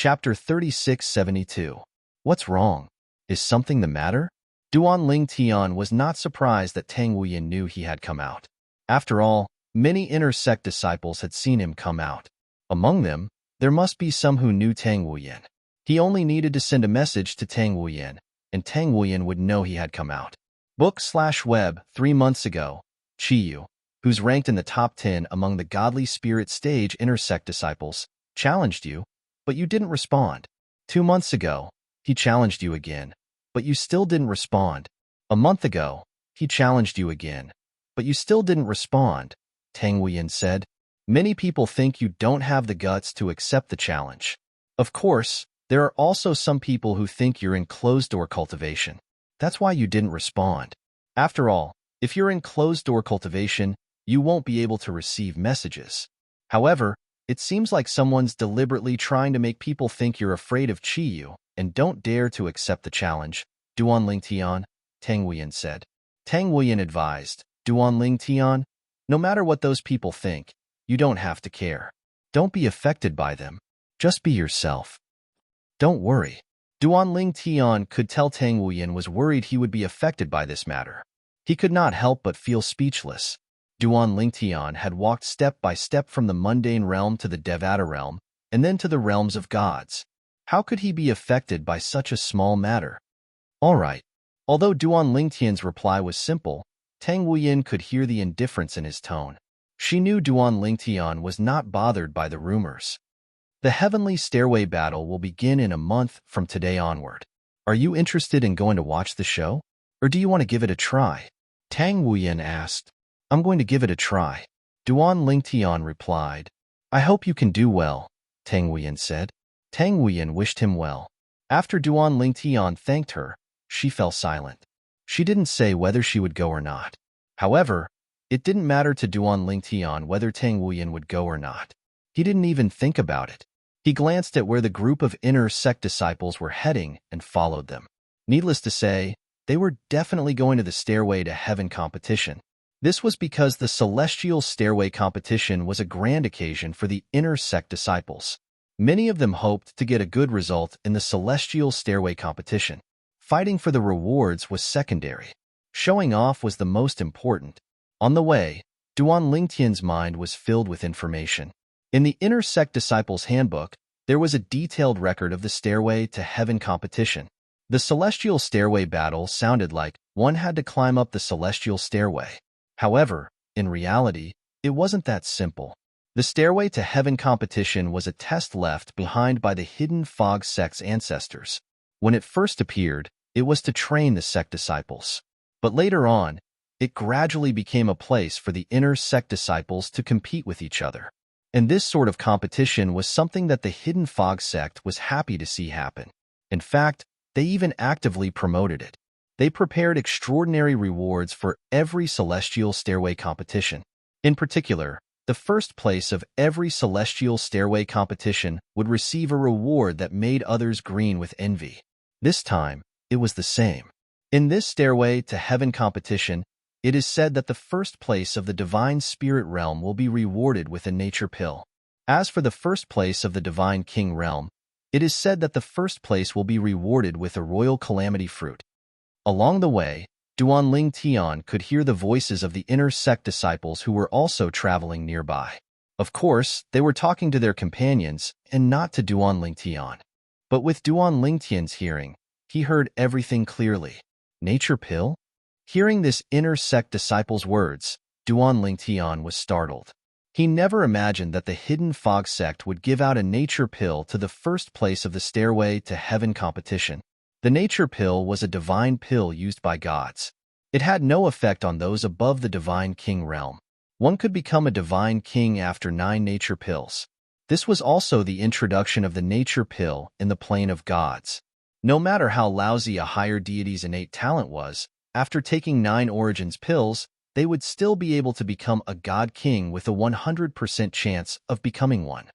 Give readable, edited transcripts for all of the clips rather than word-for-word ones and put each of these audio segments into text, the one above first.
Chapter 3672. What's wrong? Is something the matter? Duan Ling Tian was not surprised that Tang Wuyin knew he had come out. After all, many inner sect disciples had seen him come out. Among them, there must be some who knew Tang Wuyin. He only needed to send a message to Tang Wuyin, and Tang Wuyin would know he had come out. Book/web. 3 months ago, Chiyu, who's ranked in the top 10 among the godly spirit stage inner sect disciples, challenged you, but you didn't respond. 2 months ago, he challenged you again, but you still didn't respond. A month ago, he challenged you again, but you still didn't respond, Tang Wuyin said. Many people think you don't have the guts to accept the challenge. Of course, there are also some people who think you're in closed-door cultivation. That's why you didn't respond. After all, if you're in closed-door cultivation, you won't be able to receive messages. However, it seems like someone's deliberately trying to make people think you're afraid of Chiyu and don't dare to accept the challenge, Duan Ling Tian, Tang Wuyin said. Tang Wuyin advised, Duan Ling Tian, no matter what those people think, you don't have to care. Don't be affected by them. Just be yourself. Don't worry. Duan Ling Tian could tell Tang Wuyin was worried he would be affected by this matter. He could not help but feel speechless. Duan Ling Tian had walked step by step from the mundane realm to the Devata realm, and then to the realms of gods. How could he be affected by such a small matter? All right. Although Duan Ling Tian's reply was simple, Tang Wuyin could hear the indifference in his tone. She knew Duan Ling Tian was not bothered by the rumors. The Heavenly Stairway battle will begin in a month from today onward. Are you interested in going to watch the show? Or do you want to give it a try? Tang Wuyin asked. I'm going to give it a try. Duan Ling Tian replied. I hope you can do well, Tang Wuyin said. Tang Wuyin wished him well. After Duan Ling Tian thanked her, she fell silent. She didn't say whether she would go or not. However, it didn't matter to Duan Ling Tian whether Tang Wuyin would go or not. He didn't even think about it. He glanced at where the group of inner sect disciples were heading and followed them. Needless to say, they were definitely going to the Stairway to Heaven competition. This was because the Celestial Stairway competition was a grand occasion for the inner sect disciples. Many of them hoped to get a good result in the Celestial Stairway competition. Fighting for the rewards was secondary. Showing off was the most important. On the way, Duan Ling Tian's mind was filled with information. In the Inner Sect Disciples Handbook, there was a detailed record of the Stairway to Heaven competition. The Celestial Stairway battle sounded like one had to climb up the Celestial Stairway. However, in reality, it wasn't that simple. The Stairway to Heaven competition was a test left behind by the Hidden Fog sect's ancestors. When it first appeared, it was to train the sect disciples. But later on, it gradually became a place for the inner sect disciples to compete with each other. And this sort of competition was something that the Hidden Fog sect was happy to see happen. In fact, they even actively promoted it. They prepared extraordinary rewards for every Celestial Stairway competition. In particular, the first place of every Celestial Stairway competition would receive a reward that made others green with envy. This time, it was the same. In this Stairway to Heaven competition, it is said that the first place of the Divine Spirit realm will be rewarded with a nature pill. As for the first place of the Divine King realm, it is said that the first place will be rewarded with a royal calamity fruit. Along the way, Duan Ling Tian could hear the voices of the inner sect disciples who were also traveling nearby. Of course, they were talking to their companions and not to Duan Ling Tian. But with Duan Ling Tian's hearing, he heard everything clearly. Nature pill? Hearing this inner sect disciple's words, Duan Ling Tian was startled. He never imagined that the Hidden Fog sect would give out a nature pill to the first place of the Stairway to Heaven competition. The nature pill was a divine pill used by gods. It had no effect on those above the Divine King realm. One could become a Divine King after 9 nature pills. This was also the introduction of the nature pill in the plane of gods. No matter how lousy a higher deity's innate talent was, after taking 9 origins pills, they would still be able to become a god king with a 100% chance of becoming one.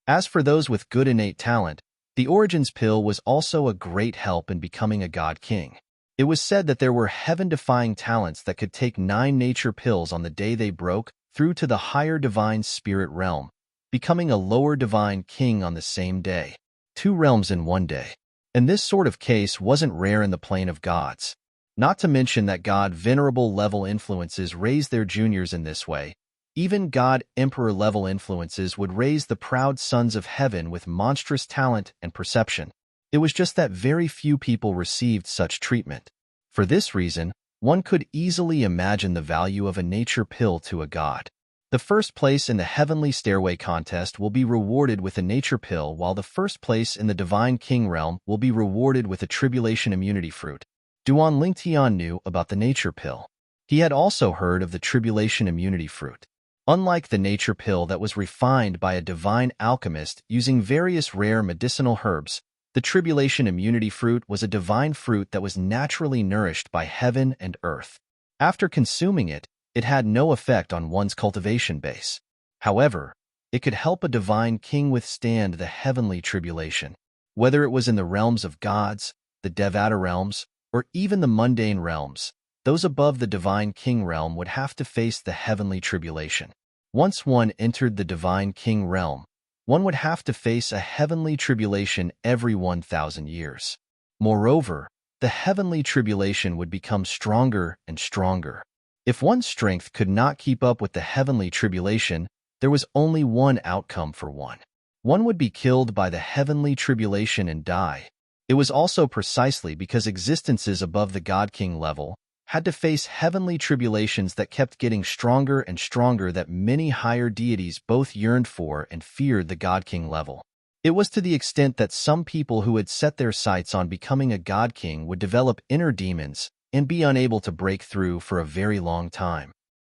As for those with good innate talent, the Origins pill was also a great help in becoming a god king. It was said that there were heaven-defying talents that could take 9 nature pills on the day they broke through to the higher divine spirit realm, becoming a lower divine king on the same day. two realms in one day. And this sort of case wasn't rare in the plane of gods. Not to mention that God venerable level influences raised their juniors in this way. Even God emperor level influences would raise the proud sons of heaven with monstrous talent and perception. It was just that very few people received such treatment. For this reason, one could easily imagine the value of a nature pill to a god. The first place in the Heavenly Stairway contest will be rewarded with a nature pill, while the first place in the Divine King realm will be rewarded with a tribulation immunity fruit. Duan Lingtian knew about the nature pill. He had also heard of the tribulation immunity fruit. Unlike the nature pill that was refined by a divine alchemist using various rare medicinal herbs, the tribulation immunity fruit was a divine fruit that was naturally nourished by heaven and earth. After consuming it, it had no effect on one's cultivation base. However, it could help a divine king withstand the heavenly tribulation. Whether it was in the realms of gods, the Devata realms, or even the mundane realms, those above the divine king realm would have to face the heavenly tribulation. Once one entered the divine king realm, one would have to face a heavenly tribulation every 1,000 years. Moreover, the heavenly tribulation would become stronger and stronger. If one's strength could not keep up with the heavenly tribulation, there was only one outcome for one. One would be killed by the heavenly tribulation and die. It was also precisely because existences above the God-King level had to face heavenly tribulations that kept getting stronger and stronger that many higher deities both yearned for and feared the God-King level. It was to the extent that some people who had set their sights on becoming a God-King would develop inner demons and be unable to break through for a very long time.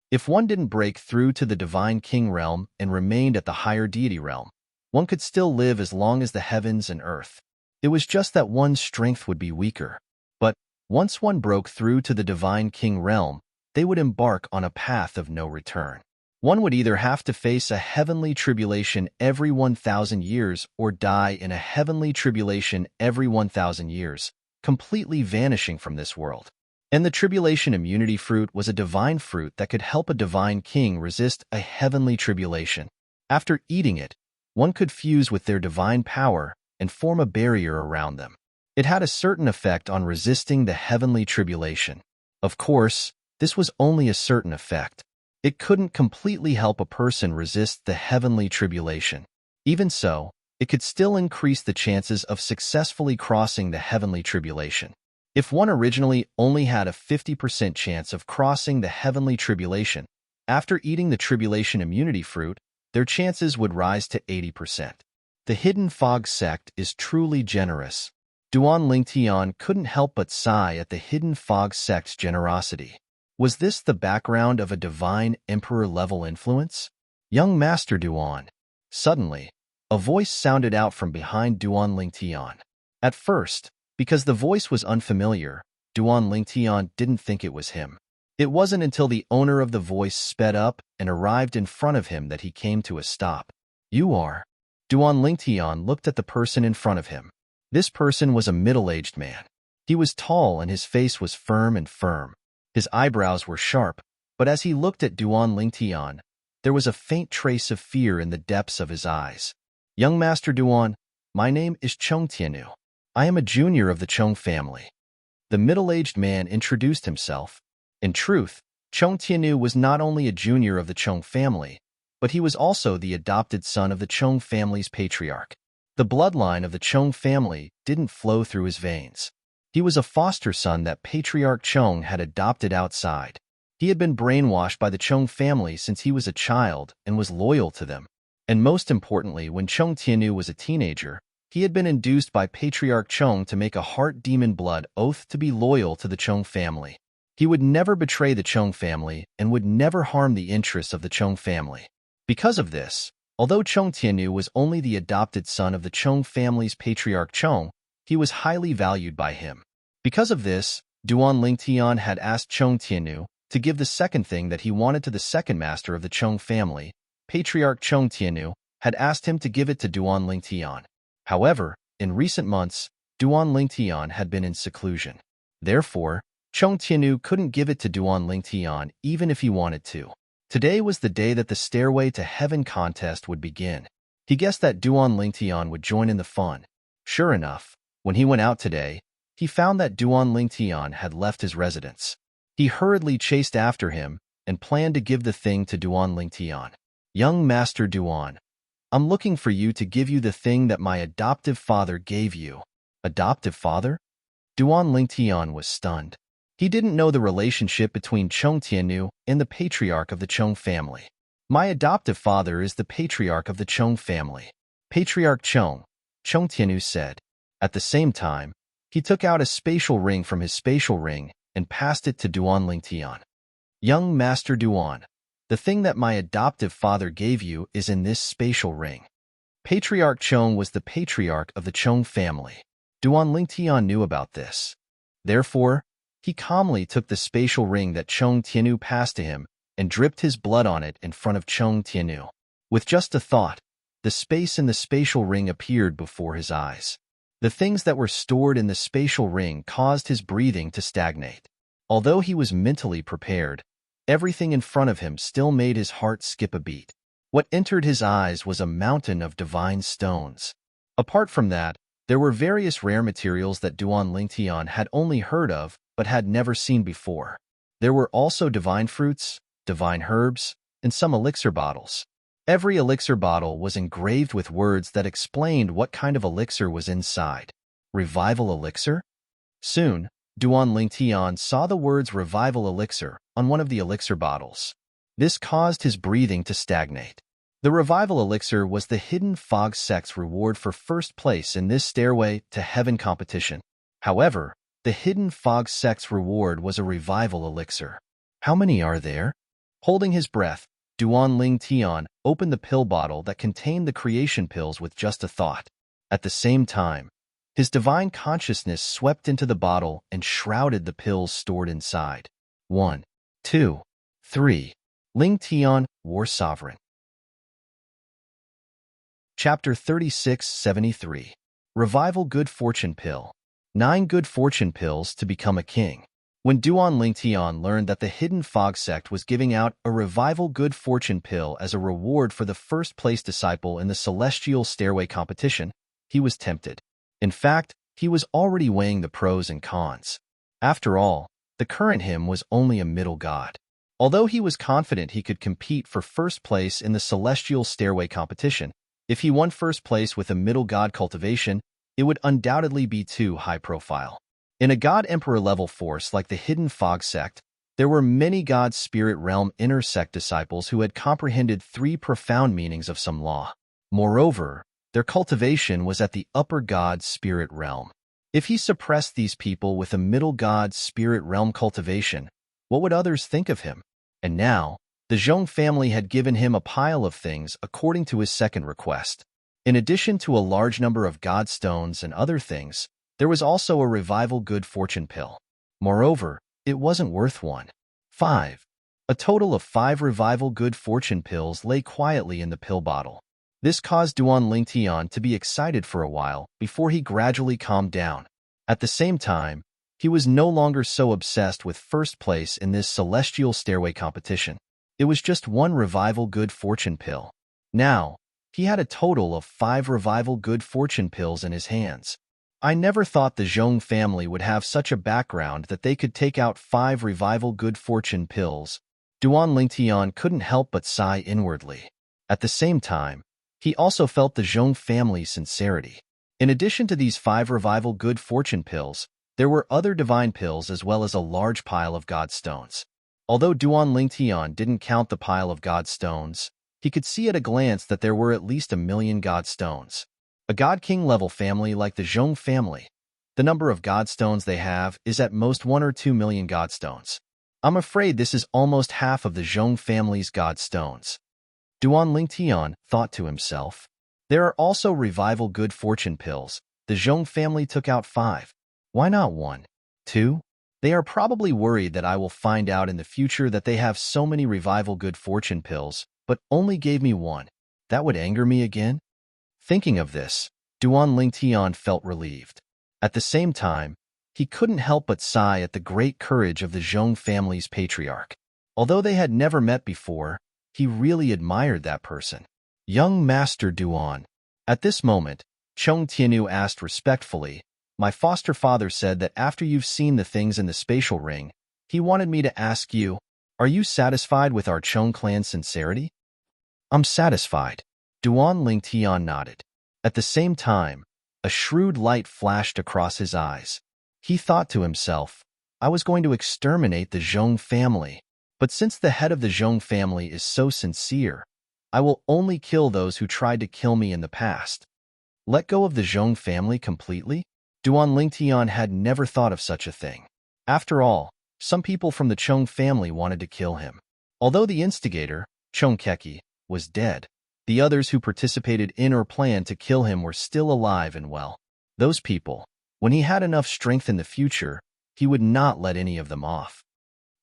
If one didn't break through to the divine king realm and remained at the higher deity realm, one could still live as long as the heavens and earth. It was just that one's strength would be weaker. But once one broke through to the divine king realm, they would embark on a path of no return. One would either have to face a heavenly tribulation every 1,000 years or die in a heavenly tribulation every 1,000 years, completely vanishing from this world. And the tribulation immunity fruit was a divine fruit that could help a divine king resist a heavenly tribulation. After eating it, one could fuse with their divine power and form a barrier around them. It had a certain effect on resisting the heavenly tribulation. Of course, this was only a certain effect. It couldn't completely help a person resist the heavenly tribulation. Even so, it could still increase the chances of successfully crossing the heavenly tribulation. If one originally only had a 50% chance of crossing the heavenly tribulation, after eating the tribulation immunity fruit, their chances would rise to 80%. The Hidden Fog sect is truly generous. Duan Lingtian couldn't help but sigh at the Hidden Fog sect's generosity. Was this the background of a divine emperor-level influence? Young Master Duan. Suddenly, a voice sounded out from behind Duan Lingtian. At first, because the voice was unfamiliar, Duan Lingtian didn't think it was him. It wasn't until the owner of the voice sped up and arrived in front of him that he came to a stop. You are? Duan Lingtian looked at the person in front of him. This person was a middle-aged man. He was tall and his face was firm and firm. His eyebrows were sharp, but as he looked at Duan Lingtian, there was a faint trace of fear in the depths of his eyes. Young Master Duan, my name is Cheng Tianu. I am a junior of the Cheng family. The middle-aged man introduced himself. In truth, Cheng Tianu was not only a junior of the Cheng family, but he was also the adopted son of the Cheng family's patriarch. The bloodline of the Cheng family didn't flow through his veins. He was a foster son that Patriarch Cheng had adopted outside. He had been brainwashed by the Cheng family since he was a child and was loyal to them. And most importantly, when Cheng Tianu was a teenager, he had been induced by Patriarch Cheng to make a heart demon blood oath to be loyal to the Cheng family. He would never betray the Cheng family and would never harm the interests of the Cheng family. Because of this, although Cheng Tianu was only the adopted son of the Cheng family's Patriarch Cheng, he was highly valued by him. Because of this, Duan Lingtian had asked Cheng Tianu to give the second thing that he wanted to the second master of the Cheng family. Patriarch Cheng Tianu had asked him to give it to Duan Lingtian. However, in recent months, Duan Lingtian had been in seclusion. Therefore, Cheng Tianu couldn't give it to Duan Lingtian even if he wanted to. Today was the day that the Stairway to Heaven contest would begin. He guessed that Duan Lingtian would join in the fun. Sure enough, when he went out today, he found that Duan Lingtian had left his residence. He hurriedly chased after him and planned to give the thing to Duan Lingtian. Young Master Duan, I'm looking for you to give you the thing that my adoptive father gave you. Adoptive father? Duan Lingtian was stunned. He didn't know the relationship between Chong Tiannu and the patriarch of the Chong family. My adoptive father is the patriarch of the Chong family. Patriarch Chong Tiannu said. At the same time, he took out a spatial ring from his spatial ring and passed it to Duan Lingtian. Young Master Duan, the thing that my adoptive father gave you is in this spatial ring. Patriarch Chong was the patriarch of the Chong family. Duan Lingtian knew about this. Therefore, he calmly took the spatial ring that Chong Tiannu passed to him and dripped his blood on it in front of Chong Tiannu. With just a thought, the space in the spatial ring appeared before his eyes. The things that were stored in the spatial ring caused his breathing to stagnate. Although he was mentally prepared, everything in front of him still made his heart skip a beat. What entered his eyes was a mountain of divine stones. Apart from that, there were various rare materials that Duan Lingtian had only heard of but had never seen before. There were also divine fruits, divine herbs, and some elixir bottles. Every elixir bottle was engraved with words that explained what kind of elixir was inside. Revival elixir? Soon, Duan Lingtian saw the words revival elixir on one of the elixir bottles. This caused his breathing to stagnate. The revival elixir was the hidden fog sect's reward for first place in this Stairway to Heaven competition. However, the hidden fog sect's reward was a revival elixir. How many are there? Holding his breath, Duan Lingtian opened the pill bottle that contained the creation pills with just a thought. At the same time, his divine consciousness swept into the bottle and shrouded the pills stored inside. 1, 2, 3. Lingtian, War Sovereign. Chapter 3673. Revival Good Fortune Pill. 9 Good Fortune Pills to Become a King. When Duan Lingtian learned that the Hidden Fog Sect was giving out a Revival Good Fortune Pill as a reward for the first-place disciple in the Celestial Stairway competition, he was tempted. In fact, he was already weighing the pros and cons. After all, the current him was only a middle god. Although he was confident he could compete for first place in the Celestial Stairway competition, if he won first place with a middle god cultivation, it would undoubtedly be too high profile. In a God Emperor level force like the Hidden Fog Sect, there were many God Spirit Realm inner sect disciples who had comprehended 3 profound meanings of some law. Moreover, their cultivation was at the upper God Spirit Realm. If he suppressed these people with a middle God Spirit Realm cultivation, what would others think of him? And now, the Zhong family had given him a pile of things according to his second request. In addition to a large number of God stones and other things, there was also a revival good fortune pill. Moreover, it wasn't worth 1. 5. A total of 5 revival good fortune pills lay quietly in the pill bottle. This caused Duan Lingtian to be excited for a while before he gradually calmed down. At the same time, he was no longer so obsessed with first place in this Celestial Stairway competition. It was just 1 revival good fortune pill. Now, he had a total of 5 revival good fortune pills in his hands. I never thought the Zhong family would have such a background that they could take out 5 revival good fortune pills. Duan Lingtian couldn't help but sigh inwardly. At the same time, he also felt the Zhong family's sincerity. In addition to these 5 revival good fortune pills, there were other divine pills as well as a large pile of God stones. Although Duan Lingtian didn't count the pile of God stones, he could see at a glance that there were at least 1 million God stones. A God King level family like the Zhong family, the number of God stones they have is at most 1 or 2 million God stones. I'm afraid this is almost half of the Zhong family's God stones. Duan Lingtian thought to himself. There are also revival good fortune pills. The Zhong family took out 5. Why not 1? 2? They are probably worried that I will find out in the future that they have so many revival good fortune pills, but only gave me 1. That would anger me again? Thinking of this, Duan Lingtian felt relieved. At the same time, he couldn't help but sigh at the great courage of the Zhong family's patriarch. Although they had never met before, he really admired that person. Young Master Duan. At this moment, Chong Tianu asked respectfully. My foster father said that after you've seen the things in the spatial ring, he wanted me to ask you, are you satisfied with our Chong clan's sincerity? I'm satisfied. Duan Lingtian nodded. At the same time, a shrewd light flashed across his eyes. He thought to himself, I was going to exterminate the Zhong family, but since the head of the Zhong family is so sincere, I will only kill those who tried to kill me in the past. Let go of the Zhong family completely? Duan Lingtian had never thought of such a thing. After all, some people from the Chong family wanted to kill him. Although the instigator, Chong Keki, was dead, the others who participated in or planned to kill him were still alive and well. Those people, when he had enough strength in the future, he would not let any of them off.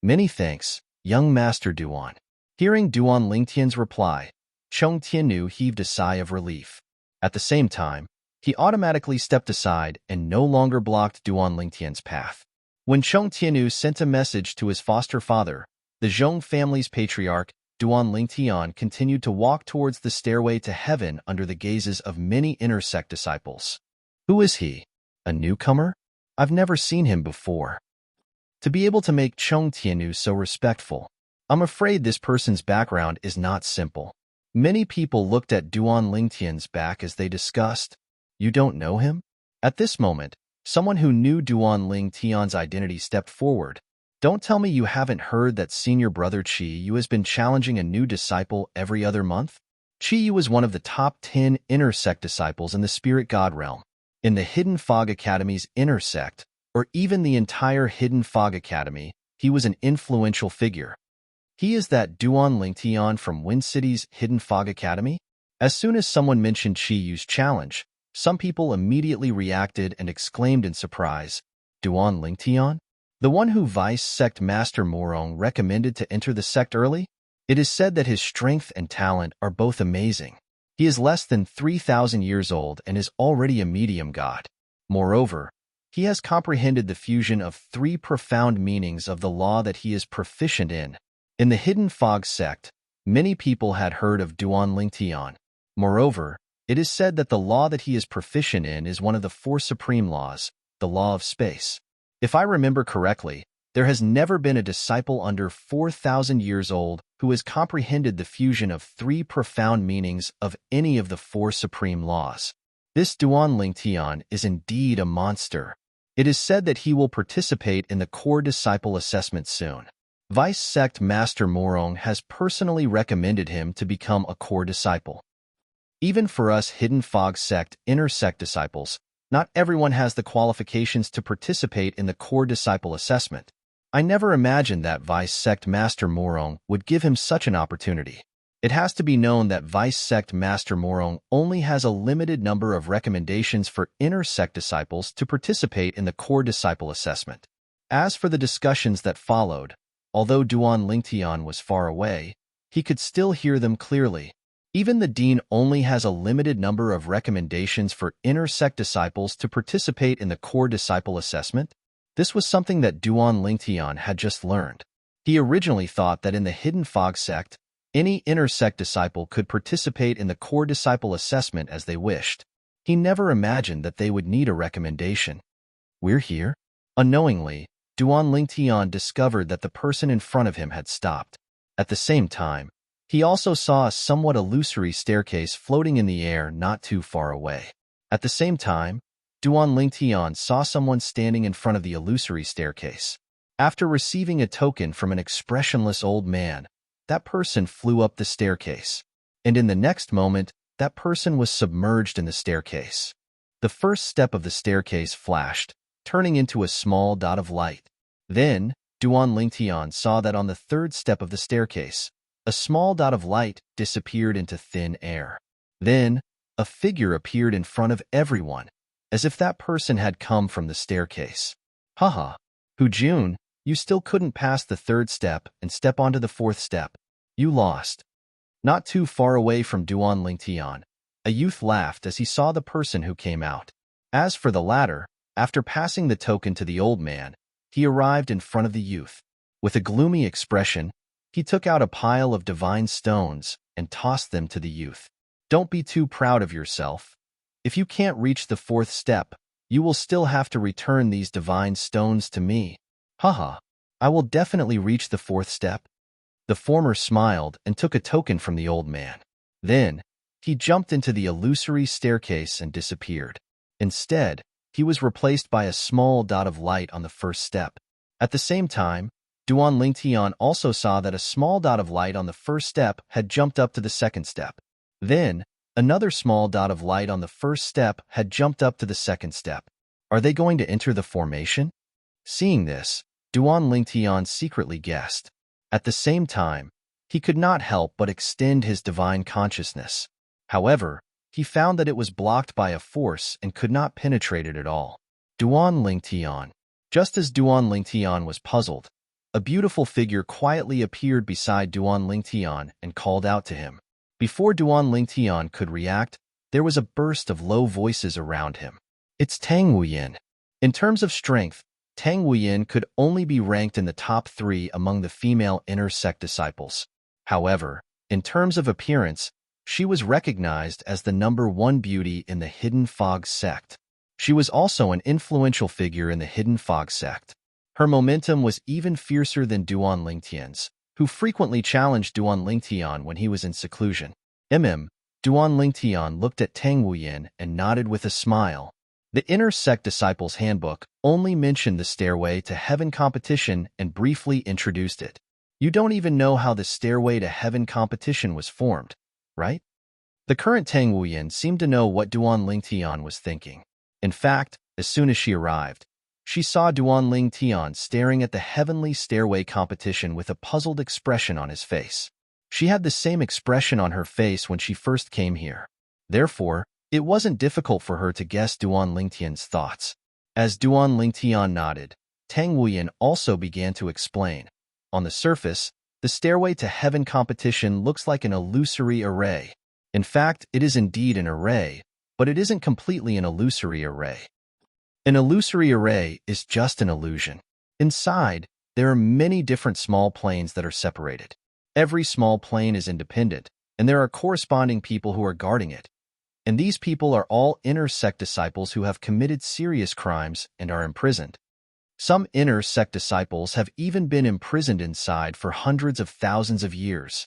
Many thanks, young Master Duan. Hearing Duan Lingtian's reply, Chong Tianu heaved a sigh of relief. At the same time, he automatically stepped aside and no longer blocked Duan Lingtian's path. When Chong Tianu sent a message to his foster father, the Zhong family's patriarch, Duan Lingtian continued to walk towards the stairway to heaven under the gazes of many inner sect disciples. Who is he? A newcomer? I've never seen him before. To be able to make Chong Tianu so respectful, I'm afraid this person's background is not simple. Many people looked at Duan Lingtian's back as they discussed, you don't know him? At this moment, someone who knew Duan Lingtian's identity stepped forward. Don't tell me you haven't heard that senior brother Chi Yu has been challenging a new disciple every other month? Chi Yu was one of the top 10 inner sect disciples in the spirit god realm. In the Hidden Fog Academy's inner sect, or even the entire Hidden Fog Academy, he was an influential figure. He is that Duan Lingtian from Wind City's Hidden Fog Academy? As soon as someone mentioned Chi Yu's challenge, some people immediately reacted and exclaimed in surprise, Duan Lingtian? The one who Vice Sect Master Morong recommended to enter the sect early? It is said that his strength and talent are both amazing. He is less than 3,000 years old and is already a medium god. Moreover, he has comprehended the fusion of 3 profound meanings of the law that he is proficient in. In the Hidden Fog sect, many people had heard of Duan Lingtian. Moreover, it is said that the law that he is proficient in is one of the 4 supreme laws, the law of space. If I remember correctly, there has never been a disciple under 4,000 years old who has comprehended the fusion of 3 profound meanings of any of the 4 supreme laws. This Duan Lingtian is indeed a monster. It is said that he will participate in the core disciple assessment soon. Vice Sect Master Morong has personally recommended him to become a core disciple. Even for us Hidden Fog Sect inner sect disciples, not everyone has the qualifications to participate in the core disciple assessment. I never imagined that Vice Sect Master Morong would give him such an opportunity. It has to be known that Vice Sect Master Morong only has a limited number of recommendations for inner sect disciples to participate in the core disciple assessment. As for the discussions that followed, although Duan Lingtian was far away, he could still hear them clearly. Even the dean only has a limited number of recommendations for inner sect disciples to participate in the core disciple assessment. This was something that Duan Lingtian had just learned. He originally thought that in the Hidden Fog sect, any inner sect disciple could participate in the core disciple assessment as they wished. He never imagined that they would need a recommendation. We're here? Unknowingly, Duan Lingtian discovered that the person in front of him had stopped. At the same time, he also saw a somewhat illusory staircase floating in the air not too far away. At the same time, Duan Lingtian saw someone standing in front of the illusory staircase. After receiving a token from an expressionless old man, that person flew up the staircase. And in the next moment, that person was submerged in the staircase. The first step of the staircase flashed, turning into a small dot of light. Then, Duan Lingtian saw that on the third step of the staircase, a small dot of light disappeared into thin air. Then, a figure appeared in front of everyone, as if that person had come from the staircase. Haha, Hujun, you still couldn't pass the third step and step onto the fourth step. You lost. Not too far away from Duan Lingtian, a youth laughed as he saw the person who came out. As for the latter, after passing the token to the old man, he arrived in front of the youth. With a gloomy expression, he took out a pile of divine stones and tossed them to the youth. Don't be too proud of yourself. If you can't reach the fourth step, you will still have to return these divine stones to me. Haha, I will definitely reach the fourth step. The former smiled and took a token from the old man. Then, he jumped into the illusory staircase and disappeared. Instead, he was replaced by a small dot of light on the first step. At the same time, Duan Lingtian also saw that a small dot of light on the first step had jumped up to the second step. Then, another small dot of light on the first step had jumped up to the second step. Are they going to enter the formation? Seeing this, Duan Lingtian secretly guessed. At the same time, he could not help but extend his divine consciousness. However, he found that it was blocked by a force and could not penetrate it at all. Duan Lingtian. Just as Duan Lingtian was puzzled, a beautiful figure quietly appeared beside Duan Lingtian and called out to him. Before Duan Lingtian could react, there was a burst of low voices around him. It's Tang Wuyin. In terms of strength, Tang Wuyin could only be ranked in the top 3 among the female inner sect disciples. However, in terms of appearance, she was recognized as the #1 beauty in the Hidden Fog sect. She was also an influential figure in the Hidden Fog sect. Her momentum was even fiercer than Duan Lingtian's, who frequently challenged Duan Lingtian when he was in seclusion. Duan Lingtian looked at Tang Wuyin and nodded with a smile. The Inner Sect Disciples Handbook only mentioned the Stairway to Heaven competition and briefly introduced it. You don't even know how the Stairway to Heaven competition was formed, right? The current Tang Wuyin seemed to know what Duan Lingtian was thinking. In fact, as soon as she arrived, she saw Duan Lingtian staring at the Heavenly Stairway competition with a puzzled expression on his face. She had the same expression on her face when she first came here. Therefore, it wasn't difficult for her to guess Duan Lingtian's thoughts. As Duan Lingtian nodded, Tang Wuyin also began to explain. On the surface, the Stairway to Heaven competition looks like an illusory array. In fact, it is indeed an array, but it isn't completely an illusory array. An illusory array is just an illusion. Inside, there are many different small planes that are separated. Every small plane is independent, and there are corresponding people who are guarding it. And these people are all inner sect disciples who have committed serious crimes and are imprisoned. Some inner sect disciples have even been imprisoned inside for hundreds of thousands of years.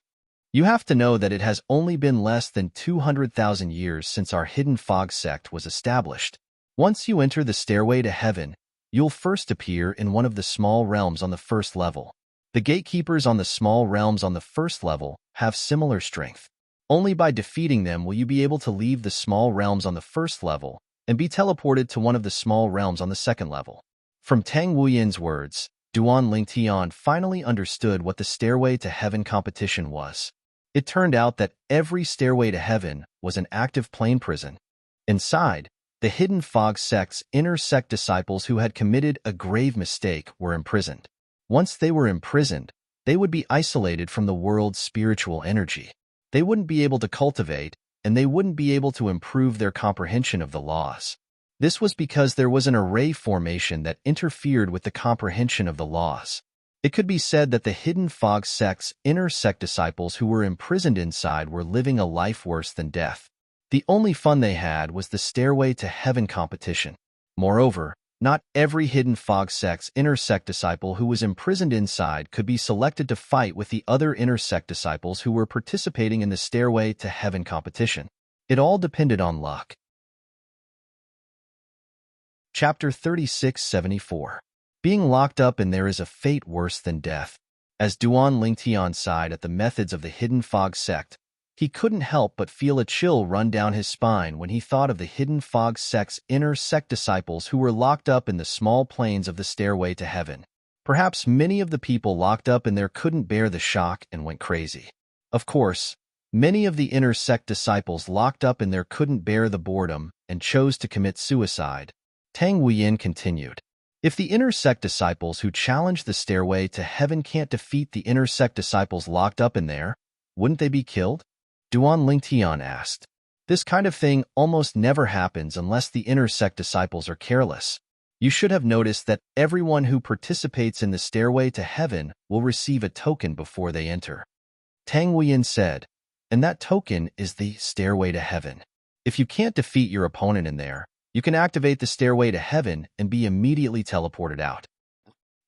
You have to know that it has only been less than 200,000 years since our Hidden Fog sect was established. Once you enter the Stairway to Heaven, you'll first appear in one of the small realms on the first level. The gatekeepers on the small realms on the first level have similar strength. Only by defeating them will you be able to leave the small realms on the first level and be teleported to one of the small realms on the second level. From Tang Wuyin's words, Duan Lingtian finally understood what the Stairway to Heaven competition was. It turned out that every Stairway to Heaven was an active plane prison. Inside, the Hidden Fog sect's inner sect disciples who had committed a grave mistake were imprisoned. Once they were imprisoned, they would be isolated from the world's spiritual energy. They wouldn't be able to cultivate, and they wouldn't be able to improve their comprehension of the laws. This was because there was an array formation that interfered with the comprehension of the laws. It could be said that the Hidden Fog sect's inner sect disciples who were imprisoned inside were living a life worse than death. The only fun they had was the Stairway to Heaven competition. Moreover, not every Hidden Fog sect's inner sect disciple who was imprisoned inside could be selected to fight with the other inner sect disciples who were participating in the Stairway to Heaven competition. It all depended on luck. Chapter 3674. Being locked up in there is a fate worse than death. As Duan Lingtian sighed at the methods of the Hidden Fog sect, he couldn't help but feel a chill run down his spine when he thought of the Hidden Fog sect's inner sect disciples who were locked up in the small planes of the Stairway to Heaven. Perhaps many of the people locked up in there couldn't bear the shock and went crazy. Of course, many of the inner sect disciples locked up in there couldn't bear the boredom and chose to commit suicide. Tang Wuyin continued. If the inner sect disciples who challenged the Stairway to Heaven can't defeat the inner sect disciples locked up in there, wouldn't they be killed? Duan Lingtian asked. This kind of thing almost never happens unless the inner sect disciples are careless. You should have noticed that everyone who participates in the Stairway to Heaven will receive a token before they enter. Tang Wuyin said, and that token is the Stairway to Heaven. If you can't defeat your opponent in there, you can activate the Stairway to Heaven and be immediately teleported out.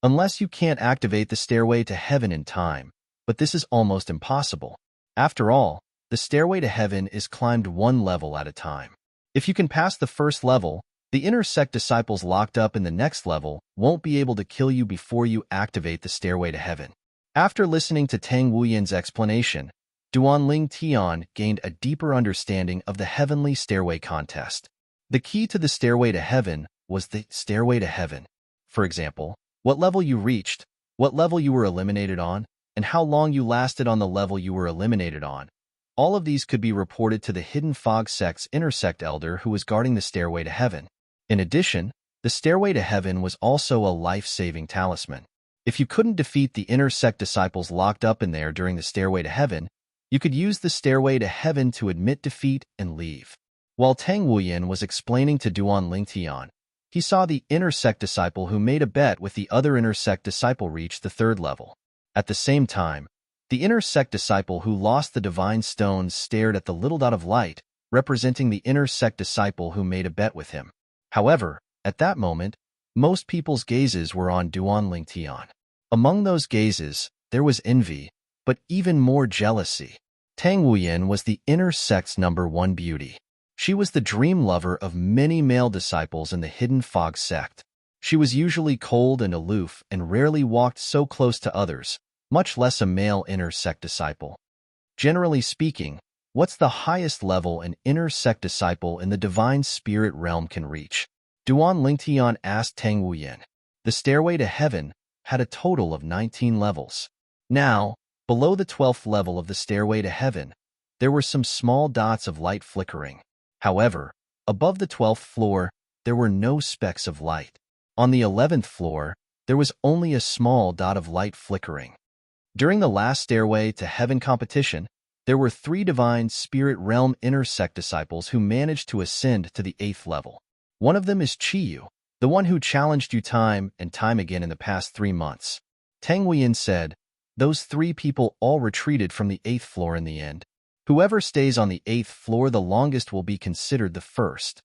Unless you can't activate the Stairway to Heaven in time, but this is almost impossible. After all, the Stairway to Heaven is climbed one level at a time. If you can pass the first level, the inner sect disciples locked up in the next level won't be able to kill you before you activate the Stairway to Heaven. After listening to Tang Wuyan's explanation, Duanling Tian gained a deeper understanding of the Heavenly Stairway contest. The key to the Stairway to Heaven was the Stairway to Heaven. For example, what level you reached, what level you were eliminated on, and how long you lasted on the level you were eliminated on. All of these could be reported to the Hidden Fog Sect's intersect elder who was guarding the Stairway to Heaven. In addition, the Stairway to Heaven was also a life-saving talisman. If you couldn't defeat the inner sect disciples locked up in there during the Stairway to Heaven, you could use the Stairway to Heaven to admit defeat and leave. While Tang Wuyan was explaining to Duanling Tian, he saw the inner sect disciple who made a bet with the other inner sect disciple reach the third level. At the same time, the inner sect disciple who lost the divine stones stared at the little dot of light, representing the inner sect disciple who made a bet with him. However, at that moment, most people's gazes were on Duanling Tian. Among those gazes, there was envy, but even more jealousy. Tang Wuyan was the inner sect's #1 beauty. She was the dream lover of many male disciples in the Hidden Fog sect. She was usually cold and aloof and rarely walked so close to others, much less a male inner sect disciple. Generally speaking, what's the highest level an inner sect disciple in the divine spirit realm can reach? Duanling Tian asked Tang Wuyan. The Stairway to Heaven had a total of 19 levels. Now, below the 12th level of the Stairway to Heaven, there were some small dots of light flickering. However, above the 12th floor, there were no specks of light. On the 11th floor, there was only a small dot of light flickering. During the last Stairway to Heaven competition, there were 3 divine spirit realm inner sect disciples who managed to ascend to the 8th level. One of them is Chiyu, the one who challenged you time and time again in the past 3 months. Tang Wuyan said, those 3 people all retreated from the 8th floor in the end. Whoever stays on the 8th floor the longest will be considered the first.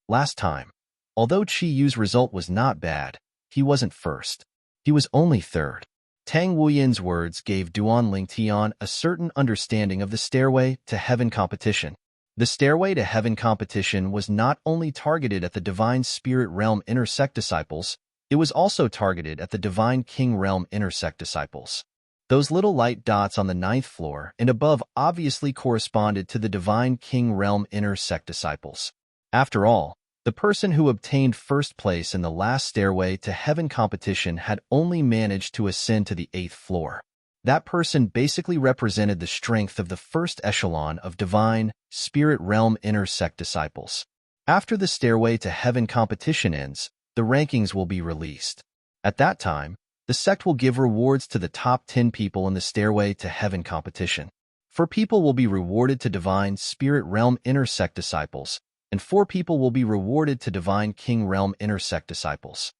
Last time, although Chiyu's result was not bad, he wasn't first. He was only third. Tang Wuyan's words gave Duanling Tian a certain understanding of the Stairway to Heaven competition. The Stairway to Heaven competition was not only targeted at the Divine Spirit Realm intersect disciples, it was also targeted at the Divine King Realm intersect disciples. Those little light dots on the 9th floor and above obviously corresponded to the Divine King Realm intersect disciples. After all, the person who obtained first place in the last Stairway to Heaven competition had only managed to ascend to the 8th floor. That person basically represented the strength of the first echelon of Divine Spirit Realm intersect disciples. After the Stairway to Heaven competition ends, the rankings will be released. At that time, the sect will give rewards to the top 10 people in the Stairway to Heaven competition. 4 people will be rewarded to Divine Spirit Realm intersect disciples, and 4 people will be rewarded to Divine King Realm intersect disciples.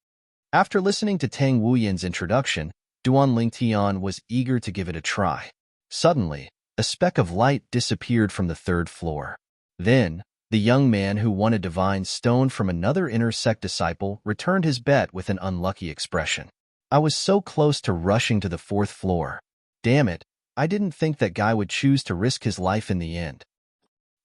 After listening to Tang Wuyan's introduction, Duanling Tian was eager to give it a try. Suddenly, a speck of light disappeared from the 3rd floor. Then, the young man who won a divine stone from another intersect disciple returned his bet with an unlucky expression. I was so close to rushing to the 4th floor. Damn it, I didn't think that guy would choose to risk his life in the end.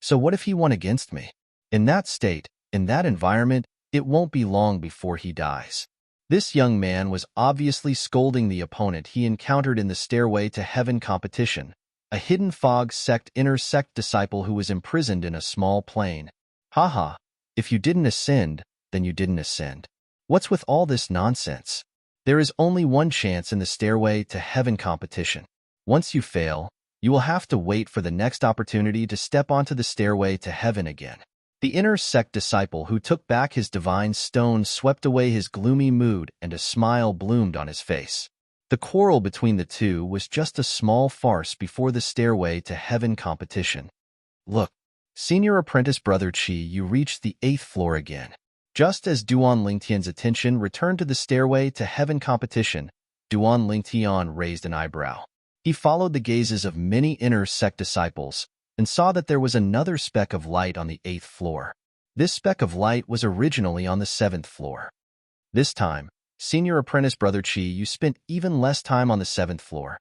So what if he won against me? In that state, in that environment, it won't be long before he dies. This young man was obviously scolding the opponent he encountered in the Stairway to Heaven competition, a Hidden Fog sect intersect disciple who was imprisoned in a small plane. Haha, if you didn't ascend, then you didn't ascend. What's with all this nonsense? There is only one chance in the Stairway to Heaven competition. Once you fail, you will have to wait for the next opportunity to step onto the Stairway to Heaven again. The inner sect disciple who took back his divine stone swept away his gloomy mood and a smile bloomed on his face. The quarrel between the two was just a small farce before the Stairway to Heaven competition. Look, Senior Apprentice Brother Chi, you reached the 8th floor again. Just as Duanling Tian's attention returned to the Stairway to Heaven competition, Duanling Tian raised an eyebrow. He followed the gazes of many inner sect disciples, and saw that there was another speck of light on the 8th floor. This speck of light was originally on the 7th floor. This time, Senior Apprentice Brother Chi Yu spent even less time on the 7th floor.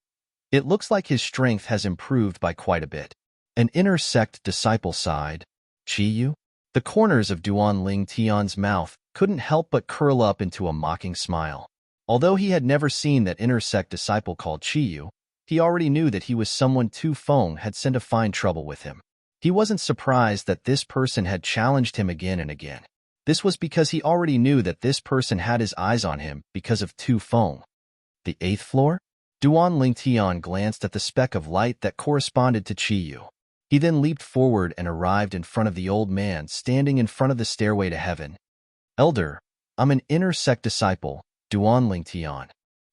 It looks like his strength has improved by quite a bit. An inner sect disciple sighed. Chi Yu? The corners of Duan Ling Tian's mouth couldn't help but curl up into a mocking smile. Although he had never seen that inner sect disciple called Chi Yu, he already knew that he was someone Tu Feng had sent to find trouble with him. He wasn't surprised that this person had challenged him again and again. This was because he already knew that this person had his eyes on him because of Tu Feng. The 8th floor? Duan Ling Tian glanced at the speck of light that corresponded to Chi Yu. He then leaped forward and arrived in front of the old man standing in front of the stairway to heaven. Elder, I'm an inner sect disciple, Duan Ling Tian.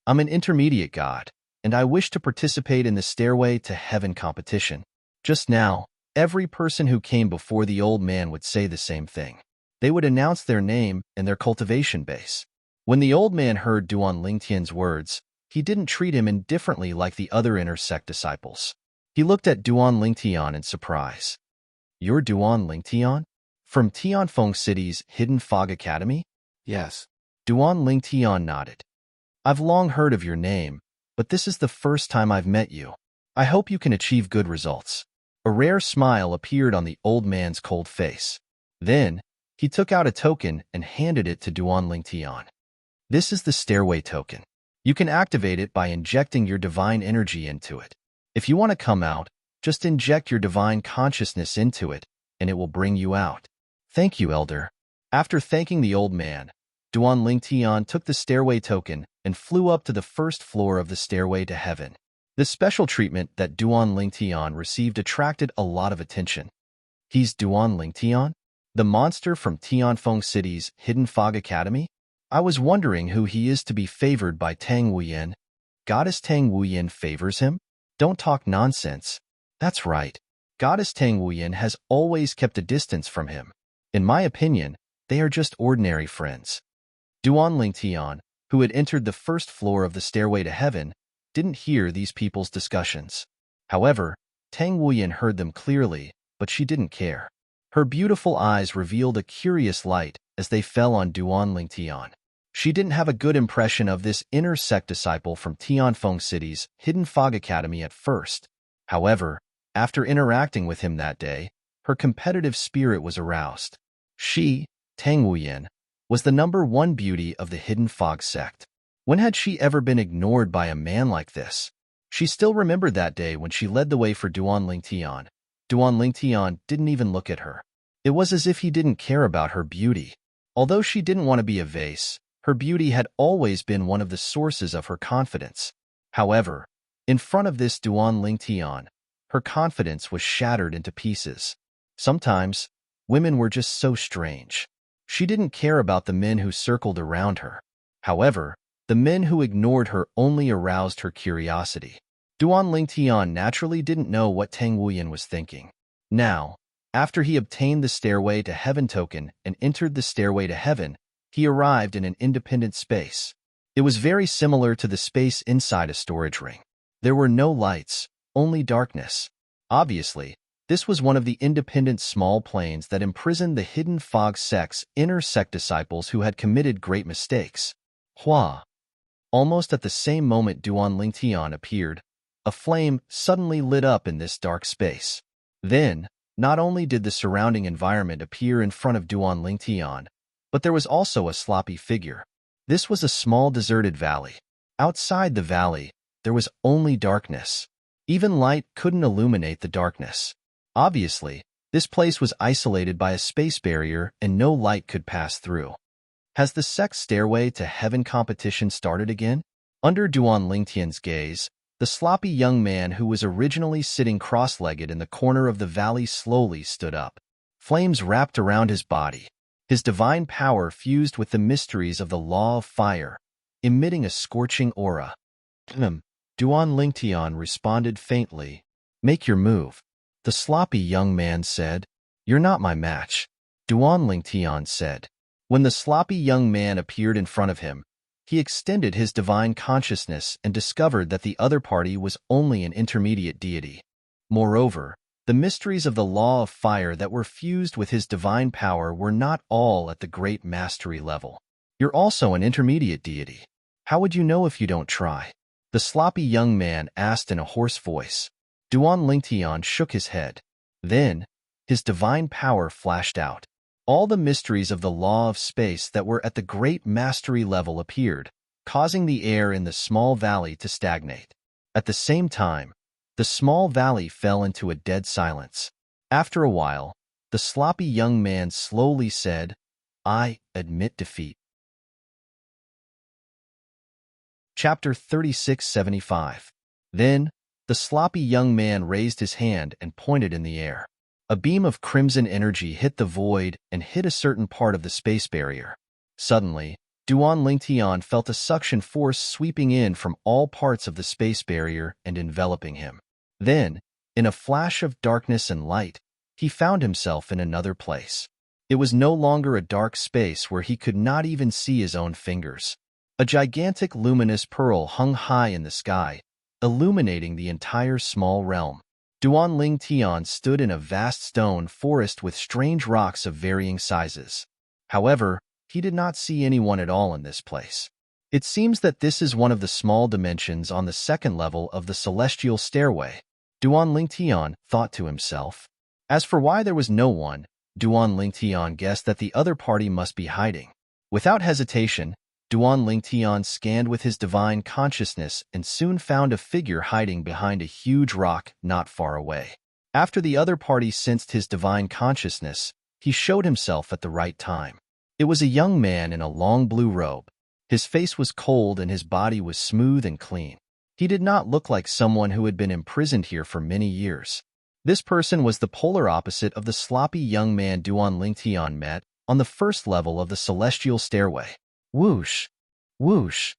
I'm an intermediate god, and I wish to participate in the Stairway to Heaven competition. Just now, every person who came before the old man would say the same thing. They would announce their name and their cultivation base. When the old man heard Duan Ling Tian's words, he didn't treat him indifferently like the other inner sect disciples. He looked at Duan Ling Tian in surprise. You're Duan Ling Tian? From Tianfeng City's Hidden Fog Academy? Yes. Duan Ling Tian nodded. I've long heard of your name, but this is the first time I've met you. I hope you can achieve good results. A rare smile appeared on the old man's cold face. Then, he took out a token and handed it to Duan Ling Tian. This is the Stairway token. You can activate it by injecting your divine energy into it. If you want to come out, just inject your divine consciousness into it, and it will bring you out. Thank you, Elder. After thanking the old man, Duan Ling Tian took the Stairway token and flew up to the 1st floor of the Stairway to Heaven. The special treatment that Duan Ling Tian received attracted a lot of attention. He's Duan Ling Tian? The monster from Tianfeng City's Hidden Fog Academy? I was wondering who he is to be favored by Tang Wuyan. Goddess Tang Wuyan favors him? Don't talk nonsense. That's right. Goddess Tang Wuyan has always kept a distance from him. In my opinion, they are just ordinary friends. Duan Ling Tian, who had entered the 1st floor of the Stairway to Heaven, didn't hear these people's discussions. However, Tang Wuyan heard them clearly, but she didn't care. Her beautiful eyes revealed a curious light as they fell on Duan Ling Tian. She didn't have a good impression of this inner sect disciple from Tianfeng City's Hidden Fog Academy at first. However, after interacting with him that day, her competitive spirit was aroused. She, Tang Wuyan, was the #1 beauty of the Hidden Fog sect. When had she ever been ignored by a man like this? She still remembered that day when she led the way for Duan Ling Tian. Duan Ling Tian didn't even look at her. It was as if he didn't care about her beauty. Although she didn't want to be a vase, her beauty had always been one of the sources of her confidence. However, in front of this Duan Ling Tian, her confidence was shattered into pieces. Sometimes, women were just so strange. She didn't care about the men who circled around her. However, the men who ignored her only aroused her curiosity. Duan Ling Tian naturally didn't know what Tang Wuyan was thinking. Now, after he obtained the Stairway to Heaven token and entered the Stairway to Heaven, he arrived in an independent space. It was very similar to the space inside a storage ring. There were no lights, only darkness. Obviously, this was one of the independent small planes that imprisoned the Hidden Fog sect's inner sect disciples who had committed great mistakes. Hua. Almost at the same moment Duan Ling Tian appeared, a flame suddenly lit up in this dark space. Then, not only did the surrounding environment appear in front of Duan Ling Tian, but there was also a sloppy figure. This was a small deserted valley. Outside the valley, there was only darkness. Even light couldn't illuminate the darkness. Obviously, this place was isolated by a space barrier and no light could pass through. Has the sect's Stairway to Heaven competition started again? Under Duan Ling Tian's gaze, the sloppy young man who was originally sitting cross-legged in the corner of the valley slowly stood up. Flames wrapped around his body. His divine power fused with the mysteries of the law of fire, emitting a scorching aura. Duan Ling Tian responded faintly. Make your move. The sloppy young man said. You're not my match, Duan Ling Tian said. When the sloppy young man appeared in front of him, he extended his divine consciousness and discovered that the other party was only an intermediate deity. Moreover, The mysteries of the law of fire that were fused with his divine power were not all at the great mastery level. You're also an intermediate deity. How would you know if you don't try? The sloppy young man asked in a hoarse voice. Duan Lingtian shook his head. Then, his divine power flashed out. All the mysteries of the law of space that were at the great mastery level appeared, causing the air in the small valley to stagnate. At the same time, the small valley fell into a dead silence. After a while, the sloppy young man slowly said, I admit defeat. Chapter 3675. Then, the sloppy young man raised his hand and pointed in the air. A beam of crimson energy hit the void and hit a certain part of the space barrier. Suddenly, Duan Lingtian felt a suction force sweeping in from all parts of the space barrier and enveloping him. Then, in a flash of darkness and light, he found himself in another place. It was no longer a dark space where he could not even see his own fingers. A gigantic luminous pearl hung high in the sky, illuminating the entire small realm. Duan Lingtian stood in a vast stone forest with strange rocks of varying sizes. However, he did not see anyone at all in this place. It seems that this is one of the small dimensions on the second level of the celestial stairway. Duan Lingtian thought to himself. As for why there was no one, Duan Lingtian guessed that the other party must be hiding. Without hesitation, Duan Lingtian scanned with his divine consciousness and soon found a figure hiding behind a huge rock not far away. After the other party sensed his divine consciousness, he showed himself at the right time. It was a young man in a long blue robe. His face was cold and his body was smooth and clean. He did not look like someone who had been imprisoned here for many years. This person was the polar opposite of the sloppy young man Duan Lingtian met on the first level of the celestial stairway. Whoosh! Whoosh!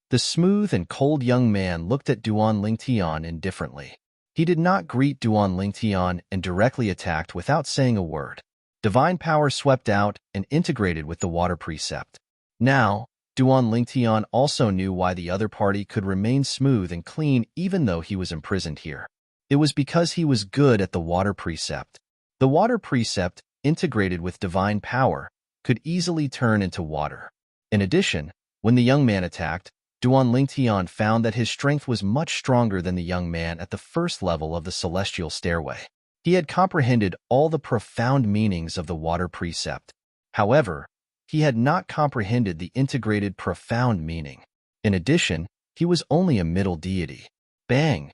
The smooth and cold young man looked at Duan Lingtian indifferently. He did not greet Duan Lingtian and directly attacked without saying a word. Divine power swept out and integrated with the water precept. Now, Duan Lingtian also knew why the other party could remain smooth and clean even though he was imprisoned here. It was because he was good at the water precept. The water precept, integrated with divine power, could easily turn into water. In addition, when the young man attacked, Duan Lingtian found that his strength was much stronger than the young man at the first level of the celestial stairway. He had comprehended all the profound meanings of the water precept. However, he had not comprehended the integrated profound meaning. In addition, he was only a middle deity. Bang!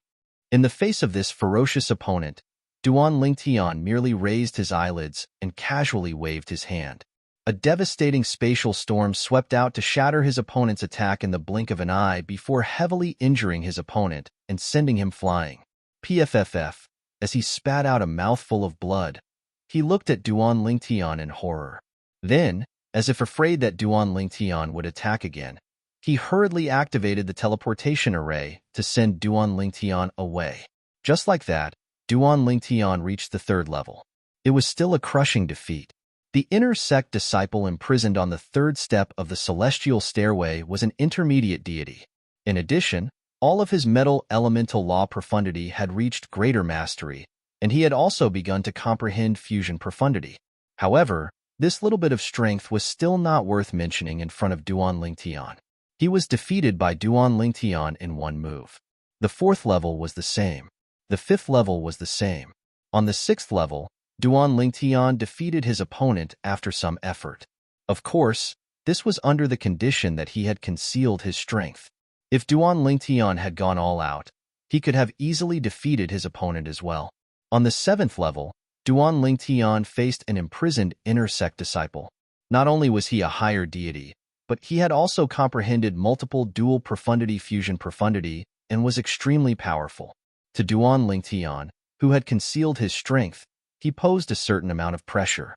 In the face of this ferocious opponent, Duan Lingtian merely raised his eyelids and casually waved his hand. A devastating spatial storm swept out to shatter his opponent's attack in the blink of an eye before heavily injuring his opponent and sending him flying. PFFF, as he spat out a mouthful of blood, he looked at Duan Lingtian in horror. Then, as if afraid that Duan Lingtian would attack again, he hurriedly activated the teleportation array to send Duan Lingtian away. Just like that, Duan Lingtian reached the third level. It was still a crushing defeat. The inner sect disciple imprisoned on the third step of the celestial stairway was an intermediate deity. In addition, all of his metal elemental law profundity had reached greater mastery, and he had also begun to comprehend fusion profundity. However, this little bit of strength was still not worth mentioning in front of Duan Lingtian. He was defeated by Duan Lingtian in one move. The fourth level was the same. The fifth level was the same. On the sixth level, Duan Lingtian defeated his opponent after some effort. Of course, this was under the condition that he had concealed his strength. If Duan Lingtian had gone all out, he could have easily defeated his opponent as well. On the seventh level, Duan Lingtian faced an imprisoned inner sect disciple. Not only was he a higher deity, but he had also comprehended multiple dual profundity fusion profundity and was extremely powerful. To Duan Lingtian, who had concealed his strength, he posed a certain amount of pressure.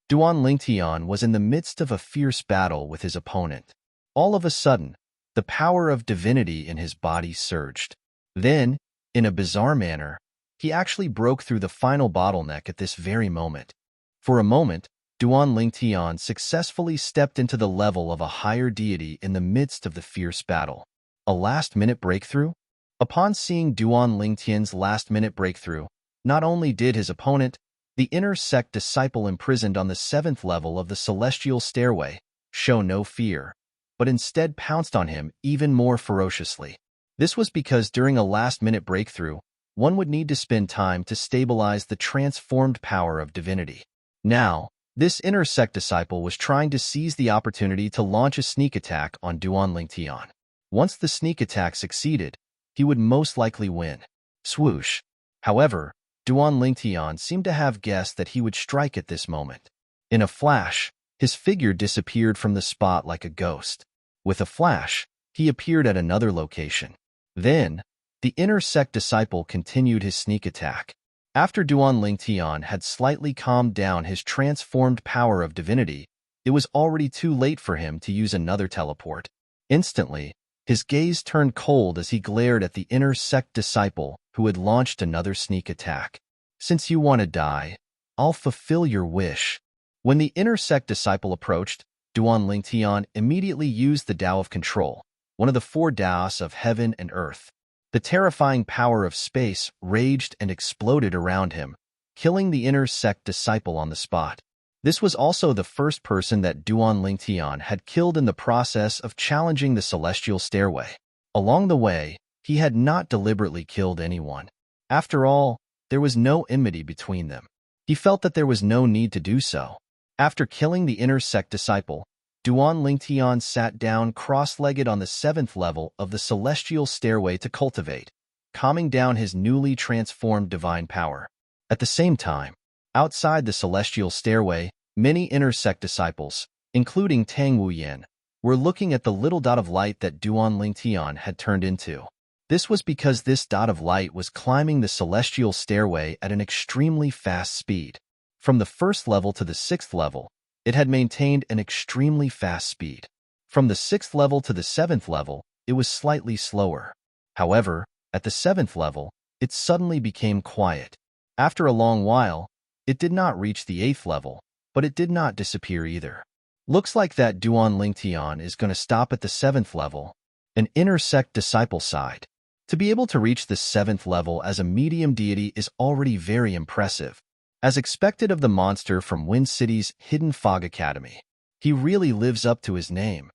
Duan Lingtian was in the midst of a fierce battle with his opponent. All of a sudden, the power of divinity in his body surged. Then, in a bizarre manner, he actually broke through the final bottleneck at this very moment. For a moment, Duan Lingtian successfully stepped into the level of a higher deity in the midst of the fierce battle. A last-minute breakthrough? Upon seeing Duan Lingtian's last-minute breakthrough, Not only did his opponent, the inner sect disciple imprisoned on the 7th level of the celestial stairway, show no fear, but instead pounced on him even more ferociously. This was because during a last-minute breakthrough, one would need to spend time to stabilize the transformed power of divinity. Now, this inner sect disciple was trying to seize the opportunity to launch a sneak attack on Duan Lingtian. Once the sneak attack succeeded, he would most likely win. Swoosh. However, Duan Lingtian seemed to have guessed that he would strike at this moment. In a flash, his figure disappeared from the spot like a ghost. With a flash, he appeared at another location. Then, the inner sect disciple continued his sneak attack. After Duan Lingtian had slightly calmed down his transformed power of divinity, it was already too late for him to use another teleport. Instantly, his gaze turned cold as he glared at the inner sect disciple who had launched another sneak attack. Since you want to die, I'll fulfill your wish. When the inner sect disciple approached, Duan Lingtian immediately used the Tao of Control, one of the 4 Taos of heaven and earth. The terrifying power of space raged and exploded around him, killing the inner sect disciple on the spot. This was also the first person that Duan Lingtian had killed in the process of challenging the celestial stairway. Along the way, he had not deliberately killed anyone. After all, there was no enmity between them. He felt that there was no need to do so. After killing the inner sect disciple, Duan Lingtian sat down cross-legged on the 7th level of the celestial stairway to cultivate, calming down his newly transformed divine power. At the same time, outside the celestial stairway, many inner sect disciples, including Tang Wuyan, were looking at the little dot of light that Duan Lingtian had turned into. This was because this dot of light was climbing the celestial stairway at an extremely fast speed. From the 1st level to the 6th level, it had maintained an extremely fast speed. From the 6th level to the 7th level, it was slightly slower. However, at the 7th level, it suddenly became quiet. After a long while, it did not reach the 8th level, but it did not disappear either. Looks like that Duan Lingtian is going to stop at the 7th level. An inner sect disciple sighed. To be able to reach the 7th level as a medium deity is already very impressive. As expected of the monster from Wind City's Hidden Fog Academy, he really lives up to his name.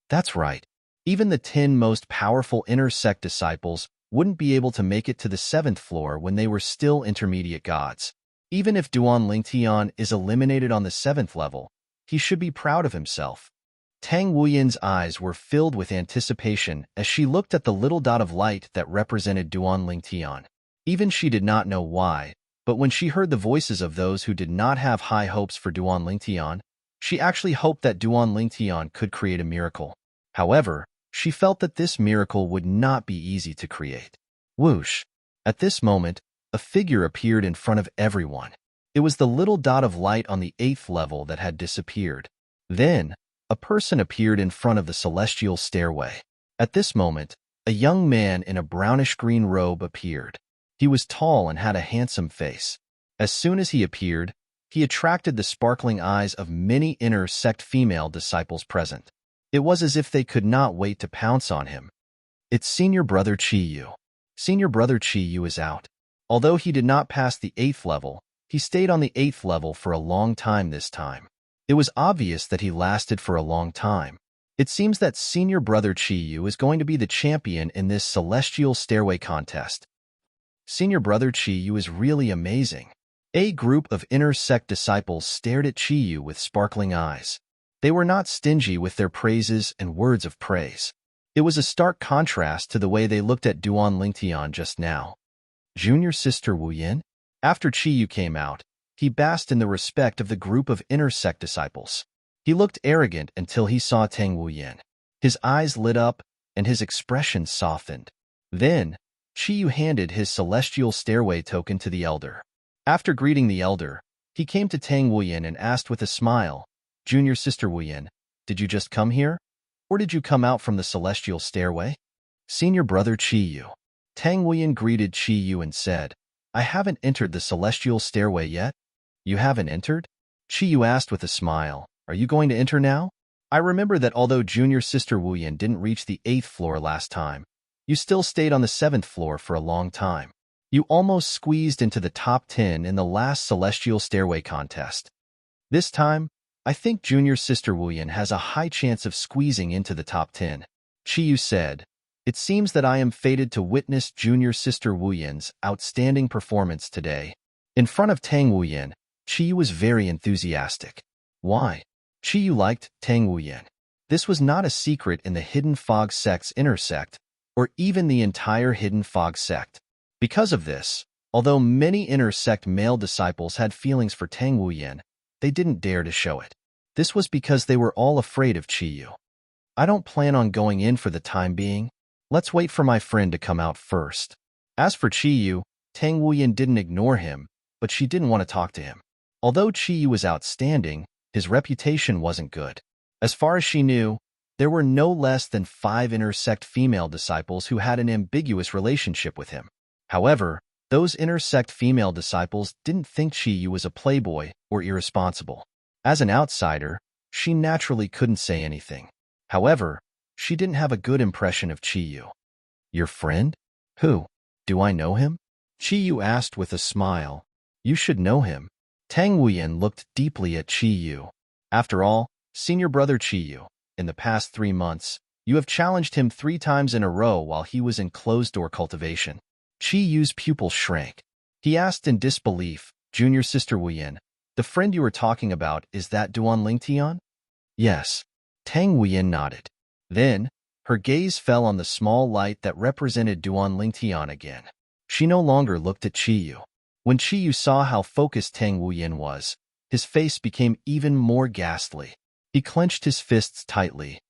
That's right. Even the 10 most powerful inner sect disciples wouldn't be able to make it to the 7th floor when they were still intermediate gods. Even if Duan Lingtian is eliminated on the 7th level, he should be proud of himself. Tang Wuyan's eyes were filled with anticipation as she looked at the little dot of light that represented Duan Lingtian. Even she did not know why, but when she heard the voices of those who did not have high hopes for Duan Lingtian, she actually hoped that Duan Lingtian could create a miracle. However, she felt that this miracle would not be easy to create. Whoosh! At this moment, a figure appeared in front of everyone. It was the little dot of light on the 8th level that had disappeared. Then, a person appeared in front of the celestial stairway. At this moment, a young man in a brownish-green robe appeared. He was tall and had a handsome face. As soon as he appeared, he attracted the sparkling eyes of many inner sect female disciples present. It was as if they could not wait to pounce on him. It's Senior Brother Chi-Yu. Senior Brother Chi-Yu is out. Although he did not pass the 8th level, he stayed on the 8th level for a long time this time. It was obvious that he lasted for a long time. It seems that Senior Brother Chi-Yu is going to be the champion in this celestial stairway contest. Senior Brother Chi-Yu is really amazing. A group of inner sect disciples stared at Chi-Yu with sparkling eyes. They were not stingy with their praises and words of praise. It was a stark contrast to the way they looked at Duan Lingtian just now. Junior Sister Wuyan? After Chi-Yu came out, he basked in the respect of the group of inner sect disciples. He looked arrogant until he saw Tang Wuyan. His eyes lit up, and his expression softened. Then, Chi-Yu handed his celestial stairway token to the elder. After greeting the elder, he came to Tang Wuyan and asked with a smile, Junior Sister Wuyan, did you just come here? Or did you come out from the celestial stairway? Senior Brother Chi-Yu. Tang Wuyan greeted Chi-Yu and said, I haven't entered the celestial stairway yet. You haven't entered? Chi-Yu asked with a smile, Are you going to enter now? I remember that although Junior Sister Wuyan didn't reach the 8th floor last time, you still stayed on the 7th floor for a long time. You almost squeezed into the top 10 in the last Celestial Stairway contest. This time, I think junior sister Wuyan has a high chance of squeezing into the top 10. Chiyu said, "It seems that I am fated to witness junior sister Wuyan's outstanding performance today." In front of Tang Wuyan, Chiyu was very enthusiastic. Why? Chiyu liked Tang Wuyan. This was not a secret in the Hidden Fog sect's inner sect, or even the entire Hidden Fog sect. Because of this, although many inner sect male disciples had feelings for Tang Wuyan, they didn't dare to show it. This was because they were all afraid of Chiyu. "I don't plan on going in for the time being. Let's wait for my friend to come out first." As for Chiyu, Tang Wuyan didn't ignore him, but she didn't want to talk to him. Although Chiyu was outstanding, his reputation wasn't good. As far as she knew, there were no less than 5 inner sect female disciples who had an ambiguous relationship with him. However, those inner sect female disciples didn't think Chiyu was a playboy or irresponsible. As an outsider, she naturally couldn't say anything. However, she didn't have a good impression of Chiyu. "Your friend? Who? Do I know him?" Chiyu asked with a smile. "You should know him." Tang Wuyan looked deeply at Chiyu. "After all, senior brother Chiyu, in the past 3 months, you have challenged him 3 times in a row while he was in closed-door cultivation." Chiyu's pupil shrank. He asked in disbelief, "Junior sister Wuyan, the friend you were talking about, is that Duan Lingtian?" "Yes." Tang Wuyan nodded. Then, her gaze fell on the small light that represented Duan Lingtian again. She no longer looked at Chiyu. When Chiyu saw how focused Tang Wuyan was, his face became even more ghastly. He clenched his fists tightly.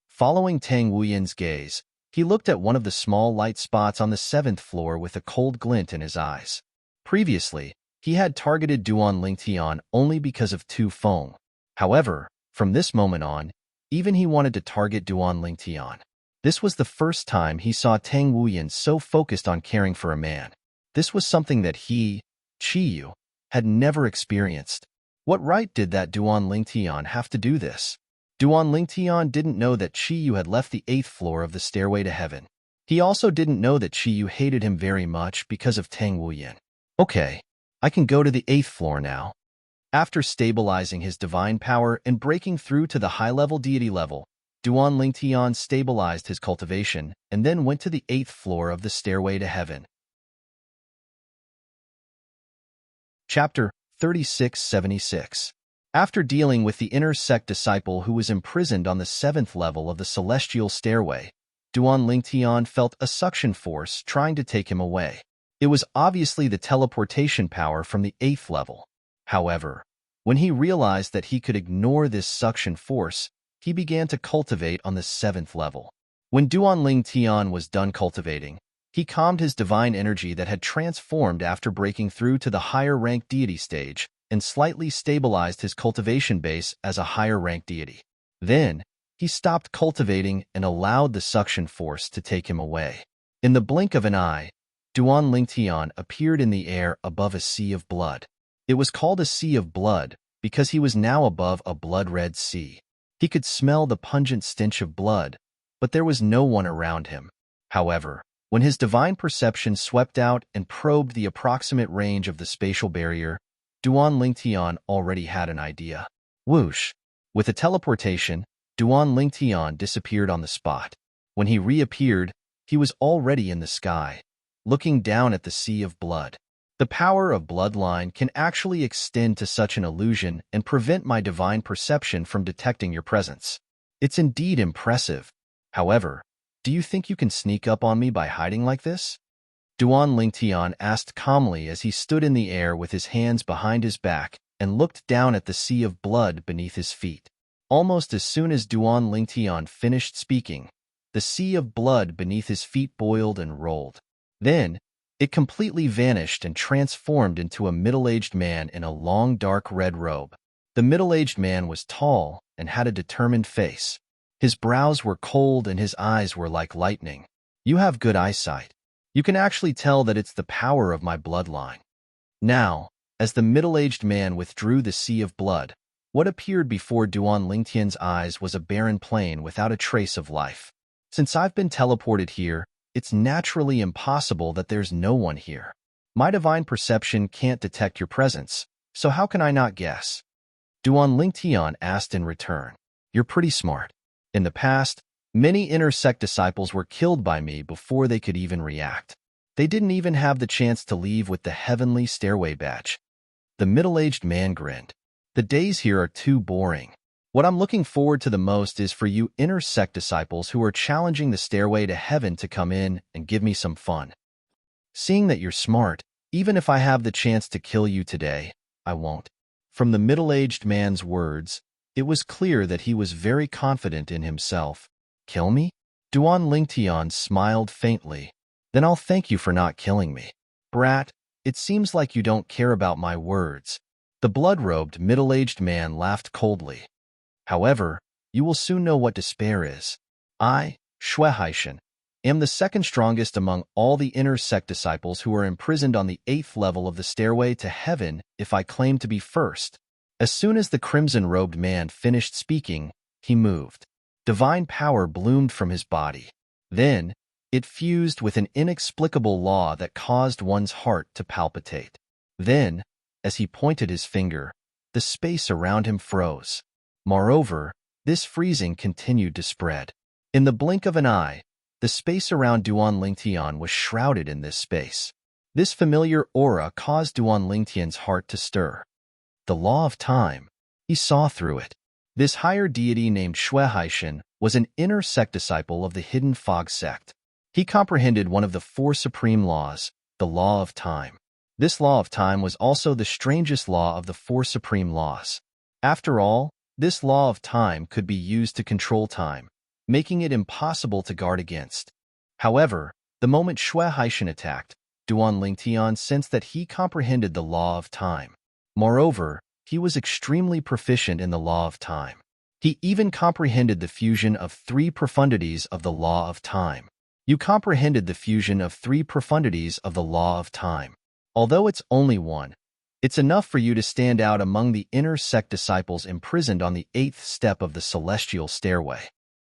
Following Tang Wuyan's gaze, he looked at one of the small light spots on the 7th floor with a cold glint in his eyes. Previously, he had targeted Duan Lingtian only because of Tu Feng. However, from this moment on, even he wanted to target Duan Lingtian. This was the first time he saw Tang Wuyan so focused on caring for a man. This was something that he, Chiyu, had never experienced. What right did that Duan Lingtian have to do this? Duan Lingtian didn't know that Chiyu had left the 8th floor of the Stairway to Heaven. He also didn't know that Chiyu hated him very much because of Tang Wuyan. "Okay, I can go to the 8th floor now." After stabilizing his divine power and breaking through to the high-level deity level, Duan Lingtian stabilized his cultivation and then went to the 8th floor of the Stairway to Heaven. Chapter 3676. After dealing with the inner sect disciple who was imprisoned on the 7th level of the Celestial Stairway, Duan Lingtian felt a suction force trying to take him away. It was obviously the teleportation power from the 8th level. However, when he realized that he could ignore this suction force, he began to cultivate on the 7th level. When Duan Lingtian was done cultivating, he calmed his divine energy that had transformed after breaking through to the higher-ranked deity stage and slightly stabilized his cultivation base as a higher-ranked deity. Then, he stopped cultivating and allowed the suction force to take him away. In the blink of an eye, Duan Lingtian appeared in the air above a sea of blood. It was called a sea of blood because he was now above a blood-red sea. He could smell the pungent stench of blood, but there was no one around him. However, when his divine perception swept out and probed the approximate range of the spatial barrier, Duan Lingtian already had an idea. Whoosh! With a teleportation, Duan Lingtian disappeared on the spot. When he reappeared, he was already in the sky, looking down at the sea of blood. The power of bloodline can actually extend to such an illusion and prevent my divine perception from detecting your presence. It's indeed impressive. However, do you think you can sneak up on me by hiding like this? Duan Lingtian asked calmly as he stood in the air with his hands behind his back and looked down at the sea of blood beneath his feet. Almost as soon as Duan Lingtian finished speaking, the sea of blood beneath his feet boiled and rolled. Then, it completely vanished and transformed into a middle-aged man in a long dark red robe. The middle-aged man was tall and had a determined face. His brows were cold and his eyes were like lightning. "You have good eyesight. You can actually tell that it's the power of my bloodline." Now, as the middle-aged man withdrew the sea of blood, what appeared before Duan Lingtian's eyes was a barren plain without a trace of life. "Since I've been teleported here, it's naturally impossible that there's no one here. My divine perception can't detect your presence, so how can I not guess? Duan Lingtian asked in return. You're pretty smart. In the past, many inner sect disciples were killed by me before they could even react. They didn't even have the chance to leave with the heavenly stairway badge. The middle-aged man grinned. The days here are too boring. What I'm looking forward to the most is for you inner sect disciples who are challenging the stairway to heaven to come in and give me some fun. Seeing that you're smart, even if I have the chance to kill you today, I won't. From the middle-aged man's words, it was clear that he was very confident in himself. Kill me? Duan Lingtian smiled faintly. Then I'll thank you for not killing me. Brat, it seems like you don't care about my words. The blood-robed middle-aged man laughed coldly. However, you will soon know what despair is. I, Shuehaishan, am the second strongest among all the inner sect disciples who are imprisoned on the 8th level of the stairway to heaven if I claim to be first. As soon as the crimson-robed man finished speaking, he moved. Divine power bloomed from his body. Then, it fused with an inexplicable law that caused one's heart to palpitate. Then, as he pointed his finger, the space around him froze. Moreover, this freezing continued to spread. In the blink of an eye, the space around Duan Lingtian was shrouded in this space. This familiar aura caused Duan Lingtian's heart to stir. The law of time. He saw through it. This higher deity named Shuehaishan was an inner sect disciple of the hidden fog sect. He comprehended one of the 4 supreme laws, the law of time. This law of time was also the strangest law of the 4 supreme laws. After all, this law of time could be used to control time, making it impossible to guard against. However, the moment Shuehaishan attacked, Duan Lingtian sensed that he comprehended the law of time. Moreover, he was extremely proficient in the law of time. He even comprehended the fusion of 3 profundities of the law of time. You comprehended the fusion of 3 profundities of the law of time. Although it's only one, it's enough for you to stand out among the inner sect disciples imprisoned on the 8th step of the celestial stairway.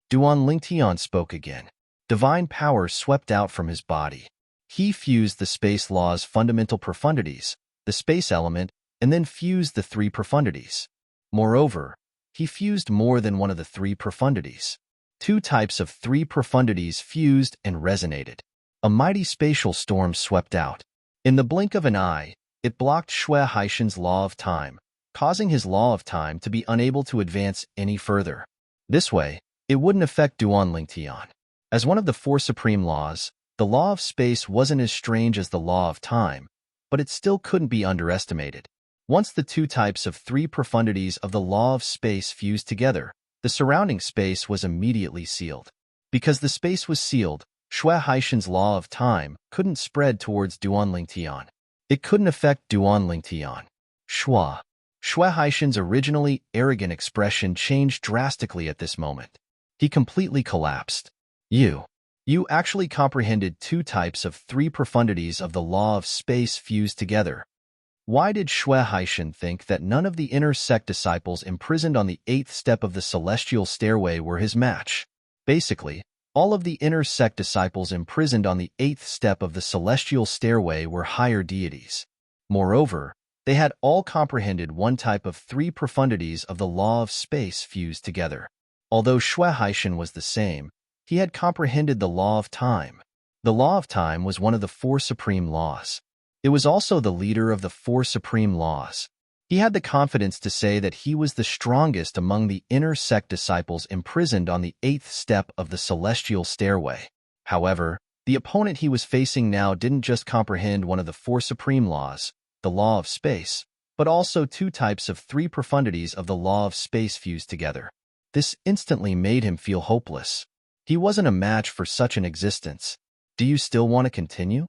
Duan Lingtian spoke again. Divine power swept out from his body. He fused the space law's fundamental profundities, the space element, and then fused the 3 profundities. Moreover, he fused more than one of the 3 profundities. 2 types of 3 profundities fused and resonated. A mighty spatial storm swept out. In the blink of an eye, it blocked Shuehaishan's law of time, causing his law of time to be unable to advance any further. This way, it wouldn't affect Duan Lingtian. As one of the 4 supreme laws, the law of space wasn't as strange as the law of time, but it still couldn't be underestimated. Once the 2 types of 3 profundities of the law of space fused together, the surrounding space was immediately sealed. Because the space was sealed, Shuehaishan's law of time couldn't spread towards Duan Lingtian. It couldn't affect Duan Lingtian. Shuehaishan's originally arrogant expression changed drastically at this moment. He completely collapsed. You actually comprehended 2 types of 3 profundities of the law of space fused together. Why did Shuehaishan think that none of the inner sect disciples imprisoned on the 8th step of the celestial stairway were his match? Basically, all of the inner sect disciples imprisoned on the 8th step of the celestial stairway were higher deities. Moreover, they had all comprehended 1 type of 3 profundities of the law of space fused together. Although Shuehaishan was the same, he had comprehended the law of time. The law of time was one of the 4 supreme laws. It was also the leader of the 4 supreme laws. He had the confidence to say that he was the strongest among the inner sect disciples imprisoned on the 8th step of the celestial stairway. However, the opponent he was facing now didn't just comprehend one of the 4 supreme laws, the law of space, but also 2 types of 3 profundities of the law of space fused together. This instantly made him feel hopeless. He wasn't a match for such an existence. Do you still want to continue?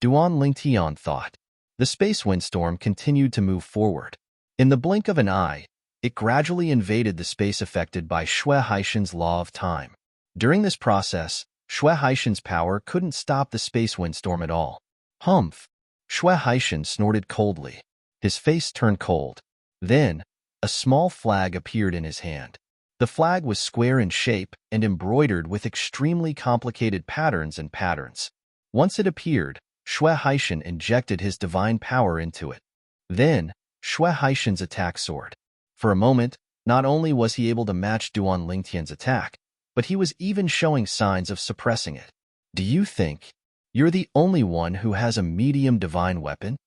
Duan Lingtian thought. The space windstorm continued to move forward. In the blink of an eye, it gradually invaded the space affected by Shuehaishan's law of time. During this process, Shuehaishan's power couldn't stop the space windstorm at all. Humph! Shuehaishan snorted coldly. His face turned cold. Then, a small flag appeared in his hand. The flag was square in shape and embroidered with extremely complicated patterns. Once it appeared, Xue Haishan injected his divine power into it. Then, Xue Haishan's attack soared. For a moment, not only was he able to match Duan Lingtian's attack, but he was even showing signs of suppressing it. Do you think you're the only one who has a medium divine weapon?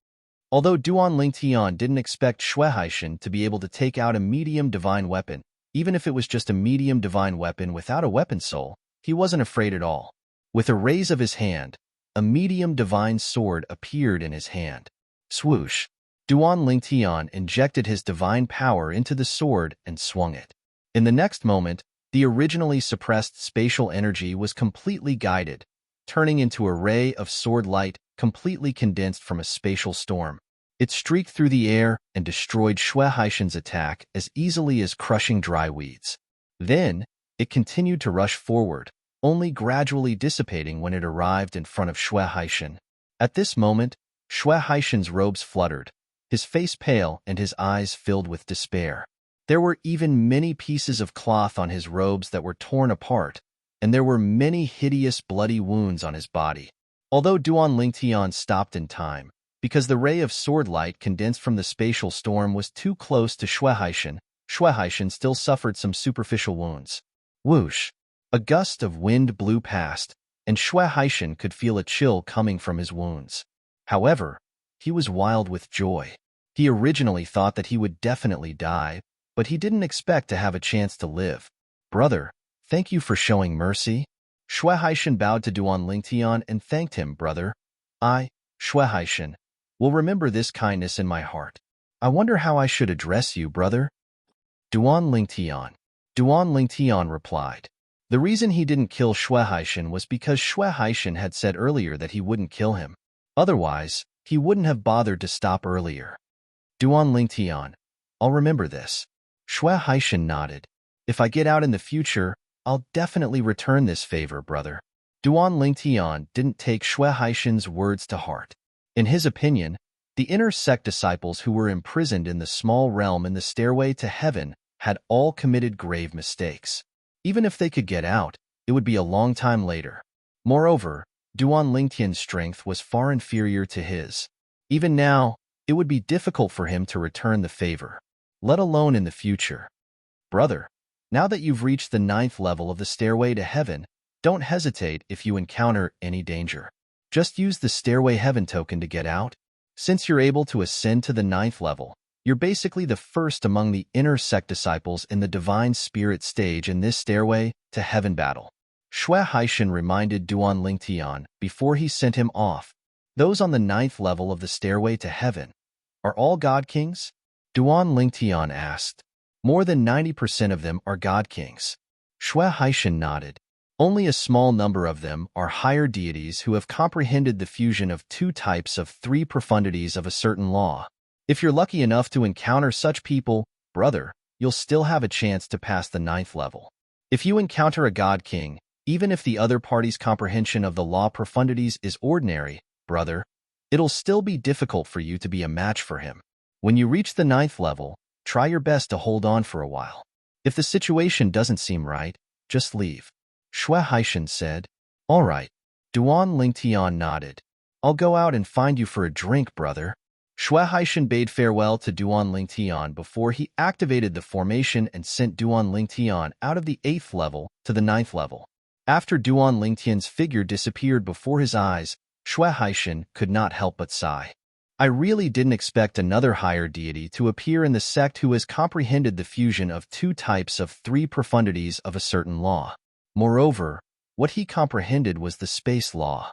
Although Duan Lingtian didn't expect Xue Haishan to be able to take out a medium divine weapon, even if it was just a medium divine weapon without a weapon soul, he wasn't afraid at all. With a raise of his hand, a medium divine sword appeared in his hand. Swoosh! Duan Lingtian injected his divine power into the sword and swung it. In the next moment, the originally suppressed spatial energy was completely guided, turning into a ray of sword light completely condensed from a spatial storm. It streaked through the air and destroyed Xue Haishan's attack as easily as crushing dry weeds. Then, it continued to rush forward, only gradually dissipating when it arrived in front of Xue Haishan. At this moment, Xue Haishan's robes fluttered, his face pale and his eyes filled with despair. There were even many pieces of cloth on his robes that were torn apart, and there were many hideous bloody wounds on his body. Although Duan Lingtian stopped in time, because the ray of sword light condensed from the spatial storm was too close to Xue Haishan still suffered some superficial wounds. Whoosh! A gust of wind blew past, and Xue Haishan could feel a chill coming from his wounds. However, he was wild with joy. He originally thought that he would definitely die, but he didn't expect to have a chance to live. Brother, thank you for showing mercy. Xue Haishan bowed to Duan Lingtian and thanked him. Brother, I, Xue Haishan, will remember this kindness in my heart. I wonder how I should address you, brother. Duan Lingtian replied. The reason he didn't kill Xue Haishan was because Xue Haishan had said earlier that he wouldn't kill him. Otherwise, he wouldn't have bothered to stop earlier. Duan Lingtian, I'll remember this. Xue Haishan nodded. If I get out in the future, I'll definitely return this favor, brother. Duan Lingtian didn't take Xue Haishan's words to heart. In his opinion, the inner sect disciples who were imprisoned in the small realm in the stairway to heaven had all committed grave mistakes. Even if they could get out, it would be a long time later. Moreover, Duan Lingtian's strength was far inferior to his. Even now, it would be difficult for him to return the favor, let alone in the future. Brother, now that you've reached the 9th level of the stairway to heaven, don't hesitate if you encounter any danger. Just use the Stairway Heaven token to get out. Since you're able to ascend to the 9th level, you're basically the first among the inner sect disciples in the Divine Spirit stage in this Stairway to Heaven battle. Xue Haishan reminded Duan Lingtian before he sent him off. Those on the 9th level of the Stairway to Heaven, are all God Kings? Duan Lingtian asked. More than 90% of them are God Kings. Xue Haishan nodded. Only a small number of them are higher deities who have comprehended the fusion of 2 types of 3 profundities of a certain law. If you're lucky enough to encounter such people, brother, you'll still have a chance to pass the 9th level. If you encounter a God King, even if the other party's comprehension of the law profundities is ordinary, brother, it'll still be difficult for you to be a match for him. When you reach the 9th level, try your best to hold on for a while. If the situation doesn't seem right, just leave. Xue Haishan said. All right. Duan Lingtian nodded. I'll go out and find you for a drink, brother. Xue Haishan bade farewell to Duan Lingtian before he activated the formation and sent Duan Lingtian out of the 8th level to the 9th level. After Duan Lingtian's figure disappeared before his eyes, Xue Haishan could not help but sigh. I really didn't expect another higher deity to appear in the sect who has comprehended the fusion of 2 types of 3 profundities of a certain law. Moreover, what he comprehended was the space law.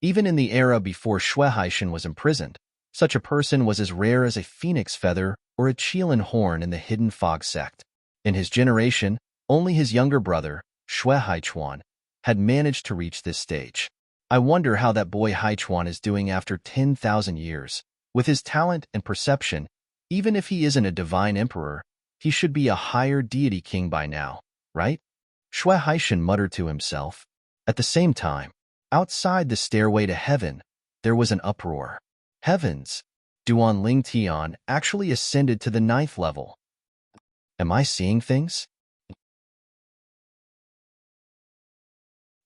Even in the era before Xue Haishan was imprisoned, such a person was as rare as a phoenix feather or a Qilin horn in the Hidden Fog sect. In his generation, only his younger brother, Xue Haichuan, had managed to reach this stage. I wonder how that boy Haichuan is doing after 10,000 years. With his talent and perception, even if he isn't a divine emperor, he should be a higher deity king by now, right? Xue Haishan muttered to himself. At the same time, outside the Stairway to Heaven, there was an uproar. Heavens! Duan Lingtian actually ascended to the 9th level. Am I seeing things?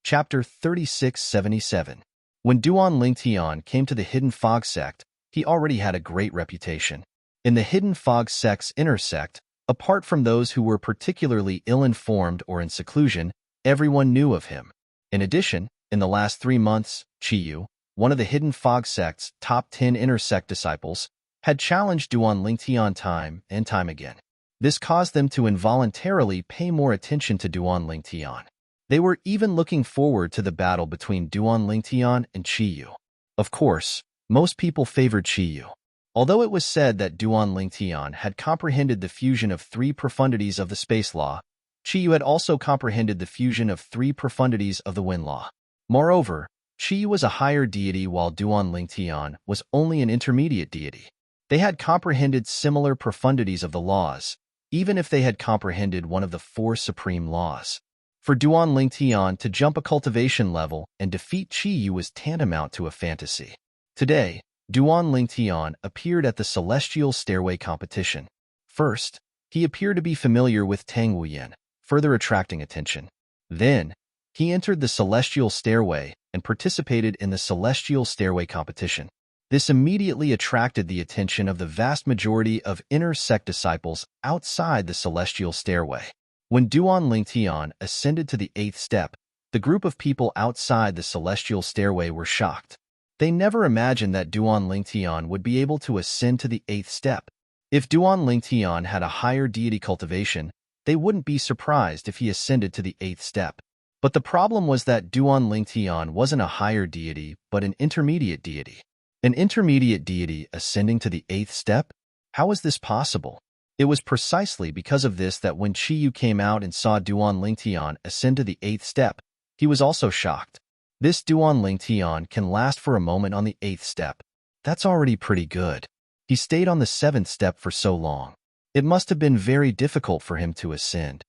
Chapter 3677. When Duan Lingtian came to the Hidden Fog sect, he already had a great reputation. In the Hidden Fog sect's inner sect, apart from those who were particularly ill-informed or in seclusion, everyone knew of him. In addition, in the last 3 months, Chiyu, one of the Hidden Fog sect's top 10 inner sect disciples, had challenged Duan Lingtian time and time again. This caused them to involuntarily pay more attention to Duan Lingtian. They were even looking forward to the battle between Duan Lingtian and Chiyu. Of course, most people favored Chiyu. Although it was said that Duan Lingtian had comprehended the fusion of 3 profundities of the space law, Chiyu had also comprehended the fusion of 3 profundities of the wind law. Moreover, Chiyu was a higher deity while Duan Lingtian was only an intermediate deity. They had comprehended similar profundities of the laws, even if they had comprehended one of the 4 supreme laws. For Duan Lingtian to jump a cultivation level and defeat Chiyu was tantamount to a fantasy. Today, Duan Lingtian appeared at the Celestial Stairway competition. First, he appeared to be familiar with Tang Wuyan, further attracting attention. Then, he entered the Celestial Stairway and participated in the Celestial Stairway competition. This immediately attracted the attention of the vast majority of inner sect disciples outside the Celestial Stairway. When Duan Lingtian ascended to the 8th step, the group of people outside the Celestial Stairway were shocked. They never imagined that Duan Lingtian would be able to ascend to the 8th step. If Duan Lingtian had a higher deity cultivation, they wouldn't be surprised if he ascended to the 8th step. But the problem was that Duan Lingtian wasn't a higher deity, but an intermediate deity. An intermediate deity ascending to the 8th step? How was this possible? It was precisely because of this that when Chiyu came out and saw Duan Lingtian ascend to the 8th step, he was also shocked. This Duan Lingtian can last for a moment on the 8th step. That's already pretty good. He stayed on the 7th step for so long. It must have been very difficult for him to ascend.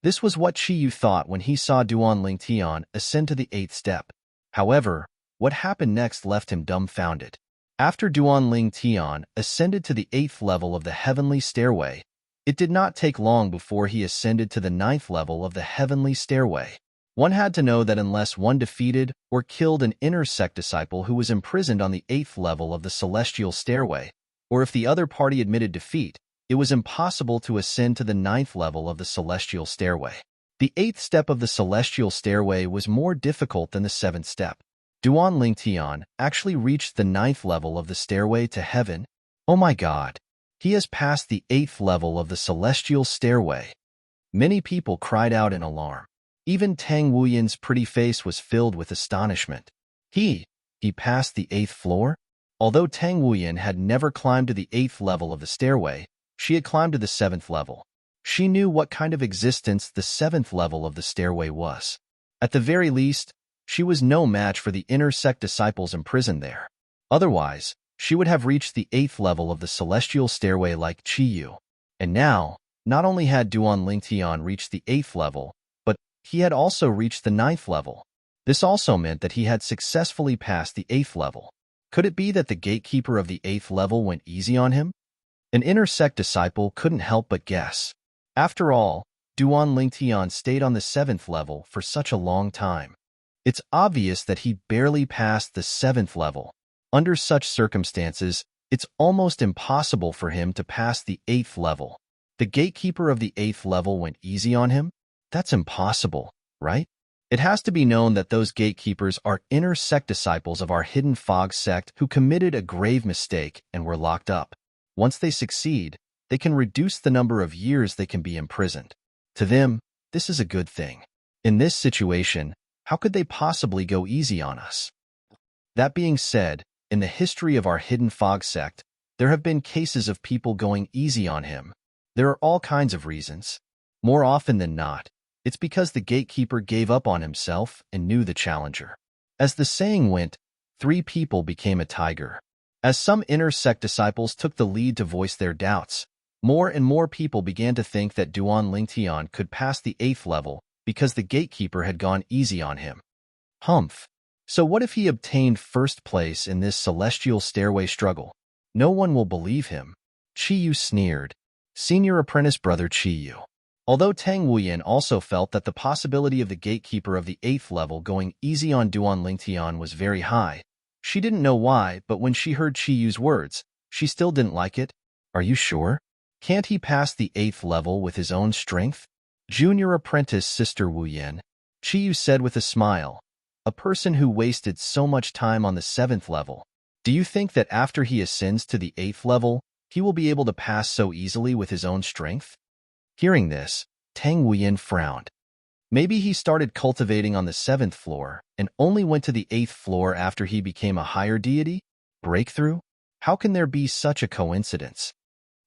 This was what Chiyu thought when he saw Duan Lingtian ascend to the 8th step. However, what happened next left him dumbfounded. After Duan Lingtian ascended to the 8th level of the Heavenly Stairway, it did not take long before he ascended to the 9th level of the Heavenly Stairway. One had to know that unless one defeated or killed an inner sect disciple who was imprisoned on the 8th level of the Celestial Stairway, or if the other party admitted defeat, it was impossible to ascend to the 9th level of the Celestial Stairway. The 8th step of the Celestial Stairway was more difficult than the 7th step. Duan Lingtian actually reached the 9th level of the stairway to heaven. Oh my God! He has passed the 8th level of the Celestial Stairway. Many people cried out in alarm. Even Tang Wuyan's pretty face was filled with astonishment. He passed the 8th floor? Although Tang Wuyan had never climbed to the 8th level of the stairway, she had climbed to the 7th level. She knew what kind of existence the 7th level of the stairway was. At the very least, she was no match for the inner sect disciples imprisoned there. Otherwise, she would have reached the 8th level of the Celestial Stairway like Chiyu. And now, not only had Duan Lingtian reached the 8th level, but he had also reached the 9th level. This also meant that he had successfully passed the 8th level. Could it be that the gatekeeper of the 8th level went easy on him? An inner sect disciple couldn't help but guess. After all, Duan Lingtian stayed on the 7th level for such a long time. It's obvious that he barely passed the 7th level. Under such circumstances, it's almost impossible for him to pass the 8th level. The gatekeeper of the 8th level went easy on him? That's impossible, right? It has to be known that those gatekeepers are inner sect disciples of our Hidden Fog sect who committed a grave mistake and were locked up. Once they succeed, they can reduce the number of years they can be imprisoned. To them, this is a good thing. In this situation, how could they possibly go easy on us? That being said, in the history of our Hidden Fog sect, there have been cases of people going easy on him. There are all kinds of reasons. More often than not, it's because the gatekeeper gave up on himself and knew the challenger. As the saying went, 3 people became a tiger. As some inner sect disciples took the lead to voice their doubts, more and more people began to think that Duan Lingtian could pass the 8th level because the gatekeeper had gone easy on him. Humph. So what if he obtained first place in this Celestial Stairway struggle? No one will believe him. Chiyu sneered. Senior apprentice brother Chiyu. Although Tang Wuyan also felt that the possibility of the gatekeeper of the 8th level going easy on Duan Lingtian was very high, she didn't know why, but when she heard Chi Yu's words, she still didn't like it. Are you sure? Can't he pass the 8th level with his own strength? Junior apprentice Sister Wu Yan, Chi Yu said with a smile, a person who wasted so much time on the 7th level. Do you think that after he ascends to the 8th level, he will be able to pass so easily with his own strength? Hearing this, Tang Wuyan frowned. Maybe he started cultivating on the 7th floor and only went to the 8th floor after he became a higher deity? Breakthrough? How can there be such a coincidence?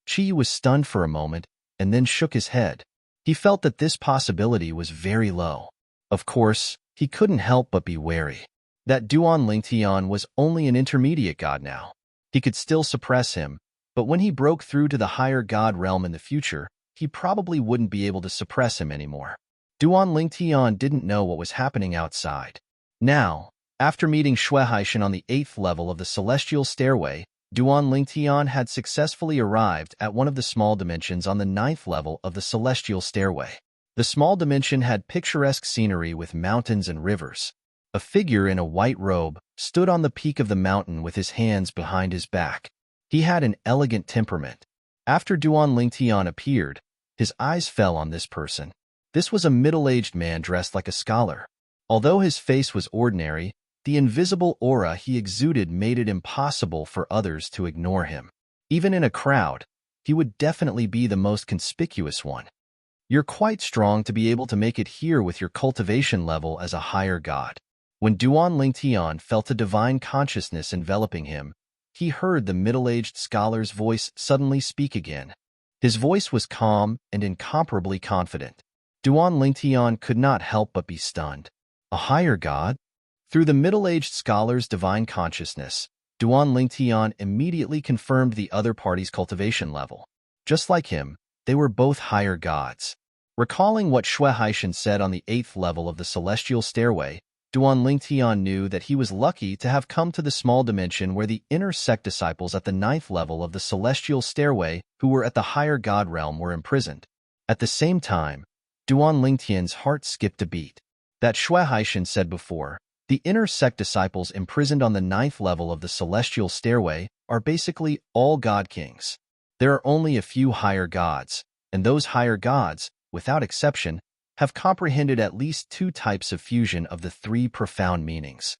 Chi Yu was stunned for a moment and then shook his head. He felt that this possibility was very low. Of course, he couldn't help but be wary. That Duan Lingtian was only an intermediate god now. He could still suppress him, but when he broke through to the higher god realm in the future, he probably wouldn't be able to suppress him anymore. Duan Lingtian didn't know what was happening outside. Now, after meeting Xue Haishan on the 8th level of the celestial stairway, Duan Lingtian had successfully arrived at one of the small dimensions on the 9th level of the celestial stairway. The small dimension had picturesque scenery with mountains and rivers. A figure in a white robe stood on the peak of the mountain with his hands behind his back. He had an elegant temperament. After Duan Lingtian appeared, his eyes fell on this person. This was a middle-aged man dressed like a scholar. Although his face was ordinary, the invisible aura he exuded made it impossible for others to ignore him. Even in a crowd, he would definitely be the most conspicuous one. You're quite strong to be able to make it here with your cultivation level as a higher god. When Duan Lingtian felt a divine consciousness enveloping him, he heard the middle-aged scholar's voice suddenly speak again. His voice was calm and incomparably confident. Duan Lingtian could not help but be stunned. A higher god? Through the middle-aged scholar's divine consciousness, Duan Lingtian immediately confirmed the other party's cultivation level. Just like him, they were both higher gods. Recalling what Xue Haishan said on the 8th level of the celestial stairway, Duan Lingtian knew that he was lucky to have come to the small dimension where the inner sect disciples at the 9th level of the celestial stairway who were at the higher god realm were imprisoned. At the same time, Duan Lingtian's heart skipped a beat. That Xue Haishan said before, the inner sect disciples imprisoned on the 9th level of the celestial stairway are basically all god kings. There are only a few higher gods, and those higher gods, without exception, have comprehended at least 2 types of fusion of the 3 profound meanings.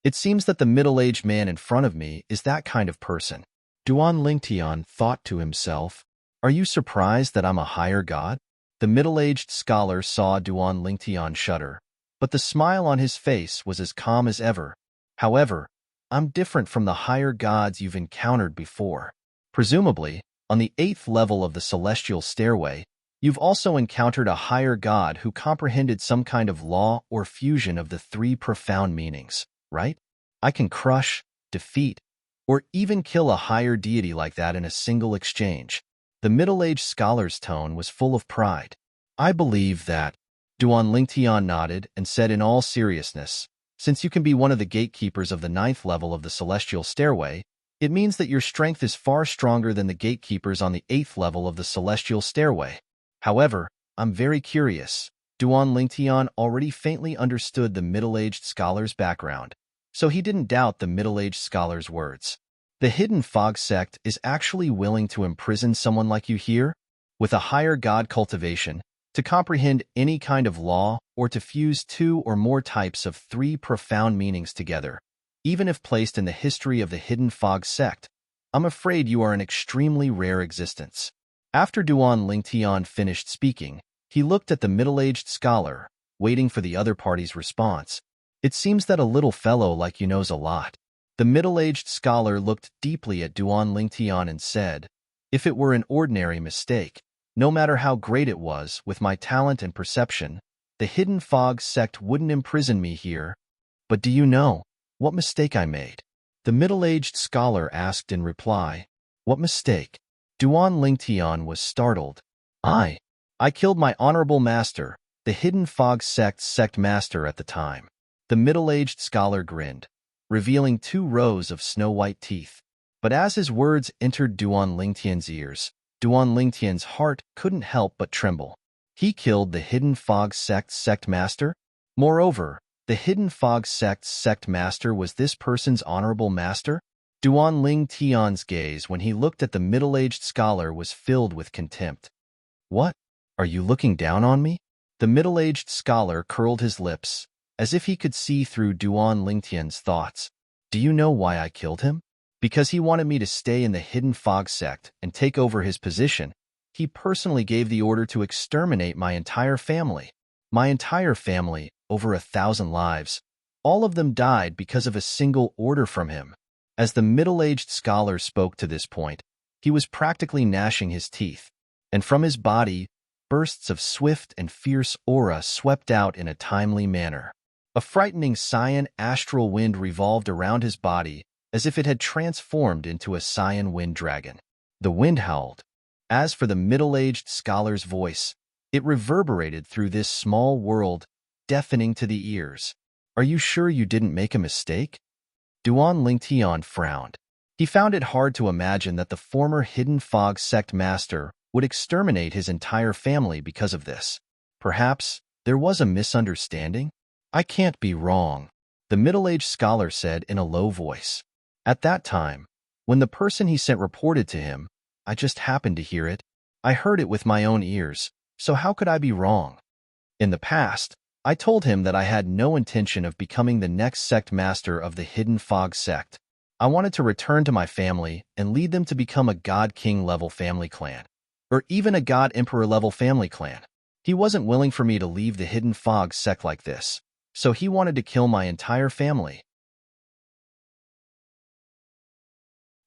It seems that the middle-aged man in front of me is that kind of person. Duan Lingtian thought to himself, are you surprised that I'm a higher god? The middle-aged scholar saw Duan Lingtian shudder, but the smile on his face was as calm as ever. However, I'm different from the higher gods you've encountered before. Presumably, on the 8th level of the celestial stairway, you've also encountered a higher god who comprehended some kind of law or fusion of the 3 profound meanings, right? I can crush, defeat, or even kill a higher deity like that in a single exchange. The middle-aged scholar's tone was full of pride. I believe that. Duan Lingtian nodded and said in all seriousness, since you can be one of the gatekeepers of the 9th level of the celestial stairway, it means that your strength is far stronger than the gatekeepers on the 8th level of the celestial stairway. However, I'm very curious. Duan Lingtian already faintly understood the middle-aged scholar's background, so he didn't doubt the middle-aged scholar's words. The Hidden Fog sect is actually willing to imprison someone like you here? With a higher god cultivation, to comprehend any kind of law or to fuse 2 or more types of 3 profound meanings together, even if placed in the history of the Hidden Fog sect, I'm afraid you are an extremely rare existence. After Duan Lingtian finished speaking, he looked at the middle-aged scholar, waiting for the other party's response. It seems that a little fellow like you knows a lot. The middle-aged scholar looked deeply at Duan Lingtian and said, if it were an ordinary mistake, no matter how great it was, with my talent and perception, the Hidden Fog sect wouldn't imprison me here. But do you know what mistake I made? The middle-aged scholar asked in reply. What mistake? Duan Lingtian was startled. I killed my honorable master, the Hidden Fog sect's sect master at the time. The middle-aged scholar grinned, revealing 2 rows of snow-white teeth. But as his words entered Duan Lingtian's ears, Duan Lingtian's heart couldn't help but tremble. He killed the Hidden Fog Sect's sect master? Moreover, the Hidden Fog Sect's sect master was this person's honorable master? Duan Ling Tian's gaze when he looked at the middle-aged scholar was filled with contempt. What? Are you looking down on me? The middle-aged scholar curled his lips, as if he could see through Duan Lingtian's thoughts. Do you know why I killed him? Because he wanted me to stay in the Hidden Fog sect and take over his position. He personally gave the order to exterminate my entire family. My entire family, over 1,000 lives. All of them died because of a single order from him. As the middle-aged scholar spoke to this point, he was practically gnashing his teeth, and from his body, bursts of swift and fierce aura swept out in a timely manner. A frightening cyan astral wind revolved around his body as if it had transformed into a cyan wind dragon. The wind howled. As for the middle-aged scholar's voice, it reverberated through this small world, deafening to the ears. Are you sure you didn't make a mistake? Duan Lingtian frowned. He found it hard to imagine that the former Hidden Fog sect master would exterminate his entire family because of this. Perhaps there was a misunderstanding? I can't be wrong, the middle-aged scholar said in a low voice. At that time, when the person he sent reported to him, I just happened to hear it. I heard it with my own ears, so how could I be wrong? In the past, I told him that I had no intention of becoming the next sect master of the Hidden Fog sect. I wanted to return to my family and lead them to become a God King level family clan, or even a God Emperor level family clan. He wasn't willing for me to leave the Hidden Fog sect like this, so he wanted to kill my entire family.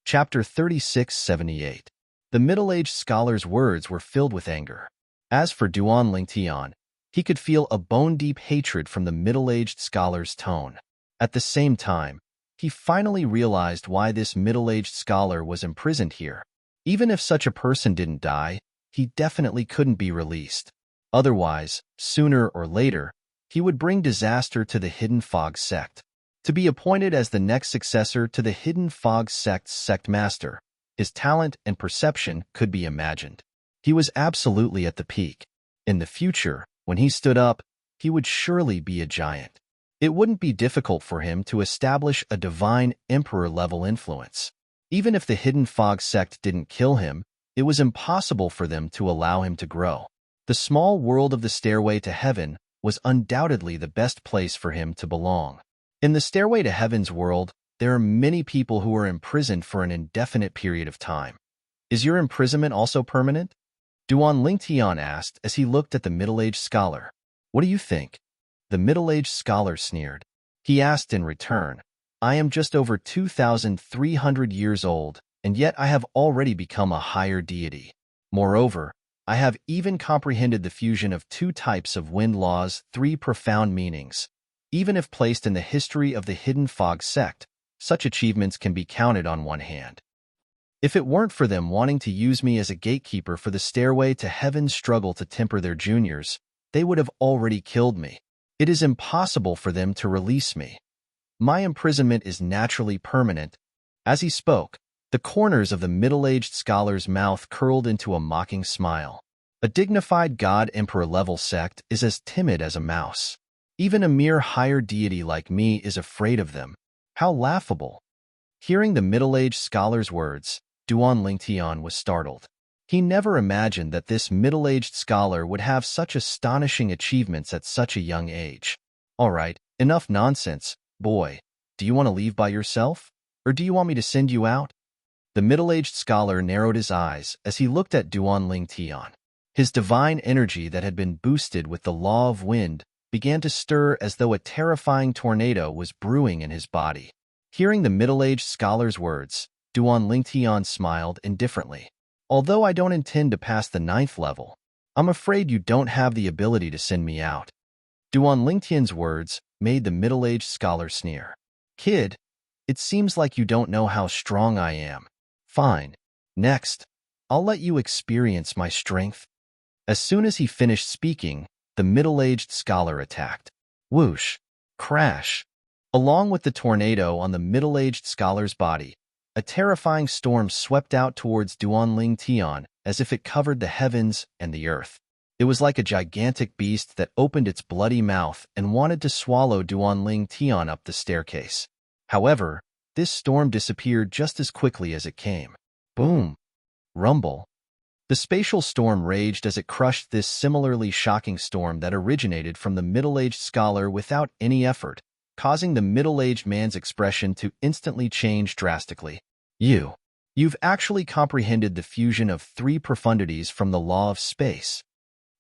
Chapter 3678. The middle-aged scholar's words were filled with anger. As for Duan Lingtian, he could feel a bone-deep hatred from the middle-aged scholar's tone. At the same time, he finally realized why this middle-aged scholar was imprisoned here. Even if such a person didn't die, he definitely couldn't be released. Otherwise, sooner or later, he would bring disaster to the Hidden Fog sect. To be appointed as the next successor to the Hidden Fog sect's sect master, his talent and perception could be imagined. He was absolutely at the peak. In the future, when he stood up, he would surely be a giant. It wouldn't be difficult for him to establish a divine emperor-level influence. Even if the Hidden Fog sect didn't kill him, it was impossible for them to allow him to grow. The small world of the Stairway to Heaven was undoubtedly the best place for him to belong. In the Stairway to Heaven's world, there are many people who are imprisoned for an indefinite period of time. Is your imprisonment also permanent? Duan Lingtian asked as he looked at the middle-aged scholar. What do you think? The middle-aged scholar sneered. He asked in return, I am just over 2,300 years old, and yet I have already become a higher deity. Moreover, I have even comprehended the fusion of 2 types of wind laws, 3 profound meanings. Even if placed in the history of the Hidden Fog sect, such achievements can be counted on one hand. If it weren't for them wanting to use me as a gatekeeper for the Stairway to Heaven's struggle to temper their juniors, they would have already killed me. It is impossible for them to release me. My imprisonment is naturally permanent. As he spoke, the corners of the middle-aged scholar's mouth curled into a mocking smile. A dignified God Emperor-level sect is as timid as a mouse. Even a mere higher deity like me is afraid of them. How laughable. Hearing the middle-aged scholar's words, Duan Lingtian was startled. He never imagined that this middle-aged scholar would have such astonishing achievements at such a young age. All right, enough nonsense, boy. Do you want to leave by yourself? Or do you want me to send you out? The middle-aged scholar narrowed his eyes as he looked at Duan Lingtian. His divine energy that had been boosted with the law of wind began to stir as though a terrifying tornado was brewing in his body. Hearing the middle-aged scholar's words, Duan Lingtian smiled indifferently. Although I don't intend to pass the 9th level, I'm afraid you don't have the ability to send me out. Duan Lingtian's words made the middle-aged scholar sneer. Kid, it seems like you don't know how strong I am. Fine. Next, I'll let you experience my strength. As soon as he finished speaking, the middle-aged scholar attacked. Whoosh! Crash! Along with the tornado on the middle-aged scholar's body, a terrifying storm swept out towards Duan Lingtian as if it covered the heavens and the earth. It was like a gigantic beast that opened its bloody mouth and wanted to swallow Duanling Tian up the staircase. However, this storm disappeared just as quickly as it came. Boom! Rumble. The spatial storm raged as it crushed this similarly shocking storm that originated from the middle-aged scholar without any effort, causing the middle-aged man's expression to instantly change drastically. You've actually comprehended the fusion of 3 profundities from the law of space.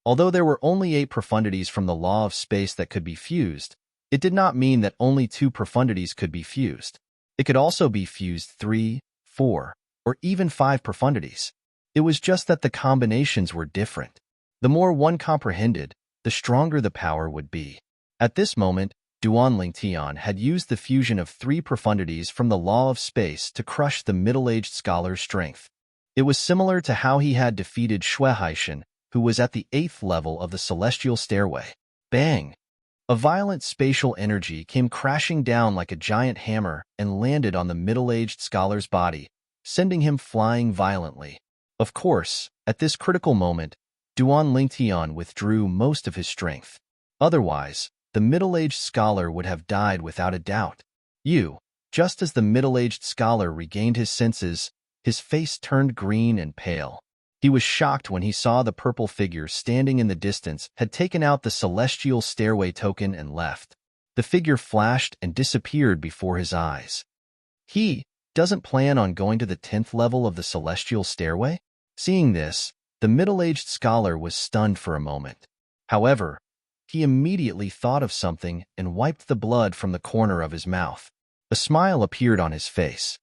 Although there were only 8 profundities from the law of space that could be fused, it did not mean that only 2 profundities could be fused. It could also be fused 3, 4, or even 5 profundities. It was just that the combinations were different. The more one comprehended, the stronger the power would be. At this moment, Duanling Tian had used the fusion of 3 profundities from the law of space to crush the middle-aged scholar's strength. It was similar to how he had defeated Shui Haishan, who was at the 8th level of the celestial stairway. Bang! A violent spatial energy came crashing down like a giant hammer and landed on the middle-aged scholar's body, sending him flying violently. Of course, at this critical moment, Duanling Tian withdrew most of his strength. Otherwise, the middle-aged scholar would have died without a doubt. Just as the middle-aged scholar regained his senses, his face turned green and pale. He was shocked when he saw the purple figure standing in the distance had taken out the celestial stairway token and left. The figure flashed and disappeared before his eyes. He doesn't plan on going to the 10th level of the celestial stairway? Seeing this, the middle-aged scholar was stunned for a moment. However, he immediately thought of something and wiped the blood from the corner of his mouth. A smile appeared on his face.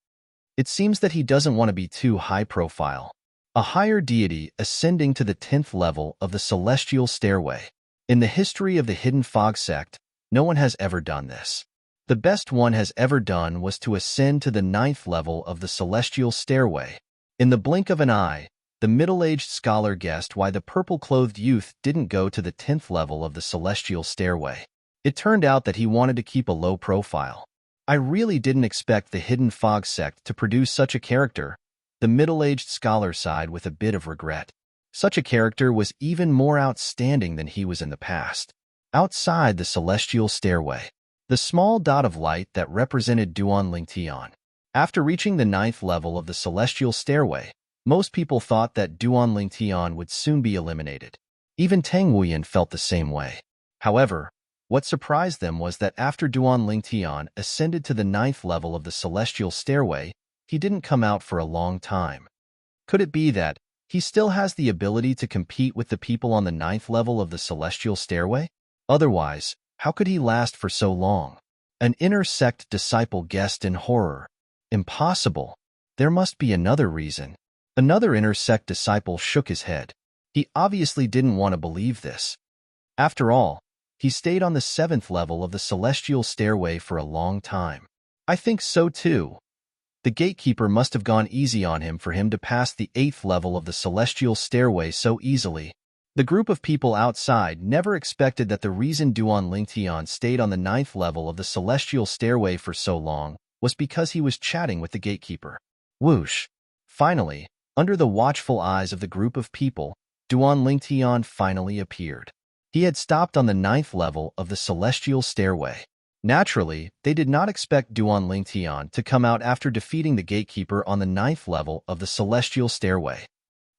It seems that he doesn't want to be too high-profile. A higher deity ascending to the 10th level of the celestial stairway. In the history of the Hidden Fog sect, no one has ever done this. The best one has ever done was to ascend to the 9th level of the celestial stairway. In the blink of an eye, the middle-aged scholar guessed why the purple-clothed youth didn't go to the 10th level of the celestial stairway. It turned out that he wanted to keep a low profile. I really didn't expect the Hidden Fog sect to produce such a character. The middle-aged scholar sighed with a bit of regret. Such a character was even more outstanding than he was in the past. Outside the celestial stairway, the small dot of light that represented Duanling Tian. After reaching the 9th level of the celestial stairway, most people thought that Duanling Tian would soon be eliminated. Even Tang Wuyan felt the same way. However, what surprised them was that after Duanling Tian ascended to the 9th level of the celestial stairway, he didn't come out for a long time. Could it be that he still has the ability to compete with the people on the 9th level of the celestial stairway? Otherwise, how could he last for so long? An inner sect disciple guessed in horror. Impossible. There must be another reason. Another inner sect disciple shook his head. He obviously didn't want to believe this. After all, he stayed on the 7th level of the celestial stairway for a long time. I think so too. The gatekeeper must have gone easy on him for him to pass the 8th level of the celestial stairway so easily. The group of people outside never expected that the reason Duanling Tian stayed on the 9th level of the celestial stairway for so long was because he was chatting with the gatekeeper. Whoosh! Finally, under the watchful eyes of the group of people, Duanling Tian finally appeared. He had stopped on the 9th level of the celestial stairway. Naturally, they did not expect Duanling Tian to come out after defeating the gatekeeper on the 9th level of the celestial stairway.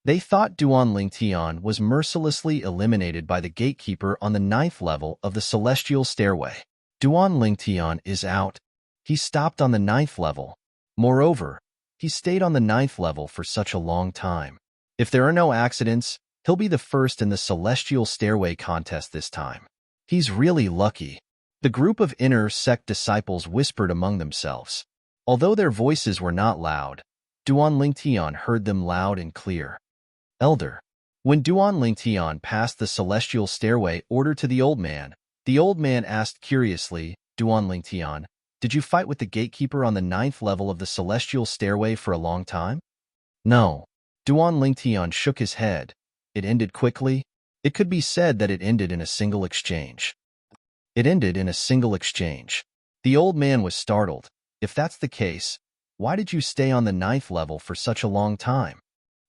They thought Duanling Tian was mercilessly eliminated by the gatekeeper on the 9th level of the celestial stairway. Duanling Tian is out. He stopped on the 9th level. Moreover, he stayed on the 9th level for such a long time. If there are no accidents, he'll be the first in the celestial stairway contest this time. He's really lucky. The group of inner sect disciples whispered among themselves. Although their voices were not loud, Duanling Tian heard them loud and clear. Elder. When Duanling Tian passed the celestial stairway order to the old man asked curiously, Duanling Tian, did you fight with the gatekeeper on the 9th level of the celestial stairway for a long time? No. Duanling Tian shook his head. It ended quickly. It could be said that it ended in a single exchange. It ended in a single exchange. The old man was startled. If that's the case, why did you stay on the 9th level for such a long time?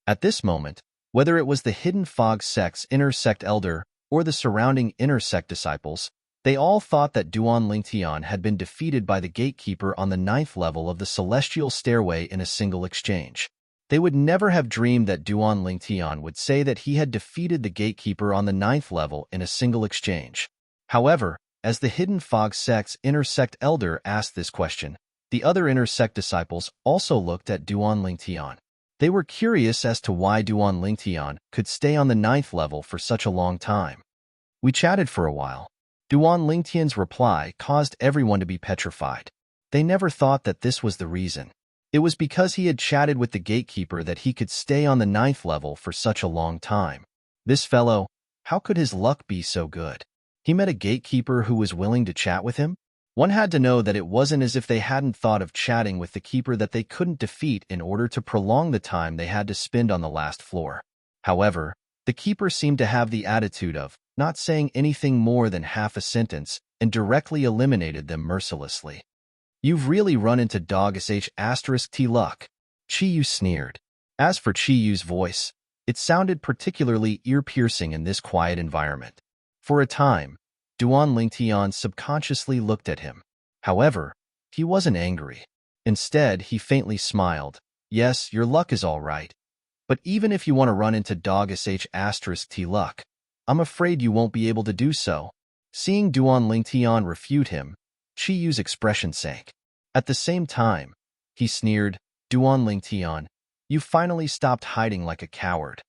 At this moment, Whether it was the hidden fog sect's inner sect elder or the surrounding inner sect disciples, they all thought that Duan Lingtian had been defeated by the gatekeeper on the 9th level of the celestial stairway in a single exchange. They would never have dreamed that Duan Lingtian would say that he had defeated the gatekeeper on the 9th level in a single exchange. However, as the hidden fog sect's inner sect elder asked this question, the other inner sect disciples also looked at Duan Lingtian. They were curious as to why Duan Lingtian could stay on the 9th level for such a long time. We chatted for a while. Duan Lingtian's reply caused everyone to be petrified. They never thought that this was the reason. It was because he had chatted with the gatekeeper that he could stay on the 9th level for such a long time. This fellow, how could his luck be so good? He met a gatekeeper who was willing to chat with him? One had to know that it wasn't as if they hadn't thought of chatting with the keeper that they couldn't defeat in order to prolong the time they had to spend on the last floor. However, the keeper seemed to have the attitude of not saying anything more than half a sentence and directly eliminated them mercilessly. You've really run into dog-T luck. Chiyu sneered. As for Chiyu's voice, it sounded particularly ear-piercing in this quiet environment. For a time, Duan Lingtian subconsciously looked at him. However, he wasn't angry. Instead, he faintly smiled. Yes, your luck is all right. But even if you want to run into dog-T luck, I'm afraid you won't be able to do so. Seeing Duan Lingtian refute him, Chiyu's expression sank. At the same time, he sneered, Duan Lingtian, you finally stopped hiding like a coward.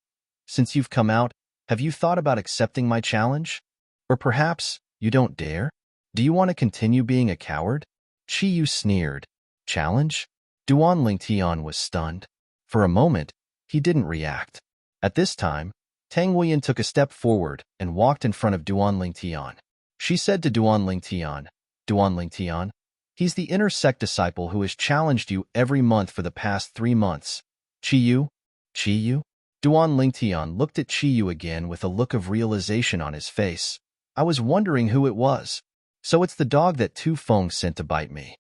Since you've come out, have you thought about accepting my challenge? Or perhaps you don't dare? Do you want to continue being a coward? Chiyu sneered. Challenge? Duan Lingtian was stunned. For a moment, he didn't react. At this time, Tang Huiyan took a step forward and walked in front of Duan Lingtian. She said to Duan Lingtian, he's the inner sect disciple who has challenged you every month for the past 3 months. Chiyu? Duan Lingtian looked at Chiyu again with a look of realization on his face. I was wondering who it was. So it's the dog that Tu Feng sent to bite me.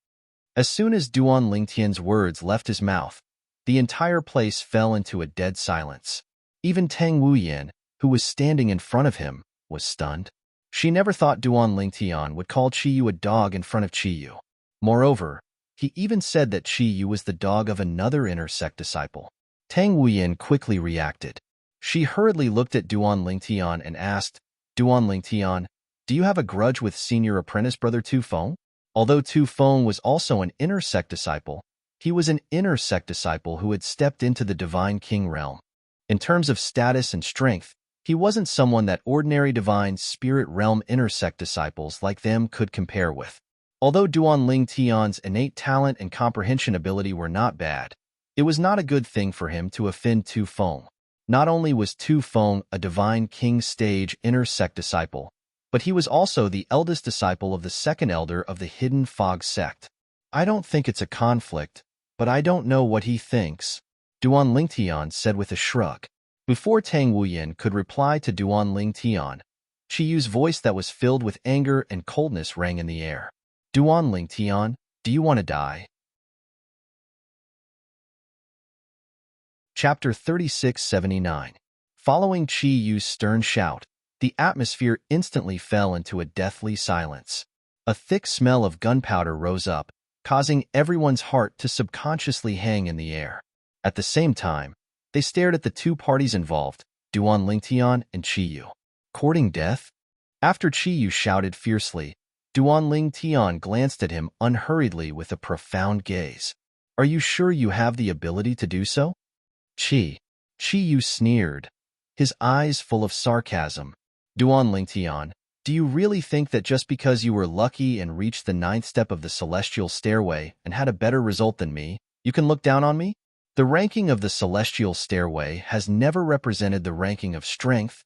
As soon as Duan Lingtian's words left his mouth, the entire place fell into a dead silence. Even Tang Huiyan, who was standing in front of him, was stunned. She never thought Duan Lingtian would call Chiyu a dog in front of Chiyu. Moreover, he even said that Chiyu was the dog of another inner sect disciple. Tang Huiyan quickly reacted. She hurriedly looked at Duan Lingtian and asked, Duan Lingtian, do you have a grudge with senior apprentice brother Tu Feng? Although Tu Feng was also an inner sect disciple, he was an inner sect disciple who had stepped into the Divine King realm. In terms of status and strength, he wasn't someone that ordinary Divine Spirit Realm inner sect disciples like them could compare with. Although Duan Lingtian's innate talent and comprehension ability were not bad, it was not a good thing for him to offend Tu Feng. Not only was Tu Feng a Divine King stage inner sect disciple, but he was also the eldest disciple of the second elder of the Hidden Fog sect. I don't think it's a conflict, but I don't know what he thinks, Duan Lingtian said with a shrug. Before Tang Huiyan could reply to Duan Lingtian, Chiyu's voice that was filled with anger and coldness rang in the air. Duan Lingtian, do you want to die? Chapter 3679. Following Chiyu's stern shout, the atmosphere instantly fell into a deathly silence. A thick smell of gunpowder rose up, causing everyone's heart to subconsciously hang in the air. At the same time, they stared at the two parties involved, Duan Lingtian and Chiyu. Courting death? After Chiyu shouted fiercely, Duan Lingtian glanced at him unhurriedly with a profound gaze. Are you sure you have the ability to do so? Chiyu sneered, his eyes full of sarcasm. Duan Lingtian, do you really think that just because you were lucky and reached the 9th step of the celestial stairway and had a better result than me, you can look down on me? The ranking of the celestial stairway has never represented the ranking of strength.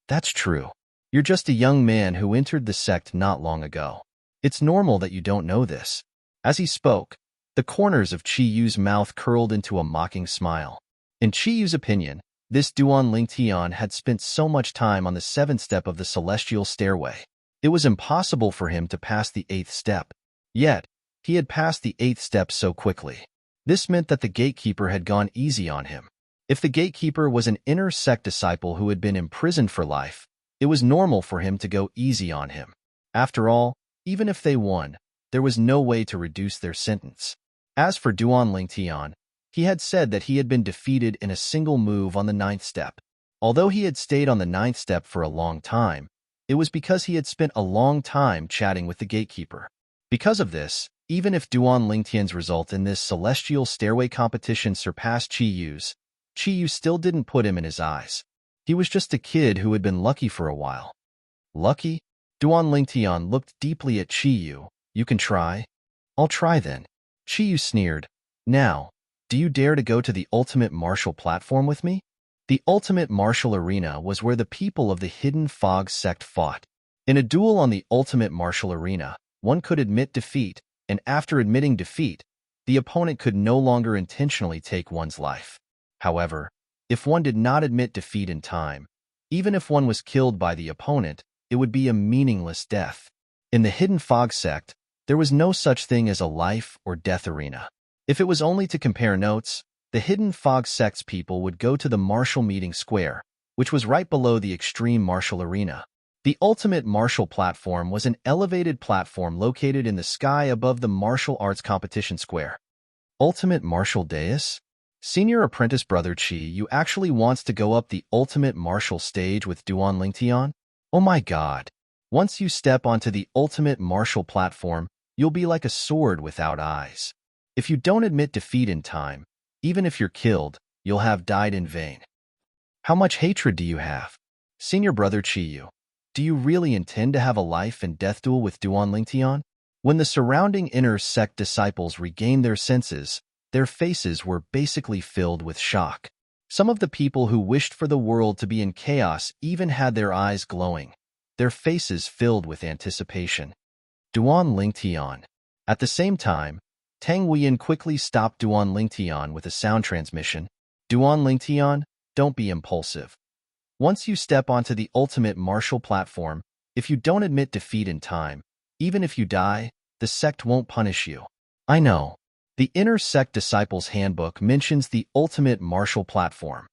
That's true. You're just a young man who entered the sect not long ago. It's normal that you don't know this. As he spoke, the corners of Chiyu's mouth curled into a mocking smile. In Chiyu's opinion, this Duan Lingtian had spent so much time on the 7th step of the celestial stairway. It was impossible for him to pass the 8th step. Yet, he had passed the 8th step so quickly. This meant that the gatekeeper had gone easy on him. If the gatekeeper was an inner sect disciple who had been imprisoned for life, it was normal for him to go easy on him. After all, even if they won, there was no way to reduce their sentence. As for Duan Lingtian, he had said that he had been defeated in a single move on the 9th step. Although he had stayed on the 9th step for a long time, it was because he had spent a long time chatting with the gatekeeper. Because of this, even if Duan Lingtian's result in this celestial stairway competition surpassed Qi Yu's, Qi Yu still didn't put him in his eyes. He was just a kid who had been lucky for a while. Lucky? Duan Lingtian looked deeply at Qi Yu. You can try? I'll try then. Qi Yu sneered. Now, do you dare to go to the ultimate martial platform with me? The ultimate martial arena was where the people of the Hidden Fog sect fought. In a duel on the ultimate martial arena, one could admit defeat, and after admitting defeat, the opponent could no longer intentionally take one's life. However, if one did not admit defeat in time, even if one was killed by the opponent, it would be a meaningless death. In the Hidden Fog sect, there was no such thing as a life or death arena. If it was only to compare notes, the Hidden Fog sect's people would go to the martial meeting square, which was right below the extreme martial arena. The ultimate martial platform was an elevated platform located in the sky above the martial arts competition square. Ultimate martial dais? Senior apprentice brother Qi Yu actually wants to go up the ultimate martial stage with Duan Lingtian? Oh my god. Once you step onto the ultimate martial platform, you'll be like a sword without eyes. If you don't admit defeat in time, even if you're killed, you'll have died in vain. How much hatred do you have? Senior brother Qi Yu, do you really intend to have a life and death duel with Duan Lingtian? When the surrounding inner sect disciples regained their senses, their faces were basically filled with shock. Some of the people who wished for the world to be in chaos even had their eyes glowing, their faces filled with anticipation. Duan Lingtian. At the same time, Tang Huiyan quickly stopped Duan Lingtian with a sound transmission. Duan Lingtian, don't be impulsive. Once you step onto the ultimate martial platform, if you don't admit defeat in time, even if you die, the sect won't punish you. I know. The Inner Sect Disciples Handbook mentions the ultimate martial platform.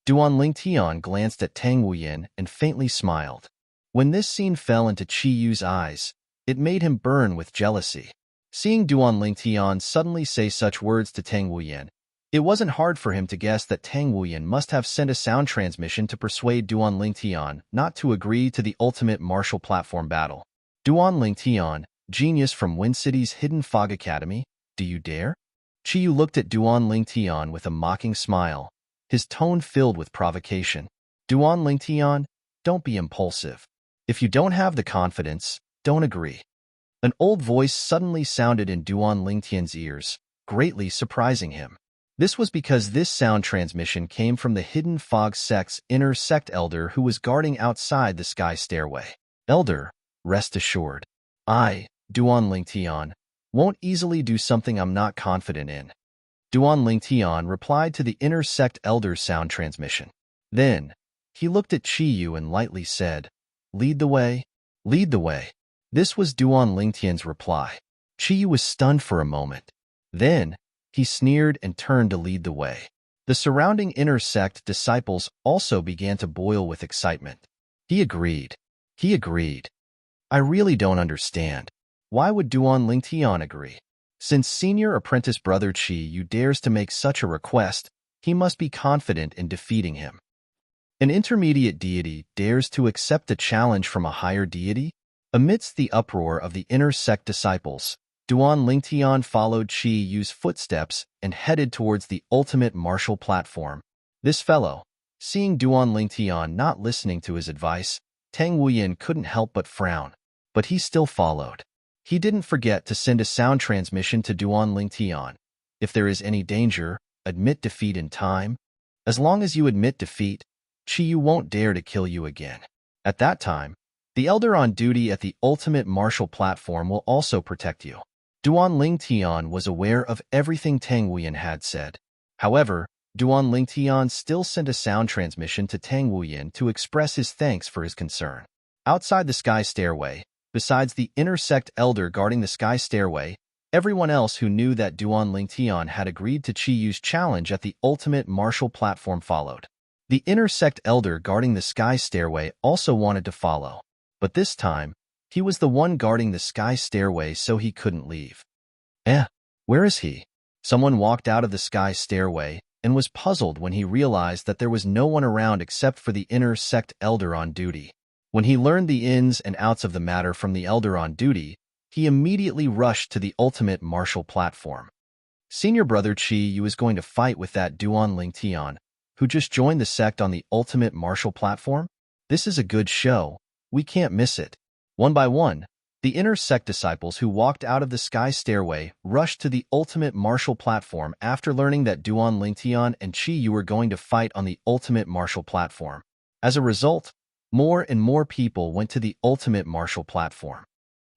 Duan Lingtian glanced at Tang Huiyan and faintly smiled. When this scene fell into Qi Yu's eyes, it made him burn with jealousy. Seeing Duan Lingtian suddenly say such words to Tang Huiyan, it wasn't hard for him to guess that Tang Huiyan must have sent a sound transmission to persuade Duan Lingtian not to agree to the ultimate martial platform battle. Duan Lingtian, genius from Wind City's Hidden Fog Academy, do you dare? Qi Yu looked at Duan Lingtian with a mocking smile, his tone filled with provocation. Duan Lingtian, don't be impulsive. If you don't have the confidence, don't agree. An old voice suddenly sounded in Duan Lingtian's ears, greatly surprising him. This was because this sound transmission came from the Hidden Fog sect's inner sect elder who was guarding outside the sky stairway. Elder, rest assured. I, Duan Lingtian, won't easily do something I'm not confident in. Duan Lingtian replied to the inner sect elder's sound transmission. Then, he looked at Qi Yu and lightly said, lead the way, lead the way. This was Duan Lingtian's reply. Qi Yu was stunned for a moment. Then, he sneered and turned to lead the way. The surrounding inner sect disciples also began to boil with excitement. He agreed. He agreed. I really don't understand. Why would Duan Lingtian agree? Since senior apprentice brother Qi Yu dares to make such a request, he must be confident in defeating him. An intermediate deity dares to accept a challenge from a higher deity? Amidst the uproar of the inner sect disciples, Duan Lingtian followed Qi Yu's footsteps and headed towards the ultimate martial platform. This fellow, seeing Duan Lingtian not listening to his advice, Tang Huiyan couldn't help but frown, but he still followed. He didn't forget to send a sound transmission to Duan Lingtian. If there is any danger, admit defeat in time. As long as you admit defeat, Qi Yu won't dare to kill you again. At that time, the elder on duty at the ultimate martial platform will also protect you. Duan Lingtian was aware of everything Tang Huiyan had said. However, Duan Lingtian still sent a sound transmission to Tang Huiyan to express his thanks for his concern. Outside the sky stairway, besides the inner sect elder guarding the sky stairway, Everyone else who knew that Duan Lingtian had agreed to Qi Yu's challenge at the ultimate martial platform followed. The inner sect elder guarding the sky stairway also wanted to follow, but this time, he was the one guarding the sky stairway so he couldn't leave. Where is he? Someone walked out of the sky stairway and was puzzled when he realized that there was no one around except for the inner sect elder on duty. When he learned the ins and outs of the matter from the elder on duty, he immediately rushed to the ultimate martial platform. Senior brother Qi Yu is going to fight with that Duan Lingtian, who just joined the sect on the ultimate martial platform? This is a good show. We can't miss it. One by one, the inner sect disciples who walked out of the sky stairway rushed to the ultimate martial platform after learning that Duan Lingtian and Qi Yu were going to fight on the ultimate martial platform. As a result, more and more people went to the ultimate martial platform.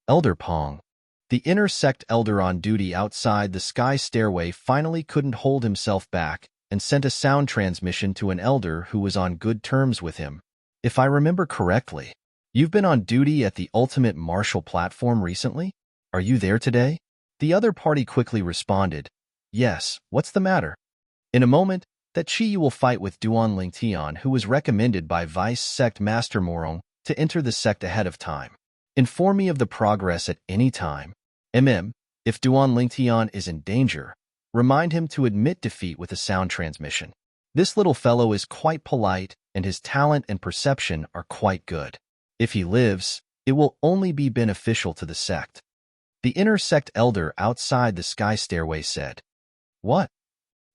Elder Pong, the inner sect elder on duty outside the sky stairway, finally couldn't hold himself back and sent a sound transmission to an elder who was on good terms with him. If I remember correctly, you've been on duty at the ultimate martial platform recently? Are you there today? The other party quickly responded, yes, what's the matter? In a moment, that Qi Yu will fight with Duan Lingtian, who was recommended by Vice Sect Master Morong to enter the sect ahead of time. Inform me of the progress at any time. If Duan Lingtian is in danger, remind him to admit defeat with a sound transmission. This little fellow is quite polite, and his talent and perception are quite good. If he lives, it will only be beneficial to the sect. The inner sect elder outside the sky stairway said, What?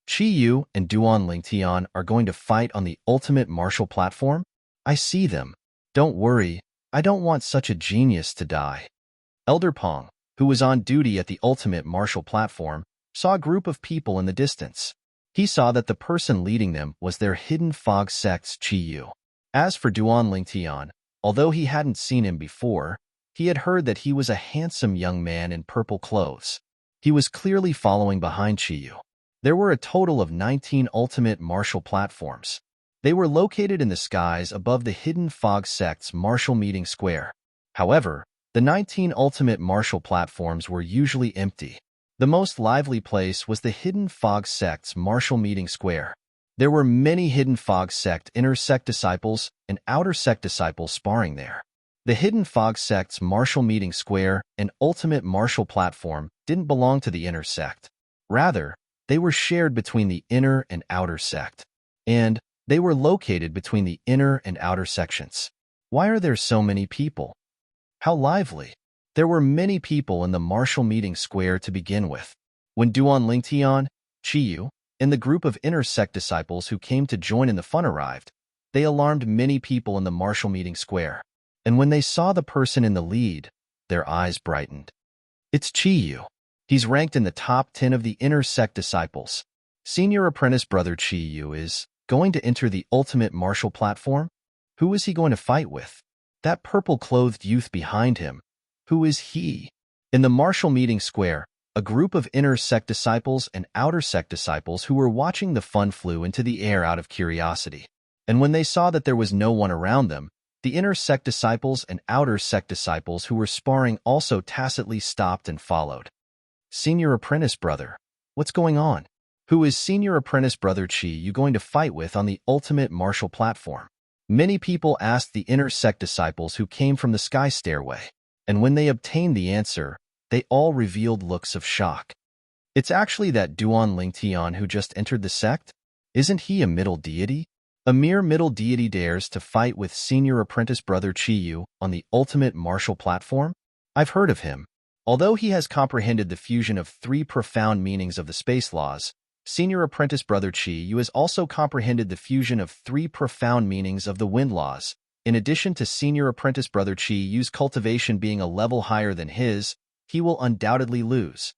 Qi Yu and Duan Lingtian are going to fight on the ultimate martial platform? I see them. Don't worry, I don't want such a genius to die. Elder Pong, who was on duty at the ultimate martial platform, saw a group of people in the distance. He saw that the person leading them was their hidden fog sect's Qi Yu. As for Duan Lingtian, although he hadn't seen him before, he had heard that he was a handsome young man in purple clothes. He was clearly following behind Qi Yu. There were a total of 19 ultimate martial platforms. They were located in the skies above the hidden fog sect's martial meeting square. However, the 19 ultimate martial platforms were usually empty. The most lively place was the hidden fog sect's martial meeting square. There were many hidden fog sect inner sect disciples and outer sect disciples sparring there. The hidden fog sect's martial meeting square and ultimate martial platform didn't belong to the inner sect. Rather, they were shared between the inner and outer sect, and they were located between the inner and outer sections. Why are there so many people? How lively! There were many people in the martial meeting square to begin with. When Duan Lingtian, Qi Yu, and the group of inner sect disciples who came to join in the fun arrived, they alarmed many people in the martial meeting square. And when they saw the person in the lead, their eyes brightened. It's Qi Yu. He's ranked in the top 10 of the inner sect disciples. Senior apprentice brother Qi Yu is going to enter the ultimate martial platform? Who is he going to fight with? That purple-clothed youth behind him. Who is he? In the martial meeting square, a group of inner sect disciples and outer sect disciples who were watching the fun flew into the air out of curiosity. And when they saw that there was no one around them, the inner sect disciples and outer sect disciples who were sparring also tacitly stopped and followed. Senior apprentice brother, what's going on? Who is senior apprentice brother Qi Yu going to fight with on the ultimate martial platform? Many people asked the inner sect disciples who came from the sky stairway, and when they obtained the answer, they all revealed looks of shock. It's actually that Duan Lingtian who just entered the sect? Isn't he a middle deity? A mere middle deity dares to fight with senior apprentice brother Qi Yu on the ultimate martial platform? I've heard of him. Although he has comprehended the fusion of 3 profound meanings of the space laws, senior apprentice brother Qi Yu has also comprehended the fusion of 3 profound meanings of the wind laws. In addition to senior apprentice brother Qi Yu's cultivation being a level higher than his, he will undoubtedly lose.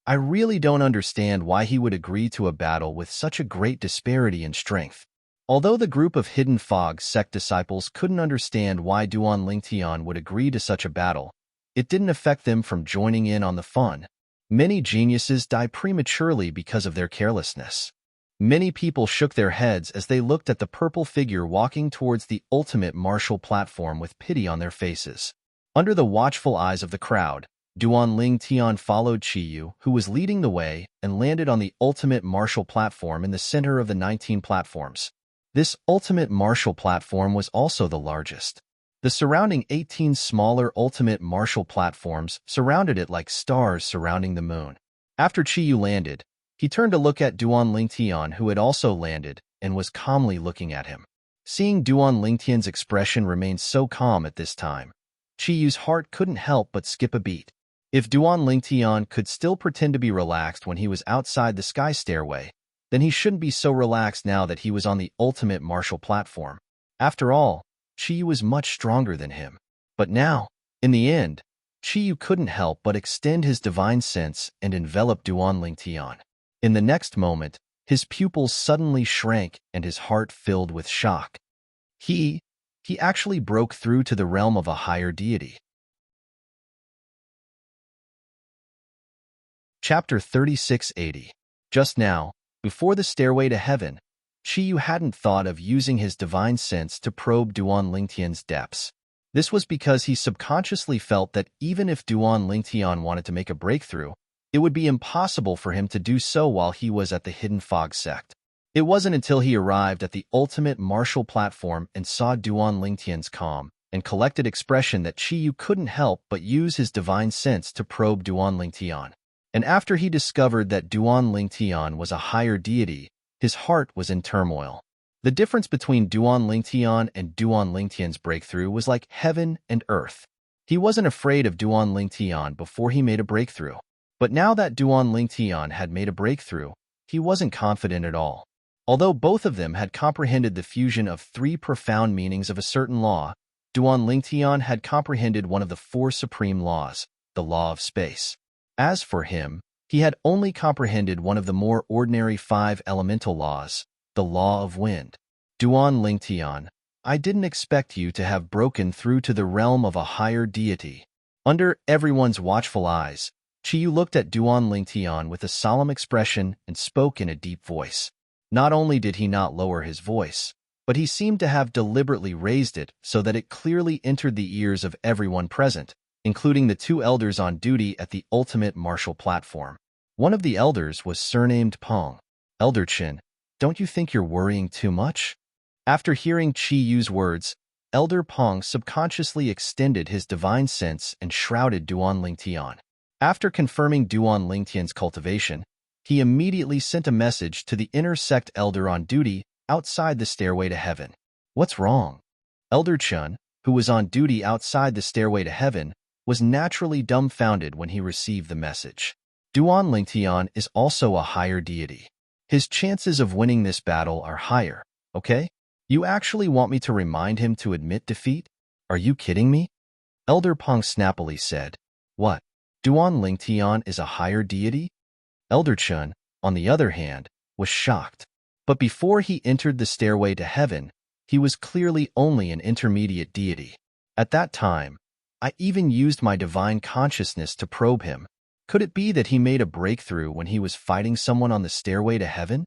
I really don't understand why he would agree to a battle with such a great disparity in strength. Although the group of hidden fog sect disciples couldn't understand why Duan Lingtian would agree to such a battle, it didn't affect them from joining in on the fun. Many geniuses die prematurely because of their carelessness. Many people shook their heads as they looked at the purple figure walking towards the ultimate martial platform with pity on their faces. Under the watchful eyes of the crowd, Duan Ling Tian followed Qiyu, who was leading the way, and landed on the ultimate martial platform in the center of the 19 platforms. This ultimate martial platform was also the largest. The surrounding 18 smaller ultimate martial platforms surrounded it like stars surrounding the moon. After Qiyu landed, he turned to look at Duan Lingtian, who had also landed, and was calmly looking at him. Seeing Duan Lingtian's expression remain so calm at this time, Qiyu's heart couldn't help but skip a beat. If Duan Lingtian could still pretend to be relaxed when he was outside the sky stairway, then he shouldn't be so relaxed now that he was on the ultimate martial platform. After all, Qiyu was much stronger than him. But now, in the end, Qiyu couldn't help but extend his divine sense and envelop Duan Lingtian. In the next moment, his pupils suddenly shrank and his heart filled with shock. He actually broke through to the realm of a higher deity. Chapter 3680. Just now, before the stairway to heaven, Qiyu hadn't thought of using his divine sense to probe Duan Lingtian's depths. This was because he subconsciously felt that even if Duan Lingtian wanted to make a breakthrough, it would be impossible for him to do so while he was at the Hidden Fog sect. It wasn't until he arrived at the ultimate martial platform and saw Duan Lingtian's calm and collected expression that Qiyu couldn't help but use his divine sense to probe Duan Lingtian. And after he discovered that Duan Lingtian was a higher deity, his heart was in turmoil. The difference between Duan Lingtian and Duan Lingtian's breakthrough was like heaven and earth. He wasn't afraid of Duan Lingtian before he made a breakthrough. But now that Duan Lingtian had made a breakthrough, he wasn't confident at all. Although both of them had comprehended the fusion of 3 profound meanings of a certain law, Duan Lingtian had comprehended one of the 4 supreme laws, the law of space. As for him, he had only comprehended one of the more ordinary 5 elemental laws, the law of wind. Duan Lingtian, I didn't expect you to have broken through to the realm of a higher deity. Under everyone's watchful eyes, Qiyu looked at Duan Lingtian with a solemn expression and spoke in a deep voice. Not only did he not lower his voice, but he seemed to have deliberately raised it so that it clearly entered the ears of everyone present, including the 2 elders on duty at the ultimate martial platform. One of the elders was surnamed Peng. Elder Chen, don't you think you're worrying too much? After hearing Qiyu's words, Elder Peng subconsciously extended his divine sense and shrouded Duan Lingtian. After confirming Duan Lingtian's cultivation, he immediately sent a message to the inner sect elder on duty outside the stairway to heaven. What's wrong? Elder Chen, who was on duty outside the stairway to heaven, was naturally dumbfounded when he received the message. Duan Lingtian is also a higher deity. His chances of winning this battle are higher, okay? You actually want me to remind him to admit defeat? Are you kidding me? Elder Peng snappily said. What? Duan Lingtian is a higher deity? Elder Chen, on the other hand, was shocked. But before he entered the stairway to heaven, he was clearly only an intermediate deity. At that time, I even used my divine consciousness to probe him. Could it be that he made a breakthrough when he was fighting someone on the stairway to heaven?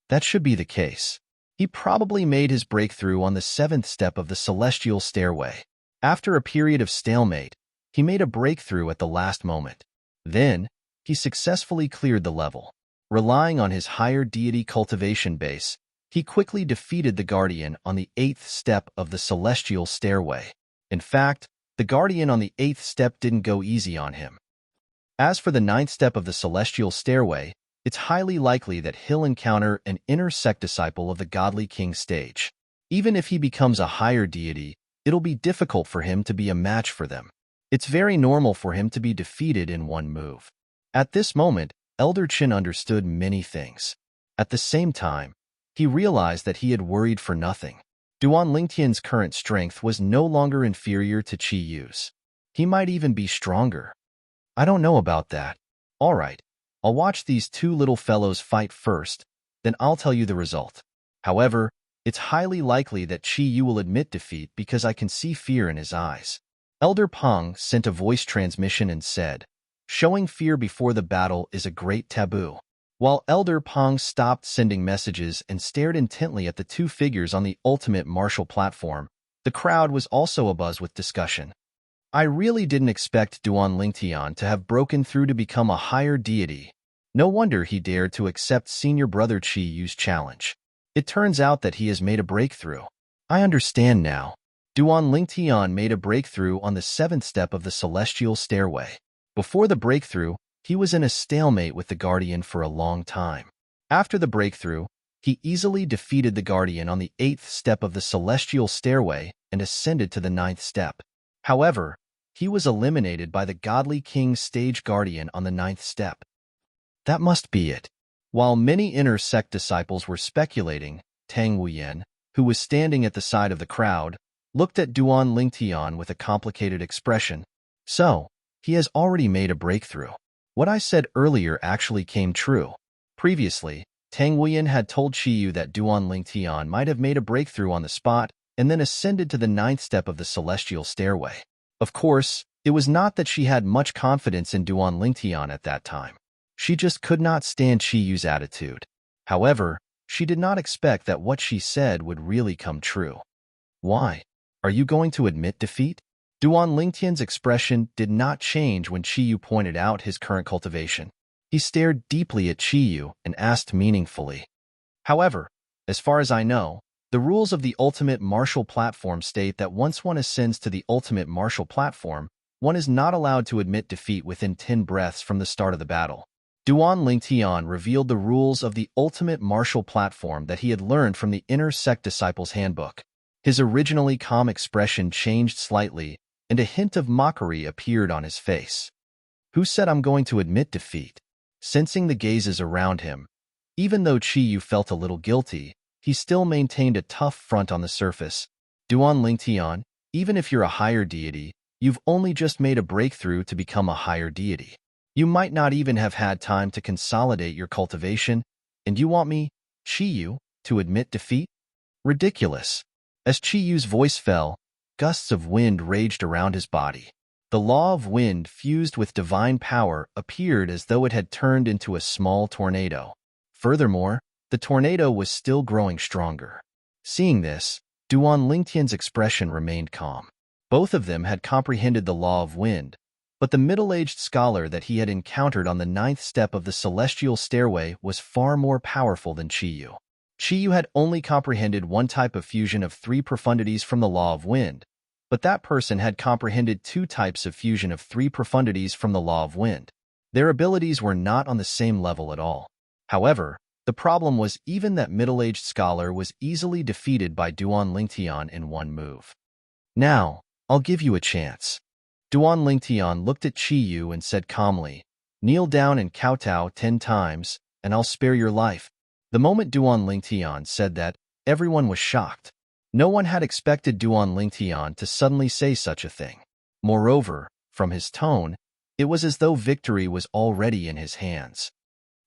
That should be the case. He probably made his breakthrough on the 7th step of the celestial stairway. After a period of stalemate, he made a breakthrough at the last moment. Then, he successfully cleared the level. Relying on his higher deity cultivation base, he quickly defeated the Guardian on the 8th step of the celestial stairway. In fact, the Guardian on the 8th step didn't go easy on him. As for the 9th step of the celestial stairway, it's highly likely that he'll encounter an inner sect disciple of the Godly King stage. Even if he becomes a higher deity, it'll be difficult for him to be a match for them. It's very normal for him to be defeated in one move. At this moment, Elder Chen understood many things. At the same time, he realized that he had worried for nothing. Duan Lingtian's current strength was no longer inferior to Qiyu's. He might even be stronger. I don't know about that. All right, I'll watch these 2 little fellows fight first, then I'll tell you the result. However, it's highly likely that Qiyu will admit defeat because I can see fear in his eyes. Elder Peng sent a voice transmission and said, showing fear before the battle is a great taboo. While Elder Peng stopped sending messages and stared intently at the 2 figures on the ultimate martial platform, the crowd was also abuzz with discussion. I really didn't expect Duan Lingtian to have broken through to become a higher deity. No wonder he dared to accept senior brother Qi Yu's challenge. It turns out that he has made a breakthrough. I understand now. Duan Lingtian made a breakthrough on the 7th step of the celestial stairway. Before the breakthrough, he was in a stalemate with the Guardian for a long time. After the breakthrough, he easily defeated the Guardian on the 8th step of the celestial stairway and ascended to the 9th step. However, he was eliminated by the Godly King's stage Guardian on the 9th step. That must be it. While many inner sect disciples were speculating, Tang Wuyan, who was standing at the side of the crowd, looked at Duan Lingtian with a complicated expression. So, he has already made a breakthrough. What I said earlier actually came true. Previously, Tang Wuyan had told Qi Yu that Duan Lingtian might have made a breakthrough on the spot and then ascended to the 9th step of the celestial stairway. Of course, it was not that she had much confidence in Duan Lingtian at that time. She just could not stand Qi Yu's attitude. However, she did not expect that what she said would really come true. Why? Are you going to admit defeat? Duan Lingtian's expression did not change when Qi Yu pointed out his current cultivation. He stared deeply at Qi Yu and asked meaningfully. However, as far as I know, the rules of the ultimate martial platform state that once one ascends to the ultimate martial platform, one is not allowed to admit defeat within 10 breaths from the start of the battle. Duan Lingtian revealed the rules of the ultimate martial platform that he had learned from the Inner Sect Disciples Handbook. His originally calm expression changed slightly, and a hint of mockery appeared on his face. Who said I'm going to admit defeat? Sensing the gazes around him, even though Qi Yu felt a little guilty, he still maintained a tough front on the surface. Duan Lingtian, even if you're a higher deity, you've only just made a breakthrough to become a higher deity. You might not even have had time to consolidate your cultivation, and you want me, Qi Yu, to admit defeat? Ridiculous. As Qi Yu's voice fell, gusts of wind raged around his body. The law of wind fused with divine power appeared as though it had turned into a small tornado. Furthermore, the tornado was still growing stronger. Seeing this, Duan Lingtian's expression remained calm. Both of them had comprehended the law of wind, but the middle-aged scholar that he had encountered on the 9th step of the celestial stairway was far more powerful than Qi Yu. Qi Yu had only comprehended one type of fusion of 3 profundities from the law of wind, but that person had comprehended 2 types of fusion of 3 profundities from the law of wind. Their abilities were not on the same level at all. However, the problem was even that middle-aged scholar was easily defeated by Duan Lingtian in one move. Now, I'll give you a chance. Duan Lingtian looked at Qi Yu and said calmly, kneel down and kowtow 10 times, and I'll spare your life. The moment Duan Lingtian said that, everyone was shocked. No one had expected Duan Lingtian to suddenly say such a thing. Moreover, from his tone, it was as though victory was already in his hands.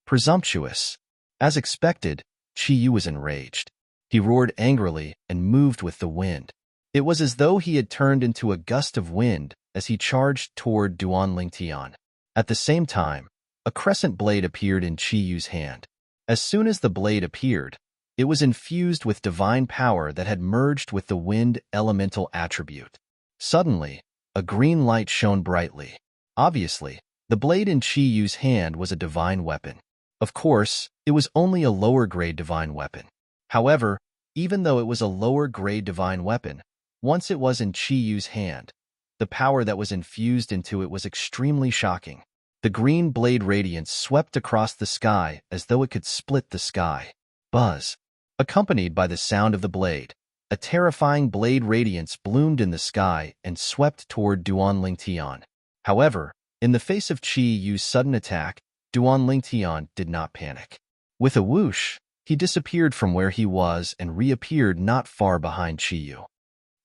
Presumptuous. As expected, Qi Yu was enraged. He roared angrily and moved with the wind. It was as though he had turned into a gust of wind as he charged toward Duan Lingtian. At the same time, a crescent blade appeared in Qi Yu's hand. As soon as the blade appeared, it was infused with divine power that had merged with the wind elemental attribute. Suddenly, a green light shone brightly. Obviously, the blade in Qi Yu's hand was a divine weapon. Of course, it was only a lower-grade divine weapon. However, even though it was a lower-grade divine weapon, once it was in Qi Yu's hand, the power that was infused into it was extremely shocking. The green blade radiance swept across the sky as though it could split the sky. Buzz. Accompanied by the sound of the blade, a terrifying blade radiance bloomed in the sky and swept toward Duan Lingtian. However, in the face of Qi Yu's sudden attack, Duan Lingtian did not panic. With a whoosh, he disappeared from where he was and reappeared not far behind Qi Yu.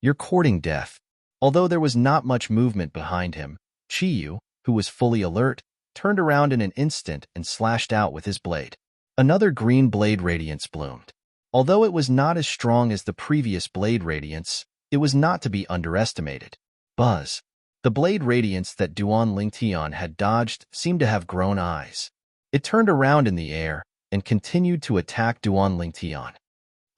You're courting death. Although there was not much movement behind him, Qi Yu, who was fully alert, turned around in an instant and slashed out with his blade. Another green blade radiance bloomed. Although it was not as strong as the previous blade radiance, it was not to be underestimated. Buzz. The blade radiance that Duan Lingtian had dodged seemed to have grown eyes. It turned around in the air and continued to attack Duan Lingtian.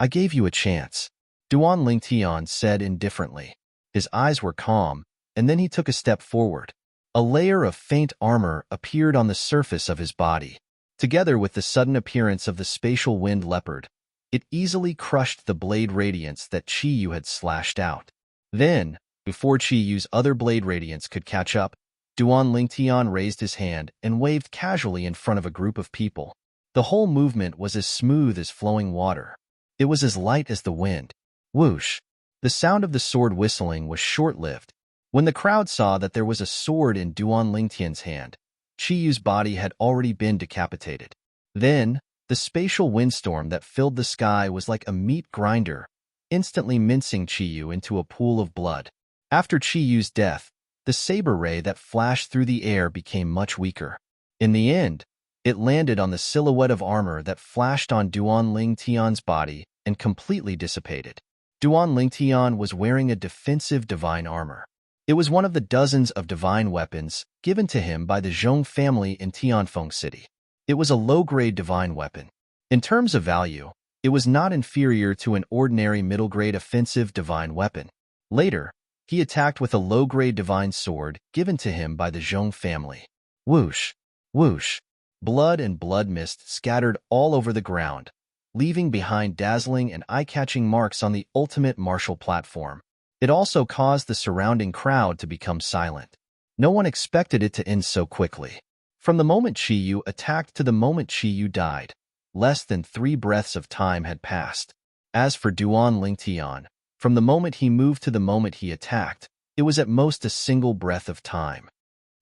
I gave you a chance, Duan Lingtian said indifferently. His eyes were calm, and then he took a step forward. A layer of faint armor appeared on the surface of his body. Together with the sudden appearance of the spatial wind leopard, it easily crushed the blade radiance that Chi-Yu had slashed out. Then, before Chi-Yu's other blade radiance could catch up, Duan Lingtian raised his hand and waved casually in front of a group of people. The whole movement was as smooth as flowing water. It was as light as the wind. Whoosh! The sound of the sword whistling was short-lived. When the crowd saw that there was a sword in Duan Lingtian's hand, Chi-Yu's body had already been decapitated. Then, the spatial windstorm that filled the sky was like a meat grinder, instantly mincing Chi-Yu into a pool of blood. After Chi-Yu's death, the saber ray that flashed through the air became much weaker. In the end, it landed on the silhouette of armor that flashed on Duan Lingtian's body and completely dissipated. Duan Lingtian was wearing a defensive divine armor. It was one of the dozens of divine weapons given to him by the Zhong family in Tianfeng City. It was a low-grade divine weapon. In terms of value, it was not inferior to an ordinary middle-grade offensive divine weapon. Later, he attacked with a low-grade divine sword given to him by the Zhong family. Whoosh! Whoosh! Blood and blood mist scattered all over the ground, leaving behind dazzling and eye-catching marks on the ultimate martial platform. It also caused the surrounding crowd to become silent. No one expected it to end so quickly. From the moment Chi-Yu attacked to the moment Chi-Yu died, less than 3 breaths of time had passed. As for Duan Lingtian, from the moment he moved to the moment he attacked, it was at most a single breath of time.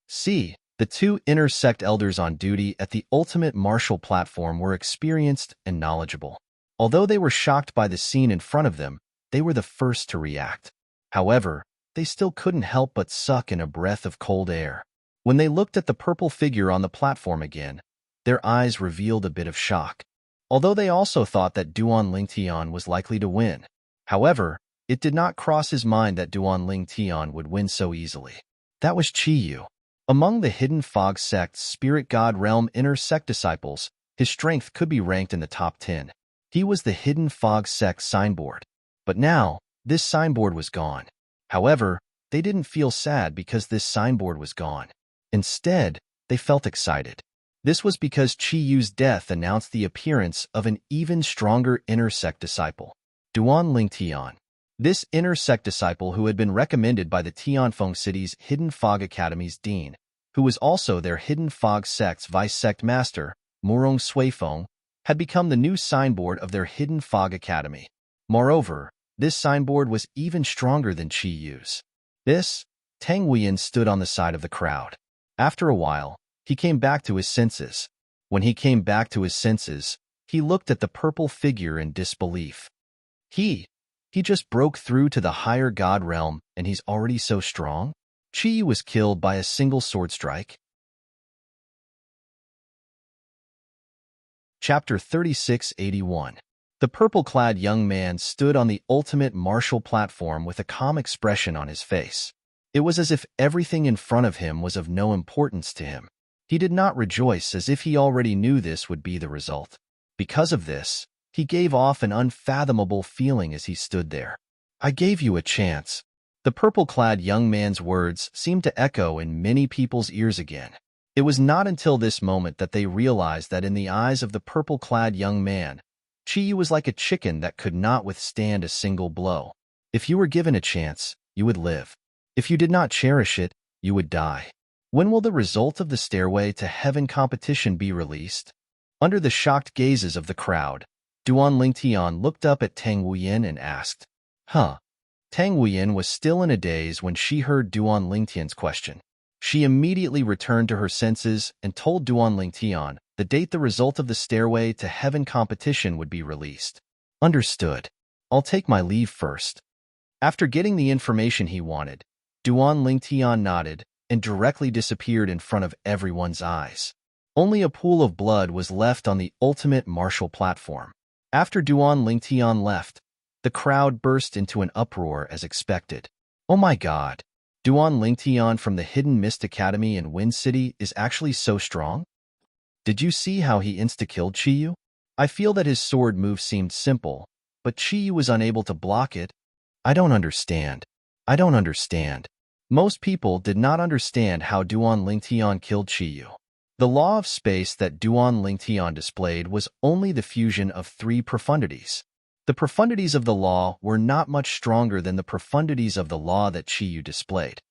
See, the 2 inner sect elders on duty at the ultimate martial platform were experienced and knowledgeable. Although they were shocked by the scene in front of them, they were the first to react. However, they still couldn't help but suck in a breath of cold air. When they looked at the purple figure on the platform again, their eyes revealed a bit of shock. Although they also thought that Duan Lingtian was likely to win. However, it did not cross his mind that Duan Lingtian would win so easily. That was Chi-Yu. Among the Hidden Fog Sect's Spirit God Realm Inner Sect disciples, his strength could be ranked in the top 10. He was the Hidden Fog Sect signboard. But now, this signboard was gone. However, they didn't feel sad because this signboard was gone. Instead, they felt excited. This was because Chi-Yu's death announced the appearance of an even stronger inner sect disciple, Duan Lingtian. This inner sect disciple, who had been recommended by the Tianfeng City's Hidden Fog Academy's dean, who was also their Hidden Fog Sect's vice sect master, Murong Suifeng, had become the new signboard of their Hidden Fog Academy. Moreover, this signboard was even stronger than Chi-Yu's. Tang Huiyan stood on the side of the crowd. After a while, he came back to his senses. When he came back to his senses, he looked at the purple figure in disbelief. He just broke through to the higher god realm, and he's already so strong? Chi-Yu was killed by a single sword strike. Chapter 3681. The purple-clad young man stood on the ultimate martial platform with a calm expression on his face. It was as if everything in front of him was of no importance to him. He did not rejoice as if he already knew this would be the result. Because of this, he gave off an unfathomable feeling as he stood there. I gave you a chance. The purple-clad young man's words seemed to echo in many people's ears again. It was not until this moment that they realized that in the eyes of the purple-clad young man, Chi-Yu was like a chicken that could not withstand a single blow. If you were given a chance, you would live. If you did not cherish it, you would die. When will the result of the Stairway to Heaven competition be released? Under the shocked gazes of the crowd, Duan Lingtian looked up at Tang Huiyan and asked, Huh? Tang Huiyan was still in a daze when she heard Duan Lingtian's question. She immediately returned to her senses and told Duan Lingtian the date the result of the Stairway to Heaven competition would be released. Understood. I'll take my leave first. After getting the information he wanted, Duan Lingtian nodded and directly disappeared in front of everyone's eyes. Only a pool of blood was left on the ultimate martial platform. After Duan Lingtian left, the crowd burst into an uproar as expected. Oh my god! Duan Lingtian from the Hidden Mist Academy in Wind City is actually so strong? Did you see how he insta-killed Chi-Yu? I feel that his sword move seemed simple, but Chi-Yu was unable to block it. I don't understand. Most people did not understand how Duan Lingtian killed Qiyu. The law of space that Duan Lingtian displayed was only the fusion of 3 profundities. The profundities of the law were not much stronger than the profundities of the law that Qiyu displayed.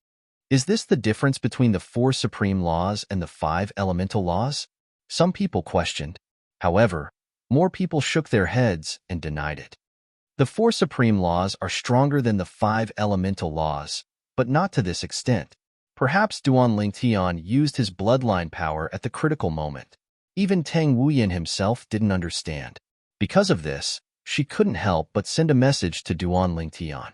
Is this the difference between the 4 supreme laws and the 5 elemental laws? Some people questioned. However, more people shook their heads and denied it. The 4 supreme laws are stronger than the 5 elemental laws, but not to this extent. Perhaps Duan Lingtian used his bloodline power at the critical moment. Even Tang Wuyin himself didn't understand. Because of this, she couldn't help but send a message to Duan Lingtian.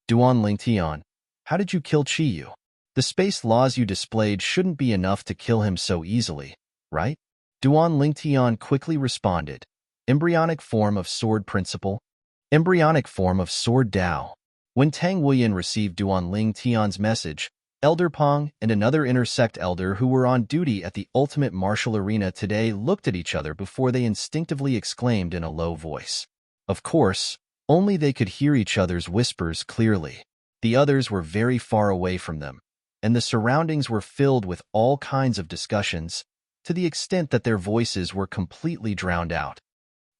Duan Lingtian, how did you kill Qiyu? The space laws you displayed shouldn't be enough to kill him so easily, right? Duan Lingtian quickly responded. Embryonic form of sword principle. Embryonic form of sword Dao. When Tang Wuyin received Duan Lingtian's message, Elder Peng and another intersect elder who were on duty at the ultimate martial arena today looked at each other before they instinctively exclaimed in a low voice. Of course, only they could hear each other's whispers clearly. The others were very far away from them, and the surroundings were filled with all kinds of discussions, to the extent that their voices were completely drowned out.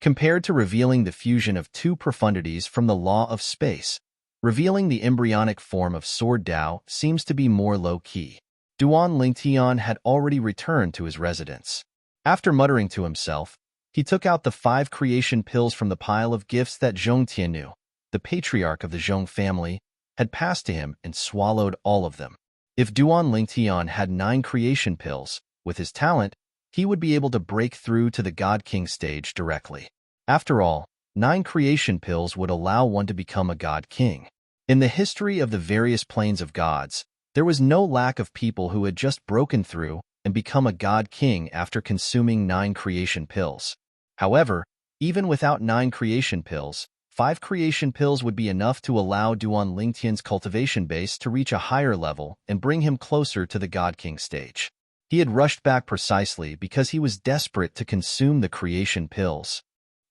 Compared to revealing the fusion of 2 profundities from the law of space, revealing the embryonic form of Sword Dao seems to be more low-key. Duan Lingtian had already returned to his residence. After muttering to himself, he took out the 5 creation pills from the pile of gifts that Zhong Tiannu, the patriarch of the Zhong family, had passed to him and swallowed all of them. If Duan Lingtian had 9 creation pills, with his talent, he would be able to break through to the God King stage directly. After all, 9 creation pills would allow one to become a God King. In the history of the various planes of gods, there was no lack of people who had just broken through and become a God King after consuming 9 creation pills. However, even without 9 creation pills, 5 creation pills would be enough to allow Duan Lingtian's cultivation base to reach a higher level and bring him closer to the God King stage. He had rushed back precisely because he was desperate to consume the creation pills.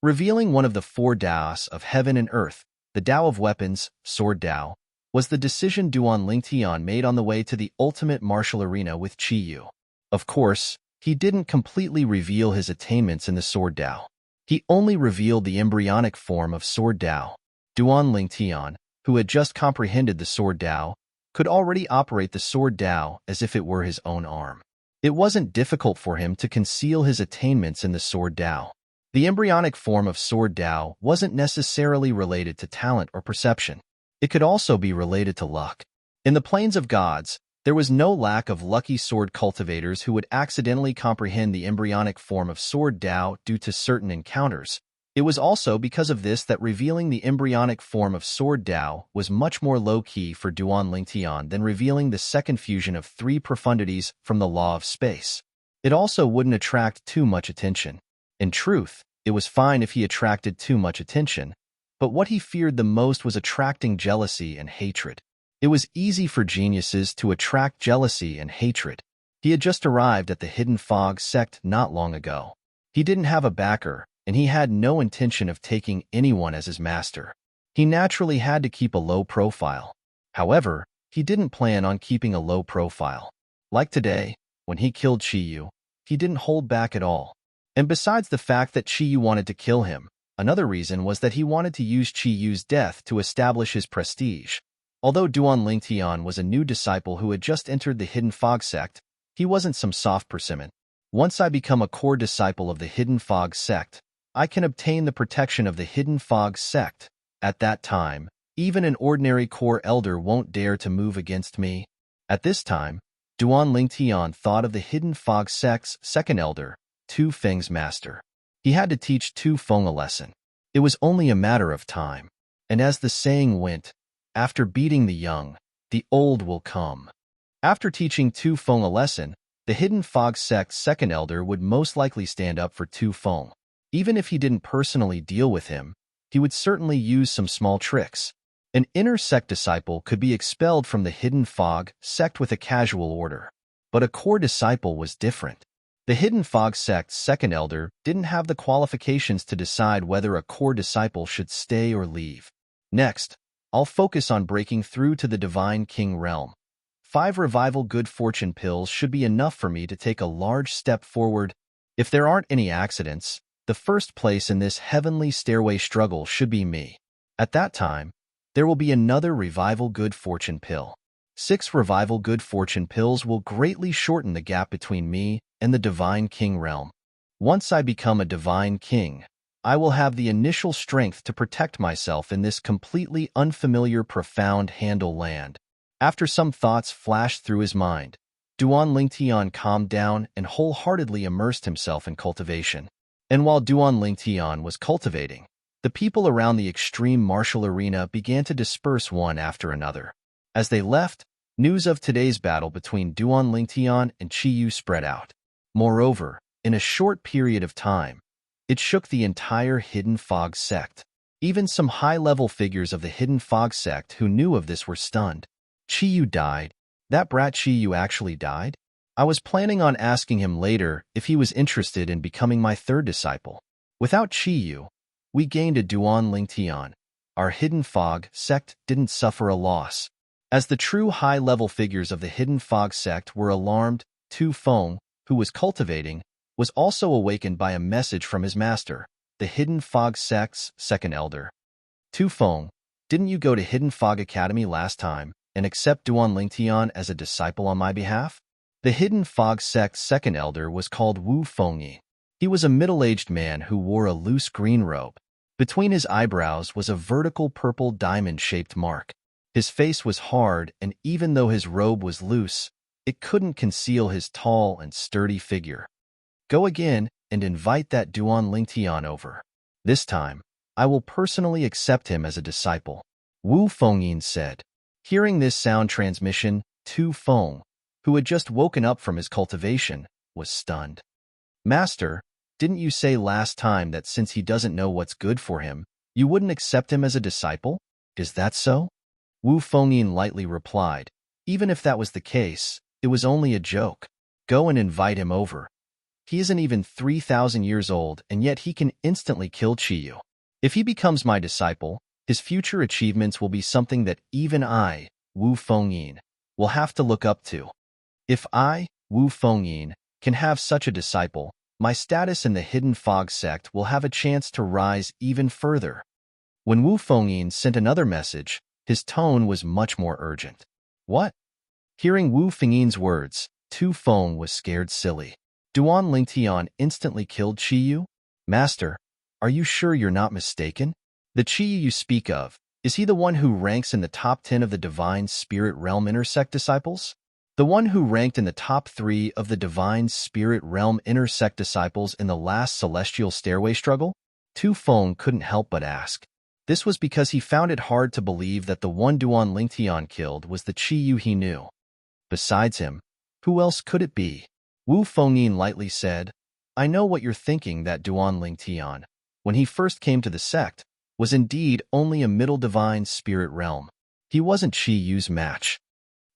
Revealing one of the 4 Daos of heaven and earth, the Dao of weapons, Sword Dao, was the decision Duan Lingtian made on the way to the ultimate martial arena with Qiyu. Of course, he didn't completely reveal his attainments in the Sword Dao. He only revealed the embryonic form of Sword Dao. Duan Lingtian, who had just comprehended the Sword Dao, could already operate the Sword Dao as if it were his own arm. It wasn't difficult for him to conceal his attainments in the Sword Dao. The embryonic form of Sword Dao wasn't necessarily related to talent or perception. It could also be related to luck. In the planes of gods, there was no lack of lucky sword cultivators who would accidentally comprehend the embryonic form of Sword Dao due to certain encounters. It was also because of this that revealing the embryonic form of Sword Dao was much more low-key for Duan Lingtian than revealing the second fusion of 3 profundities from the law of space. It also wouldn't attract too much attention. In truth, it was fine if he attracted too much attention, but what he feared the most was attracting jealousy and hatred. It was easy for geniuses to attract jealousy and hatred. He had just arrived at the Hidden Fog sect not long ago. He didn't have a backer, and he had no intention of taking anyone as his master. He naturally had to keep a low profile. However, he didn't plan on keeping a low profile. Like today, when he killed Qiyu, he didn't hold back at all. And besides the fact that Qiyu wanted to kill him, another reason was that he wanted to use Qiyu's death to establish his prestige. Although Duan Lingtian was a new disciple who had just entered the Hidden Fog sect, he wasn't some soft persimmon. Once I become a core disciple of the Hidden Fog sect, I can obtain the protection of the Hidden Fog sect. At that time, even an ordinary core elder won't dare to move against me. At this time, Duan Lingtian thought of the Hidden Fog sect's second elder, Tu Feng's master. He had to teach Tu Feng a lesson. It was only a matter of time. And as the saying went, after beating the young, the old will come. After teaching Tu Feng a lesson, the Hidden Fog sect's second elder would most likely stand up for Tu Feng. Even if he didn't personally deal with him, he would certainly use some small tricks. An inner sect disciple could be expelled from the Hidden Fog sect with a casual order. But a core disciple was different. The Hidden Fog sect's second elder didn't have the qualifications to decide whether a core disciple should stay or leave. Next, I'll focus on breaking through to the Divine King realm. 5 revival good fortune pills should be enough for me to take a large step forward. If there aren't any accidents, the first place in this heavenly stairway struggle should be me. At that time, there will be another revival good fortune pill. 6 revival good fortune pills will greatly shorten the gap between me and the divine king realm. Once I become a divine king, I will have the initial strength to protect myself in this completely unfamiliar profound handle land. After some thoughts flashed through his mind, Duan Lingtian calmed down and wholeheartedly immersed himself in cultivation. And while Duan Lingtian was cultivating, the people around the extreme martial arena began to disperse one after another. As they left, news of today's battle between Duan Lingtian and Qi Yu spread out. Moreover, in a short period of time, it shook the entire Hidden Fog sect. Even some high-level figures of the Hidden Fog sect who knew of this were stunned. Qi Yu died? That brat Qi Yu actually died? I was planning on asking him later if he was interested in becoming my third disciple. Without Qi Yu, we gained a Duan Lingtian. Our Hidden Fog sect didn't suffer a loss. As the true high-level figures of the Hidden Fog sect were alarmed, Tu Feng, who was cultivating, was also awakened by a message from his master, the Hidden Fog sect's second elder. Tu Feng, didn't you go to Hidden Fog Academy last time and accept Duan Lingtian as a disciple on my behalf? The Hidden Fog sect's second elder was called Wu Fengyi. He was a middle-aged man who wore a loose green robe. Between his eyebrows was a vertical purple diamond-shaped mark. His face was hard, and even though his robe was loose, it couldn't conceal his tall and sturdy figure. Go again and invite that Duan Lingtian over. This time, I will personally accept him as a disciple, Wu Fengyin said. Hearing this sound transmission, Tu Feng, who had just woken up from his cultivation, was stunned. Master, didn't you say last time that since he doesn't know what's good for him, you wouldn't accept him as a disciple? Is that so? Wu Fengyin lightly replied, even if that was the case, it was only a joke. Go and invite him over. He isn't even 3,000 years old, and yet he can instantly kill Qi Yu. If he becomes my disciple, his future achievements will be something that even I, Wu Fengyin, will have to look up to. If I, Wu Fengyin, can have such a disciple, my status in the Hidden Fog sect will have a chance to rise even further. When Wu Fengyin sent another message, his tone was much more urgent. What? Hearing Wu Fengyin's words, Tu Feng was scared silly. Duan Lingtian instantly killed Qi Yu? Master, are you sure you're not mistaken? The Qi Yu you speak of, is he the one who ranks in the top 10 of the Divine Spirit Realm Intersect disciples? The one who ranked in the top 3 of the Divine Spirit Realm Intersect disciples in the last Celestial Stairway struggle? Tu Feng couldn't help but ask. This was because he found it hard to believe that the one Duan Lingtian killed was the Qi Yu he knew. Besides him, who else could it be? Wu Fengyin lightly said, I know what you're thinking, that Duan Lingtian, when he first came to the sect, was indeed only a middle divine spirit realm. He wasn't Qi Yu's match.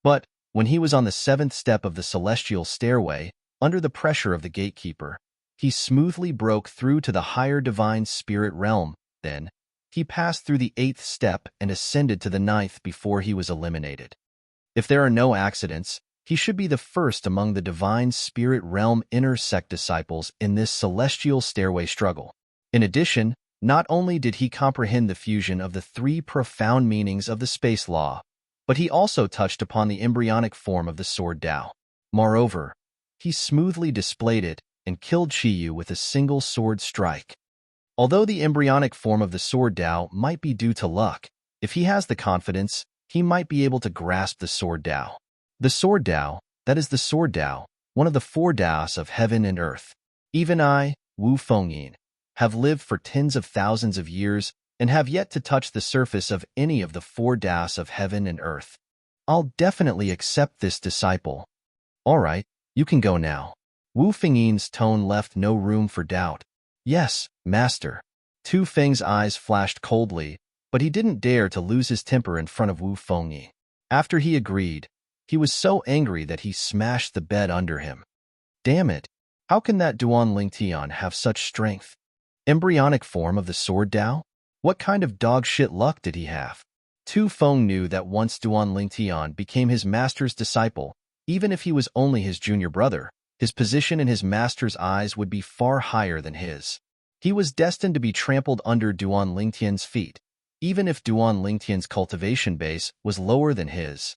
But, when he was on the 7th step of the celestial stairway, under the pressure of the gatekeeper, he smoothly broke through to the higher divine spirit realm. Then, he passed through the 8th step and ascended to the 9th before he was eliminated. If there are no accidents, he should be the first among the Divine Spirit Realm Intersect disciples in this celestial stairway struggle. In addition, not only did he comprehend the fusion of the 3 profound meanings of the space law, but he also touched upon the embryonic form of the sword Tao. Moreover, he smoothly displayed it and killed Qi Yu with a single sword strike. Although the embryonic form of the sword Tao might be due to luck, if he has the confidence, he might be able to grasp the sword Tao. The sword Tao, that is the sword Tao, one of the 4 Taos of heaven and earth. Even I, Wu Fengyin, have lived for tens of thousands of years and have yet to touch the surface of any of the 4 Taos of heaven and earth. I'll definitely accept this disciple. All right, you can go now. Wu Fengyin's tone left no room for doubt. Yes, master. Tu Feng's eyes flashed coldly, but he didn't dare to lose his temper in front of Wu Fengyi. After he agreed, he was so angry that he smashed the bed under him. Damn it, how can that Duan Lingtian have such strength? Embryonic form of the sword Tao? What kind of dog shit luck did he have? Tu Feng knew that once Duan Lingtian became his master's disciple, even if he was only his junior brother, his position in his master's eyes would be far higher than his. He was destined to be trampled under Duan Lingtian's feet, even if Duan Lingtian's cultivation base was lower than his.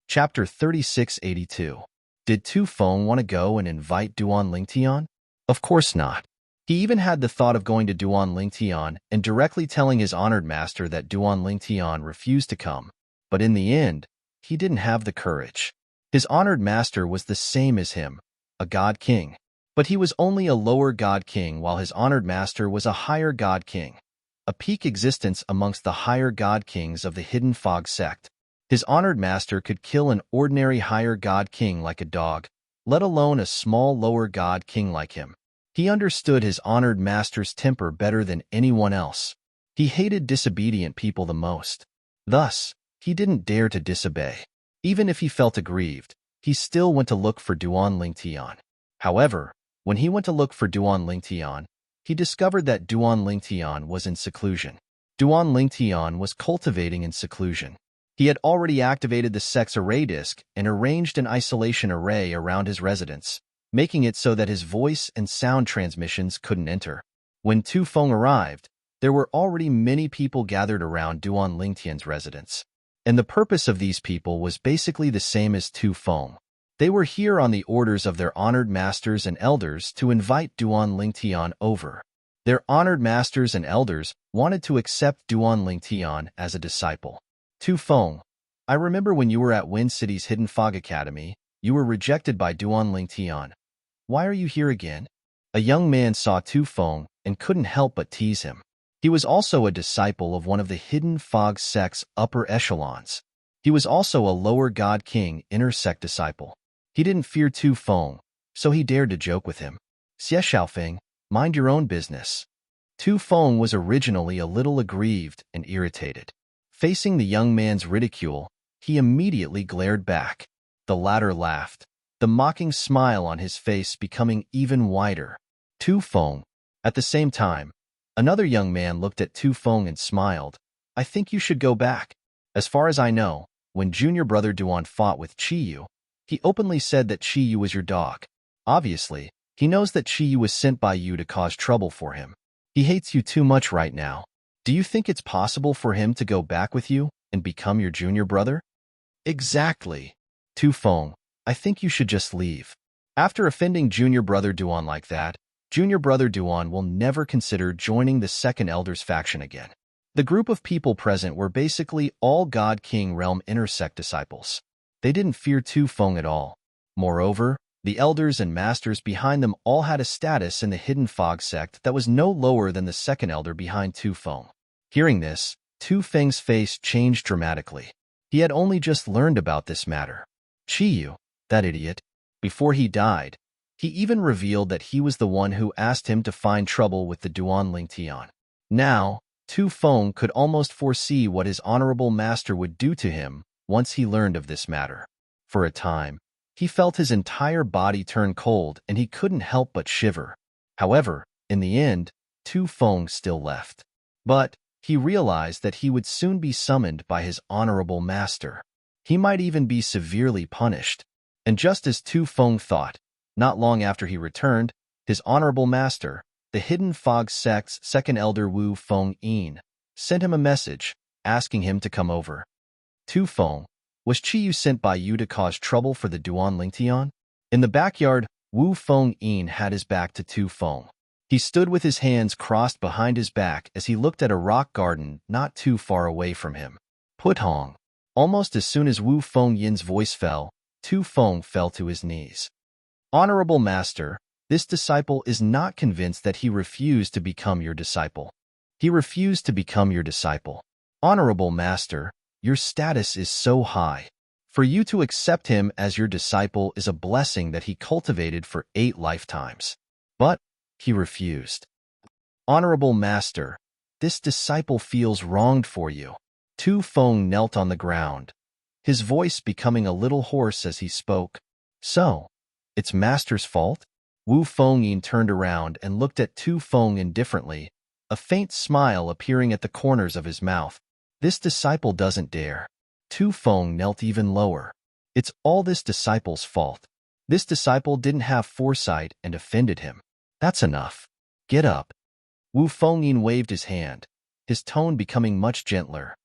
Chapter 3682. Did Tu Feng want to go and invite Duan Lingtian? Of course not. He even had the thought of going to Duan Lingtian and directly telling his honored master that Duan Lingtian refused to come. But in the end, he didn't have the courage. His honored master was the same as him, a god king. But he was only a lower god king while his honored master was a higher god king, a peak existence amongst the higher god kings of the Hidden Fog sect. His honored master could kill an ordinary higher god king like a dog, let alone a small lower god king like him. He understood his honored master's temper better than anyone else. He hated disobedient people the most. Thus, he didn't dare to disobey. Even if he felt aggrieved, he still went to look for Duan Lingtian. However, when he went to look for Duan Lingtian, he discovered that Duan Lingtian was in seclusion. Duan Lingtian was cultivating in seclusion. He had already activated the sex array disk and arranged an isolation array around his residence, making it so that his voice and sound transmissions couldn't enter. When Tu Feng arrived, there were already many people gathered around Duan Lingtian's residence. And the purpose of these people was basically the same as Tu Feng. They were here on the orders of their honored masters and elders to invite Duan Lingtian over. Their honored masters and elders wanted to accept Duan Lingtian as a disciple. Tu Feng, I remember when you were at Wind City's Hidden Fog Academy, you were rejected by Duan Lingtian. Why are you here again? A young man saw Tu Feng and couldn't help but tease him. He was also a disciple of one of the Hidden Fog sect's upper echelons. He was also a lower god king inner sect disciple. He didn't fear Tu Feng, so he dared to joke with him. Xie Xiaofeng, mind your own business. Tu Feng was originally a little aggrieved and irritated. Facing the young man's ridicule, he immediately glared back. The latter laughed, the mocking smile on his face becoming even wider. Tu Feng. At the same time, another young man looked at Tu Feng and smiled. I think you should go back. As far as I know, when junior brother Duan fought with Chiyu, he openly said that Chiyu was your dog. Obviously, he knows that Chiyu was sent by you to cause trouble for him. He hates you too much right now. Do you think it's possible for him to go back with you and become your junior brother? Exactly. Tu Feng, I think you should just leave. After offending junior brother Duan like that, junior brother Duan will never consider joining the second elder's faction again. The group of people present were basically all God King Realm intersect disciples. They didn't fear Tu Feng at all. Moreover, the elders and masters behind them all had a status in the Hidden Fog sect that was no lower than the second elder behind Tu Feng. Hearing this, Tu Feng's face changed dramatically. He had only just learned about this matter. Chiyu, that idiot. Before he died, he even revealed that he was the one who asked him to find trouble with the Duan Lingtian. Now, Tu Feng could almost foresee what his honorable master would do to him once he learned of this matter. For a time, he felt his entire body turn cold and he couldn't help but shiver. However, in the end, Tu Feng still left. But he realized that he would soon be summoned by his honorable master. He might even be severely punished. And just as Tu Feng thought, not long after he returned, his honorable master, the Hidden Fog sect's second elder Wu Feng Yin, sent him a message, asking him to come over. Tu Feng, was Chiyu sent by you to cause trouble for the Duan Lingtian? In the backyard, Wu Feng Yin had his back to Tu Feng. He stood with his hands crossed behind his back as he looked at a rock garden not too far away from him. Putong. Almost as soon as Wu Feng Yin's voice fell, Tu Feng fell to his knees. Honorable Master, this disciple is not convinced that he refused to become your disciple. He refused to become your disciple. Honorable Master, your status is so high. For you to accept him as your disciple is a blessing that he cultivated for 8 lifetimes. But he refused. Honorable Master, this disciple feels wronged for you. Tu Feng knelt on the ground, his voice becoming a little hoarse as he spoke. So, it's Master's fault? Wu Feng Yin turned around and looked at Tu Feng indifferently, a faint smile appearing at the corners of his mouth. This disciple doesn't dare. Tu Feng knelt even lower. It's all this disciple's fault. This disciple didn't have foresight and offended him. That's enough. Get up. Wu Fengyin waved his hand, his tone becoming much gentler.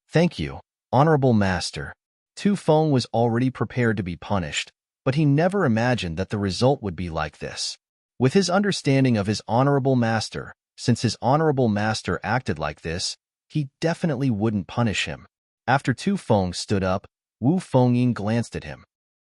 Thank you, honorable master. Tu Feng was already prepared to be punished, but he never imagined that the result would be like this. With his understanding of his honorable master, since his honorable master acted like this, he definitely wouldn't punish him. After Tu Feng stood up, Wu Fengyin glanced at him.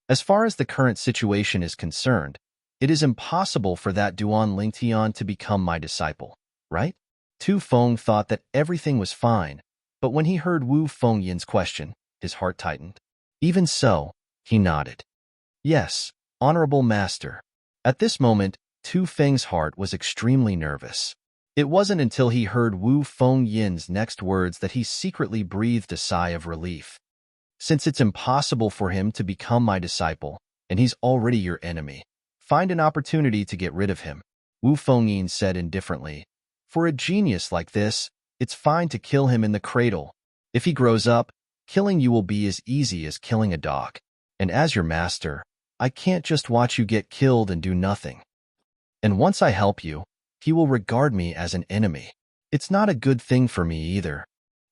As far as the current situation is concerned, it is impossible for that Duan Lingtian to become my disciple, right? Tu Feng thought that everything was fine, but when he heard Wu Fengyin's question, his heart tightened. Even so, he nodded. Yes, honorable master. At this moment, Tu Feng's heart was extremely nervous. It wasn't until he heard Wu Fengyin's next words that he secretly breathed a sigh of relief. Since it's impossible for him to become my disciple, and he's already your enemy, find an opportunity to get rid of him, Wu Fengyin said indifferently. For a genius like this, it's fine to kill him in the cradle. If he grows up, killing you will be as easy as killing a dog. And as your master, I can't just watch you get killed and do nothing. And once I help you, he will regard me as an enemy. It's not a good thing for me either.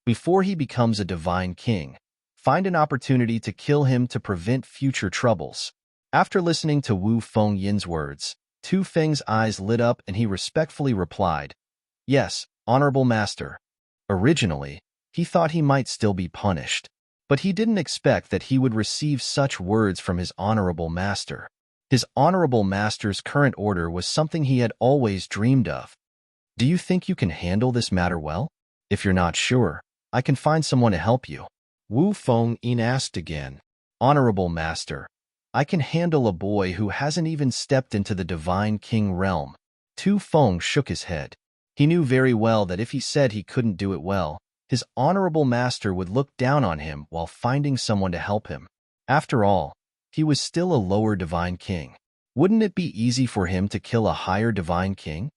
Before he becomes a divine king, find an opportunity to kill him to prevent future troubles. After listening to Wu Fengyin's words, Tu Feng's eyes lit up and he respectfully replied, Yes, honorable master. Originally, he thought he might still be punished, but he didn't expect that he would receive such words from his honorable master. His honorable master's current order was something he had always dreamed of. Do you think you can handle this matter well? If you're not sure, I can find someone to help you. Wu Fengyin asked again. Honorable master, I can handle a boy who hasn't even stepped into the divine king realm. Tu Feng shook his head. He knew very well that if he said he couldn't do it well, his honorable master would look down on him while finding someone to help him. After all, he was still a lower divine king. Wouldn't it be easy for him to kill a higher divine king?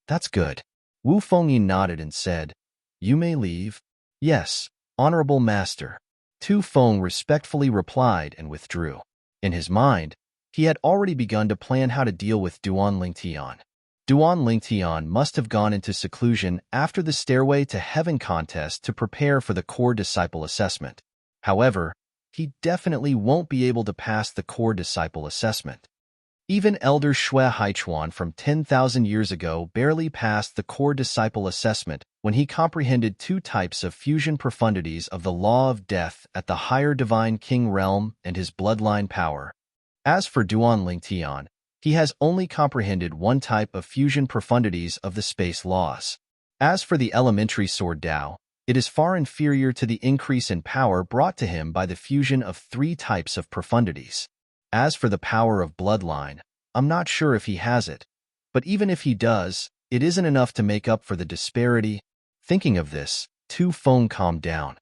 That's good. Wu Fengyin nodded and said, You may leave. Yes, honorable master. Tu Feng respectfully replied and withdrew. In his mind, he had already begun to plan how to deal with Duan Lingtian. Duan Lingtian must have gone into seclusion after the Stairway to Heaven contest to prepare for the core disciple assessment. However, he definitely won't be able to pass the core disciple assessment. Even Elder Shui Haichuan from 10,000 years ago barely passed the core disciple assessment when he comprehended two types of fusion profundities of the law of death at the higher divine king realm and his bloodline power. As for Duan Lingtian, he has only comprehended one type of fusion profundities of the space laws. As for the elementary sword Dao, it is far inferior to the increase in power brought to him by the fusion of three types of profundities. As for the power of bloodline, I'm not sure if he has it, but even if he does, it isn't enough to make up for the disparity. Thinking of this, Tu Feng calmed down.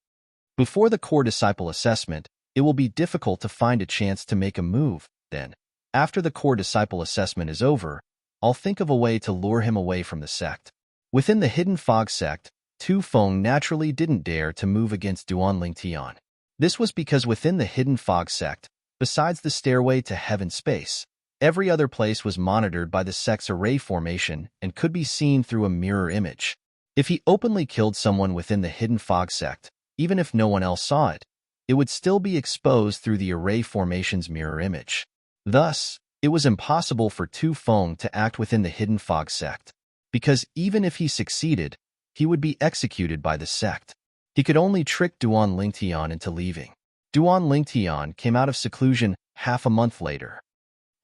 Before the core disciple assessment, it will be difficult to find a chance to make a move. Then, after the core disciple assessment is over, I'll think of a way to lure him away from the sect. Within the Hidden Fog sect, Tu Feng naturally didn't dare to move against Duan Lingtian. This was because within the Hidden Fog sect, besides the Stairway to Heaven space, every other place was monitored by the sect's array formation and could be seen through a mirror image. If he openly killed someone within the Hidden Fog sect, even if no one else saw it, it would still be exposed through the array formation's mirror image. Thus, it was impossible for Tu Feng to act within the Hidden Fog sect, because even if he succeeded, he would be executed by the sect. He could only trick Duan Lingtian into leaving. Duan Lingtian came out of seclusion half a month later.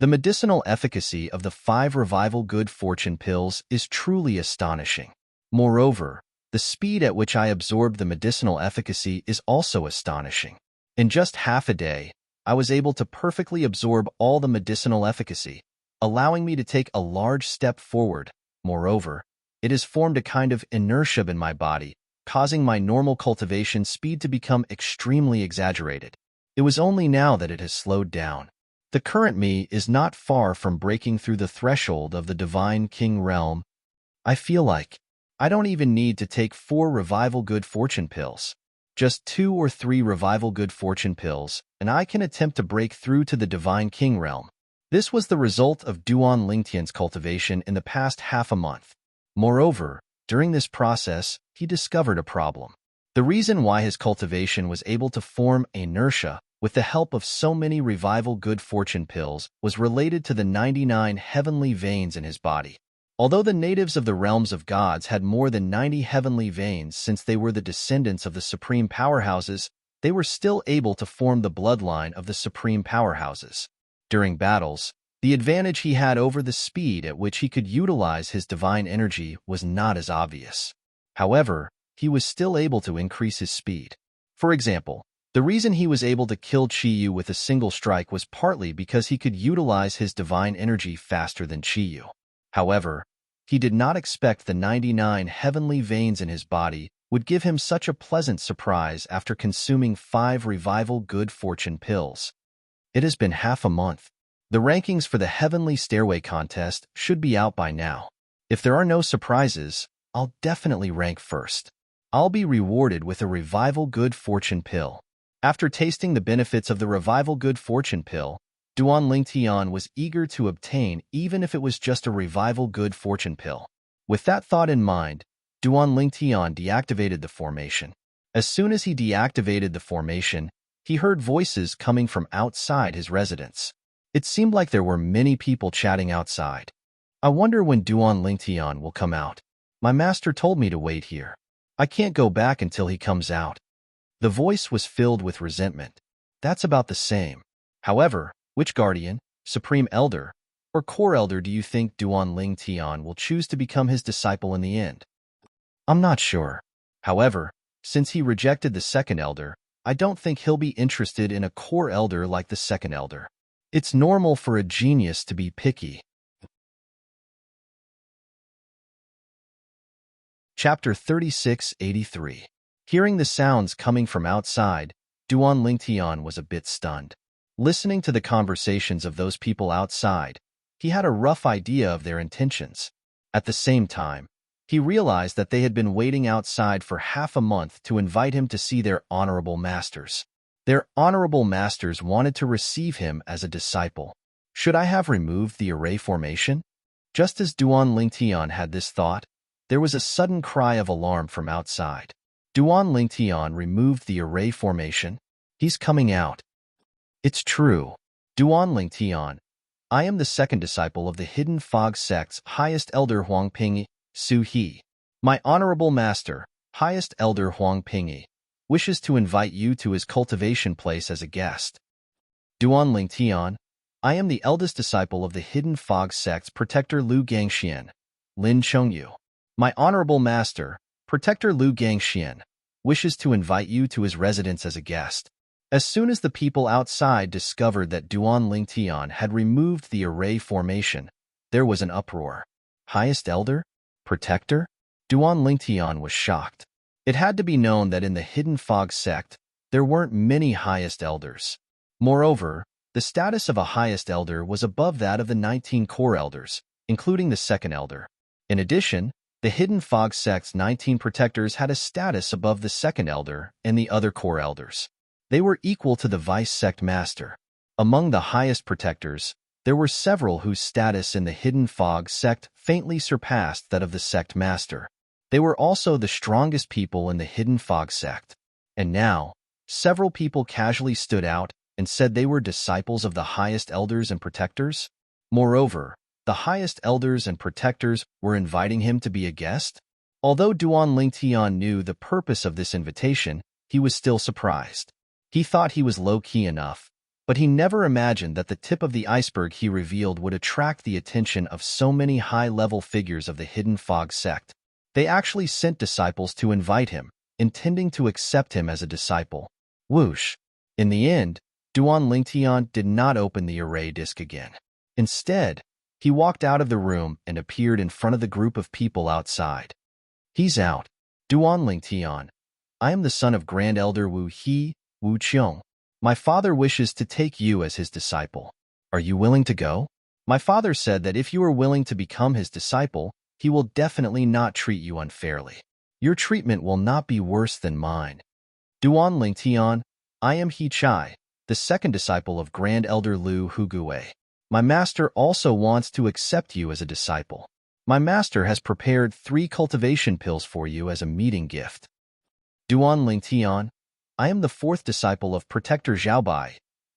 The medicinal efficacy of the 5 revival good fortune pills is truly astonishing. Moreover, the speed at which I absorbed the medicinal efficacy is also astonishing. In just half a day, I was able to perfectly absorb all the medicinal efficacy, allowing me to take a large step forward. Moreover, it has formed a kind of inertia in my body, causing my normal cultivation speed to become extremely exaggerated. It was only now that it has slowed down. The current me is not far from breaking through the threshold of the Divine King realm. I feel like I don't even need to take 4 revival good fortune pills. Just 2 or 3 revival good fortune pills, and I can attempt to break through to the Divine King realm. This was the result of Duan Lingtian's cultivation in the past half a month. Moreover, during this process, he discovered a problem. The reason why his cultivation was able to form inertia with the help of so many revival good fortune pills was related to the 99 heavenly veins in his body. Although the natives of the realms of gods had more than 90 heavenly veins since they were the descendants of the supreme powerhouses, they were still able to form the bloodline of the supreme powerhouses. During battles, the advantage he had over the speed at which he could utilize his divine energy was not as obvious. However, he was still able to increase his speed. For example, the reason he was able to kill Chiyu with a single strike was partly because he could utilize his divine energy faster than Chiyu. However, he did not expect the 99 heavenly veins in his body would give him such a pleasant surprise after consuming 5 revival good fortune pills. It has been half a month. The rankings for the Heavenly Stairway contest should be out by now. If there are no surprises, I'll definitely rank first. I'll be rewarded with a revival good fortune pill. After tasting the benefits of the revival good fortune pill, Duan Lingtian was eager to obtain even if it was just a revival good fortune pill. With that thought in mind, Duan Lingtian deactivated the formation. As soon as he deactivated the formation, he heard voices coming from outside his residence. It seemed like there were many people chatting outside. I wonder when Duan Lingtian will come out. My master told me to wait here. I can't go back until he comes out. The voice was filled with resentment. That's about the same. However, which guardian, supreme elder, or core elder do you think Duan Lingtian will choose to become his disciple in the end? I'm not sure. However, since he rejected the second elder, I don't think he'll be interested in a core elder like the second elder. It's normal for a genius to be picky. Chapter 3683. Hearing the sounds coming from outside, Duan Lingtian was a bit stunned. Listening to the conversations of those people outside, he had a rough idea of their intentions. At the same time, he realized that they had been waiting outside for half a month to invite him to see their honorable masters. Their honorable masters wanted to receive him as a disciple. Should I have removed the array formation? Just as Duan Lingtian had this thought, there was a sudden cry of alarm from outside. Duan Lingtian removed the array formation. He's coming out. It's true. Duan Lingtian, I am the second disciple of the Hidden Fog Sect's highest elder Huang Pingyi, Su He. My honorable master, highest elder Huang Pingyi, wishes to invite you to his cultivation place as a guest. Duan Lingtian, I am the eldest disciple of the Hidden Fog Sect's protector Lu Gangxian, Lin Chengyu. My honorable master, Protector Lu Gangxian, wishes to invite you to his residence as a guest. As soon as the people outside discovered that Duan Lingtian had removed the array formation, there was an uproar. Highest Elder? Protector? Duan Lingtian was shocked. It had to be known that in the Hidden Fog sect, there weren't many Highest Elders. Moreover, the status of a Highest Elder was above that of the 19 Core Elders, including the Second Elder. In addition, the Hidden Fog sect's 19 Protectors had a status above the Second Elder and the other Core Elders. They were equal to the Vice Sect Master. Among the highest Protectors, there were several whose status in the Hidden Fog sect faintly surpassed that of the Sect Master. They were also the strongest people in the Hidden Fog sect. And now, several people casually stood out and said they were disciples of the highest Elders and Protectors. Moreover, the highest Elders and Protectors were inviting him to be a guest. Although Duan Lingtian knew the purpose of this invitation, he was still surprised. He thought he was low-key enough, but he never imagined that the tip of the iceberg he revealed would attract the attention of so many high-level figures of the Hidden Fog sect. They actually sent disciples to invite him, intending to accept him as a disciple. Whoosh! In the end, Duan Lingtian did not open the array disk again. Instead, he walked out of the room and appeared in front of the group of people outside. He's out. Duan Lingtian, I am the son of Grand Elder Wu He, Wu Qiong. My father wishes to take you as his disciple. Are you willing to go? My father said that if you are willing to become his disciple, he will definitely not treat you unfairly. Your treatment will not be worse than mine. Duan Lingtian, I am He Chai, the second disciple of Grand Elder Lu Hugui. My master also wants to accept you as a disciple. My master has prepared 3 cultivation pills for you as a meeting gift. Duan Lingtian, I am the 4th disciple of Protector Xiaobai,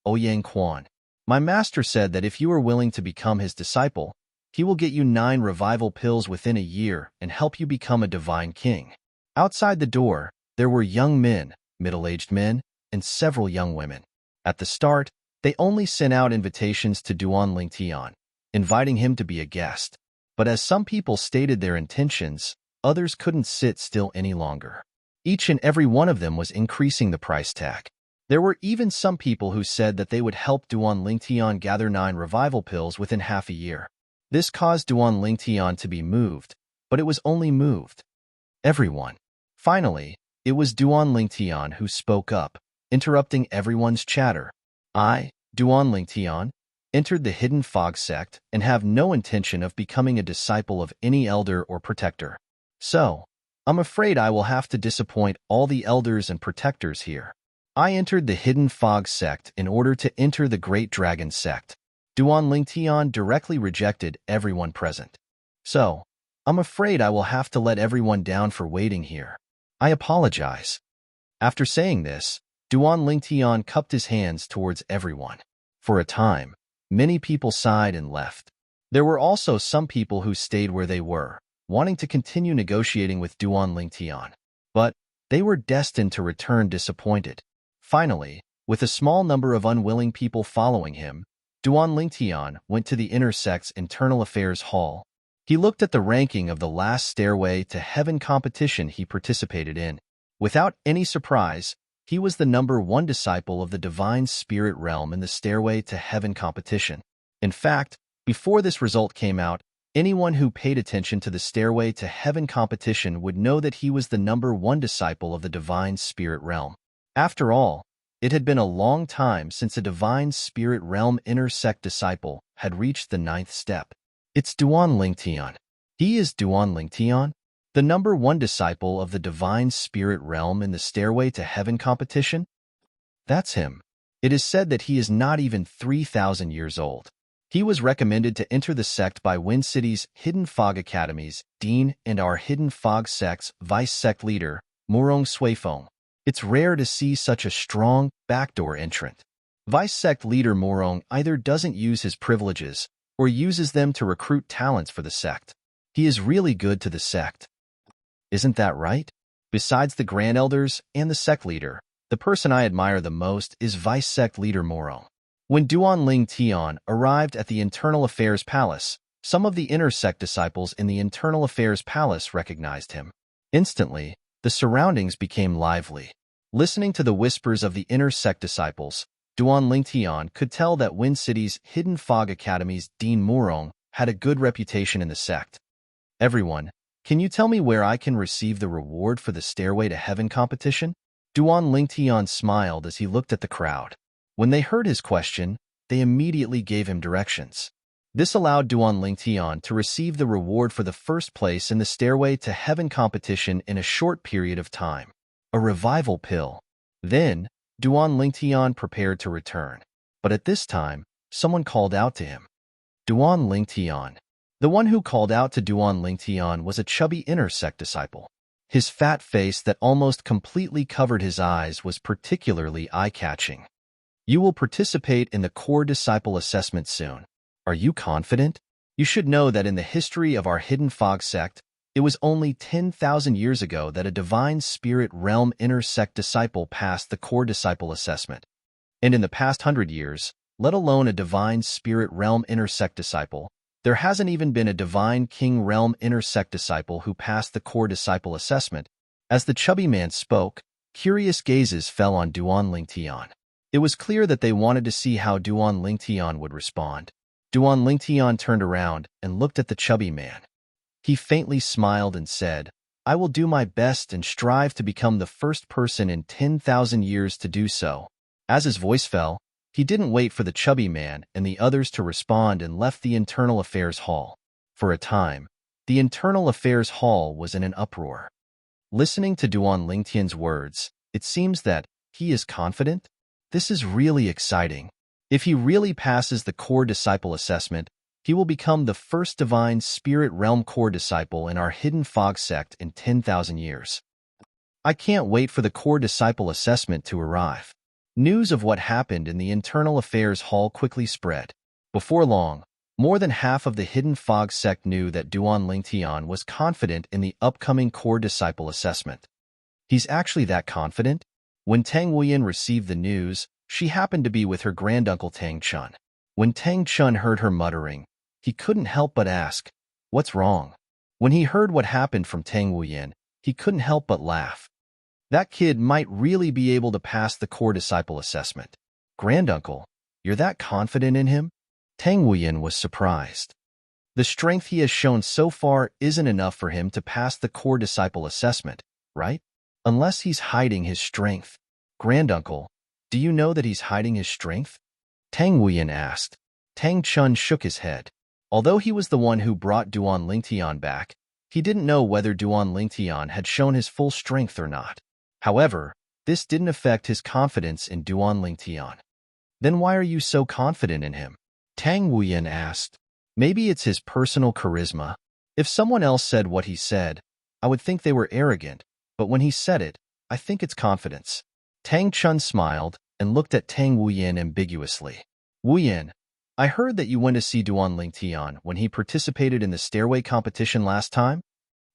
Ouyang Quan. My master said that if you are willing to become his disciple, he will get you 9 revival pills within a year and help you become a divine king. Outside the door, there were young men, middle-aged men, and several young women. At the start, they only sent out invitations to Duan Lingtian, inviting him to be a guest. But as some people stated their intentions, others couldn't sit still any longer. Each and every one of them was increasing the price tag. There were even some people who said that they would help Duan Lingtian gather 9 revival pills within half a year. This caused Duan Lingtian to be moved, but it was only moved. Everyone. Finally, it was Duan Lingtian who spoke up, interrupting everyone's chatter. I, Duan Lingtian, entered the Hidden Fog sect and have no intention of becoming a disciple of any elder or protector. So, I'm afraid I will have to disappoint all the elders and protectors here. I entered the Hidden Fog sect in order to enter the Great Dragon sect. Duan Lingtian directly rejected everyone present. So, I'm afraid I will have to let everyone down for waiting here. I apologize. After saying this, Duan Lingtian cupped his hands towards everyone. For a time, many people sighed and left. There were also some people who stayed where they were, wanting to continue negotiating with Duan Lingtian. But they were destined to return disappointed. Finally, with a small number of unwilling people following him, Duan Lingtian went to the inner sect's internal affairs hall. He looked at the ranking of the last Stairway to Heaven competition he participated in. Without any surprise, he was the number 1 disciple of the Divine Spirit Realm in the Stairway to Heaven competition. In fact, before this result came out, anyone who paid attention to the Stairway to Heaven competition would know that he was the number 1 disciple of the Divine Spirit Realm. After all, it had been a long time since a Divine Spirit Realm inner sect disciple had reached the 9th step. It's Duan Lingtian. He is Duan Lingtian, the number 1 disciple of the Divine Spirit Realm in the Stairway to Heaven competition? That's him. It is said that he is not even 3,000 years old. He was recommended to enter the sect by Wind City's Hidden Fog Academy's Dean and our Hidden Fog sect's Vice Sect Leader, Murong Suifeng. It's rare to see such a strong, backdoor entrant. Vice Sect Leader Murong either doesn't use his privileges or uses them to recruit talents for the sect. He is really good to the sect. Isn't that right? Besides the Grand Elders and the sect leader, the person I admire the most is Vice Sect Leader Murong. When Duan Lingtian arrived at the Internal Affairs Palace, some of the inner sect disciples in the Internal Affairs Palace recognized him. Instantly, the surroundings became lively. Listening to the whispers of the inner sect disciples, Duan Lingtian could tell that Wind City's Hidden Fog Academy's Dean Murong had a good reputation in the sect. Everyone, can you tell me where I can receive the reward for the Stairway to Heaven competition? Duan Lingtian smiled as he looked at the crowd. When they heard his question, they immediately gave him directions. This allowed Duan Lingtian to receive the reward for the first place in the Stairway to Heaven competition in a short period of time. A revival pill. Then, Duan Lingtian prepared to return. But at this time, someone called out to him. Duan Lingtian. The one who called out to Duan Lingtian was a chubby inner sect disciple. His fat face that almost completely covered his eyes was particularly eye-catching. You will participate in the core disciple assessment soon. Are you confident? You should know that in the history of our Hidden Fog sect, it was only 10,000 years ago that a Divine Spirit Realm inner sect disciple passed the core disciple assessment. And in the past 100 years, let alone a Divine Spirit Realm inner sect disciple, there hasn't even been a Divine King Realm inner sect disciple who passed the core disciple assessment. As the chubby man spoke, curious gazes fell on Duan Lingtian. It was clear that they wanted to see how Duan Lingtian would respond. Duan Lingtian turned around and looked at the chubby man. He faintly smiled and said, I will do my best and strive to become the first person in 10,000 years to do so. As his voice fell, he didn't wait for the chubby man and the others to respond and left the Internal Affairs Hall. For a time, The Internal Affairs Hall was in an uproar. Listening to Duan Lingtian's words, it seems that he is confident. This is really exciting. If he really passes the core disciple assessment, he will become the first divine spirit realm core disciple in our hidden fog sect in 10,000 years. I can't wait for the core disciple assessment to arrive. News of what happened in the Internal Affairs Hall quickly spread. Before long, more than half of the hidden fog sect knew that Duan Lingtian was confident in the upcoming core disciple assessment. He's actually that confident? When Tang Wuyan received the news, she happened to be with her granduncle Tang Chun. When Tang Chun heard her muttering, he couldn't help but ask, "What's wrong?" When he heard what happened from Tang Wuyan, he couldn't help but laugh. That kid might really be able to pass the core disciple assessment. Granduncle, you're that confident in him? Tang Wuyan was surprised. The strength he has shown so far isn't enough for him to pass the core disciple assessment, right? Unless he's hiding his strength. Granduncle, do you know that he's hiding his strength? Tang Wuyan asked. Tang Chun shook his head. Although he was the one who brought Duan Lingtian back, he didn't know whether Duan Lingtian had shown his full strength or not. However, this didn't affect his confidence in Duan Lingtian. Then why are you so confident in him? Tang Wuyan asked. Maybe it's his personal charisma. If someone else said what he said, I would think they were arrogant, but when he said it, I think it's confidence. Tang Chun smiled and looked at Tang Wuyan ambiguously. Wuyan, I heard that you went to see Duan Lingtian when he participated in the stairway competition last time?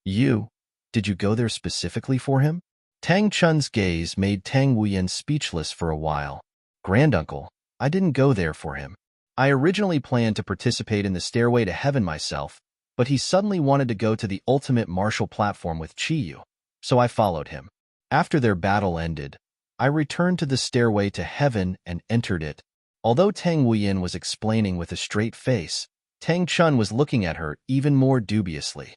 Did you go there specifically for him? Tang Chun's gaze made Tang Wuyan speechless for a while. Granduncle, I didn't go there for him. I originally planned to participate in the stairway to heaven myself, but he suddenly wanted to go to the ultimate martial platform with Chiyu, so I followed him. After their battle ended, I returned to the stairway to heaven and entered it. Although Tang Wuyan was explaining with a straight face, Tang Chun was looking at her even more dubiously.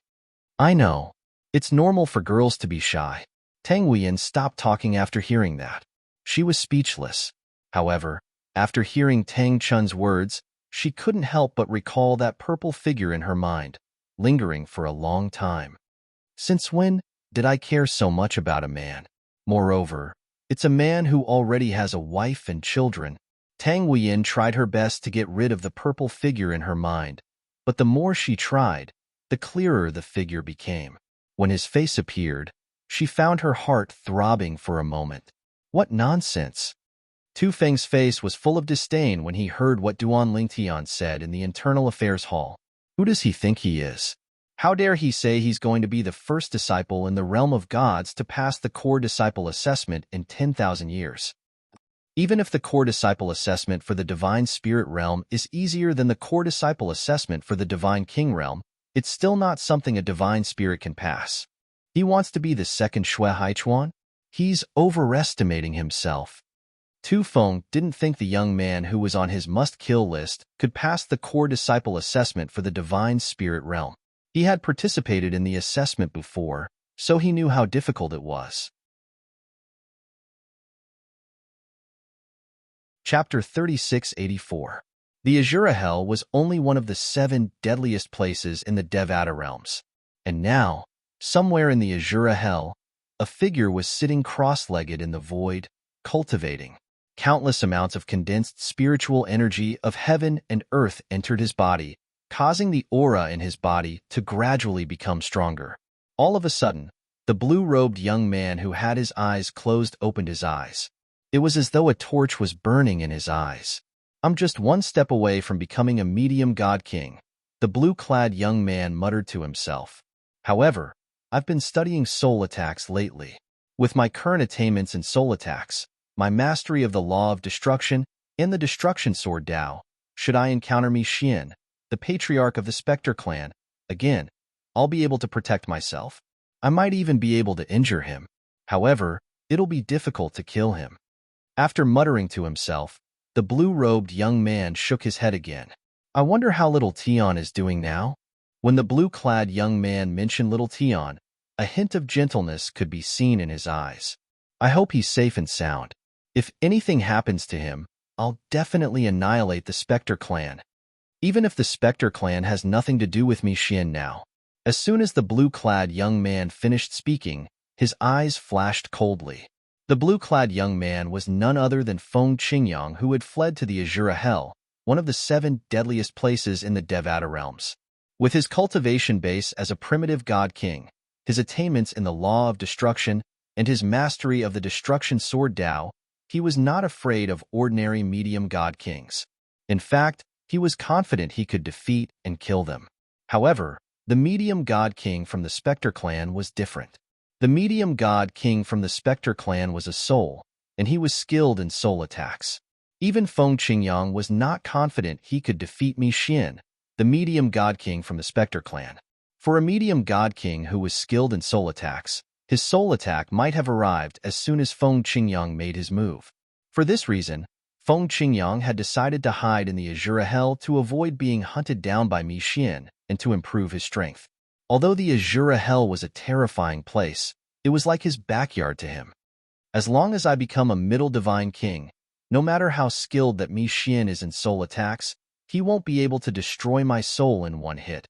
I know. It's normal for girls to be shy. Tang Wuyan stopped talking after hearing that. She was speechless. However, after hearing Tang Chun's words, she couldn't help but recall that purple figure in her mind, lingering for a long time. Since when did I care so much about a man? Moreover, it's a man who already has a wife and children. Tang Wuyan tried her best to get rid of the purple figure in her mind, but the more she tried, the clearer the figure became. When his face appeared, she found her heart throbbing for a moment. What nonsense! Tu Feng's face was full of disdain when he heard what Duan Lingtian said in the Internal Affairs Hall. Who does he think he is? How dare he say he's going to be the first disciple in the realm of gods to pass the core disciple assessment in 10,000 years? Even if the core disciple assessment for the divine spirit realm is easier than the core disciple assessment for the divine king realm, it's still not something a divine spirit can pass. He wants to be the second Shui Haichuan? He's overestimating himself. Tu Feng didn't think the young man who was on his must-kill list could pass the core disciple assessment for the divine spirit realm. He had participated in the assessment before, so he knew how difficult it was. Chapter 3684. The Azura Hell was only one of the 7 deadliest places in the Devata realms. And now, somewhere in the Azura Hell, a figure was sitting cross-legged in the void, cultivating. Countless amounts of condensed spiritual energy of heaven and earth entered his body, causing the aura in his body to gradually become stronger. All of a sudden, the blue-robed young man who had his eyes closed opened his eyes. It was as though a torch was burning in his eyes. I'm just one step away from becoming a medium god king, the blue-clad young man muttered to himself. However, I've been studying soul attacks lately. With my current attainments in soul attacks, my mastery of the law of destruction, and the destruction sword Dao, should I encounter Mi Xian, the patriarch of the Spectre clan, again, I'll be able to protect myself. I might even be able to injure him. However, it'll be difficult to kill him. After muttering to himself, the blue-robed young man shook his head again. I wonder how little Tian is doing now? When the blue-clad young man mentioned little Tian, a hint of gentleness could be seen in his eyes. I hope he's safe and sound. If anything happens to him, I'll definitely annihilate the Spectre clan. Even if the Spectre clan has nothing to do with Mi Xian now, As soon as the blue-clad young man finished speaking, his eyes flashed coldly. The blue-clad young man was none other than Feng Qingyang, who had fled to the Azura Hell, one of the 7 deadliest places in the Devata realms. With his cultivation base as a primitive god king, his attainments in the law of destruction, and his mastery of the destruction sword Dao, he was not afraid of ordinary medium god kings. In fact, he was confident he could defeat and kill them. However, the medium god king from the Spectre clan was different. The medium god king from the Spectre clan was a soul, and he was skilled in soul attacks. Even Feng Qingyang was not confident he could defeat Mi Xian, the medium god king from the Spectre clan. For a medium god king who was skilled in soul attacks, his soul attack might have arrived as soon as Feng Qingyang made his move. For this reason, Feng Qingyang had decided to hide in the Azura Hell to avoid being hunted down by Mi Xian and to improve his strength. Although the Azura Hell was a terrifying place, it was like his backyard to him. As long as I become a middle divine king, no matter how skilled that Mi Xian is in soul attacks, he won't be able to destroy my soul in one hit.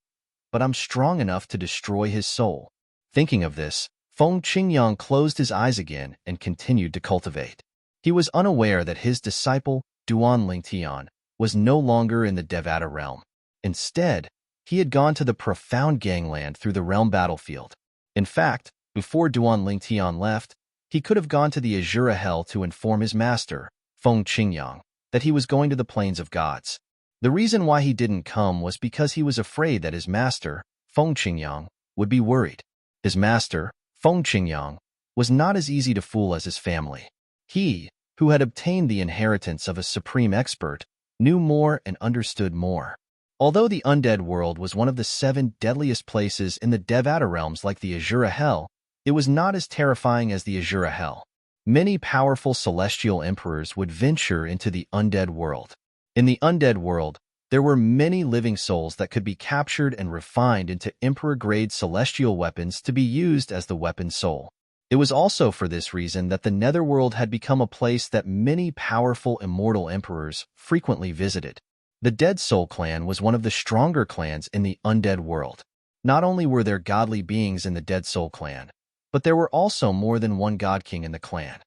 But I'm strong enough to destroy his soul. Thinking of this, Feng Qingyang closed his eyes again and continued to cultivate. He was unaware that his disciple, Duan Lingtian, was no longer in the Devata realm. Instead, he had gone to the profound gangland through the realm battlefield. In fact, before Duan Lingtian left, he could have gone to the Azura Hell to inform his master, Feng Qingyang, that he was going to the Plains of Gods. The reason why he didn't come was because he was afraid that his master, Feng Qingyang, would be worried. His master, Feng Qingyang, was not as easy to fool as his family. He, who had obtained the inheritance of a supreme expert, knew more and understood more. Although the undead world was one of the 7 deadliest places in the Devata realms like the Azura Hell, it was not as terrifying as the Azura Hell. Many powerful celestial emperors would venture into the undead world. In the undead world, there were many living souls that could be captured and refined into emperor-grade celestial weapons to be used as the weapon soul. It was also for this reason that the netherworld had become a place that many powerful immortal emperors frequently visited. The Dead Soul clan was one of the stronger clans in the undead world. Not only were there godly beings in the Dead Soul clan, but there were also more than one god king in the clan.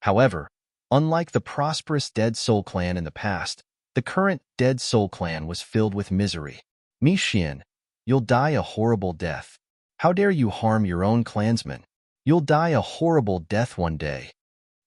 However, unlike the prosperous Dead Soul clan in the past, the current Dead Soul clan was filled with misery. Mi Xian, you'll die a horrible death. How dare you harm your own clansmen? You'll die a horrible death one day.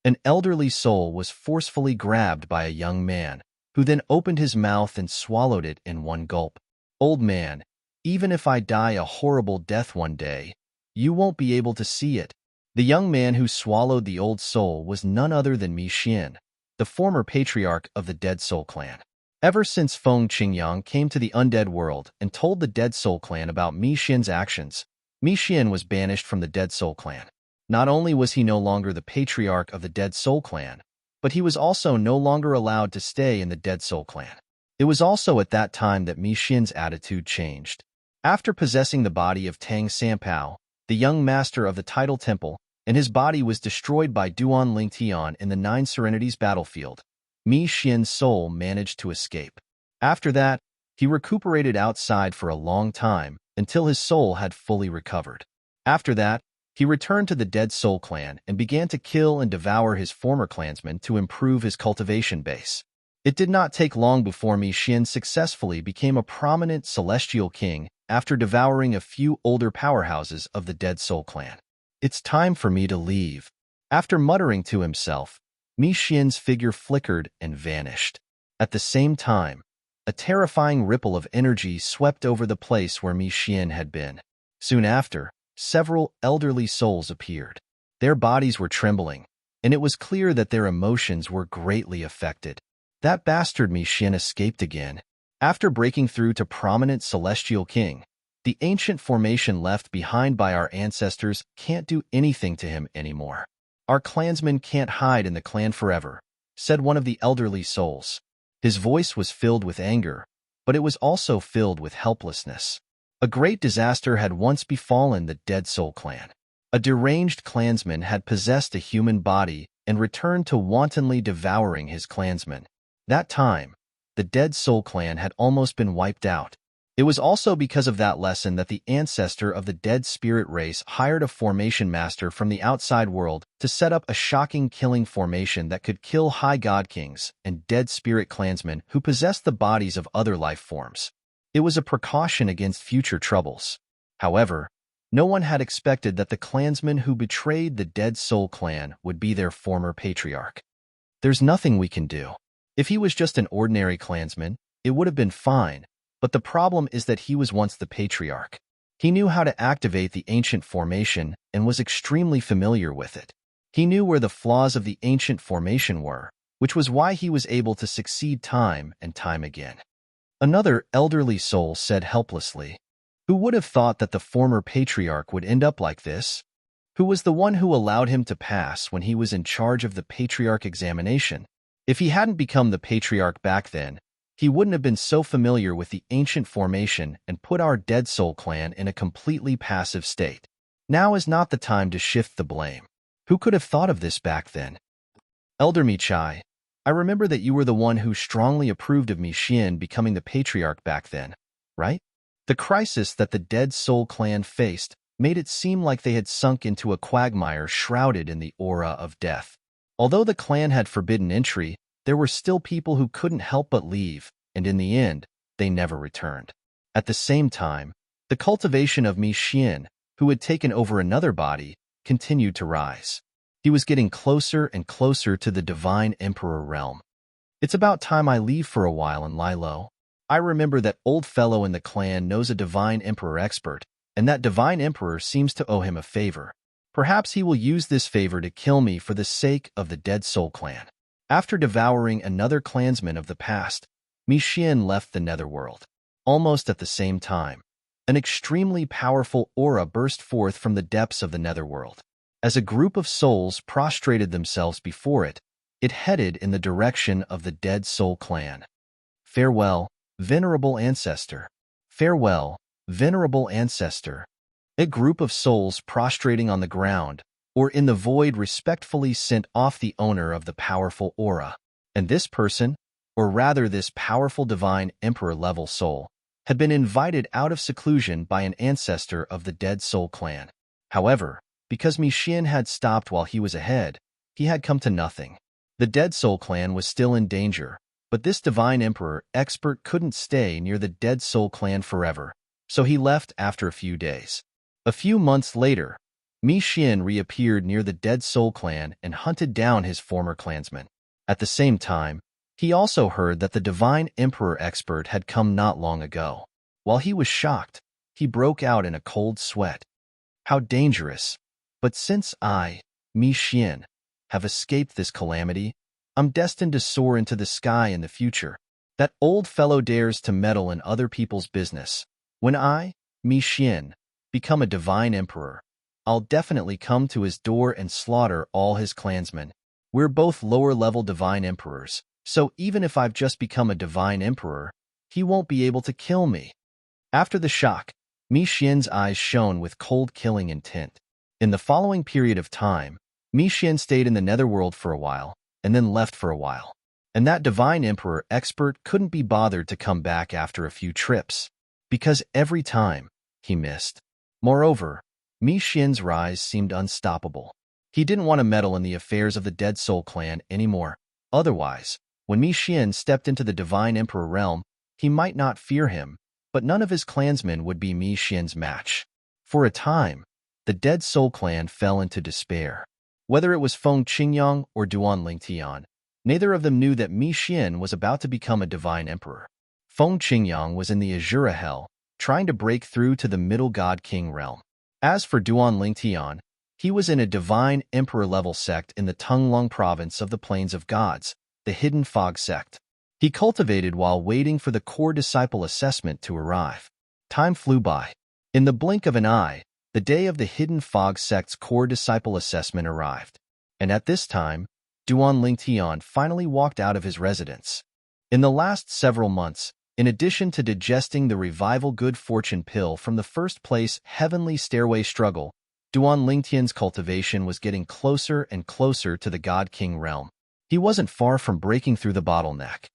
An elderly soul was forcefully grabbed by a young man, who then opened his mouth and swallowed it in one gulp. Old man, even if I die a horrible death one day, you won't be able to see it. The young man who swallowed the old soul was none other than Mi Xian, the former patriarch of the Dead Soul clan. Ever since Feng Qingyang came to the undead world and told the Dead Soul clan about Mi Xian's actions, Mi Xian was banished from the Dead Soul clan. Not only was he no longer the patriarch of the Dead Soul clan, but he was also no longer allowed to stay in the Dead Soul clan. It was also at that time that Mi Xian's attitude changed. After possessing the body of Tang Sanpao, the young master of the Tidal Temple, and his body was destroyed by Duan Lingtian in the 9 Serenities battlefield, Mi Xian's soul managed to escape. After that, he recuperated outside for a long time until his soul had fully recovered. After that, he returned to the Dead Soul clan and began to kill and devour his former clansmen to improve his cultivation base. It did not take long before Mi Xian successfully became a prominent celestial king after devouring a few older powerhouses of the Dead Soul clan. It's time for me to leave. After muttering to himself, Mi Xian's figure flickered and vanished. At the same time, a terrifying ripple of energy swept over the place where Mi Xian had been. Soon after, several elderly souls appeared. Their bodies were trembling, and it was clear that their emotions were greatly affected. That bastard Mi Xian escaped again. After breaking through to prominent celestial king, the ancient formation left behind by our ancestors can't do anything to him anymore. Our clansmen can't hide in the clan forever, said one of the elderly souls. His voice was filled with anger, but it was also filled with helplessness. A great disaster had once befallen the Dead Soul clan. A deranged clansman had possessed a human body and returned to wantonly devouring his clansmen. That time, the Dead Soul clan had almost been wiped out. It was also because of that lesson that the ancestor of the dead spirit race hired a formation master from the outside world to set up a shocking killing formation that could kill high god kings and dead spirit clansmen who possessed the bodies of other life forms. It was a precaution against future troubles. However, no one had expected that the clansman who betrayed the Dead Soul clan would be their former patriarch. There's nothing we can do. If he was just an ordinary clansman, it would have been fine, but the problem is that he was once the patriarch. He knew how to activate the ancient formation and was extremely familiar with it. He knew where the flaws of the ancient formation were, which was why he was able to succeed time and time again. Another elderly soul said helplessly, "Who would have thought that the former patriarch would end up like this? Who was the one who allowed him to pass when he was in charge of the patriarch examination? If he hadn't become the patriarch back then, he wouldn't have been so familiar with the ancient formation and put our Dead Soul clan in a completely passive state. Now is not the time to shift the blame. Who could have thought of this back then?" Elder Michai, I remember that you were the one who strongly approved of Mixin becoming the patriarch back then, right? The crisis that the Dead Soul clan faced made it seem like they had sunk into a quagmire shrouded in the aura of death. Although the clan had forbidden entry, there were still people who couldn't help but leave, and in the end, they never returned. At the same time, the cultivation of Mixin, who had taken over another body, continued to rise. He was getting closer and closer to the Divine Emperor realm. "It's about time I leave for a while and lie low. I remember that old fellow in the clan knows a Divine Emperor expert, and that Divine Emperor seems to owe him a favor. Perhaps he will use this favor to kill me for the sake of the Dead Soul clan." After devouring another clansman of the past, Mixin left the netherworld. Almost at the same time, an extremely powerful aura burst forth from the depths of the netherworld. As a group of souls prostrated themselves before it, it headed in the direction of the Dead Soul clan. "Farewell, venerable ancestor. Farewell, venerable ancestor." A group of souls prostrating on the ground or in the void respectfully sent off the owner of the powerful aura. And this person, or rather this powerful Divine Emperor-level soul, had been invited out of seclusion by an ancestor of the Dead Soul clan. However, because Mixin had stopped while he was ahead, he had come to nothing. The Dead Soul clan was still in danger, but this Divine Emperor expert couldn't stay near the Dead Soul clan forever, so he left after a few days. A few months later, Mixin reappeared near the Dead Soul clan and hunted down his former clansmen. At the same time, he also heard that the Divine Emperor expert had come not long ago. While he was shocked, he broke out in a cold sweat. "How dangerous! But since I, Mixin, have escaped this calamity, I'm destined to soar into the sky in the future. That old fellow dares to meddle in other people's business. When I, Mixin, become a Divine Emperor, I'll definitely come to his door and slaughter all his clansmen. We're both lower-level Divine Emperors, so even if I've just become a Divine Emperor, he won't be able to kill me." After the shock, Mixin's eyes shone with cold killing intent. In the following period of time, Mixin stayed in the netherworld for a while, and then left for a while. And that Divine Emperor expert couldn't be bothered to come back after a few trips, because every time, he missed. Moreover, Mixin's rise seemed unstoppable. He didn't want to meddle in the affairs of the Dead Soul clan anymore. Otherwise, when Mixin stepped into the Divine Emperor realm, he might not fear him, but none of his clansmen would be Mixin's match. For a time, the Dead Soul clan fell into despair. Whether it was Feng Qingyang or Duan Lingtian, neither of them knew that Mixin was about to become a Divine Emperor. Feng Qingyang was in the Azura Hell, trying to break through to the Middle God King realm. As for Duan Lingtian, he was in a Divine Emperor-level sect in the Tunglong province of the Plains of Gods, the Hidden Fog sect. He cultivated while waiting for the core disciple assessment to arrive. Time flew by. In the blink of an eye, the day of the Hidden Fog sect's core disciple assessment arrived. And at this time, Duan Lingtian finally walked out of his residence. In the last several months, in addition to digesting the revival good fortune pill from the first place heavenly stairway struggle, Duan Lingtian's cultivation was getting closer and closer to the God King realm. He wasn't far from breaking through the bottleneck.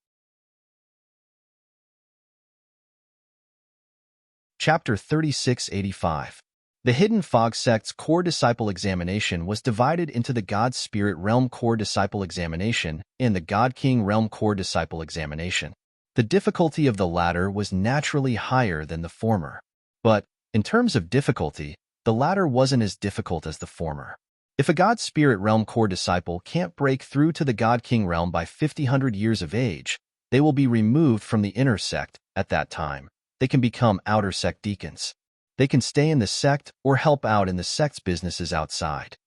Chapter 3685. The Hidden Fog Sect's Core Disciple Examination was divided into the God Spirit Realm Core Disciple Examination and the God King Realm Core Disciple Examination. The difficulty of the latter was naturally higher than the former. But, in terms of difficulty, the latter wasn't as difficult as the former. If a God Spirit Realm Core Disciple can't break through to the God King Realm by 50 years of age, they will be removed from the inner sect at that time. They can become outer sect deacons. They can stay in the sect or help out in the sect's businesses outside.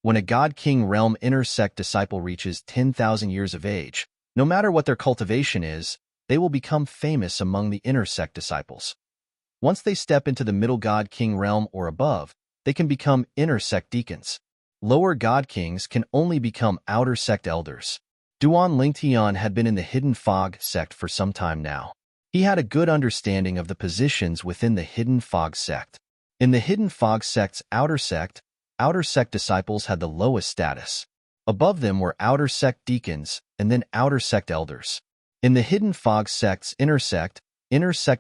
When a God King Realm inner sect disciple reaches 10,000 years of age, no matter what their cultivation is, they will become famous among the inner sect disciples. Once they step into the middle God King Realm or above, they can become inner sect deacons. Lower God Kings can only become outer sect elders. Duan Lingtian had been in the Hidden Fog sect for some time now. He had a good understanding of the positions within the Hidden Fog sect. In the Hidden Fog sect's outer sect disciples had the lowest status. Above them were outer sect deacons and then outer sect elders. In the Hidden Fog sect's inner sect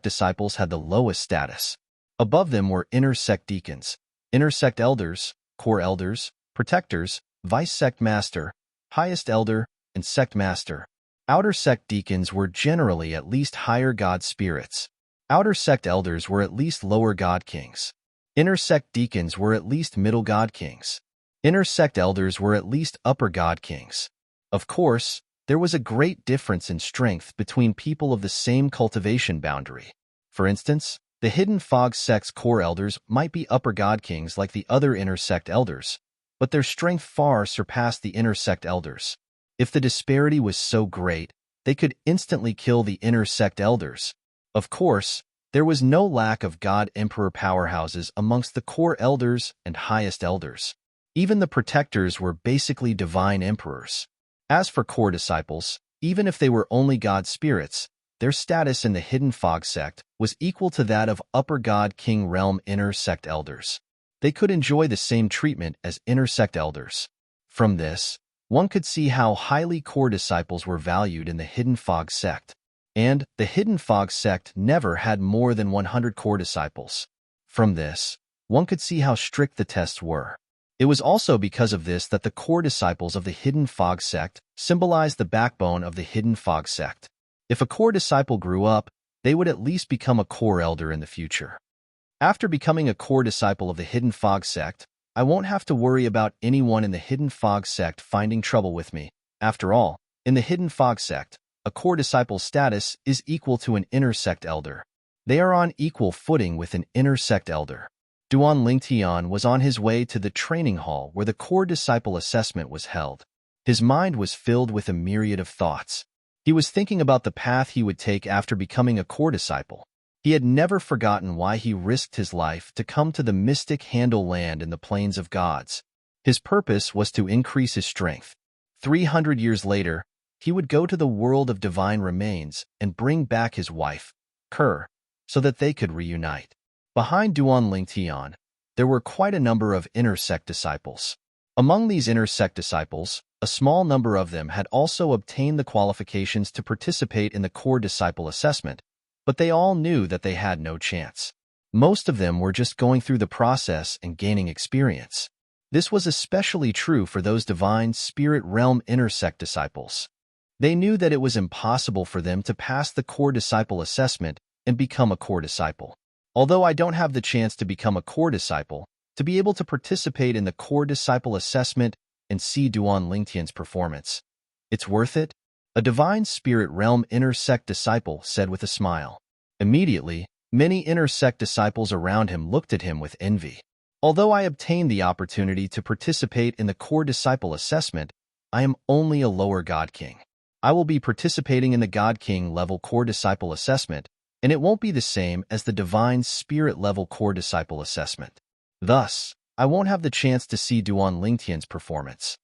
disciples had the lowest status. Above them were inner sect deacons, inner sect elders, core elders, protectors, vice sect master, highest elder, and sect master. Outer sect deacons were generally at least higher God spirits. Outer sect elders were at least lower God kings. Inner sect deacons were at least middle God kings. Inner sect elders were at least upper God kings. Of course, there was a great difference in strength between people of the same cultivation boundary. For instance, the Hidden Fog sect's core elders might be upper God kings like the other inner sect elders, but their strength far surpassed the inner sect elders. If the disparity was so great, they could instantly kill the inner sect elders. Of course, there was no lack of God Emperor powerhouses amongst the core elders and highest elders. Even the protectors were basically divine emperors. As for core disciples, even if they were only God spirits, their status in the Hidden Fog sect was equal to that of upper God King Realm inner sect elders. They could enjoy the same treatment as inner sect elders. From this, one could see how highly core disciples were valued in the Hidden Fog sect. And the Hidden Fog sect never had more than 100 core disciples. From this, one could see how strict the tests were. It was also because of this that the core disciples of the Hidden Fog sect symbolized the backbone of the Hidden Fog sect. If a core disciple grew up, they would at least become a core elder in the future. After becoming a core disciple of the Hidden Fog sect, I won't have to worry about anyone in the Hidden Fog sect finding trouble with me. After all, in the Hidden Fog sect, a core disciple's status is equal to an inner sect elder. They are on equal footing with an inner sect elder. Duan Lingtian was on his way to the training hall where the core disciple assessment was held. His mind was filled with a myriad of thoughts. He was thinking about the path he would take after becoming a core disciple. He had never forgotten why he risked his life to come to the mystic Handle land in the Plains of Gods. His purpose was to increase his strength. 300 years later, he would go to the world of divine remains and bring back his wife, Kerr, so that they could reunite. Behind Duan Lingtian, there were quite a number of inner sect disciples. Among these inner sect disciples, a small number of them had also obtained the qualifications to participate in the core disciple assessment, but they all knew that they had no chance. Most of them were just going through the process and gaining experience. This was especially true for those divine spirit realm inner sect disciples. They knew that it was impossible for them to pass the core disciple assessment and become a core disciple. Although I don't have the chance to become a core disciple, to be able to participate in the core disciple assessment and see Duan Lingtian's performance, it's worth it, a divine spirit realm inner sect disciple said with a smile. Immediately, many inner sect disciples around him looked at him with envy. Although I obtained the opportunity to participate in the core disciple assessment, I am only a lower God King. I will be participating in the God King level core disciple assessment, and it won't be the same as the divine spirit level core disciple assessment. Thus, I won't have the chance to see Duan Lingtian's performance.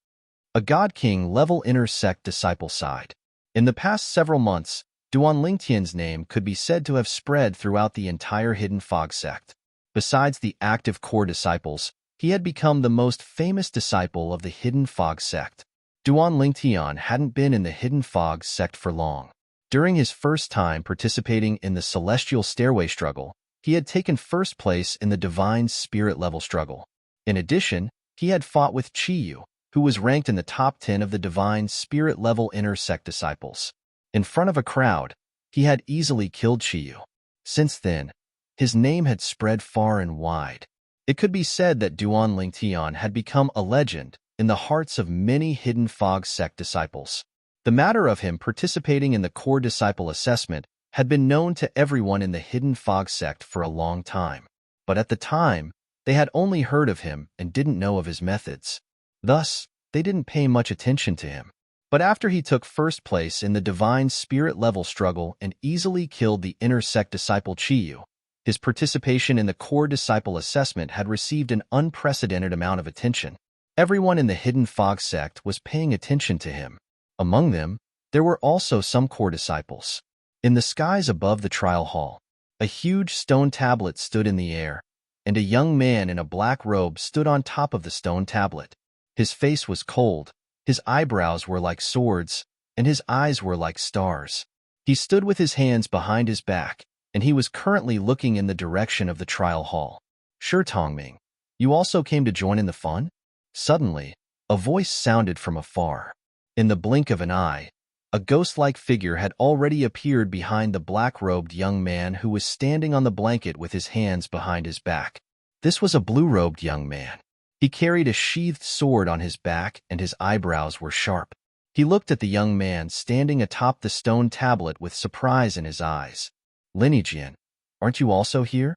A God King level inner sect disciple side. In the past several months, Duan Lingtian's name could be said to have spread throughout the entire Hidden Fog sect. Besides the active core disciples, he had become the most famous disciple of the Hidden Fog sect. Duan Lingtian hadn't been in the Hidden Fog sect for long. During his first time participating in the Celestial Stairway struggle, he had taken first place in the divine spirit level struggle. In addition, he had fought with Chiyu, who was ranked in the top 10 of the divine spirit level inner sect disciples. In front of a crowd, he had easily killed Chiyu. Since then, his name had spread far and wide. It could be said that Duan Lingtian had become a legend in the hearts of many hidden fog sect disciples. The matter of him participating in the core disciple assessment had been known to everyone in the hidden fog sect for a long time. But at the time, they had only heard of him and didn't know of his methods. Thus, they didn't pay much attention to him. But after he took first place in the divine spirit level struggle and easily killed the inner sect disciple Chiyu, his participation in the core disciple assessment had received an unprecedented amount of attention. Everyone in the hidden fog sect was paying attention to him. Among them, there were also some core disciples. In the skies above the trial hall, a huge stone tablet stood in the air, and a young man in a black robe stood on top of the stone tablet. His face was cold, his eyebrows were like swords, and his eyes were like stars. He stood with his hands behind his back, and he was currently looking in the direction of the trial hall. "Sure, Tongming, you also came to join in the fun?" Suddenly, a voice sounded from afar. In the blink of an eye, a ghost-like figure had already appeared behind the black-robed young man who was standing on the blanket with his hands behind his back. This was a blue-robed young man. He carried a sheathed sword on his back and his eyebrows were sharp. He looked at the young man standing atop the stone tablet with surprise in his eyes. "Lineajian, aren't you also here?"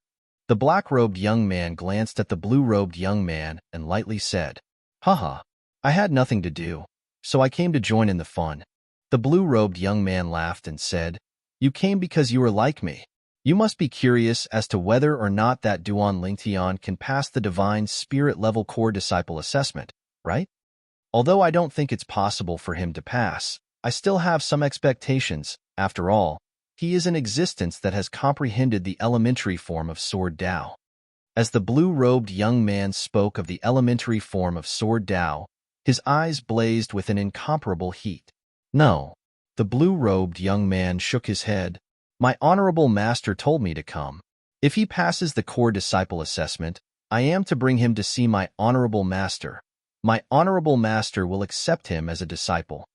The black-robed young man glanced at the blue-robed young man and lightly said, "Haha, I had nothing to do, so I came to join in the fun." The blue-robed young man laughed and said, "You came because you were like me. You must be curious as to whether or not that Duan Lingtian can pass the divine spirit level core disciple assessment, right? Although I don't think it's possible for him to pass, I still have some expectations. After all, he is an existence that has comprehended the elementary form of Sword Dao." As the blue-robed young man spoke of the elementary form of Sword Dao, his eyes blazed with an incomparable heat. "No." The blue-robed young man shook his head. "My honorable master told me to come. If he passes the core disciple assessment, I am to bring him to see my honorable master. My honorable master will accept him as a disciple."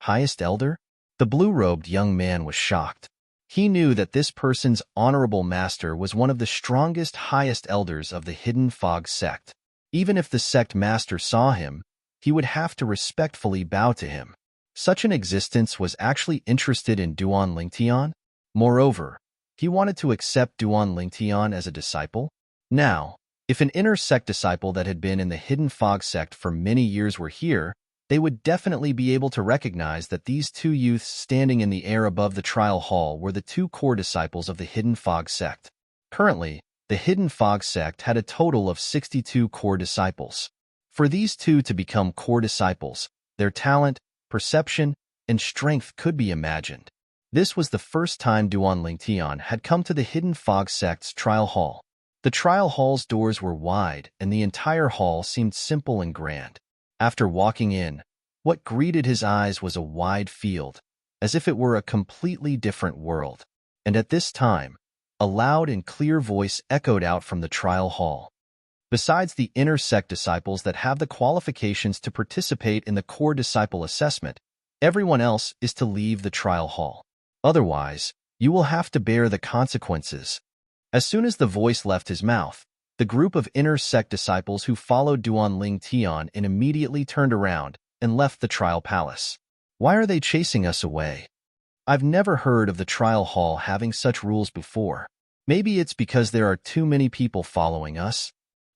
"Highest elder?" The blue-robed young man was shocked. He knew that this person's honorable master was one of the strongest highest elders of the hidden fog sect. Even if the sect master saw him, he would have to respectfully bow to him. Such an existence was actually interested in Duan Lingtian. Moreover, he wanted to accept Duan Lingtian as a disciple. Now, if an inner sect disciple that had been in the hidden fog sect for many years were here, they would definitely be able to recognize that these two youths standing in the air above the trial hall were the two core disciples of the hidden fog sect. Currently, the hidden fog sect had a total of 62 core disciples. For these two to become core disciples, their talent, perception, and strength could be imagined. This was the first time Duan Lingtian had come to the hidden fog sect's trial hall. The trial hall's doors were wide, and the entire hall seemed simple and grand. After walking in, what greeted his eyes was a wide field, as if it were a completely different world. And at this time, a loud and clear voice echoed out from the trial hall. "Besides the inner sect disciples that have the qualifications to participate in the core disciple assessment, everyone else is to leave the trial hall. Otherwise, you will have to bear the consequences." As soon as the voice left his mouth, the group of inner sect disciples who followed Duan Lingtian immediately turned around and left the trial palace. "Why are they chasing us away? I've never heard of the trial hall having such rules before. Maybe it's because there are too many people following us.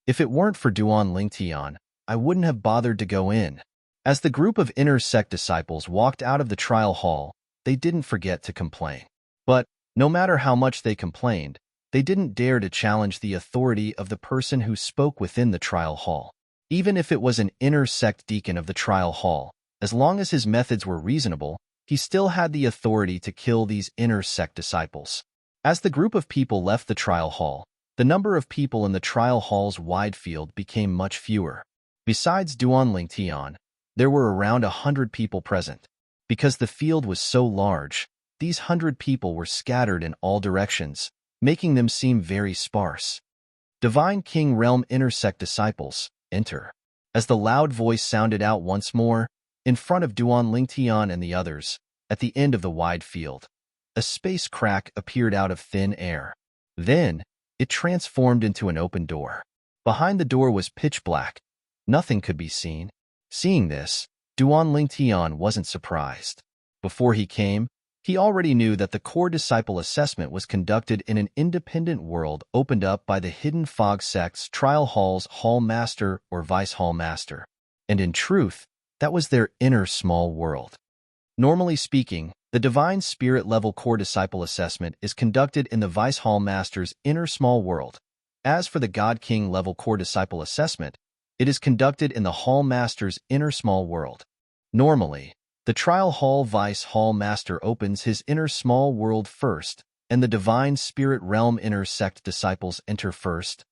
If it weren't for Duan Lingtian, I wouldn't have bothered to go in." As the group of inner sect disciples walked out of the trial hall, they didn't forget to complain. But, no matter how much they complained, they didn't dare to challenge the authority of the person who spoke within the trial hall. Even if it was an inner sect deacon of the trial hall, as long as his methods were reasonable, he still had the authority to kill these inner sect disciples. As the group of people left the trial hall, the number of people in the trial hall's wide field became much fewer. Besides Duan Lingtian, there were around 100 people present. Because the field was so large, these 100 people were scattered in all directions, making them seem very sparse. Divine King Realm Inner Sect disciples, enter. As the loud voice sounded out once more, in front of Duan Lingtian and the others, at the end of the wide field, a space crack appeared out of thin air. Then, it transformed into an open door. Behind the door was pitch black. Nothing could be seen. Seeing this, Duan Lingtian wasn't surprised. Before he came, he already knew that the core disciple assessment was conducted in an independent world opened up by the Hidden Fog Sect's Trial Hall's Hall Master or Vice Hall Master. And in truth, that was their inner small world. Normally speaking, the Divine Spirit level core disciple assessment is conducted in the Vice Hall Master's inner small world. As for the God King level core disciple assessment, it is conducted in the Hall Master's inner small world. Normally, the Trial Hall Vice Hall Master opens his inner small world first, and the Divine Spirit Realm Inner Sect disciples enter first.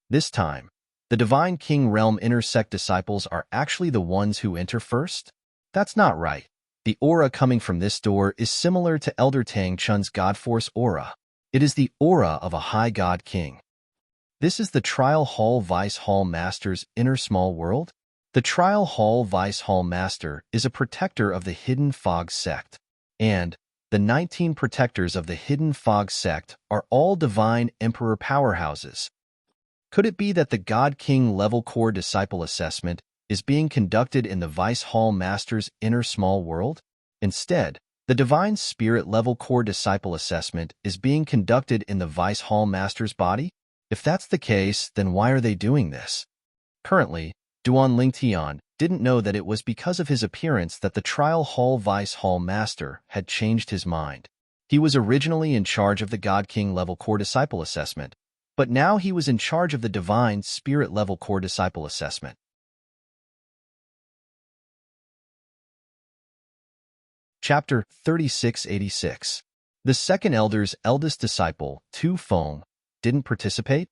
This time, the Divine King Realm Inner Sect disciples are actually the ones who enter first? That's not right. The aura coming from this door is similar to Elder Tang Chun's God Force aura. It is the aura of a High God King. This is the Trial Hall Vice Hall Master's inner small world? The Trial Hall Vice Hall Master is a protector of the Hidden Fog Sect, and the 19 protectors of the Hidden Fog Sect are all Divine Emperor powerhouses. Could it be that the God King level core disciple assessment is being conducted in the Vice Hall Master's inner small world? Instead, the Divine Spirit level core disciple assessment is being conducted in the Vice Hall Master's body? If that's the case, then why are they doing this? Currently, Duan Lingtian didn't know that it was because of his appearance that the Trial Hall Vice Hall Master had changed his mind. He was originally in charge of the God King level core disciple assessment, but now he was in charge of the Divine Spirit level core disciple assessment. Chapter 3686. The second elder's eldest disciple, Tu Feng, didn't participate?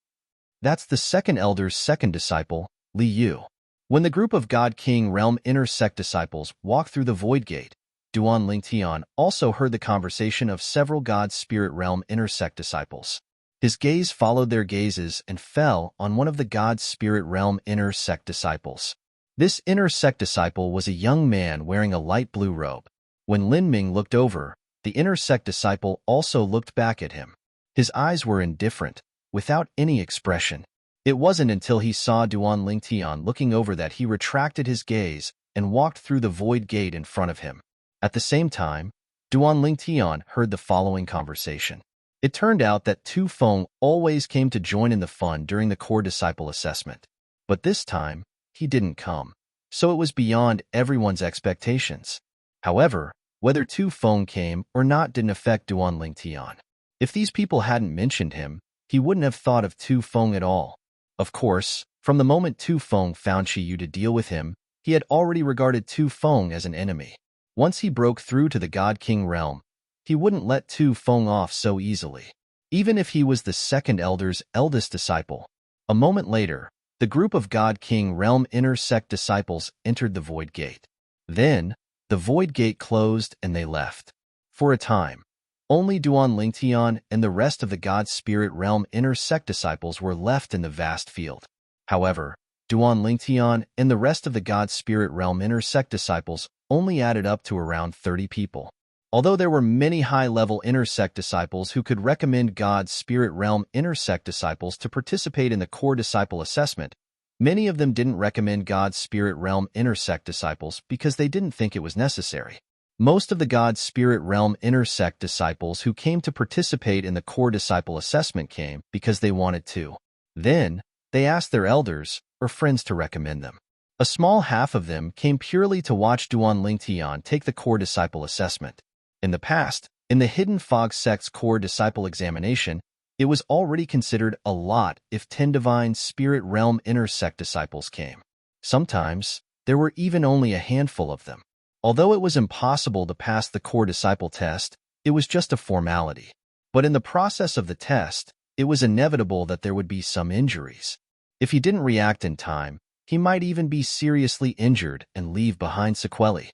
That's the second elder's second disciple, Li Yu. When the group of God King Realm Inner Sect disciples walked through the Void Gate, Duan Lingtian also heard the conversation of several God Spirit Realm Inner Sect disciples. His gaze followed their gazes and fell on one of the God Spirit Realm Inner Sect disciples. This Inner Sect disciple was a young man wearing a light blue robe. When Lin Ming looked over, the Inner Sect disciple also looked back at him. His eyes were indifferent, without any expression. It wasn't until he saw Duan Lingtian looking over that he retracted his gaze and walked through the Void Gate in front of him. At the same time, Duan Lingtian heard the following conversation. It turned out that Tu Feng always came to join in the fun during the core disciple assessment. But this time, he didn't come. So it was beyond everyone's expectations. However, whether Tu Feng came or not didn't affect Duan Lingtian. If these people hadn't mentioned him, he wouldn't have thought of Tu Feng at all. Of course, from the moment Tu Feng found Shi Yu to deal with him, he had already regarded Tu Feng as an enemy. Once he broke through to the God King realm, he wouldn't let Tu Feng off so easily, even if he was the second elder's eldest disciple. A moment later, the group of God King Realm Inner Sect disciples entered the Void Gate. Then, the Void Gate closed and they left. For a time, only Duan Lingtian and the rest of the God Spirit Realm Inner Sect disciples were left in the vast field. However, Duan Lingtian and the rest of the God Spirit Realm Inner Sect disciples only added up to around 30 people. Although there were many high-level Inner Sect disciples who could recommend God Spirit Realm Inner Sect disciples to participate in the core disciple assessment, many of them didn't recommend God Spirit Realm Inner Sect disciples because they didn't think it was necessary. Most of the God Spirit Realm Inner Sect disciples who came to participate in the core disciple assessment came because they wanted to. Then, they asked their elders or friends to recommend them. A small half of them came purely to watch Duan Lingtian take the core disciple assessment. In the past, in the Hidden Fog Sect's core disciple examination, it was already considered a lot if 10 Divine Spirit Realm Inner Sect disciples came. Sometimes, there were even only a handful of them. Although it was impossible to pass the core disciple test, it was just a formality. But in the process of the test, it was inevitable that there would be some injuries. If he didn't react in time, he might even be seriously injured and leave behind sequelae.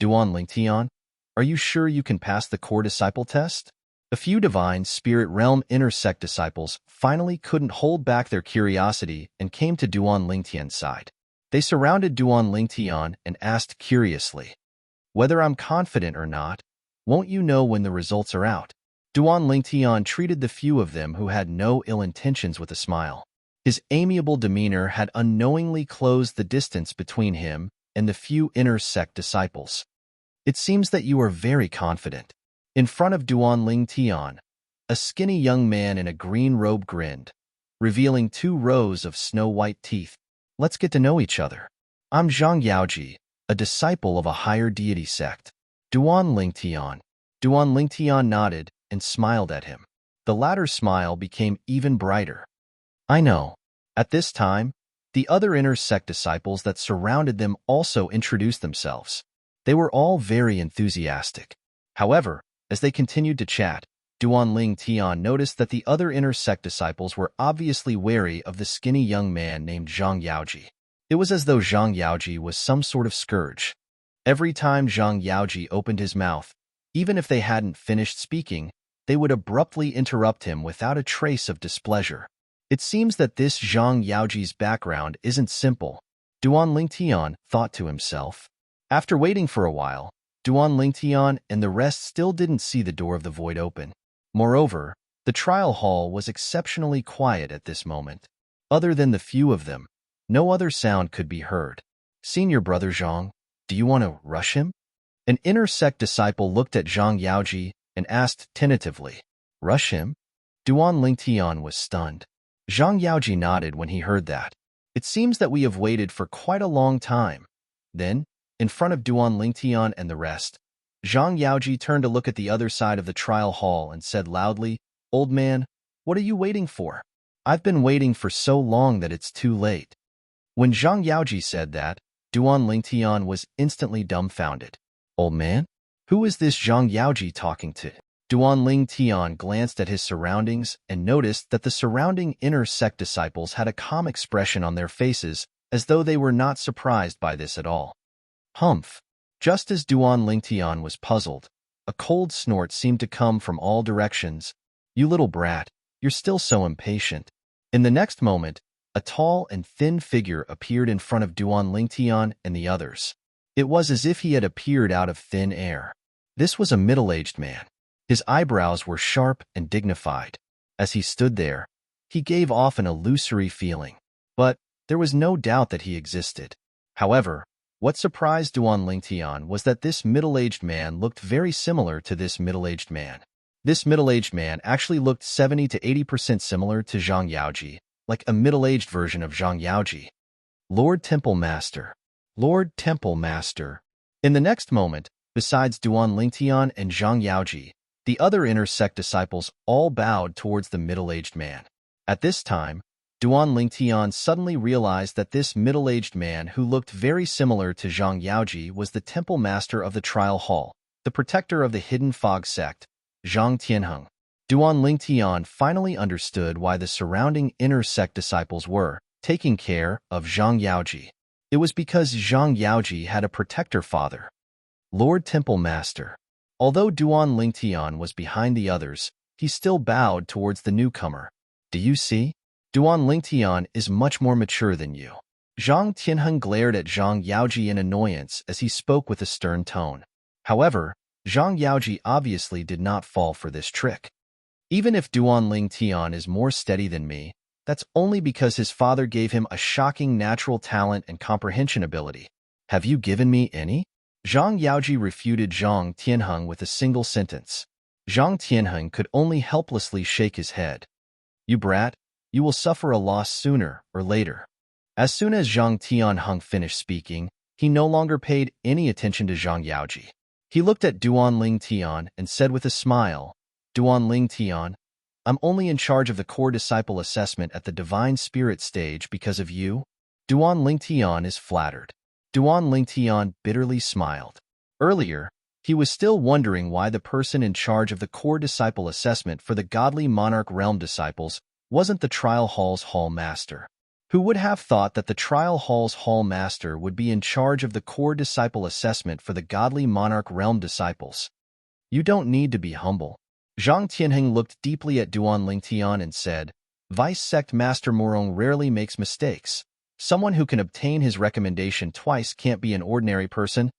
Duan Lingtian, are you sure you can pass the core disciple test? A few divine spirit realm inner sect disciples finally couldn't hold back their curiosity and came to Duan Lingtian's side. They surrounded Duan Lingtian and asked curiously, "Whether I'm confident or not, won't you know when the results are out?" Duan Lingtian treated the few of them who had no ill intentions with a smile. His amiable demeanor had unknowingly closed the distance between him and the few inner sect disciples. "It seems that you are very confident." In front of Duan Lingtian, a skinny young man in a green robe grinned, revealing 2 rows of snow-white teeth. "Let's get to know each other. I'm Zhang Yaoji, a disciple of a higher deity sect." Duan Lingtian. Duan Lingtian nodded and smiled at him. The latter's smile became even brighter. "I know." At this time, the other inner sect disciples that surrounded them also introduced themselves. They were all very enthusiastic. However, as they continued to chat, Duan Lingtian noticed that the other inner sect disciples were obviously wary of the skinny young man named Zhang Yaoji. It was as though Zhang Yaoji was some sort of scourge. Every time Zhang Yaoji opened his mouth, even if they hadn't finished speaking, they would abruptly interrupt him without a trace of displeasure. It seems that this Zhang Yaoji's background isn't simple, Duan Lingtian thought to himself. After waiting for a while, Duan Lingtian and the rest still didn't see the door of the void open. Moreover, the trial hall was exceptionally quiet at this moment. Other than the few of them, no other sound could be heard. "Senior brother Zhang, do you want to rush him?" An inner sect disciple looked at Zhang Yaoji and asked tentatively, "Rush him?" Duan Lingtian was stunned. Zhang Yaoji nodded when he heard that. "It seems that we have waited for quite a long time." Then, in front of Duan Lingtian and the rest, Zhang Yaoji turned to look at the other side of the trial hall and said loudly, "Old man, what are you waiting for? I've been waiting for so long that it's too late." When Zhang Yaoji said that, Duan Lingtian was instantly dumbfounded. "Old man? Who is this Zhang Yaoji talking to?" Duan Lingtian glanced at his surroundings and noticed that the surrounding inner sect disciples had a calm expression on their faces, as though they were not surprised by this at all. Humph. Just as Duan Lingtian was puzzled, a cold snort seemed to come from all directions. "You little brat, you're still so impatient." In the next moment, a tall and thin figure appeared in front of Duan Lingtian and the others. It was as if he had appeared out of thin air. This was a middle-aged man. His eyebrows were sharp and dignified. As he stood there, he gave off an illusory feeling. But there was no doubt that he existed. However, what surprised Duan Lingtian was that this middle-aged man looked very similar to this middle-aged man. This middle-aged man actually looked 70 to 80% similar to Zhang Yaoji, like a middle-aged version of Zhang Yaoji. Lord Temple Master. Lord Temple Master. In the next moment, besides Duan Lingtian and Zhang Yaoji, the other inner sect disciples all bowed towards the middle-aged man. At this time, Duan Lingtian suddenly realized that this middle-aged man who looked very similar to Zhang Yaoji was the temple master of the trial hall, the protector of the hidden fog sect, Zhang Tianheng. Duan Lingtian finally understood why the surrounding inner sect disciples were taking care of Zhang Yaoji. It was because Zhang Yaoji had a protector father. Lord Temple Master. Although Duan Lingtian was behind the others, he still bowed towards the newcomer. "Do you see? Duan Lingtian is much more mature than you." Zhang Tianheng glared at Zhang Yaoji in annoyance as he spoke with a stern tone. However, Zhang Yaoji obviously did not fall for this trick. "Even if Duan Lingtian is more steady than me, that's only because his father gave him a shocking natural talent and comprehension ability. Have you given me any?" Zhang Yaoji refuted Zhang Tianheng with a single sentence. Zhang Tianheng could only helplessly shake his head. "You brat, you will suffer a loss sooner or later." As soon as Zhang Tianheng finished speaking, he no longer paid any attention to Zhang Yaoji. He looked at Duan Lingtian and said with a smile, "Duan Lingtian, I'm only in charge of the core disciple assessment at the divine spirit stage because of you." Duan Lingtian is flattered. Duan Lingtian bitterly smiled. Earlier, he was still wondering why the person in charge of the core disciple assessment for the godly Monarch realm disciples wasn't the trial hall's hall master. Who would have thought that the trial hall's hall master would be in charge of the core disciple assessment for the godly Monarch realm disciples? You don't need to be humble. Zhang Tianheng looked deeply at Duan Lingtian and said, Vice Sect Master Morong rarely makes mistakes. Someone who can obtain his recommendation twice can't be an ordinary person.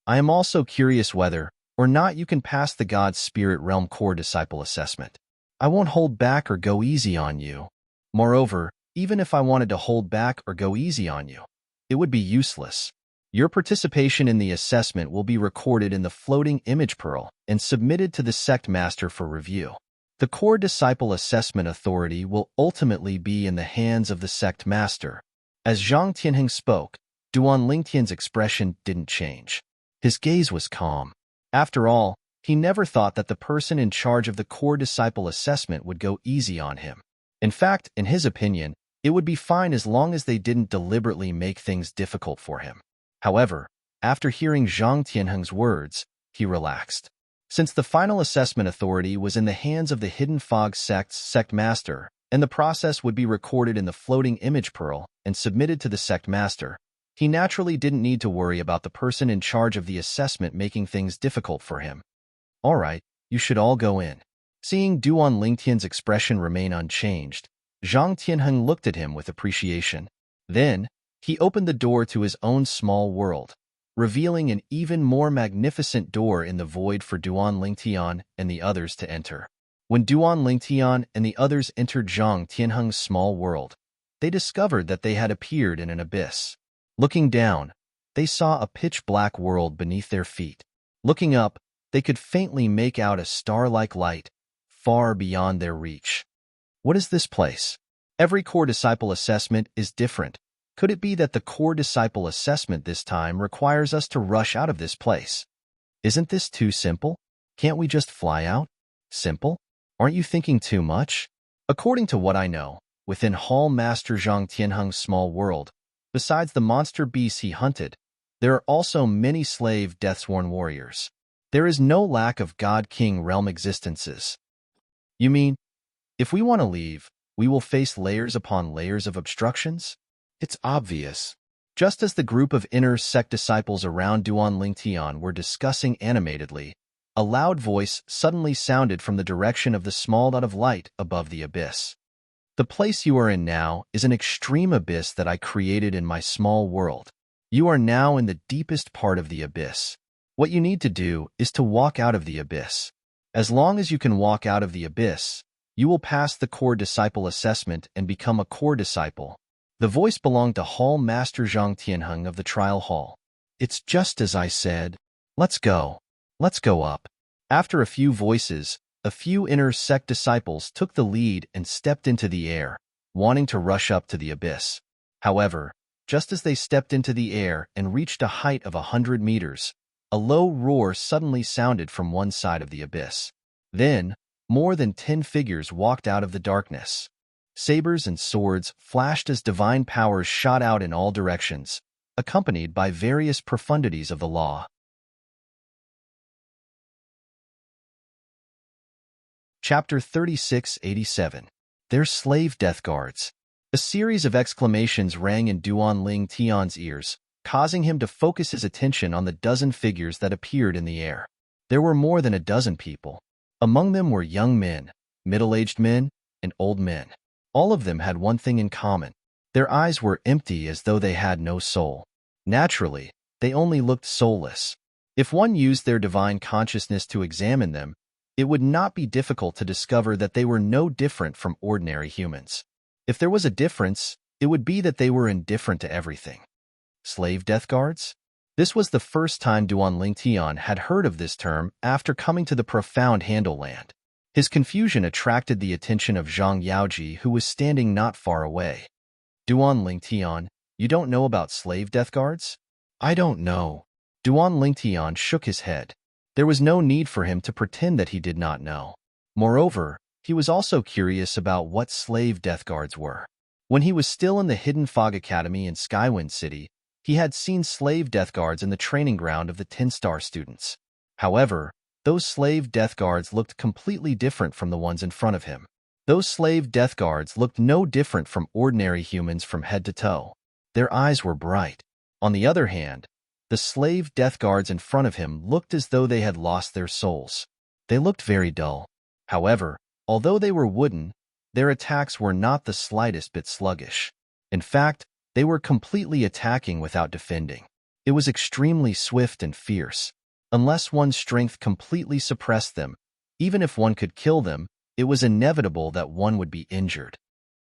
I am also curious whether or not you can pass the God's Spirit Realm Core Disciple Assessment. I won't hold back or go easy on you. Moreover, even if I wanted to hold back or go easy on you, it would be useless. Your participation in the assessment will be recorded in the floating image pearl and submitted to the sect master for review. The Core Disciple Assessment Authority will ultimately be in the hands of the sect master. As Zhang Tianheng spoke, Duan Lingtian's expression didn't change. His gaze was calm. After all, he never thought that the person in charge of the Core Disciple Assessment would go easy on him. In fact, in his opinion, it would be fine as long as they didn't deliberately make things difficult for him. However, after hearing Zhang Tianheng's words, he relaxed. Since the final assessment authority was in the hands of the Hidden Fog Sect's sect master, and the process would be recorded in the floating image pearl and submitted to the sect master, he naturally didn't need to worry about the person in charge of the assessment making things difficult for him. All right, you should all go in. Seeing Duan Lingtian's expression remain unchanged, Zhang Tianheng looked at him with appreciation. Then, he opened the door to his own small world, revealing an even more magnificent door in the void for Duan Lingtian and the others to enter. When Duan Lingtian and the others entered Zhang Tianheng's small world, they discovered that they had appeared in an abyss. Looking down, they saw a pitch-black world beneath their feet. Looking up, they could faintly make out a star-like light, far beyond their reach. What is this place? Every Core Disciple assessment is different. Could it be that the Core Disciple assessment this time requires us to rush out of this place? Isn't this too simple? Can't we just fly out? Simple? Aren't you thinking too much? According to what I know, within Hall Master Zhang Tianheng's small world, besides the monster beasts he hunted, there are also many slave Deathsworn warriors. There is no lack of God King realm existences. You mean, if we want to leave, we will face layers upon layers of obstructions? It's obvious. Just as the group of inner sect disciples around Duan Lingtian were discussing animatedly, a loud voice suddenly sounded from the direction of the small dot of light above the abyss. The place you are in now is an extreme abyss that I created in my small world. You are now in the deepest part of the abyss. What you need to do is to walk out of the abyss. As long as you can walk out of the abyss, you will pass the Core Disciple assessment and become a Core Disciple. The voice belonged to Hall Master Zhang Tianheng of the Trial Hall. It's just as I said. Let's go. Let's go up. After a few voices, a few inner sect disciples took the lead and stepped into the air, wanting to rush up to the abyss. However, just as they stepped into the air and reached a height of 100 meters, a low roar suddenly sounded from one side of the abyss. Then, more than 10 figures walked out of the darkness. Sabers and swords flashed as divine powers shot out in all directions, accompanied by various profundities of the law. Chapter 3687. Their Slave Death Guards. A series of exclamations rang in Duan Ling Tian's ears, causing him to focus his attention on the dozen figures that appeared in the air. There were more than a dozen people. Among them were young men, middle-aged men, and old men. All of them had one thing in common. Their eyes were empty as though they had no soul. Naturally, they only looked soulless. If one used their divine consciousness to examine them, it would not be difficult to discover that they were no different from ordinary humans. If there was a difference, it would be that they were indifferent to everything. Slave Death Guards? This was the first time Duan Lingtian had heard of this term after coming to the profound Handle Land. His confusion attracted the attention of Zhang Yaoji, who was standing not far away. Duan Lingtian, you don't know about Slave Death Guards? I don't know. Duan Lingtian shook his head. There was no need for him to pretend that he did not know. Moreover, he was also curious about what Slave Death Guards were. When he was still in the Hidden Fog Academy in Skywind City, he had seen Slave Death Guards in the training ground of the 10-star students. However, those Slave Death Guards looked completely different from the ones in front of him. Those Slave Death Guards looked no different from ordinary humans from head to toe. Their eyes were bright. On the other hand, the Slave Death Guards in front of him looked as though they had lost their souls. They looked very dull. However, although they were wooden, their attacks were not the slightest bit sluggish. In fact, they were completely attacking without defending. It was extremely swift and fierce. Unless one's strength completely suppressed them, even if one could kill them, it was inevitable that one would be injured.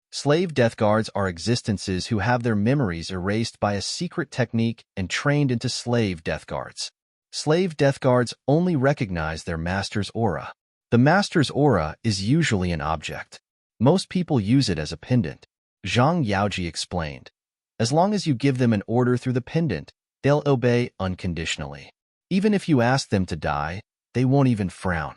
Slave death guards are existences who have their memories erased by a secret technique and trained into slave death guards. Slave death guards only recognize their master's aura. The master's aura is usually an object. Most people use it as a pendant. Zhang Yaoji explained. As long as you give them an order through the pendant, they'll obey unconditionally. Even if you ask them to die, they won't even frown.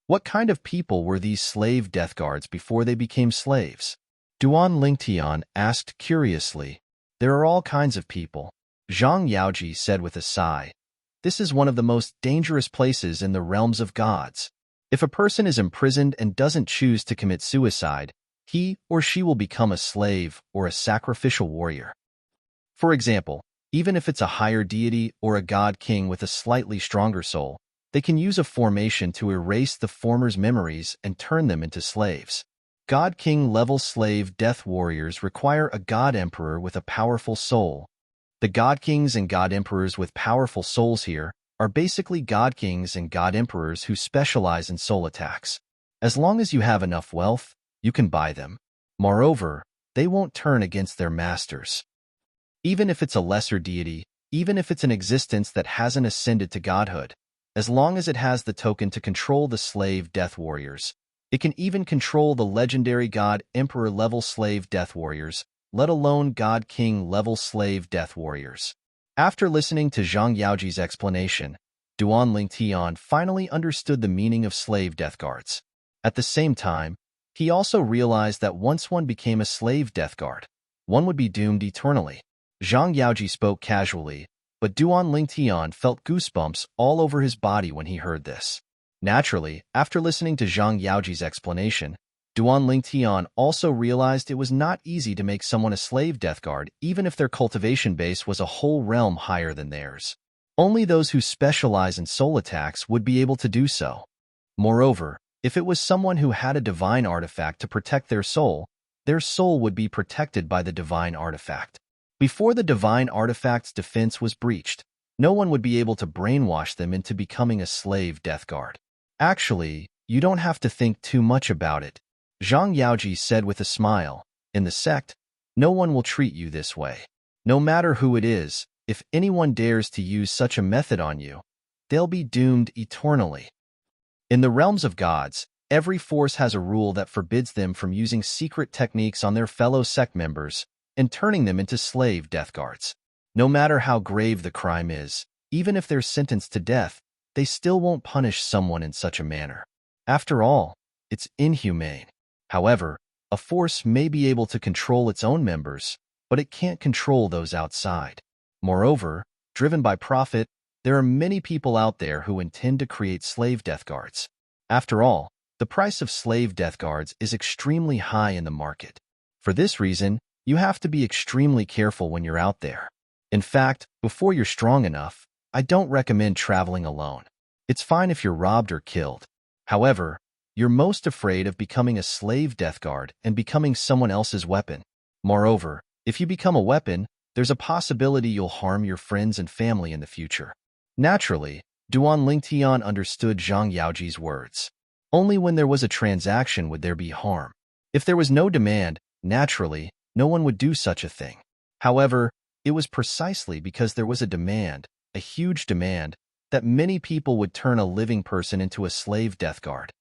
What kind of people were these slave death guards before they became slaves? Duan Lingtian asked curiously. There are all kinds of people. Zhang Yaoji said with a sigh. This is one of the most dangerous places in the realms of gods. If a person is imprisoned and doesn't choose to commit suicide, he or she will become a slave or a sacrificial warrior. For example, even if it's a higher deity or a god king with a slightly stronger soul, they can use a formation to erase the former's memories and turn them into slaves. God King level slave death warriors require a God Emperor with a powerful soul. The God Kings and God Emperors with powerful souls here are basically God Kings and God Emperors who specialize in soul attacks. As long as you have enough wealth, you can buy them. Moreover, they won't turn against their masters. Even if it's a lesser deity, even if it's an existence that hasn't ascended to godhood, as long as it has the token to control the slave death warriors, it can even control the legendary God Emperor level slave death warriors, let alone God King level slave death warriors. After listening to Zhang Yaoji's explanation, Duan Lingtian finally understood the meaning of slave death guards. At the same time, he also realized that once one became a slave death guard, one would be doomed eternally. Zhang Yaoji spoke casually, but Duan Lingtian felt goosebumps all over his body when he heard this. Naturally, after listening to Zhang Yaoji's explanation, Duan Lingtian also realized it was not easy to make someone a slave death guard even if their cultivation base was a whole realm higher than theirs. Only those who specialize in soul attacks would be able to do so. Moreover, if it was someone who had a divine artifact to protect their soul would be protected by the divine artifact. Before the divine artifact's defense was breached, no one would be able to brainwash them into becoming a slave death guard. Actually, you don't have to think too much about it. Zhang Yaoji said with a smile. In the sect, no one will treat you this way. No matter who it is, if anyone dares to use such a method on you, they'll be doomed eternally. In the realms of gods, every force has a rule that forbids them from using secret techniques on their fellow sect members and turning them into slave death guards. No matter how grave the crime is, even if they're sentenced to death, they still won't punish someone in such a manner. After all, it's inhumane. However, a force may be able to control its own members, but it can't control those outside. Moreover, driven by profit, there are many people out there who intend to create slave death guards. After all, the price of slave death guards is extremely high in the market. For this reason, you have to be extremely careful when you're out there. In fact, before you're strong enough, I don't recommend traveling alone. It's fine if you're robbed or killed. However, you're most afraid of becoming a slave death guard and becoming someone else's weapon. Moreover, if you become a weapon, there's a possibility you'll harm your friends and family in the future. Naturally, Duan Lingtian understood Zhang Yaoji's words. Only when there was a transaction would there be harm. If there was no demand, naturally, no one would do such a thing. However, it was precisely because there was a demand, a huge demand, that many people would turn a living person into a slave death guard.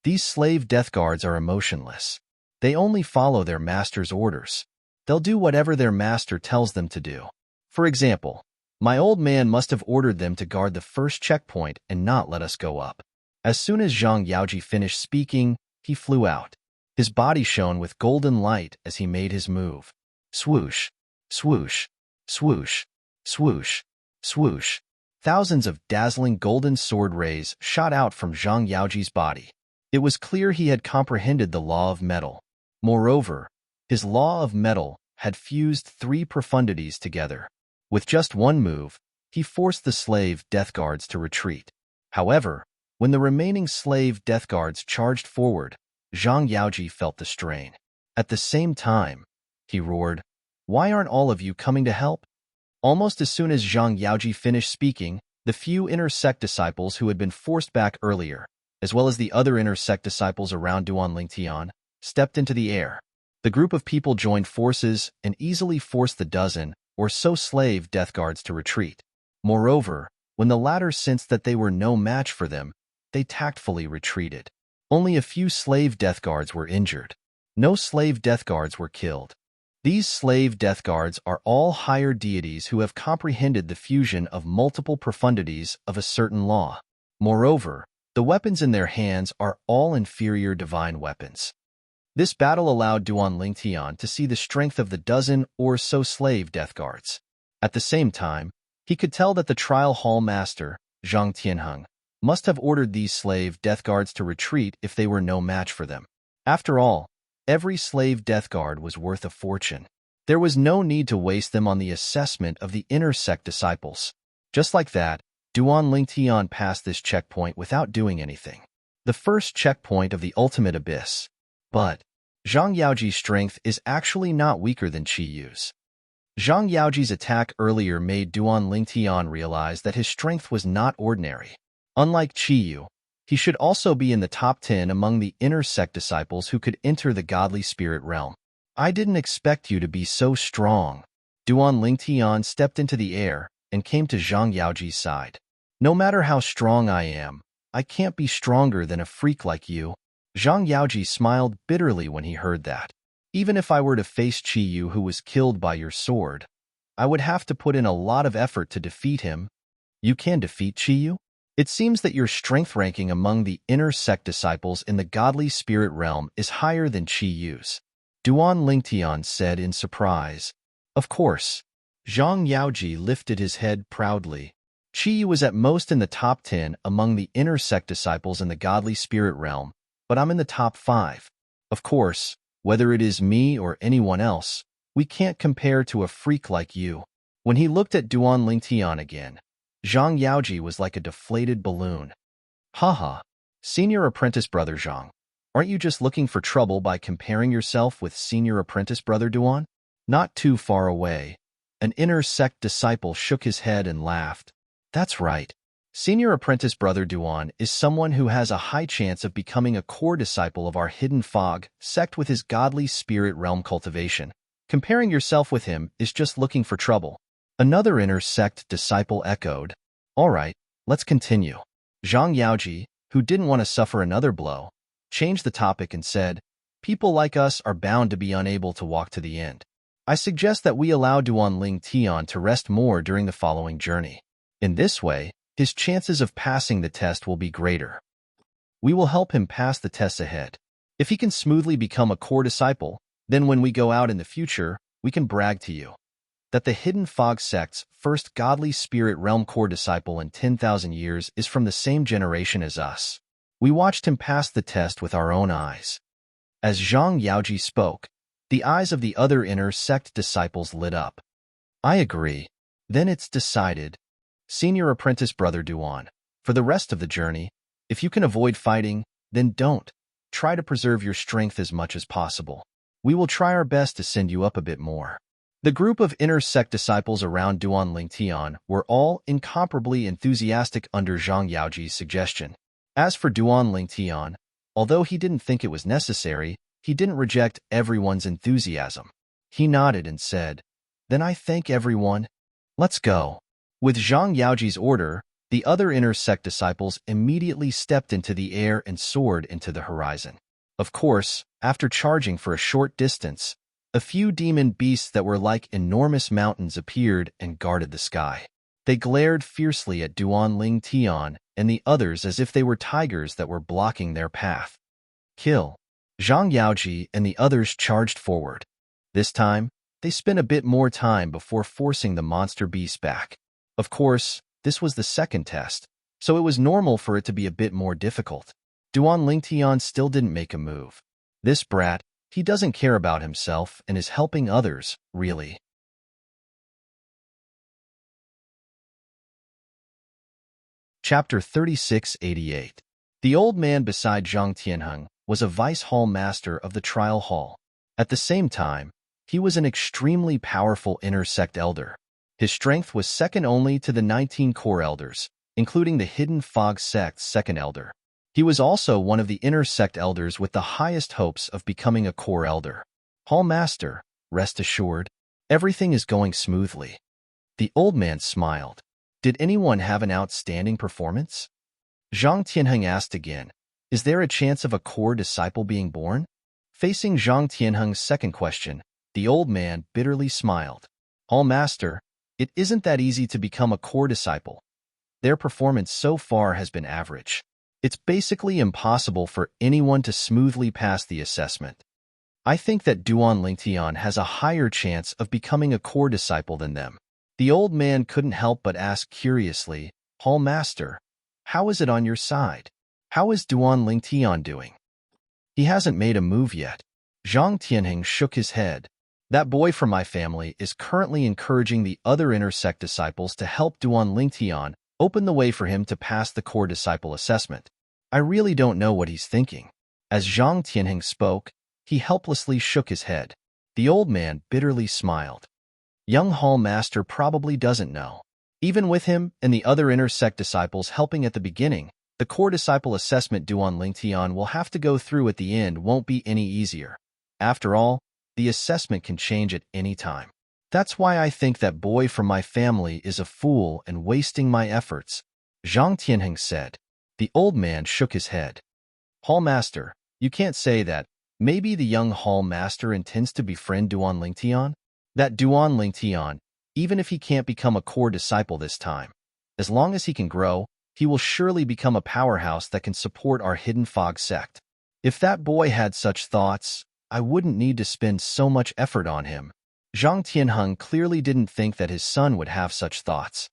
These slave death guards are emotionless. They only follow their master's orders. They'll do whatever their master tells them to do. For example, my old man must have ordered them to guard the first checkpoint and not let us go up. As soon as Zhang Yaoji finished speaking, he flew out. His body shone with golden light as he made his move. Swoosh, swoosh, swoosh, swoosh, swoosh. Thousands of dazzling golden sword rays shot out from Zhang Yaoji's body. It was clear he had comprehended the law of metal. Moreover, his law of metal had fused three profundities together. With just one move, he forced the slave death guards to retreat. However, When the remaining slave death guards charged forward, Zhang Yaoji felt the strain. At the same time, he roared, "Why aren't all of you coming to help?" Almost as soon as Zhang Yaoji finished speaking, the few inner sect disciples who had been forced back earlier, as well as the other inner sect disciples around Duan Lingtian, stepped into the air. The group of people joined forces and easily forced the dozen or so slave death guards to retreat. Moreover, when the latter sensed that they were no match for them, they tactfully retreated. Only a few slave death guards were injured. No slave death guards were killed. These slave death guards are all higher deities who have comprehended the fusion of multiple profundities of a certain law. Moreover, the weapons in their hands are all inferior divine weapons. This battle allowed Duan Lingtian to see the strength of the dozen or so slave death guards. At the same time, he could tell that the trial hall master, Zhang Tianheng, must have ordered these slave death guards to retreat if they were no match for them. After all, every slave death guard was worth a fortune. There was no need to waste them on the assessment of the inner sect disciples. Just like that, Duan Lingtian passed this checkpoint without doing anything. The first checkpoint of the ultimate abyss. But Zhang Yaoji's strength is actually not weaker than Qi Yu's. Zhang Yaoji's attack earlier made Duan Lingtian realize that his strength was not ordinary. Unlike Qi Yu, he should also be in the top 10 among the inner sect disciples who could enter the godly spirit realm. "I didn't expect you to be so strong." Duan Lingtian stepped into the air and came to Zhang Yaoji's side. "No matter how strong I am, I can't be stronger than a freak like you." Zhang Yaoji smiled bitterly when he heard that. "Even if I were to face Qi Yu who was killed by your sword, I would have to put in a lot of effort to defeat him." "You can defeat Qi Yu? It seems that your strength ranking among the inner sect disciples in the godly spirit realm is higher than Qi Yu's," Duan Lingtian said in surprise. "Of course." Zhang Yaoji lifted his head proudly. "Qi Yu was at most in the top 10 among the inner sect disciples in the godly spirit realm, but I'm in the top 5. Of course, whether it is me or anyone else, we can't compare to a freak like you." When he looked at Duan Lingtian again, Zhang Yaoji was like a deflated balloon. "Haha, senior apprentice brother Zhang, aren't you just looking for trouble by comparing yourself with senior apprentice brother Duan?" Not too far away, an inner sect disciple shook his head and laughed. "That's right. Senior apprentice brother Duan is someone who has a high chance of becoming a core disciple of our hidden fog sect with his godly spirit realm cultivation. Comparing yourself with him is just looking for trouble." Another inner sect disciple echoed. "All right, let's continue." Zhang Yaoji, who didn't want to suffer another blow, changed the topic and said, "People like us are bound to be unable to walk to the end. I suggest that we allow Duan Lingtian to rest more during the following journey. In this way, his chances of passing the test will be greater. We will help him pass the tests ahead. If he can smoothly become a core disciple, then when we go out in the future, we can brag to you that the Hidden Fog sect's first godly spirit realm core disciple in 10,000 years is from the same generation as us. We watched him pass the test with our own eyes." As Zhang Yaoji spoke, the eyes of the other inner sect disciples lit up. "I agree. Then it's decided. Senior apprentice brother Duan, for the rest of the journey, if you can avoid fighting, then don't. Try to preserve your strength as much as possible. We will try our best to send you up a bit more." The group of inner sect disciples around Duan Lingtian were all incomparably enthusiastic under Zhang Yaoji's suggestion. As for Duan Lingtian, although he didn't think it was necessary, he didn't reject everyone's enthusiasm. He nodded and said, "Then I thank everyone. Let's go." With Zhang Yaoji's order, the other inner sect disciples immediately stepped into the air and soared into the horizon. Of course, after charging for a short distance, a few demon beasts that were like enormous mountains appeared and guarded the sky. They glared fiercely at Duan Lingtian and the others as if they were tigers that were blocking their path. "Kill." Zhang Yaoji and the others charged forward. This time, they spent a bit more time before forcing the monster beast back. Of course, this was the second test, so it was normal for it to be a bit more difficult. Duan Lingtian still didn't make a move. This brat, he doesn't care about himself and is helping others, really. Chapter 3688. The old man beside Zhang Tianheng was a vice hall master of the trial hall. At the same time, he was an extremely powerful inner sect elder. His strength was second only to the 19 core elders, including the hidden fog sect's second elder. He was also one of the inner sect elders with the highest hopes of becoming a core elder. Hall master, rest assured, everything is going smoothly. The old man smiled. Did anyone have an outstanding performance? Zhang Tianheng asked again, is there a chance of a core disciple being born? Facing Zhang Tianheng's second question, the old man bitterly smiled. Hall master, it isn't that easy to become a core disciple. Their performance so far has been average. It's basically impossible for anyone to smoothly pass the assessment. I think that Duan Lingtian has a higher chance of becoming a core disciple than them. The old man couldn't help but ask curiously, Hall master, how is it on your side? How is Duan Lingtian doing? He hasn't made a move yet. Zhang Tianheng shook his head. That boy from my family is currently encouraging the other inner sect disciples to help Duan Lingtian open the way for him to pass the core disciple assessment. I really don't know what he's thinking. As Zhang Tianheng spoke, he helplessly shook his head. The old man bitterly smiled. Young Hall Master probably doesn't know. Even with him and the other inner sect disciples helping at the beginning, the core disciple assessment Duan Lingtian will have to go through at the end won't be any easier. After all, the assessment can change at any time. That's why I think that boy from my family is a fool and wasting my efforts, Zhang Tianheng said. The old man shook his head. Hall Master, you can't say that. Maybe the young Hall Master intends to befriend Duan Lingtian? That Duan Lingtian, even if he can't become a core disciple this time, as long as he can grow, he will surely become a powerhouse that can support our hidden fog sect. If that boy had such thoughts, I wouldn't need to spend so much effort on him. Zhang Tianheng clearly didn't think that his son would have such thoughts.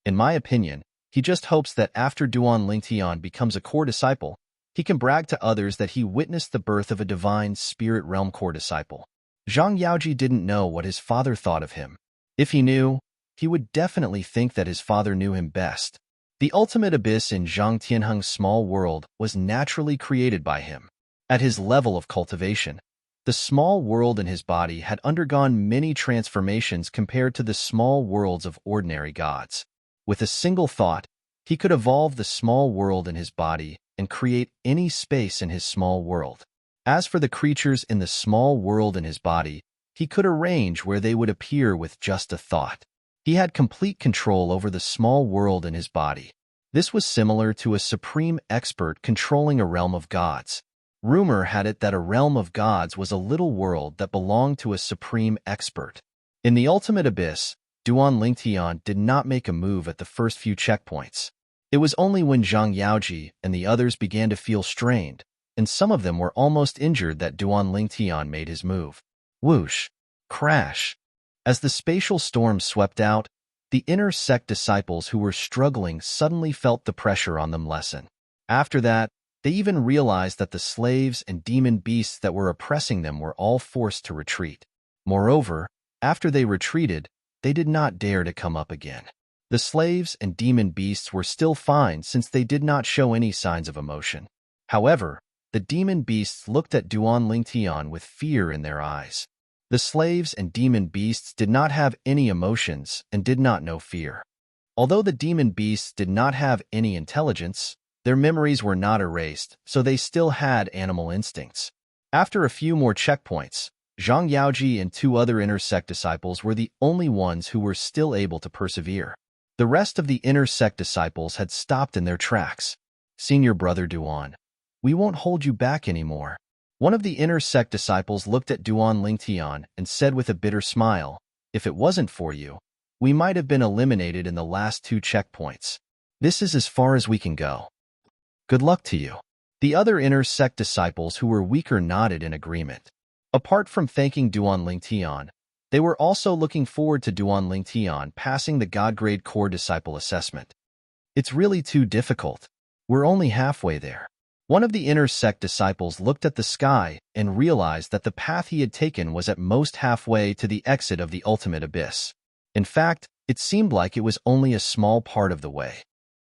In my opinion, he just hopes that after Duan Lingtian becomes a core disciple, he can brag to others that he witnessed the birth of a divine spirit realm core disciple. Zhang Yaoji didn't know what his father thought of him. If he knew, he would definitely think that his father knew him best. The ultimate abyss in Zhang Tianheng's small world was naturally created by him. At his level of cultivation, the small world in his body had undergone many transformations compared to the small worlds of ordinary gods. With a single thought, he could evolve the small world in his body and create any space in his small world. As for the creatures in the small world in his body, he could arrange where they would appear with just a thought. He had complete control over the small world in his body. This was similar to a supreme expert controlling a realm of gods. Rumor had it that a realm of gods was a little world that belonged to a supreme expert. In the ultimate abyss, Duan Lingtian did not make a move at the first few checkpoints. It was only when Zhang Yaoji and the others began to feel strained, and some of them were almost injured, that Duan Lingtian made his move. Whoosh! Crash! As the spatial storm swept out, the inner sect disciples who were struggling suddenly felt the pressure on them lessen. After that, they even realized that the slaves and demon beasts that were oppressing them were all forced to retreat. Moreover, after they retreated, they did not dare to come up again. The slaves and demon beasts were still fine since they did not show any signs of emotion. However, the demon beasts looked at Duan Lingtian with fear in their eyes. The slaves and demon beasts did not have any emotions and did not know fear. Although the demon beasts did not have any intelligence, their memories were not erased, so they still had animal instincts. After a few more checkpoints, Zhang Yaoji and 2 other inner sect disciples were the only ones who were still able to persevere. The rest of the inner sect disciples had stopped in their tracks. Senior brother Duan, we won't hold you back anymore. One of the inner sect disciples looked at Duan Lingtian and said with a bitter smile, if it wasn't for you, we might have been eliminated in the last 2 checkpoints. This is as far as we can go. Good luck to you. The other inner sect disciples who were weaker nodded in agreement. Apart from thanking Duan Lingtian, they were also looking forward to Duan Lingtian passing the God-grade core disciple assessment. It's really too difficult. We're only halfway there. One of the inner sect disciples looked at the sky and realized that the path he had taken was at most halfway to the exit of the ultimate abyss. In fact, it seemed like it was only a small part of the way.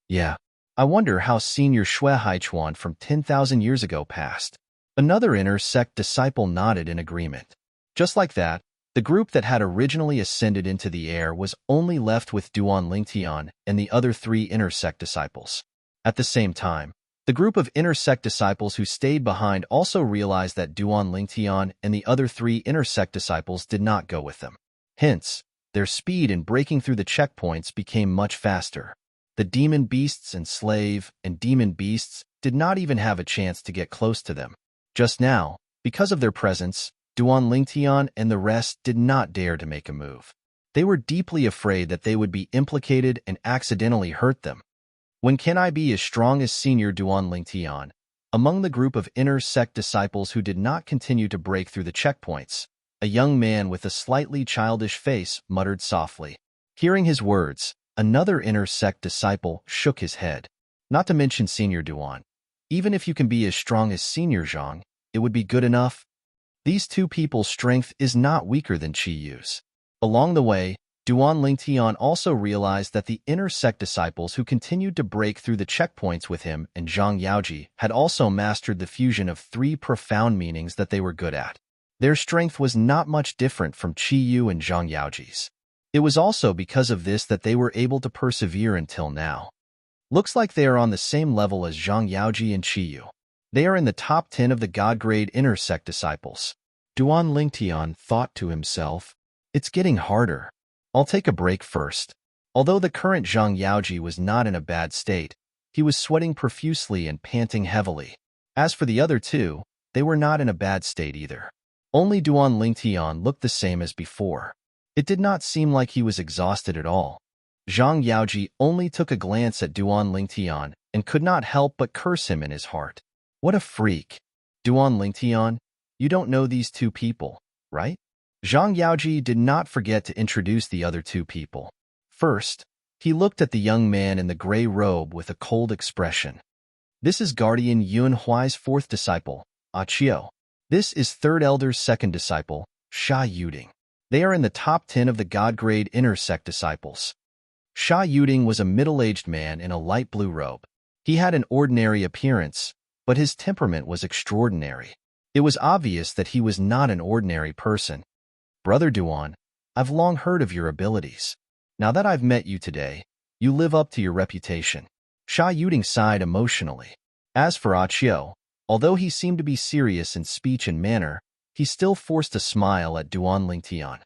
Yeah, I wonder how Senior Shui Haichuan from 10,000 years ago passed. Another inner sect disciple nodded in agreement. Just like that, the group that had originally ascended into the air was only left with Duan Lingtian and the other 3 inner sect disciples. At the same time, the group of inner sect disciples who stayed behind also realized that Duan Lingtian and the other 3 inner sect disciples did not go with them. Hence, their speed in breaking through the checkpoints became much faster. The demon beasts and slave and demon beasts did not even have a chance to get close to them. Just now, because of their presence, Duan Lingtian and the rest did not dare to make a move. They were deeply afraid that they would be implicated and accidentally hurt them. When can I be as strong as Senior Duan Lingtian? Among the group of inner sect disciples who did not continue to break through the checkpoints, a young man with a slightly childish face muttered softly. Hearing his words, another inner sect disciple shook his head. Not to mention Senior Duan. Even if you can be as strong as Senior Zhang, it would be good enough. These 2 people's strength is not weaker than Qi Yu's. Along the way, Duan Lingtian also realized that the inner sect disciples who continued to break through the checkpoints with him and Zhang Yaoji had also mastered the fusion of 3 profound meanings that they were good at. Their strength was not much different from Qi Yu and Zhang Yaoji's. It was also because of this that they were able to persevere until now. Looks like they are on the same level as Zhang Yaoji and Qi Yu. They are in the top 10 of the God-grade inner sect disciples. Duan Lingtian thought to himself, it's getting harder. I'll take a break first. Although the current Zhang Yaoji was not in a bad state, he was sweating profusely and panting heavily. As for the other 2, they were not in a bad state either. Only Duan Lingtian looked the same as before. It did not seem like he was exhausted at all. Zhang Yaoji only took a glance at Duan Lingtian and could not help but curse him in his heart. What a freak. Duan Lingtian, you don't know these 2 people, right? Zhang Yaoji did not forget to introduce the other 2 people. First, he looked at the young man in the gray robe with a cold expression. This is Guardian Yun Huai's 4th disciple, Qiu. This is 3rd Elder's 2nd disciple, Sha Yuding. They are in the top 10 of the God-grade inner sect disciples. Sha Yuding was a middle-aged man in a light blue robe. He had an ordinary appearance, but his temperament was extraordinary. It was obvious that he was not an ordinary person. Brother Duan, I've long heard of your abilities. Now that I've met you today, you live up to your reputation. Sha Yuding sighed emotionally. As for Qiu, although he seemed to be serious in speech and manner, he still forced a smile at Duan Lingtian.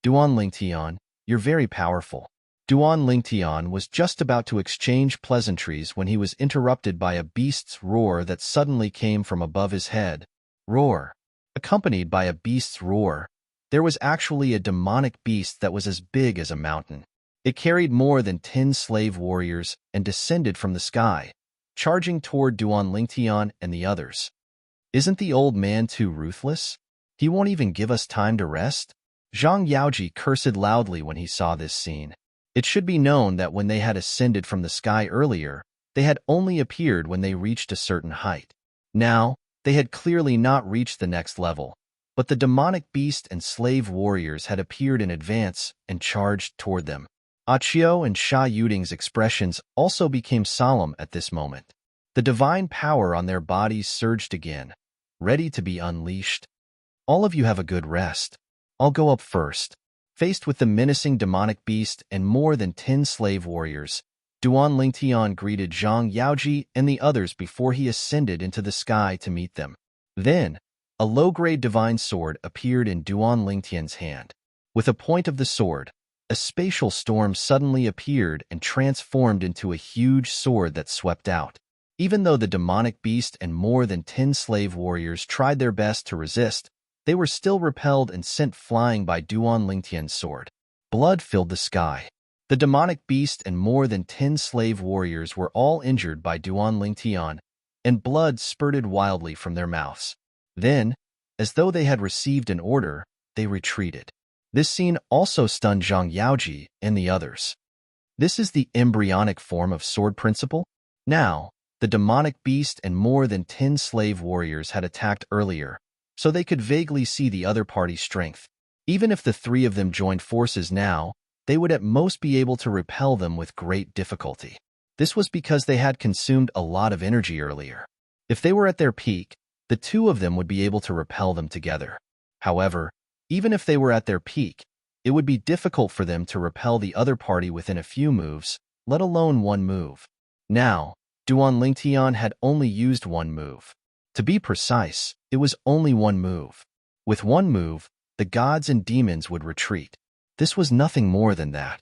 Duan Lingtian, you're very powerful. Duan Lingtian was just about to exchange pleasantries when he was interrupted by a beast's roar that suddenly came from above his head. Roar. Accompanied by a beast's roar, there was actually a demonic beast that was as big as a mountain. It carried more than 10 slave warriors and descended from the sky, charging toward Duan Lingtian and the others. Isn't the old man too ruthless? He won't even give us time to rest? Zhang Yaoji cursed loudly when he saw this scene. It should be known that when they had ascended from the sky earlier, they had only appeared when they reached a certain height. Now, they had clearly not reached the next level, but the demonic beast and slave warriors had appeared in advance and charged toward them. Qiu and Sha Yuding's expressions also became solemn at this moment. The divine power on their bodies surged again, ready to be unleashed. All of you have a good rest. I'll go up first. Faced with the menacing demonic beast and more than 10 slave warriors, Duan Lingtian greeted Zhang Yaoji and the others before he ascended into the sky to meet them. Then, a low-grade divine sword appeared in Duan Lingtian's hand. With a point of the sword, a spatial storm suddenly appeared and transformed into a huge sword that swept out. Even though the demonic beast and more than 10 slave warriors tried their best to resist, they were still repelled and sent flying by Duan Lingtian's sword. Blood filled the sky. The demonic beast and more than 10 slave warriors were all injured by Duan Lingtian, and blood spurted wildly from their mouths. Then, as though they had received an order, they retreated. This scene also stunned Zhang Yaoji and the others. This is the embryonic form of sword principle? Now, the demonic beast and more than 10 slave warriors had attacked earlier, so they could vaguely see the other party's strength. Even if the 3 of them joined forces now, they would at most be able to repel them with great difficulty. This was because they had consumed a lot of energy earlier. If they were at their peak, the two of them would be able to repel them together. However, even if they were at their peak, it would be difficult for them to repel the other party within a few moves, let alone one move. Now, Duan Lingtian had only used one move. To be precise, it was only one move. With one move, the gods and demons would retreat. This was nothing more than that.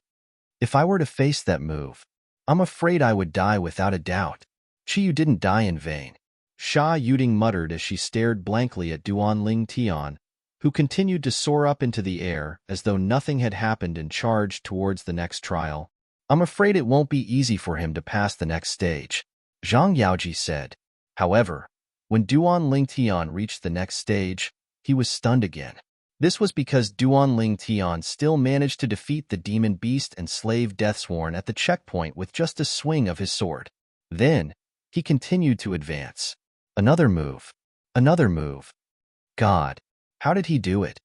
If I were to face that move, I'm afraid I would die without a doubt. Chiyu didn't die in vain. Sha Yuding muttered as she stared blankly at Duan Lingtian, who continued to soar up into the air as though nothing had happened and charged towards the next trial. I'm afraid it won't be easy for him to pass the next stage, Zhang Yaoji said. However, when Duan Lingtian reached the next stage, he was stunned again. This was because Duan Lingtian still managed to defeat the demon beast and slave Deathsworn at the checkpoint with just a swing of his sword. Then, he continued to advance. Another move. Another move. God, how did he do it?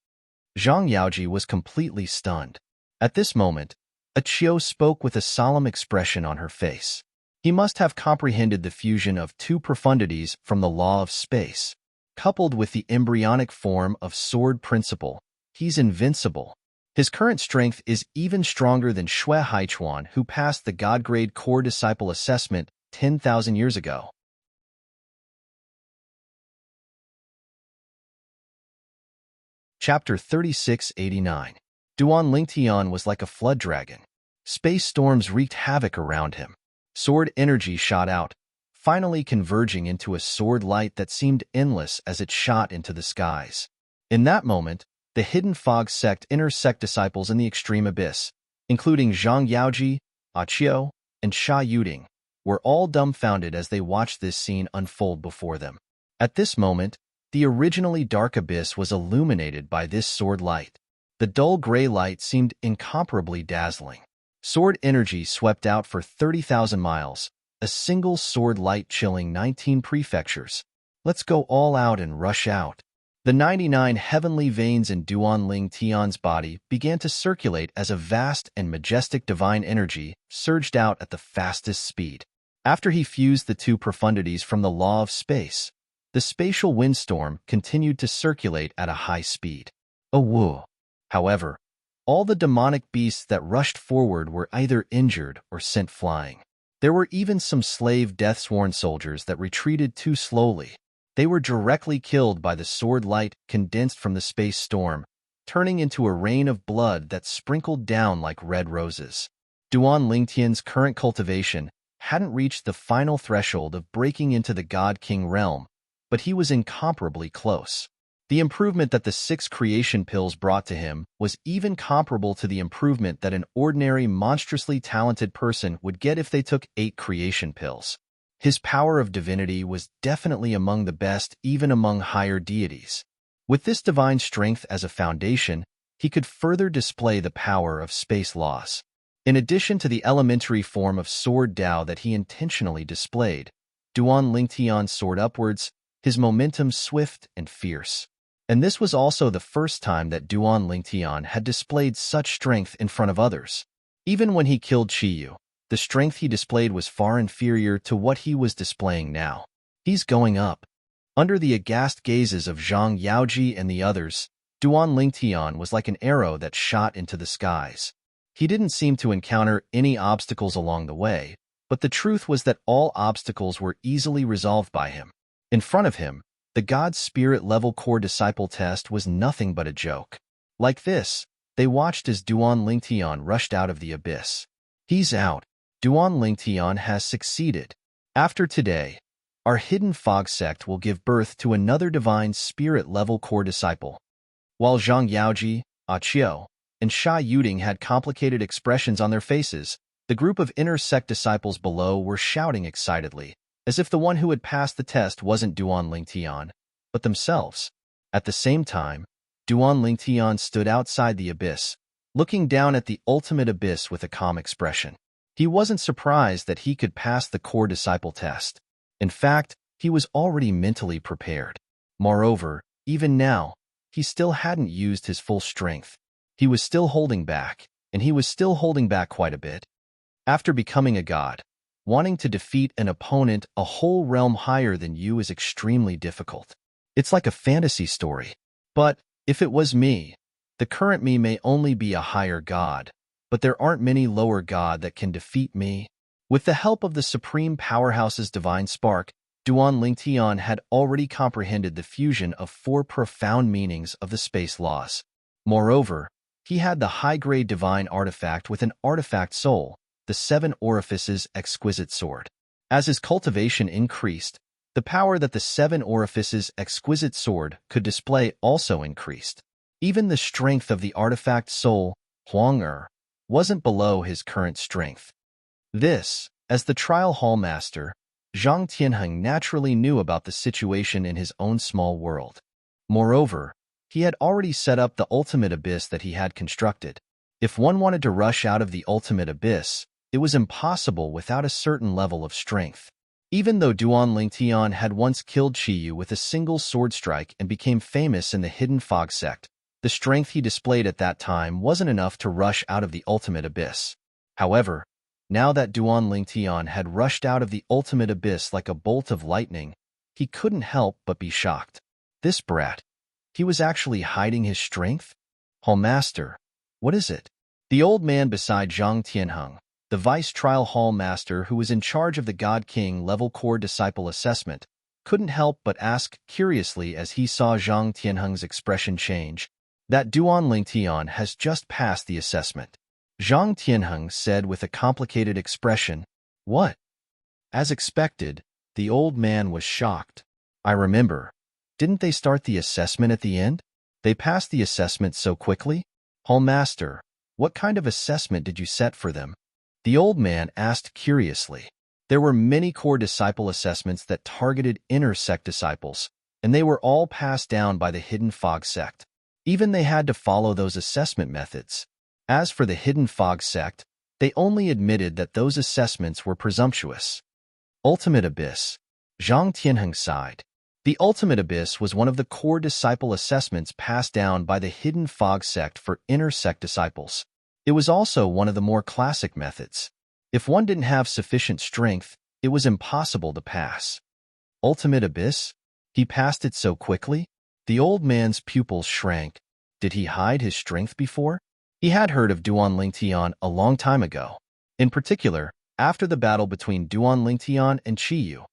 Zhang Yaoji was completely stunned. At this moment, Achio spoke with a solemn expression on her face. He must have comprehended the fusion of two profundities from the law of space. Coupled with the embryonic form of sword principle, he's invincible. His current strength is even stronger than Xue Haichuan, who passed the God-grade core disciple assessment 10,000 years ago. Chapter 3689. Duan Lingtian was like a flood dragon. Space storms wreaked havoc around him. Sword energy shot out, finally converging into a sword light that seemed endless as it shot into the skies. In that moment, the hidden fog sect intersect disciples in the extreme abyss, including Zhang Yaoji, Achio, and Sha Yuding, were all dumbfounded as they watched this scene unfold before them. At this moment, the originally dark abyss was illuminated by this sword light. The dull gray light seemed incomparably dazzling. Sword energy swept out for 30,000 miles, a single sword light chilling 19 prefectures. Let's go all out and rush out. The 99 heavenly veins in Duan Lingtian's body began to circulate as a vast and majestic divine energy surged out at the fastest speed. After he fused the two profundities from the law of space, the spatial windstorm continued to circulate at a high speed. A woo. However, all the demonic beasts that rushed forward were either injured or sent flying. There were even some slave Deathsworn soldiers that retreated too slowly. They were directly killed by the sword light condensed from the space storm, turning into a rain of blood that sprinkled down like red roses. Duan Lingtian's current cultivation hadn't reached the final threshold of breaking into the God King realm, but he was incomparably close. The improvement that the 6 creation pills brought to him was even comparable to the improvement that an ordinary, monstrously talented person would get if they took 8 creation pills. His power of divinity was definitely among the best, even among higher deities. With this divine strength as a foundation, he could further display the power of space laws. In addition to the elementary form of sword Dao that he intentionally displayed, Duan Lingtian soared upwards, his momentum swift and fierce. And this was also the first time that Duan Lingtian had displayed such strength in front of others. Even when he killed Chiyu, the strength he displayed was far inferior to what he was displaying now. He's going up. Under the aghast gazes of Zhang Yaoji and the others, Duan Lingtian was like an arrow that shot into the skies. He didn't seem to encounter any obstacles along the way, but the truth was that all obstacles were easily resolved by him. In front of him, the God Spirit level core disciple test was nothing but a joke. Like this, they watched as Duan Lingtian rushed out of the abyss. He's out. Duan Lingtian has succeeded. After today, our hidden fog sect will give birth to another divine spirit level core disciple. While Zhang Yaoji, Achio, and Sha Yuding had complicated expressions on their faces, the group of inner sect disciples below were shouting excitedly, as if the one who had passed the test wasn't Duan Lingtian, but themselves. At the same time, Duan Lingtian stood outside the abyss, looking down at the ultimate abyss with a calm expression. He wasn't surprised that he could pass the core disciple test. In fact, he was already mentally prepared. Moreover, even now, he still hadn't used his full strength. He was still holding back, and he was still holding back quite a bit. After becoming a god, Wanting to defeat an opponent a whole realm higher than you is extremely difficult. It's like a fantasy story. But if it was me, the current me may only be a higher god, but there aren't many lower god that can defeat me. With the help of the Supreme Powerhouse's divine spark, Duan Lingtian had already comprehended the fusion of 4 profound meanings of the space laws. Moreover, he had the high-grade divine artifact with an artifact soul, the 7 Orifices exquisite sword. As his cultivation increased, the power that the 7 Orifices exquisite sword could display also increased. Even the strength of the artifact soul, Huang wasn't below his current strength. This, as the trial hall master, Zhang Tianheng naturally knew about the situation in his own small world. Moreover, he had already set up the ultimate abyss that he had constructed. If one wanted to rush out of the ultimate abyss, it was impossible without a certain level of strength. Even though Duan Lingtian had once killed Qiyu with a single sword strike and became famous in the Hidden Fog sect, the strength he displayed at that time wasn't enough to rush out of the ultimate abyss. However, now that Duan Lingtian had rushed out of the ultimate abyss like a bolt of lightning, he couldn't help but be shocked. This brat, he was actually hiding his strength? Hall Master, what is it? The old man beside Zhang Tianheng, the vice trial hall master who was in charge of the God King level core disciple assessment, couldn't help but ask curiously as he saw Zhang Tianheng's expression change. That Duan Lingtian has just passed the assessment. Zhang Tianheng said with a complicated expression. What? As expected, the old man was shocked. I remember. Didn't they start the assessment at the end? They passed the assessment so quickly? Hall Master, what kind of assessment did you set for them? The old man asked curiously. There were many core disciple assessments that targeted inner sect disciples, and they were all passed down by the Hidden Fog sect. Even they had to follow those assessment methods. As for the Hidden Fog sect, they only admitted that those assessments were presumptuous. Ultimate Abyss. Zhang Tianheng sighed. The Ultimate Abyss was one of the core disciple assessments passed down by the Hidden Fog sect for inner sect disciples. It was also one of the more classic methods. If one didn't have sufficient strength, it was impossible to pass. Ultimate Abyss? He passed it so quickly? The old man's pupils shrank. Did he hide his strength before? He had heard of Duan Lingtian a long time ago. In particular, after the battle between Duan Lingtian and Qiyu.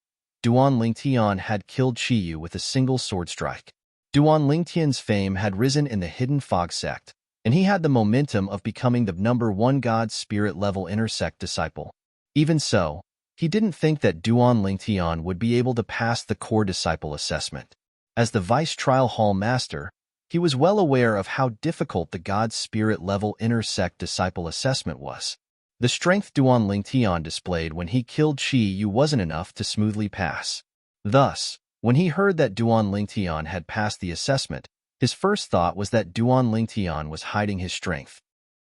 Duan Lingtian had killed Qiyu with a single sword strike. Duan Lingtian's fame had risen in the Hidden Fog sect, and he had the momentum of becoming the #1 God Spirit level inner sect disciple. Even so, he didn't think that Duan Lingtian would be able to pass the core disciple assessment. As the vice trial hall master, he was well aware of how difficult the God Spirit level inner sect disciple assessment was. The strength Duan Lingtian displayed when he killed Qiyu wasn't enough to smoothly pass. Thus, when he heard that Duan Lingtian had passed the assessment, his first thought was that Duan Lingtian was hiding his strength.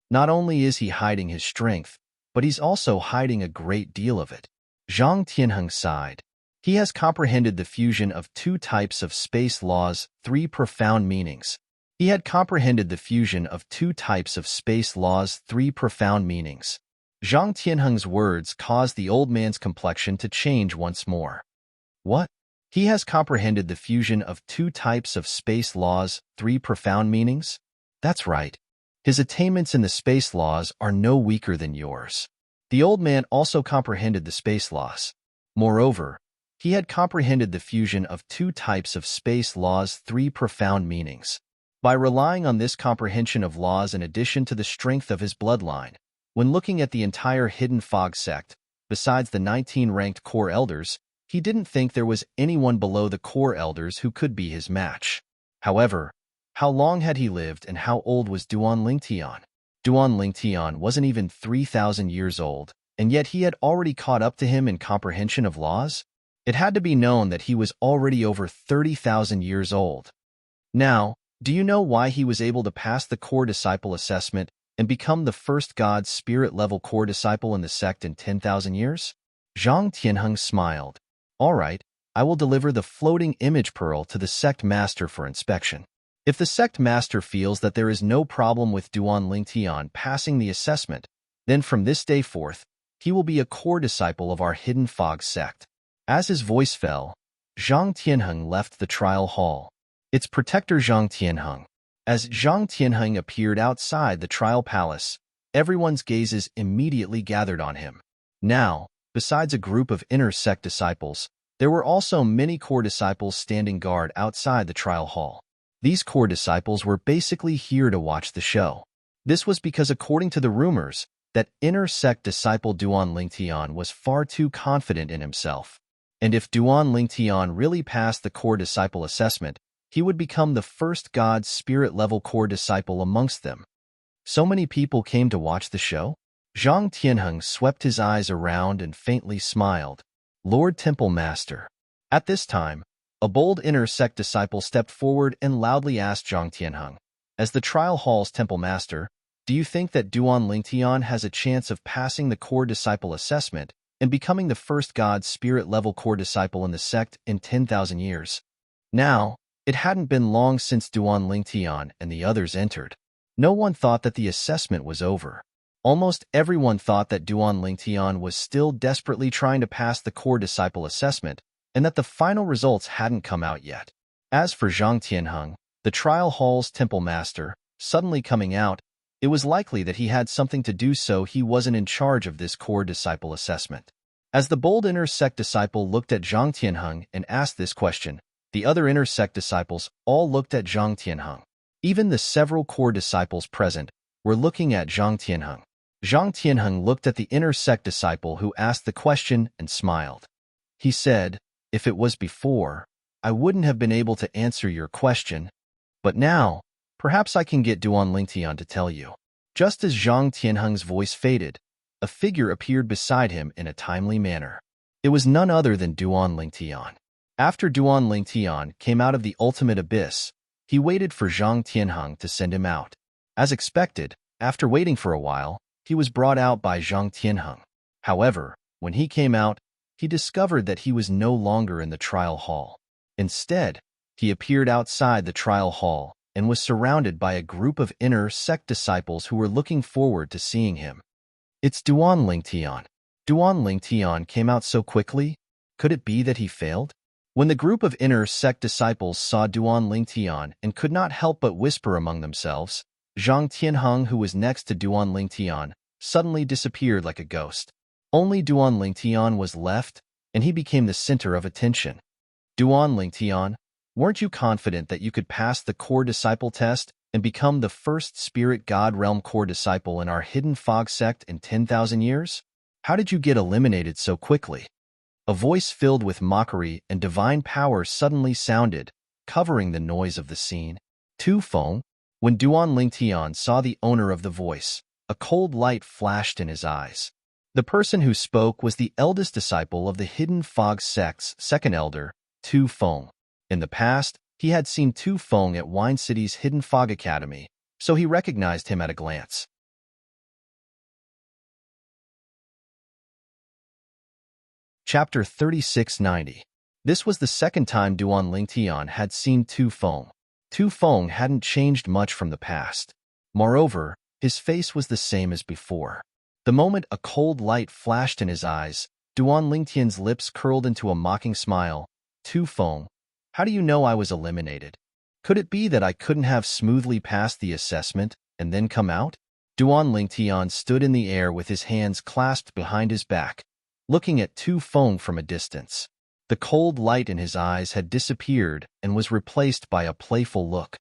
Not only is he hiding his strength, but he's also hiding a great deal of it. Zhang Tianheng sighed. He has comprehended the fusion of 2 types of space laws, 3 profound meanings. He had comprehended the fusion of 2 types of space laws, 3 profound meanings. Zhang Tianheng's words caused the old man's complexion to change once more. What? He has comprehended the fusion of 2 types of space laws, 3 profound meanings? That's right. His attainments in the space laws are no weaker than yours. The old man also comprehended the space laws. Moreover, he had comprehended the fusion of 2 types of space laws, 3 profound meanings. By relying on this comprehension of laws in addition to the strength of his bloodline, when looking at the entire Hidden Fog sect, besides the 19 ranked core elders, he didn't think there was anyone below the core elders who could be his match. However, how long had he lived and how old was Duan Lingtian? Duan Lingtian wasn't even 3,000 years old, and yet he had already caught up to him in comprehension of laws? It had to be known that he was already over 30,000 years old. Now, do you know why he was able to pass the core disciple assessment and become the first God Spirit level core disciple in the sect in 10,000 years? Zhang Tianheng smiled. All right, I will deliver the floating image pearl to the sect master for inspection. If the sect master feels that there is no problem with Duan Lingtian passing the assessment, then from this day forth, He will be a core disciple of our hidden fog sect. As his voice fell, Zhang Tianheng left the trial hall. Its protector Zhang Tianheng. As Zhang Tianheng appeared outside the trial palace, everyone's gazes immediately gathered on him. Now, besides a group of inner sect disciples, there were also many core disciples standing guard outside the trial hall. These core disciples were basically here to watch the show. This was because, according to the rumors, that inner sect disciple Duan Lingtian was far too confident in himself. And if Duan Lingtian really passed the core disciple assessment, he would become the first God spirit level core disciple amongst them. So many people came to watch the show? Zhang Tianheng swept his eyes around and faintly smiled. Lord Temple Master. At this time, a bold inner sect disciple stepped forward and loudly asked Zhang Tianheng, as the trial hall's Temple Master, do you think that Duan Lingtian has a chance of passing the core disciple assessment and becoming the first God spirit level core disciple in the sect in 10,000 years? Now, it hadn't been long since Duan Lingtian and the others entered. No one thought that the assessment was over. Almost everyone thought that Duan Lingtian was still desperately trying to pass the core disciple assessment and that the final results hadn't come out yet. As for Zhang Tianheng, the trial hall's temple master, suddenly coming out, it was likely that he had something to do, so he wasn't in charge of this core disciple assessment. As the bold inner sect disciple looked at Zhang Tianheng and asked this question, the other inner sect disciples all looked at Zhang Tianheng. Even the several core disciples present were looking at Zhang Tianheng. Zhang Tianheng looked at the inner sect disciple who asked the question and smiled. He said, if it was before, I wouldn't have been able to answer your question, but now, perhaps I can get Duan Lingtian to tell you. Just as Zhang Tianheng's voice faded, a figure appeared beside him in a timely manner. It was none other than Duan Lingtian. After Duan Lingtian came out of the ultimate abyss, he waited for Zhang Tianheng to send him out. As expected, after waiting for a while, he was brought out by Zhang Tianheng. However, when he came out, he discovered that he was no longer in the trial hall. Instead, he appeared outside the trial hall and was surrounded by a group of inner sect disciples who were looking forward to seeing him. It's Duan Lingtian. Duan Lingtian came out so quickly? Could it be that he failed? When the group of inner sect disciples saw Duan Lingtian and could not help but whisper among themselves, Zhang Tianheng, who was next to Duan Lingtian, suddenly disappeared like a ghost. Only Duan Lingtian was left, and he became the center of attention. Duan Lingtian, weren't you confident that you could pass the core disciple test and become the first spirit god realm core disciple in our hidden fog sect in 10,000 years? How did you get eliminated so quickly? A voice filled with mockery and divine power suddenly sounded, covering the noise of the scene. Tu Feng. When Duan Lingtian saw the owner of the voice, a cold light flashed in his eyes. The person who spoke was the eldest disciple of the hidden fog sect's second elder, Tu Feng. In the past, he had seen Tu Feng at Wine City's Hidden Fog Academy, so he recognized him at a glance. Chapter 3690. This was the second time Duan Lingtian had seen Tu Feng. Tu Feng hadn't changed much from the past. Moreover, his face was the same as before. The moment a cold light flashed in his eyes, Duan Lingtian's lips curled into a mocking smile. Tu Feng, how do you know I was eliminated? Could it be that I couldn't have smoothly passed the assessment and then come out? Duan Lingtian stood in the air with his hands clasped behind his back, looking at Tu Feng from a distance. The cold light in his eyes had disappeared and was replaced by a playful look.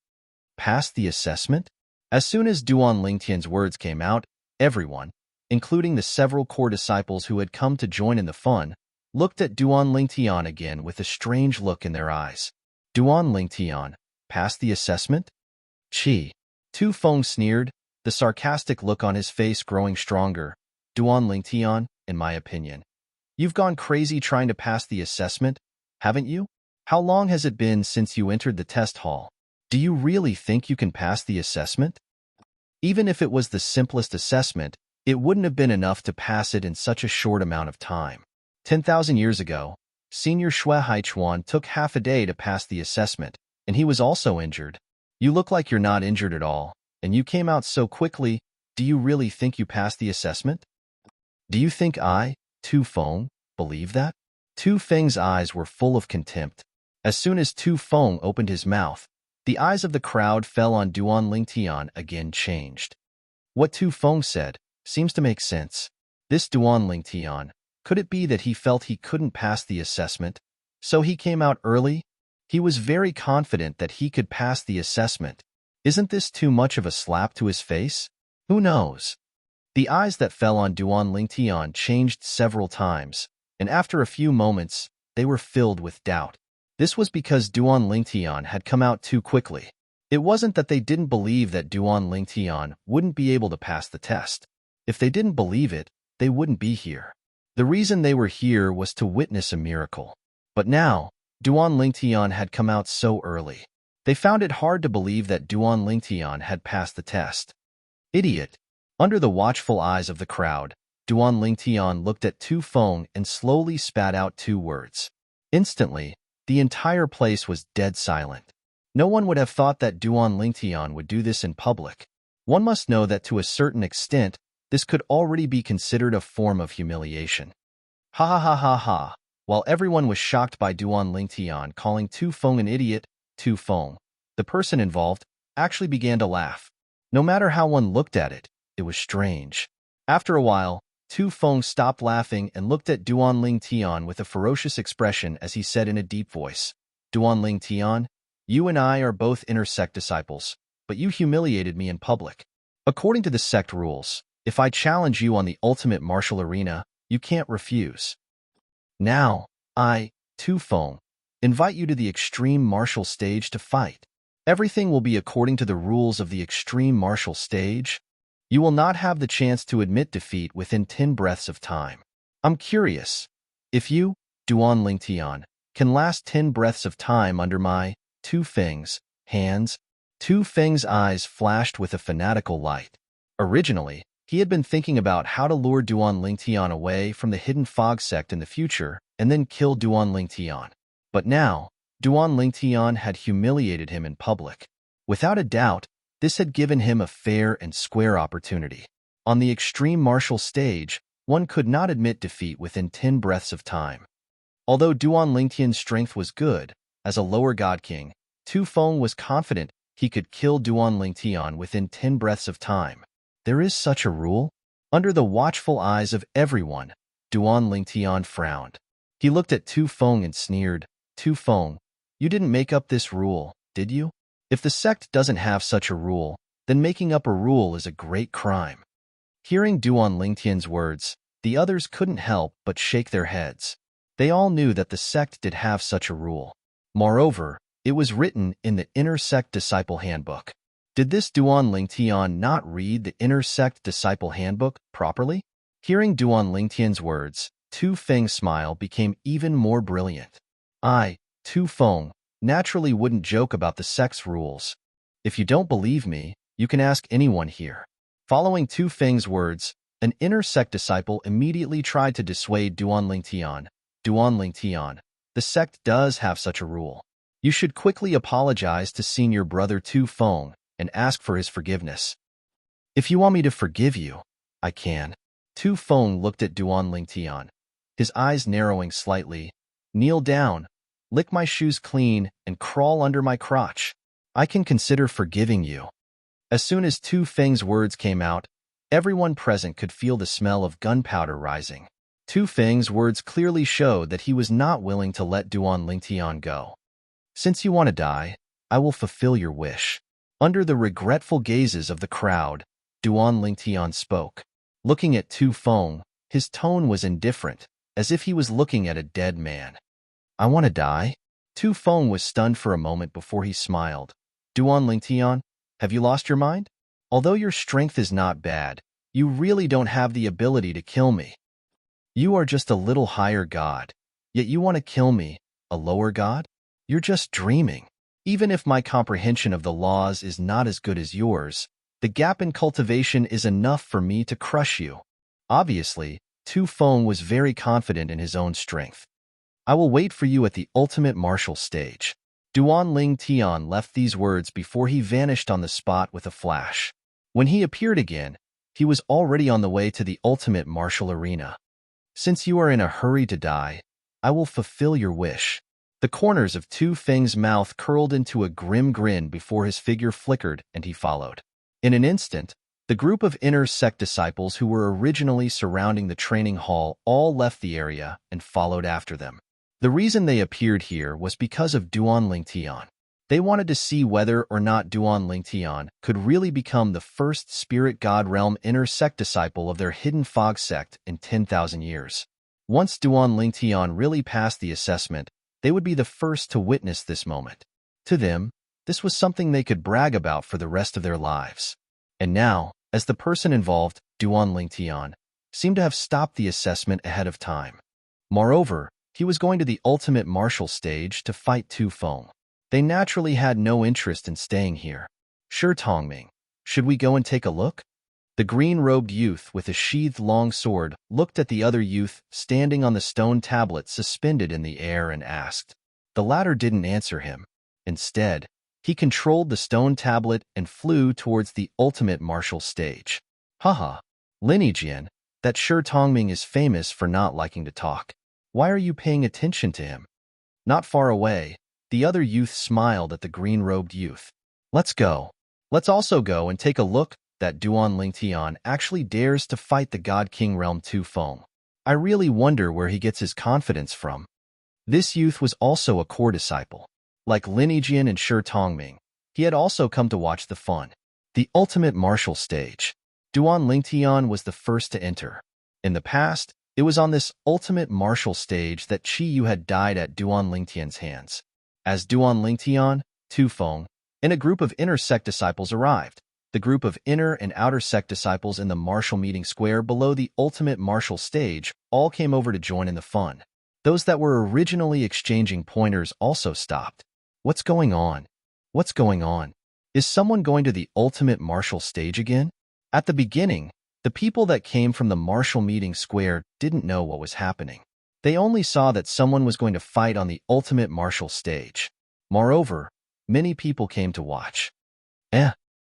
Passed the assessment? As soon as Duan Lingtian's words came out, everyone, including the several core disciples who had come to join in the fun, looked at Duan Lingtian again with a strange look in their eyes. Duan Lingtian, passed the assessment? Chi. Tu Feng sneered, the sarcastic look on his face growing stronger. Duan Lingtian, in my opinion, you've gone crazy trying to pass the assessment, haven't you? How long has it been since you entered the test hall? Do you really think you can pass the assessment? Even if it was the simplest assessment, it wouldn't have been enough to pass it in such a short amount of time. 10,000 years ago, Senior Xue Haichuan took half a day to pass the assessment, and he was also injured. You look like you're not injured at all, and you came out so quickly. Do you really think you passed the assessment? Do you think I, Tu Feng, believe that? Tu Feng's eyes were full of contempt. As soon as Tu Feng opened his mouth, the eyes of the crowd fell on Duan Lingtian again changed. What Tu Feng said seems to make sense. This Duan Lingtian, could it be that he felt he couldn't pass the assessment, so he came out early? He was very confident that he could pass the assessment. Isn't this too much of a slap to his face? Who knows? The eyes that fell on Duan Lingtian changed several times, and after a few moments, they were filled with doubt. This was because Duan Lingtian had come out too quickly. It wasn't that they didn't believe that Duan Lingtian wouldn't be able to pass the test. If they didn't believe it, they wouldn't be here. The reason they were here was to witness a miracle. But now, Duan Lingtian had come out so early. They found it hard to believe that Duan Lingtian had passed the test. Idiot! Under the watchful eyes of the crowd, Duan Lingtian looked at Tu Feng and slowly spat out 2 words. Instantly, the entire place was dead silent. No one would have thought that Duan Lingtian would do this in public. One must know that to a certain extent, this could already be considered a form of humiliation. Ha ha ha ha ha! While everyone was shocked by Duan Lingtian calling Tu Feng an idiot, Tu Feng, the person involved, actually began to laugh. No matter how one looked at it, it was strange. After a while, Tu Feng stopped laughing and looked at Duan Lingtian with a ferocious expression as he said in a deep voice, Duan Lingtian, you and I are both inner sect disciples, but you humiliated me in public. According to the sect rules, if I challenge you on the ultimate martial arena, you can't refuse. Now, I, Tu Feng, invite you to the extreme martial stage to fight. Everything will be according to the rules of the extreme martial stage. You will not have the chance to admit defeat within 10 breaths of time. I'm curious, if you, Duan Lingtian, can last 10 breaths of time under my, Tu Feng's, hands. Tu Feng's eyes flashed with a fanatical light. Originally, he had been thinking about how to lure Duan Lingtian away from the hidden fog sect in the future and then kill Duan Lingtian. But now, Duan Lingtian had humiliated him in public. Without a doubt, this had given him a fair and square opportunity. On the extreme martial stage, one could not admit defeat within 10 breaths of time. Although Duan Lingtian's strength was good, as a lower god king, Tu Feng was confident he could kill Duan Lingtian within 10 breaths of time. There is such a rule? Under the watchful eyes of everyone, Duan Lingtian frowned. He looked at Tu Feng and sneered, Tu Feng, you didn't make up this rule, did you? If the sect doesn't have such a rule, then making up a rule is a great crime. Hearing Duan Lingtian's words, the others couldn't help but shake their heads. They all knew that the sect did have such a rule. Moreover, it was written in the Inner Sect Disciple Handbook. Did this Duan Lingtian not read the Inner Sect Disciple Handbook properly? Hearing Duan Lingtian's words, Tu Feng's smile became even more brilliant. I, Tu Feng, naturally wouldn't joke about the sect's rules. If you don't believe me, you can ask anyone here. Following Tu Feng's words, an inner sect disciple immediately tried to dissuade Duan Lingtian. Duan Lingtian, the sect does have such a rule. You should quickly apologize to senior brother Tu Feng and ask for his forgiveness. If you want me to forgive you, I can. Tu Feng looked at Duan Lingtian, his eyes narrowing slightly. Kneel down, lick my shoes clean, and crawl under my crotch. I can consider forgiving you. As soon as Tu Feng's words came out, everyone present could feel the smell of gunpowder rising. Tu Feng's words clearly showed that he was not willing to let Duan Lingtian go. Since you want to die, I will fulfill your wish. Under the regretful gazes of the crowd, Duan Lingtian spoke. Looking at Tu Feng, his tone was indifferent, as if he was looking at a dead man. I want to die? Tu Feng was stunned for a moment before he smiled. Duan Lingtian, have you lost your mind? Although your strength is not bad, you really don't have the ability to kill me. You are just a little higher god, yet you want to kill me, a lower god? You're just dreaming. Even if my comprehension of the laws is not as good as yours, the gap in cultivation is enough for me to crush you. Obviously, Tu Feng was very confident in his own strength. I will wait for you at the ultimate martial stage. Duan Lingtian left these words before he vanished on the spot with a flash. When he appeared again, he was already on the way to the ultimate martial arena. Since you are in a hurry to die, I will fulfill your wish. The corners of Tu Feng's mouth curled into a grim grin before his figure flickered and he followed. In an instant, the group of inner sect disciples who were originally surrounding the training hall all left the area and followed after them. The reason they appeared here was because of Duan Lingtian. They wanted to see whether or not Duan Lingtian could really become the first spirit god realm inner sect disciple of their hidden fog sect in 10,000 years. Once Duan Lingtian really passed the assessment, they would be the first to witness this moment. To them, this was something they could brag about for the rest of their lives. And now, as the person involved, Duan Lingtian, seemed to have stopped the assessment ahead of time. Moreover, he was going to the ultimate martial stage to fight Tu Feng. They naturally had no interest in staying here. Sure, Tongming, should we go and take a look? The green-robed youth with a sheathed long sword looked at the other youth standing on the stone tablet suspended in the air and asked. The latter didn't answer him. Instead, he controlled the stone tablet and flew towards the ultimate martial stage. Haha, Lineajian, that Shi Tongming is famous for not liking to talk. Why are you paying attention to him? Not far away, the other youth smiled at the green-robed youth. Let's go. Let's also go and take a look that Duan Lingtian actually dares to fight the God King realm Tu Feng. I really wonder where he gets his confidence from. This youth was also a core disciple. Like Lineajian and Shi Tongming, he had also come to watch the fun. The ultimate martial stage. Duan Lingtian was the first to enter. In the past, it was on this ultimate martial stage that Qi Yu had died at Duan Lingtian's hands. As Duan Lingtian, Tu Feng, and a group of inner sect disciples arrived, the group of inner and outer sect disciples in the martial meeting square below the ultimate martial stage all came over to join in the fun. Those that were originally exchanging pointers also stopped. What's going on? What's going on? Is someone going to the ultimate martial stage again? At the beginning, the people that came from the martial meeting square didn't know what was happening. They only saw that someone was going to fight on the ultimate martial stage. Moreover, many people came to watch.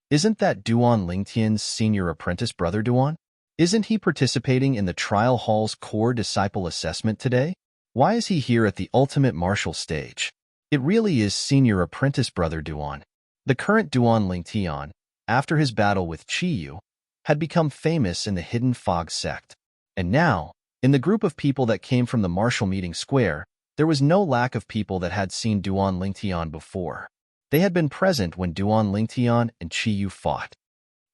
Isn't that Duan Lingtian's senior apprentice brother Duan? Isn't he participating in the trial hall's core disciple assessment today? Why is he here at the ultimate martial stage? It really is senior apprentice brother Duan. The current Duan Lingtian, after his battle with Qi Yu, had become famous in the hidden fog sect. And now, in the group of people that came from the martial meeting square, there was no lack of people that had seen Duan Lingtian before. They had been present when Duan Lingtian and Qi Yu fought.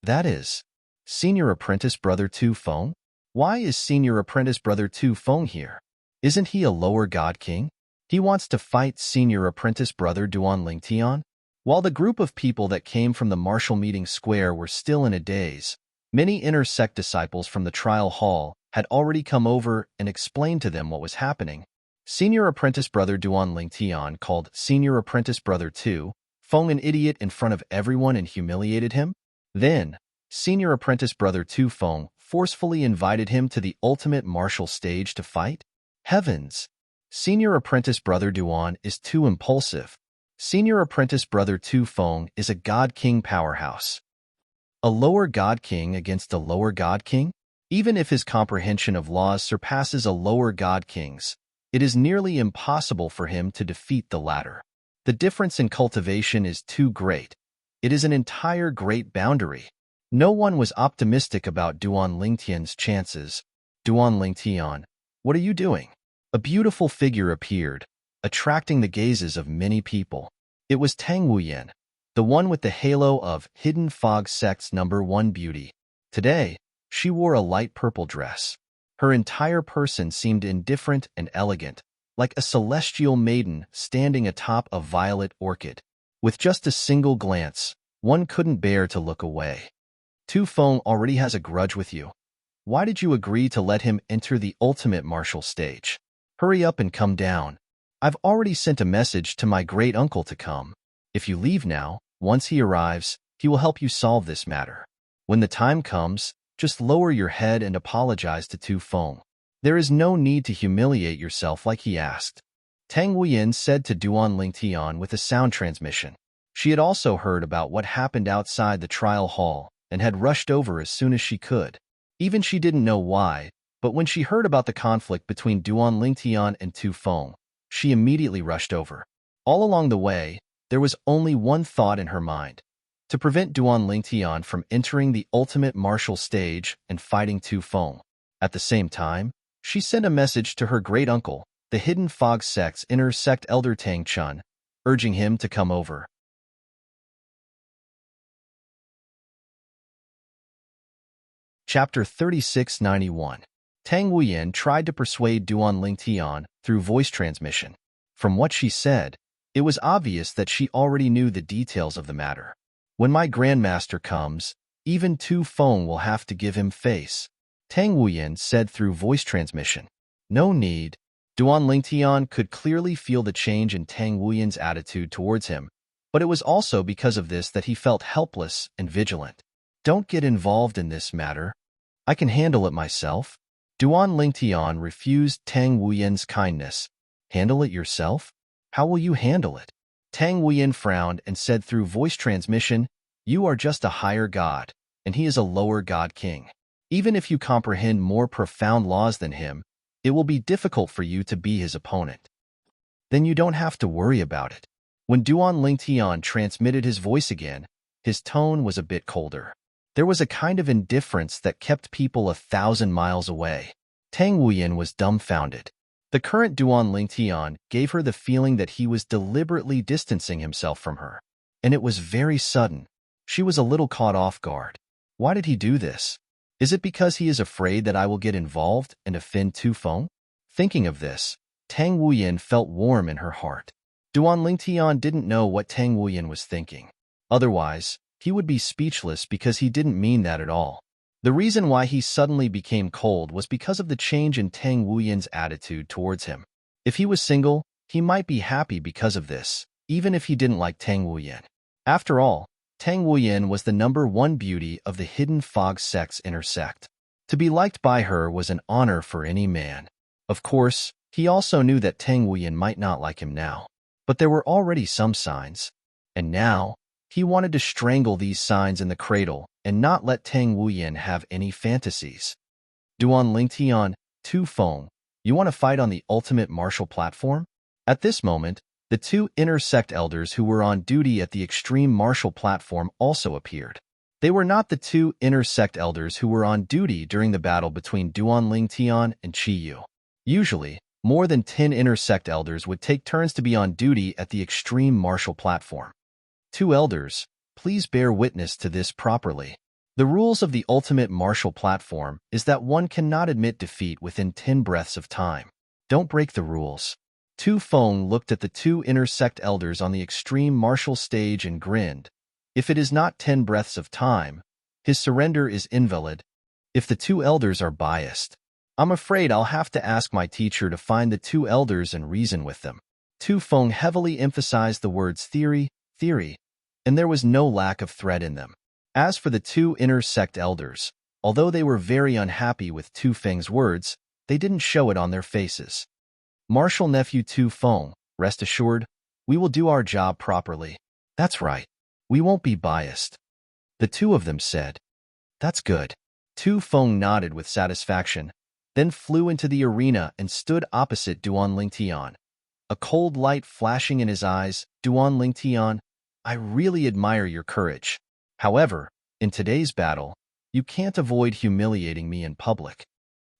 That is, senior apprentice brother Tu Feng? Why is senior apprentice brother Tu Feng here? Isn't he a lower god king? He wants to fight senior apprentice brother Duan Lingtian? While the group of people that came from the martial meeting square were still in a daze, many inner sect disciples from the trial hall had already come over and explained to them what was happening. Senior apprentice brother Duan Lingtian called senior apprentice brother Tu Feng an idiot in front of everyone and humiliated him. Then, senior apprentice brother Tu Feng forcefully invited him to the ultimate martial stage to fight. Heavens! Senior apprentice brother Duan is too impulsive. Senior apprentice brother Tu Feng is a god king powerhouse. A lower god king against a lower god king? Even if his comprehension of laws surpasses a lower god king's, it is nearly impossible for him to defeat the latter. The difference in cultivation is too great. It is an entire great boundary. No one was optimistic about Duan Lingtian's chances. Duan Lingtian, what are you doing? A beautiful figure appeared, attracting the gazes of many people. It was Tang Wuyan, the one with the halo of Hidden Fog Sect's #1 beauty. Today, she wore a light purple dress. Her entire person seemed indifferent and elegant, like a celestial maiden standing atop a violet orchid. With just a single glance, one couldn't bear to look away. Tu Feng already has a grudge with you. Why did you agree to let him enter the ultimate martial stage? Hurry up and come down. I've already sent a message to my great-uncle to come. If you leave now, once he arrives, he will help you solve this matter. When the time comes, just lower your head and apologize to Tu Feng. There is no need to humiliate yourself like he asked. Tang Wuyan said to Duan Lingtian with a sound transmission. She had also heard about what happened outside the trial hall and had rushed over as soon as she could. Even she didn't know why, but when she heard about the conflict between Duan Lingtian and Tu Feng, she immediately rushed over. All along the way, there was only one thought in her mind: to prevent Duan Lingtian from entering the ultimate martial stage and fighting Tu Feng. At the same time, she sent a message to her great-uncle, the Hidden Fog Sect's inner sect elder Tang Chun, urging him to come over. Chapter 3691. Tang Wuyan tried to persuade Duan Lingtian through voice transmission. From what she said, it was obvious that she already knew the details of the matter. When my grandmaster comes, even Tu Feng will have to give him face, Tang Wuyan said through voice transmission. No need. Duan Lingtian could clearly feel the change in Tang Wuyan's attitude towards him, but it was also because of this that he felt helpless and vigilant. Don't get involved in this matter. I can handle it myself. Duan Lingtian refused Tang Wuyan's kindness. Handle it yourself? How will you handle it? Tang Wuyan frowned and said through voice transmission, you are just a higher god, and he is a lower god king. Even if you comprehend more profound laws than him, it will be difficult for you to be his opponent. Then you don't have to worry about it. When Duan Lingtian transmitted his voice again, his tone was a bit colder. There was a kind of indifference that kept people 1,000 miles away. Tang Wuyan was dumbfounded. The current Duan Lingtian gave her the feeling that he was deliberately distancing himself from her. And it was very sudden. She was a little caught off guard. Why did he do this? Is it because he is afraid that I will get involved and offend Tu Feng? Thinking of this, Tang Wuyan felt warm in her heart. Duan Lingtian didn't know what Tang Wuyan was thinking. Otherwise, he would be speechless because he didn't mean that at all. The reason why he suddenly became cold was because of the change in Tang Wuyan's attitude towards him. If he was single, he might be happy because of this, even if he didn't like Tang Wuyan. After all, Tang Wuyan was the #1 beauty of the Hidden Fog Sect's inner sect. To be liked by her was an honor for any man. Of course, he also knew that Tang Wuyan might not like him now. But there were already some signs. And now, he wanted to strangle these signs in the cradle and not let Tang Wuyan have any fantasies. Duan Lingtian, Tu Feng, you want to fight on the ultimate martial platform? At this moment, the two inner sect elders who were on duty at the extreme martial platform also appeared. They were not the two inner sect elders who were on duty during the battle between Duan Lingtian and Qi Yu. Usually, more than 10 inner sect elders would take turns to be on duty at the extreme martial platform. Two elders, please bear witness to this properly. The rules of the ultimate martial platform is that one cannot admit defeat within 10 breaths of time. Don't break the rules. Tu Feng looked at the two inner sect elders on the extreme martial stage and grinned. If it is not 10 breaths of time, his surrender is invalid. If the two elders are biased, I'm afraid I'll have to ask my teacher to find the two elders and reason with them. Tu Feng heavily emphasized the words theory, and there was no lack of threat in them. As for the two inner sect elders, although they were very unhappy with Tu Feng's words, they didn't show it on their faces. Martial nephew Tu Feng, rest assured, we will do our job properly. That's right. We won't be biased. The two of them said. That's good. Tu Feng nodded with satisfaction, then flew into the arena and stood opposite Duan Lingtian. A cold light flashing in his eyes, Duan Lingtian, I really admire your courage. However, in today's battle, you can't avoid humiliating me in public.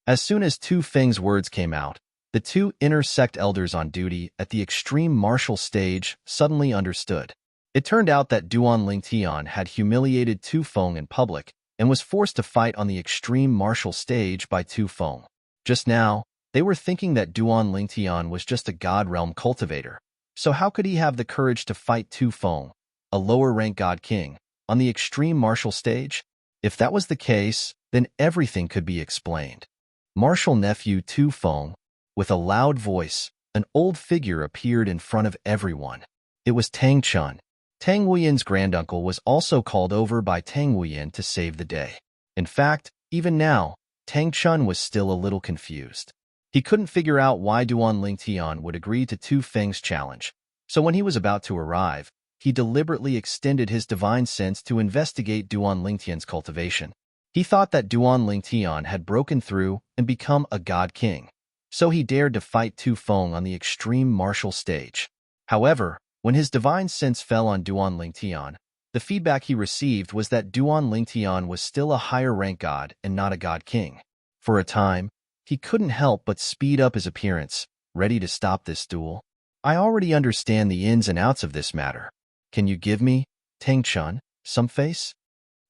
As soon as Tu Feng's words came out, the two inner sect elders on duty at the extreme martial stage suddenly understood. It turned out that Duan Lingtian had humiliated Tu Feng in public and was forced to fight on the extreme martial stage by Tu Feng. Just now, they were thinking that Duan Lingtian was just a god realm cultivator. So how could he have the courage to fight Tu Feng, a lower-rank god king, on the extreme martial stage? If that was the case, then everything could be explained. Martial nephew Tu Feng, with a loud voice, an old figure appeared in front of everyone. It was Tang Chun. Tang Wuyan's granduncle was also called over by Tang Wuyan to save the day. In fact, even now, Tang Chun was still a little confused. He couldn't figure out why Duan Lingtian would agree to Tu Feng's challenge, so when he was about to arrive, he deliberately extended his divine sense to investigate Duan Lingtian's cultivation. He thought that Duan Lingtian had broken through and become a god king, so he dared to fight Tu Feng on the extreme martial stage. However, when his divine sense fell on Duan Lingtian, the feedback he received was that Duan Lingtian was still a higher-rank god and not a god king. For a time, he couldn't help but speed up his appearance, ready to stop this duel. I already understand the ins and outs of this matter. Can you give me, Tang Chun, some face?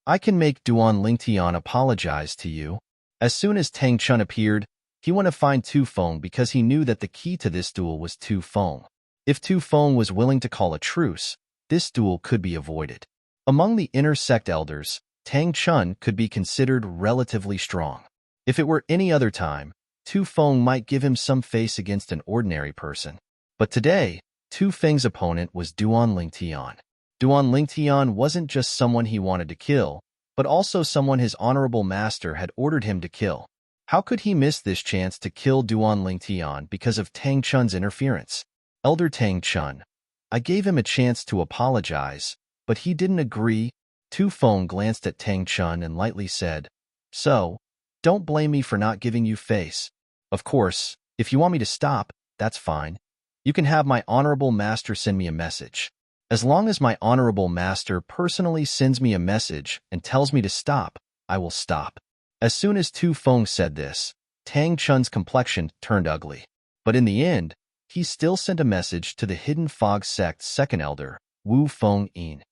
I can make Duan Lingtian apologize to you. As soon as Tang Chun appeared, he went to find Tu Feng because he knew that the key to this duel was Tu Feng. If Tu Feng was willing to call a truce, this duel could be avoided. Among the inner sect elders, Tang Chun could be considered relatively strong. If it were any other time, Tu Feng might give him some face against an ordinary person. But today, Tu Feng's opponent was Duan Lingtian. Duan Lingtian wasn't just someone he wanted to kill, but also someone his honorable master had ordered him to kill. How could he miss this chance to kill Duan Lingtian because of Tang Chun's interference? Elder Tang Chun, I gave him a chance to apologize, but he didn't agree. Tu Feng glanced at Tang Chun and lightly said, "So, don't blame me for not giving you face. Of course, if you want me to stop, that's fine. You can have my honorable master send me a message. As long as my honorable master personally sends me a message and tells me to stop, I will stop." As soon as Tu Feng said this, Tang Chun's complexion turned ugly. But in the end, he still sent a message to the Hidden Fog sect's second elder, Wu Feng Yin.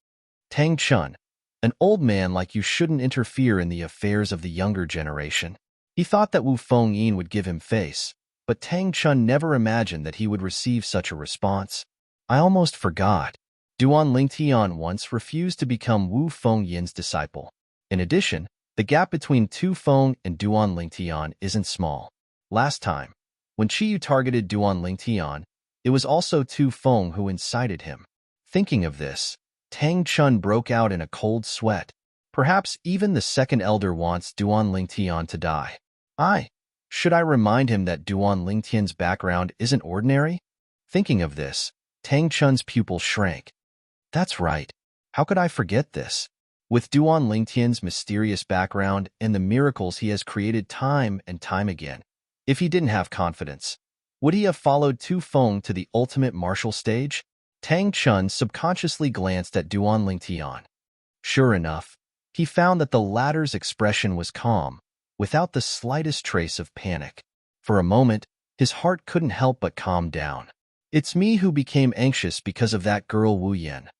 Tang Chun, an old man like you shouldn't interfere in the affairs of the younger generation. He thought that Wu Feng Yin would give him face, but Tang Chun never imagined that he would receive such a response. I almost forgot. Duan Lingtian once refused to become Wu Feng Yin's disciple. In addition, the gap between Tu Feng and Duan Lingtian isn't small. Last time, when Chiyu targeted Duan Lingtian, it was also Tu Feng who incited him. Thinking of this, Tang Chun broke out in a cold sweat. Perhaps even the second elder wants Duan Lingtian to die. Should I remind him that Duan Lingtian's background isn't ordinary? Thinking of this, Tang Chun's pupil shrank. That's right. How could I forget this? With Duan Lingtian's mysterious background and the miracles he has created time and time again, if he didn't have confidence, would he have followed Tu Feng to the ultimate martial stage? Tang Chun subconsciously glanced at Duan Lingtian. Sure enough, he found that the latter's expression was calm, without the slightest trace of panic. For a moment, his heart couldn't help but calm down. It's me who became anxious because of that girl Wu Yan.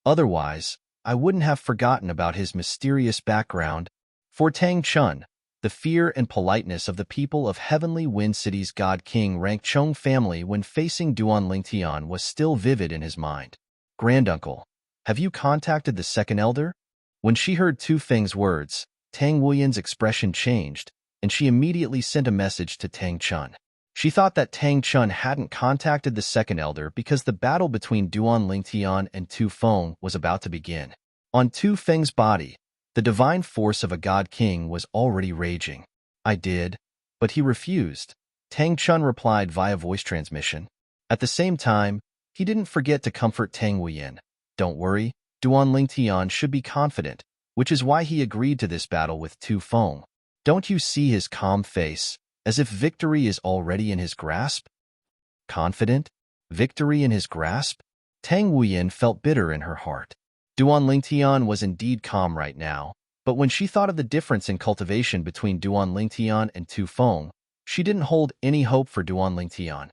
Otherwise, I wouldn't have forgotten about his mysterious background. For Tang Chun, the fear and politeness of the people of Heavenly Wind City's God King Rank Chong family when facing Duan Lingtian was still vivid in his mind. Granduncle, have you contacted the second elder? When she heard Tu Feng's words, Tang Wuyan's expression changed, and she immediately sent a message to Tang Chun. She thought that Tang Chun hadn't contacted the second elder because the battle between Duan Lingtian and Tu Feng was about to begin. On Tu Feng's body, the divine force of a god king was already raging. I did, but he refused. Tang Chun replied via voice transmission. At the same time, he didn't forget to comfort Tang Wuyan. Don't worry, Duan Lingtian should be confident, which is why he agreed to this battle with Tu Feng. Don't you see his calm face, as if victory is already in his grasp? Confident? Victory in his grasp? Tang Wuyan felt bitter in her heart. Duan Lingtian was indeed calm right now, but when she thought of the difference in cultivation between Duan Lingtian and Tu Feng, she didn't hold any hope for Duan Lingtian.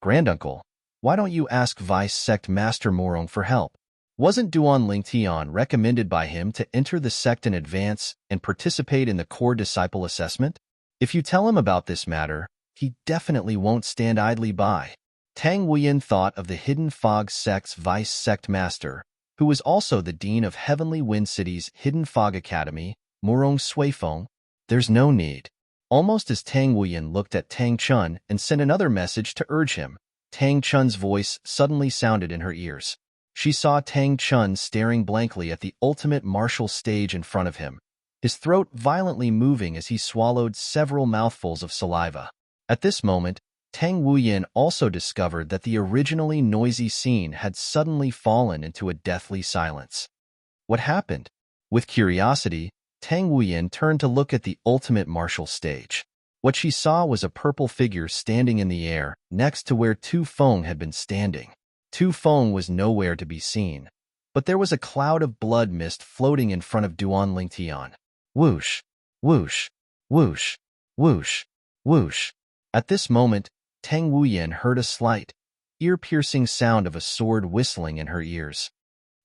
Granduncle, why don't you ask Vice Sect Master Morong for help? Wasn't Duan Lingtian recommended by him to enter the sect in advance and participate in the core disciple assessment? If you tell him about this matter, he definitely won't stand idly by. Tang Wuyan thought of the Hidden Fog sect's Vice Sect Master, who was also the Dean of Heavenly Wind City's Hidden Fog Academy, Morong Suifeng. There's no need. Almost as Tang Wuyan looked at Tang Chun and sent another message to urge him, Tang Chun's voice suddenly sounded in her ears. She saw Tang Chun staring blankly at the ultimate martial stage in front of him, his throat violently moving as he swallowed several mouthfuls of saliva. At this moment, Tang Wuyin also discovered that the originally noisy scene had suddenly fallen into a deathly silence. What happened? With curiosity, Tang Wuyin turned to look at the ultimate martial stage. What she saw was a purple figure standing in the air next to where Tu Feng had been standing. Tu Feng was nowhere to be seen, but there was a cloud of blood mist floating in front of Duan Lingtian. Whoosh, whoosh, whoosh, whoosh, whoosh. At this moment, Tang Wuyin heard a slight, ear-piercing sound of a sword whistling in her ears.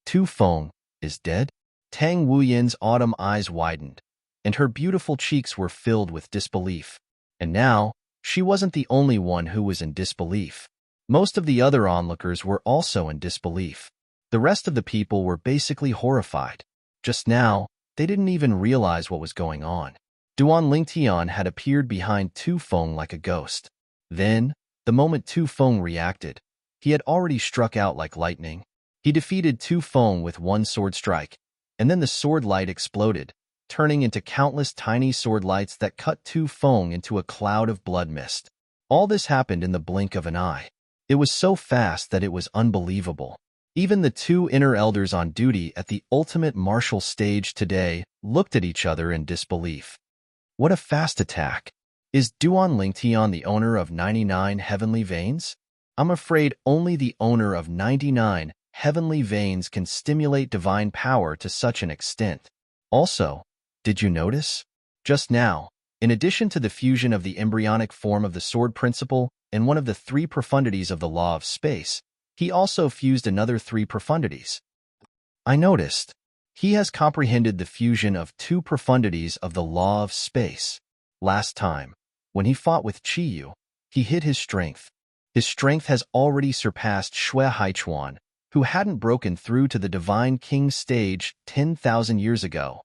Tu Feng is dead? Tang Wuyin's autumn eyes widened, and her beautiful cheeks were filled with disbelief. And now, she wasn't the only one who was in disbelief. Most of the other onlookers were also in disbelief. The rest of the people were basically horrified. Just now, they didn't even realize what was going on. Duan Lingtian had appeared behind Tu Feng like a ghost. Then, the moment Tu Feng reacted, he had already struck out like lightning. He defeated Tu Feng with one sword strike, and then the sword light exploded, turning into countless tiny sword lights that cut Tu Feng into a cloud of blood mist. All this happened in the blink of an eye. It was so fast that it was unbelievable. Even the two inner elders on duty at the ultimate martial stage today looked at each other in disbelief. What a fast attack! Is Duan Lingtian the owner of 99 heavenly veins? I'm afraid only the owner of 99 heavenly veins can stimulate divine power to such an extent. Also, did you notice? Just now, in addition to the fusion of the embryonic form of the sword principle and one of the three profundities of the law of space, he also fused another three profundities. I noticed. He has comprehended the fusion of two profundities of the law of space. Last time, when he fought with Qiyu, he hid his strength. His strength has already surpassed Shui Haichuan, who hadn't broken through to the Divine King stage 10,000 years ago.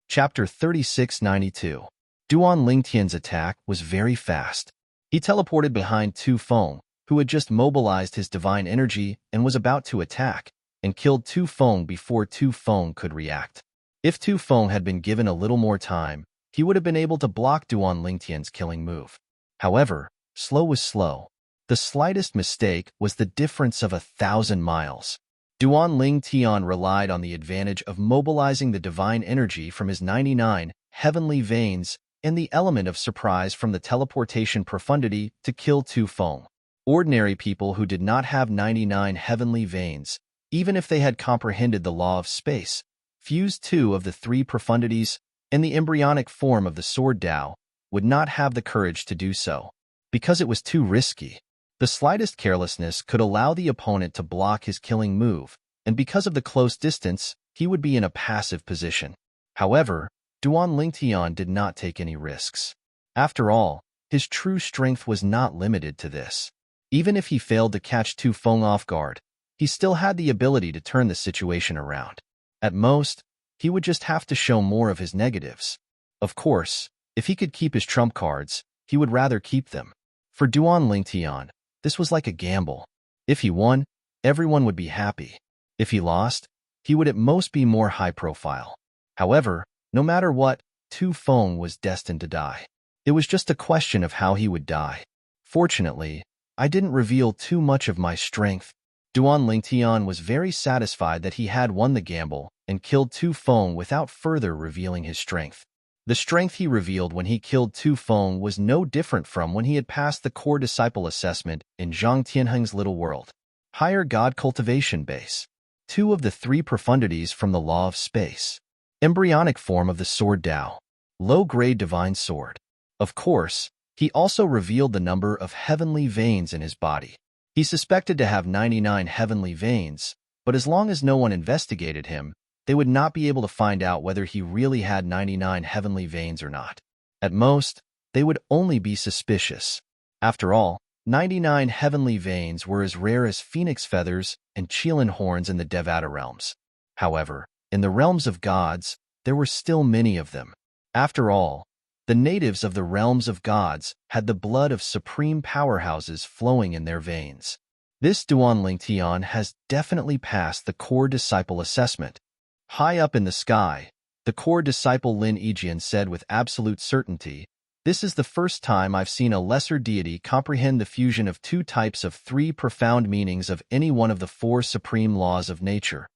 Chapter 3692. Duan Lingtian's attack was very fast. He teleported behind Tu Feng, who had just mobilized his divine energy and was about to attack, and killed Tu Feng before Tu Feng could react. If Tu Feng had been given a little more time, he would have been able to block Duan Lingtian's killing move. However, slow was slow. The slightest mistake was the difference of 1,000 miles. Duan Lingtian relied on the advantage of mobilizing the divine energy from his 99 heavenly veins and the element of surprise from the teleportation profundity to kill Tu Feng. Ordinary people who did not have 99 heavenly veins, even if they had comprehended the law of space, fused two of the three profundities and the embryonic form of the sword Tao, would not have the courage to do so, because it was too risky. The slightest carelessness could allow the opponent to block his killing move, and because of the close distance, he would be in a passive position. However, Duan Lingtian did not take any risks. After all, his true strength was not limited to this. Even if he failed to catch Tu Feng off guard, he still had the ability to turn the situation around. At most, he would just have to show more of his negatives. Of course, if he could keep his trump cards, he would rather keep them. For Duan Lingtian, this was like a gamble. If he won, everyone would be happy. If he lost, he would at most be more high profile. However, no matter what, Tu Feng was destined to die. It was just a question of how he would die. Fortunately, I didn't reveal too much of my strength. Duan Lingtian was very satisfied that he had won the gamble and killed Tu Feng without further revealing his strength. The strength he revealed when he killed Tu Feng was no different from when he had passed the core disciple assessment in Zhang Tianheng's little world. Higher God cultivation base. Two of the three profundities from the law of space. Embryonic form of the sword Tao. Low-grade divine sword. Of course, he also revealed the number of heavenly veins in his body. He suspected to have 99 heavenly veins, but as long as no one investigated him, they would not be able to find out whether he really had 99 heavenly veins or not. At most, they would only be suspicious. After all, 99 heavenly veins were as rare as phoenix feathers and qilin horns in the Devata realms. However, in the realms of gods, there were still many of them. After all, the natives of the realms of gods had the blood of supreme powerhouses flowing in their veins. This Duan Lingtian has definitely passed the core disciple assessment. High up in the sky, The core disciple Lin Yijian said with absolute certainty, "This is the first time I've seen a lesser deity comprehend the fusion of two types of three profound meanings of any one of the four supreme laws of nature."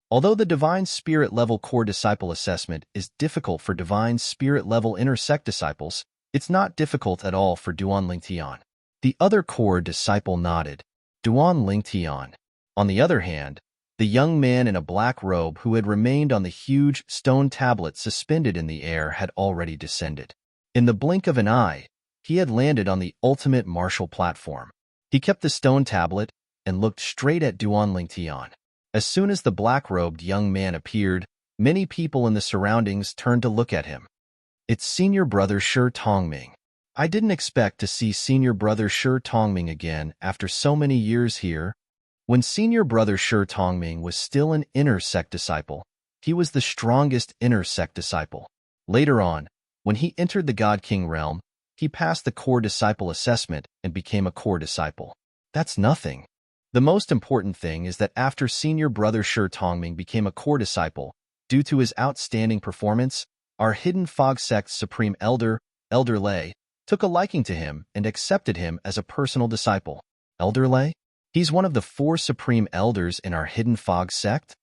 Although the Divine Spirit level core disciple assessment is difficult for Divine Spirit level inner sect disciples, it's not difficult at all for Duan Lingtian. The other core disciple nodded. Duan Lingtian. On the other hand, the young man in a black robe who had remained on the huge stone tablet suspended in the air had already descended. In the blink of an eye, he had landed on the ultimate martial platform. He kept the stone tablet and looked straight at Duan Lingtian. As soon as the black-robed young man appeared, many people in the surroundings turned to look at him. "It's senior brother Shi Tongming. I didn't expect to see senior brother Shi Tongming again after so many years here." When senior brother Shi Tongming was still an inner sect disciple, he was the strongest inner sect disciple. Later on, when he entered the God King realm, he passed the core disciple assessment and became a core disciple. That's nothing. The most important thing is that after senior brother Shi Tongming became a core disciple, due to his outstanding performance, our Hidden Fog Sect's Supreme Elder, Elder Lei, took a liking to him and accepted him as a personal disciple. Elder Lei? He's one of the four Supreme Elders in our Hidden Fog Sect?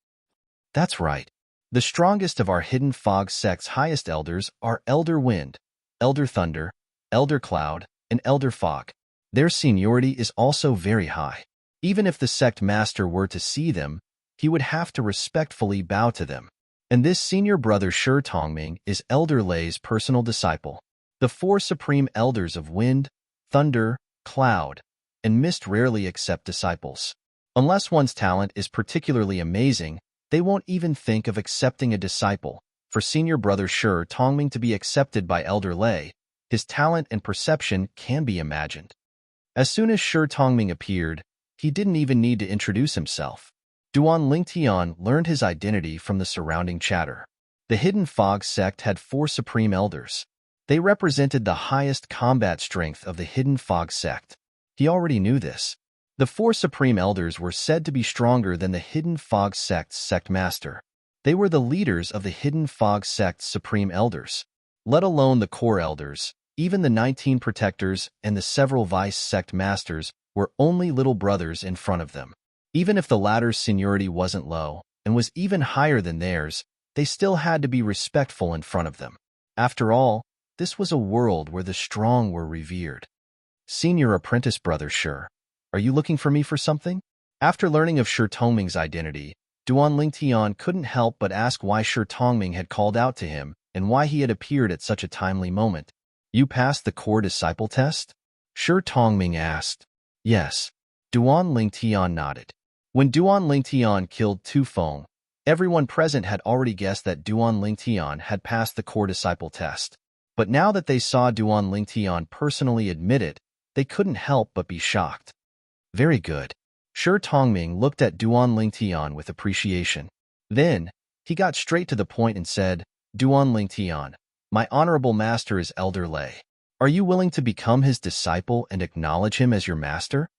That's right. The strongest of our Hidden Fog Sect's highest elders are Elder Wind, Elder Thunder, Elder Cloud, and Elder Fog. Their seniority is also very high. Even if the sect master were to see them, he would have to respectfully bow to them. And this senior brother Shi Tongming is Elder Lei's personal disciple. The four supreme elders of Wind, Thunder, Cloud, and Mist rarely accept disciples. Unless one's talent is particularly amazing, they won't even think of accepting a disciple. For senior brother Shi Tongming to be accepted by Elder Lei, his talent and perception can be imagined. As soon as Shi Tongming appeared, he didn't even need to introduce himself. Duan Lingtian learned his identity from the surrounding chatter. The Hidden Fog Sect had four supreme elders. They represented the highest combat strength of the Hidden Fog Sect. He already knew this. The four supreme elders were said to be stronger than the Hidden Fog Sect's sect master. They were the leaders of the Hidden Fog Sect's supreme elders. Let alone the core elders, even the 19 protectors and the several vice sect masters were only little brothers in front of them. Even if the latter's seniority wasn't low and was even higher than theirs, they still had to be respectful in front of them. After all, this was a world where the strong were revered. "Senior apprentice brother Shi, are you looking for me for something?" After learning of Shi Tongming's identity, Duan Lingtian couldn't help but ask why Shi Tongming had called out to him and why he had appeared at such a timely moment. "You passed the core disciple test?" Shi Tongming asked. "Yes." Duan Lingtian nodded. When Duan Lingtian killed Tu Feng, everyone present had already guessed that Duan Lingtian had passed the core disciple test. But now that they saw Duan Lingtian personally admit it, they couldn't help but be shocked. "Very good." Shi Tongming looked at Duan Lingtian with appreciation. Then, he got straight to the point and said, "Duan Lingtian, my honorable master is Elder Lei. Are you willing to become his disciple and acknowledge him as your master?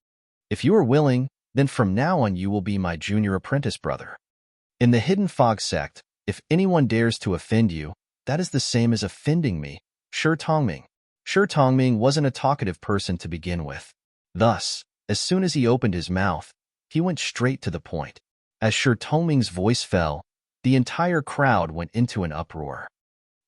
If you are willing, then from now on you will be my junior apprentice brother. In the Hidden Fog Sect, if anyone dares to offend you, that is the same as offending me." Shi Tongming. Shi Tongming wasn't a talkative person to begin with. Thus, as soon as he opened his mouth, he went straight to the point. As Shi Tongming's voice fell, the entire crowd went into an uproar.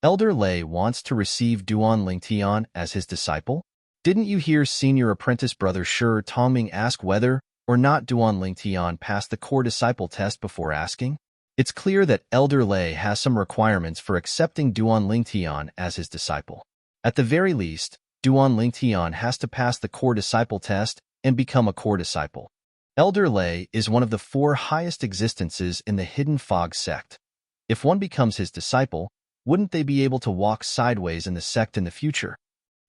"Elder Lei wants to receive Duan Lingtian as his disciple? Didn't you hear senior apprentice brother Shi Tongming ask whether or not Duan Lingtian passed the core disciple test before asking? It's clear that Elder Lei has some requirements for accepting Duan Lingtian as his disciple. At the very least, Duan Lingtian has to pass the core disciple test and become a core disciple. Elder Lei is one of the four highest existences in the Hidden Fog Sect. If one becomes his disciple, wouldn't they be able to walk sideways in the sect in the future?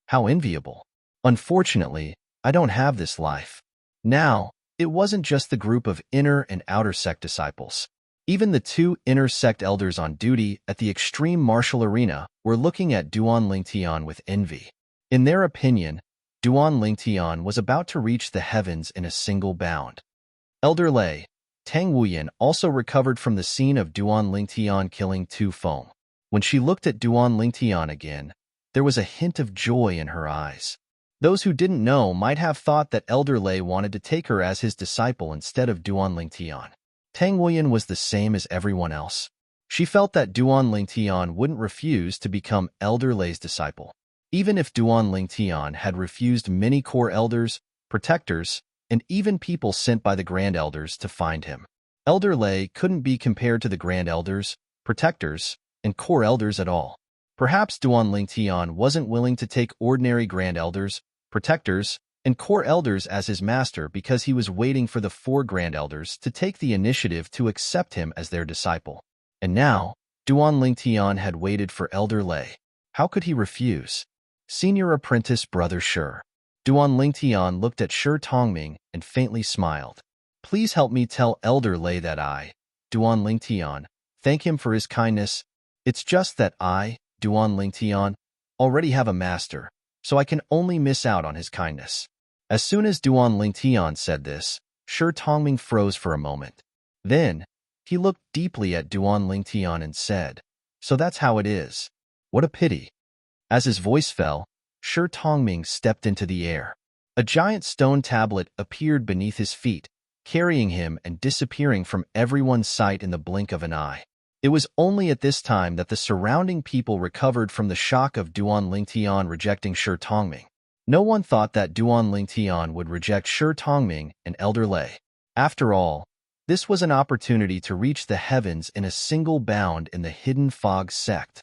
How enviable. Unfortunately, I don't have this life." Now, it wasn't just the group of inner and outer sect disciples. Even the two inner sect elders on duty at the extreme martial arena were looking at Duan Lingtian with envy. In their opinion, Duan Lingtian was about to reach the heavens in a single bound. Elder Lei, Tang Wuyan also recovered from the scene of Duan Lingtian killing Tu Feng. When she looked at Duan Lingtian again, there was a hint of joy in her eyes. Those who didn't know might have thought that Elder Lei wanted to take her as his disciple instead of Duan Lingtian. Tang Wuyan was the same as everyone else. She felt that Duan Lingtian wouldn't refuse to become Elder Lei's disciple. Even if Duan Lingtian had refused many core elders, protectors, and even people sent by the Grand Elders to find him, Elder Lei couldn't be compared to the Grand Elders, protectors, and core elders at all. Perhaps Duan Lingtian wasn't willing to take ordinary Grand Elders, protectors, and core elders as his master because he was waiting for the 4 Grand Elders to take the initiative to accept him as their disciple. And now, Duan Lingtian had waited for Elder Lei. How could he refuse? Senior apprentice brother Shi. Duan Lingtian looked at Shi Tongming and faintly smiled. Please help me tell Elder Lei that I, Duan Lingtian, thank him for his kindness. It's just that I, Duan Lingtian, already have a master, so I can only miss out on his kindness. As soon as Duan Lingtian said this, Shi Tongming froze for a moment. Then, he looked deeply at Duan Lingtian and said, "So that's how it is. What a pity." As his voice fell, Shi Tongming stepped into the air. A giant stone tablet appeared beneath his feet, carrying him and disappearing from everyone's sight in the blink of an eye. It was only at this time that the surrounding people recovered from the shock of Duan Lingtian rejecting Shi Tongming. No one thought that Duan Lingtian would reject Shi Tongming and Elder Lei. After all, this was an opportunity to reach the heavens in a single bound in the Hidden Fog sect.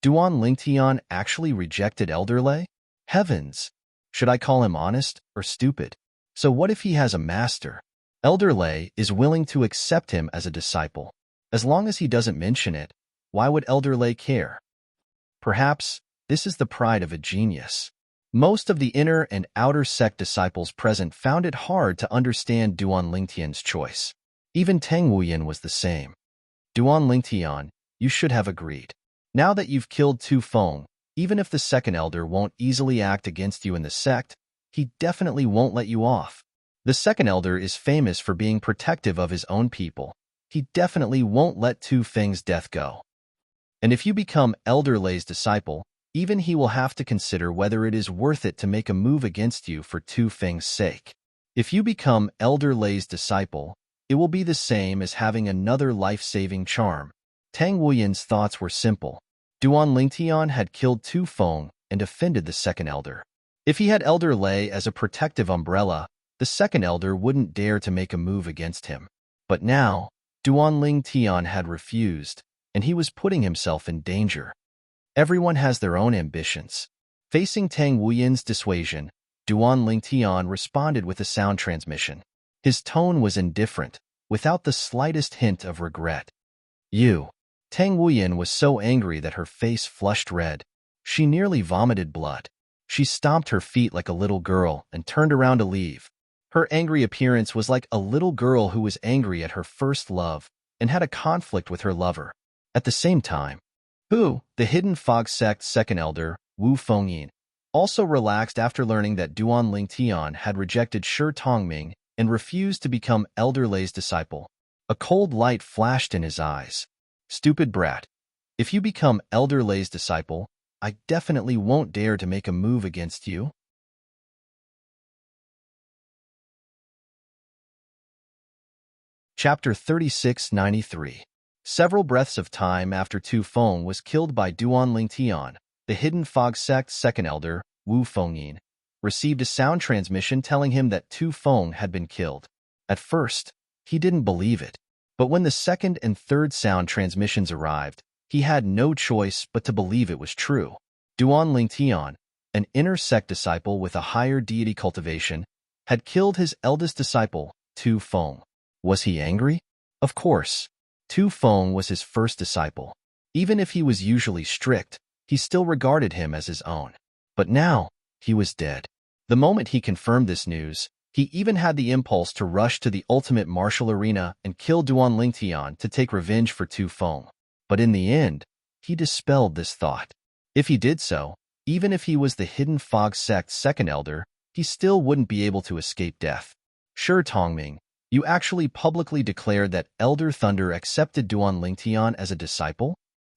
Duan Lingtian actually rejected Elder Lei? Heavens! Should I call him honest or stupid? So what if he has a master? Elder Lei is willing to accept him as a disciple. As long as he doesn't mention it, why would Elder Lei care? Perhaps this is the pride of a genius. Most of the inner and outer sect disciples present found it hard to understand Duan Lingtian's choice. Even Tang Wuyan was the same. Duan Lingtian, you should have agreed. Now that you've killed Tu Feng, even if the second elder won't easily act against you in the sect, he definitely won't let you off. The second elder is famous for being protective of his own people. He definitely won't let Tu Feng's death go. And if you become Elder Lei's disciple, even he will have to consider whether it is worth it to make a move against you for Tu Feng's sake. If you become Elder Lei's disciple, it will be the same as having another life-saving charm. Tang Wuyan's thoughts were simple. Duan Lingtian had killed Tu Feng and offended the second elder. If he had Elder Lei as a protective umbrella, the second elder wouldn't dare to make a move against him. But now, Duan Lingtian had refused, and he was putting himself in danger. Everyone has their own ambitions. Facing Tang Wuyan's dissuasion, Duan Lingtian responded with a sound transmission. His tone was indifferent, without the slightest hint of regret. You. Tang Wuyan was so angry that her face flushed red. She nearly vomited blood. She stomped her feet like a little girl and turned around to leave. Her angry appearance was like a little girl who was angry at her first love and had a conflict with her lover. At the same time, Hu, the Hidden Fog sect second elder, Wu Fengyin, also relaxed after learning that Duan Lingtian had rejected Shi Tongming and refused to become Elder Lei's disciple. A cold light flashed in his eyes. Stupid brat. If you become Elder Lei's disciple, I definitely won't dare to make a move against you. Chapter 3693. Several breaths of time after Tu Feng was killed by Duan Lingtian, the Hidden Fog sect second elder, Wu Fengyin, received a sound transmission telling him that Tu Feng had been killed. At first, he didn't believe it. But when the second and third sound transmissions arrived, he had no choice but to believe it was true. Duan Lingtian, an inner sect disciple with a higher deity cultivation, had killed his eldest disciple, Tu Feng. Was he angry? Of course. Tu Feng was his first disciple. Even if he was usually strict, he still regarded him as his own. But now, he was dead. The moment he confirmed this news, he even had the impulse to rush to the ultimate martial arena and kill Duan Lingtian to take revenge for Tu Feng. But in the end, he dispelled this thought. If he did so, even if he was the Hidden Fog sect's second elder, he still wouldn't be able to escape death. Shi Tongming, you actually publicly declared that Elder Thunder accepted Duan Lingtian as a disciple?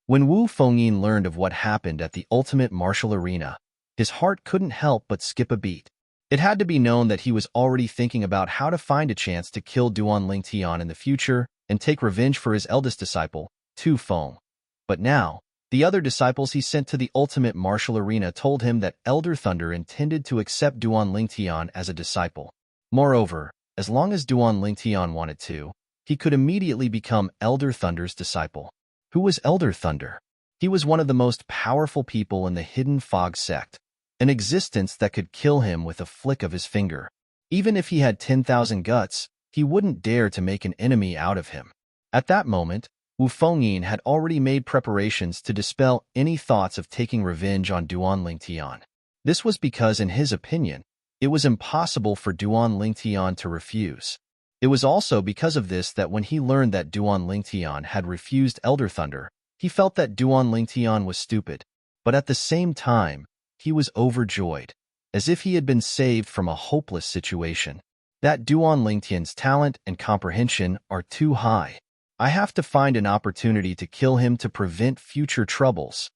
When Wu Fengyin learned of what happened at the ultimate martial arena, his heart couldn't help but skip a beat. It had to be known that he was already thinking about how to find a chance to kill Duan Lingtian in the future and take revenge for his eldest disciple, Tu Feng. But now, the other disciples he sent to the ultimate martial arena told him that Elder Thunder intended to accept Duan Lingtian as a disciple. Moreover, as long as Duan Lingtian wanted to, he could immediately become Elder Thunder's disciple. Who was Elder Thunder? He was one of the most powerful people in the Hidden Fog sect, an existence that could kill him with a flick of his finger. Even if he had 10,000 guts, he wouldn't dare to make an enemy out of him. At that moment, Wu Fengyin had already made preparations to dispel any thoughts of taking revenge on Duan Lingtian. This was because, in his opinion, it was impossible for Duan Lingtian to refuse. It was also because of this that when he learned that Duan Lingtian had refused Elder Thunder, he felt that Duan Lingtian was stupid. But at the same time, he was overjoyed, as if he had been saved from a hopeless situation. That Duan Lingtian's talent and comprehension are too high. I have to find an opportunity to kill him to prevent future troubles.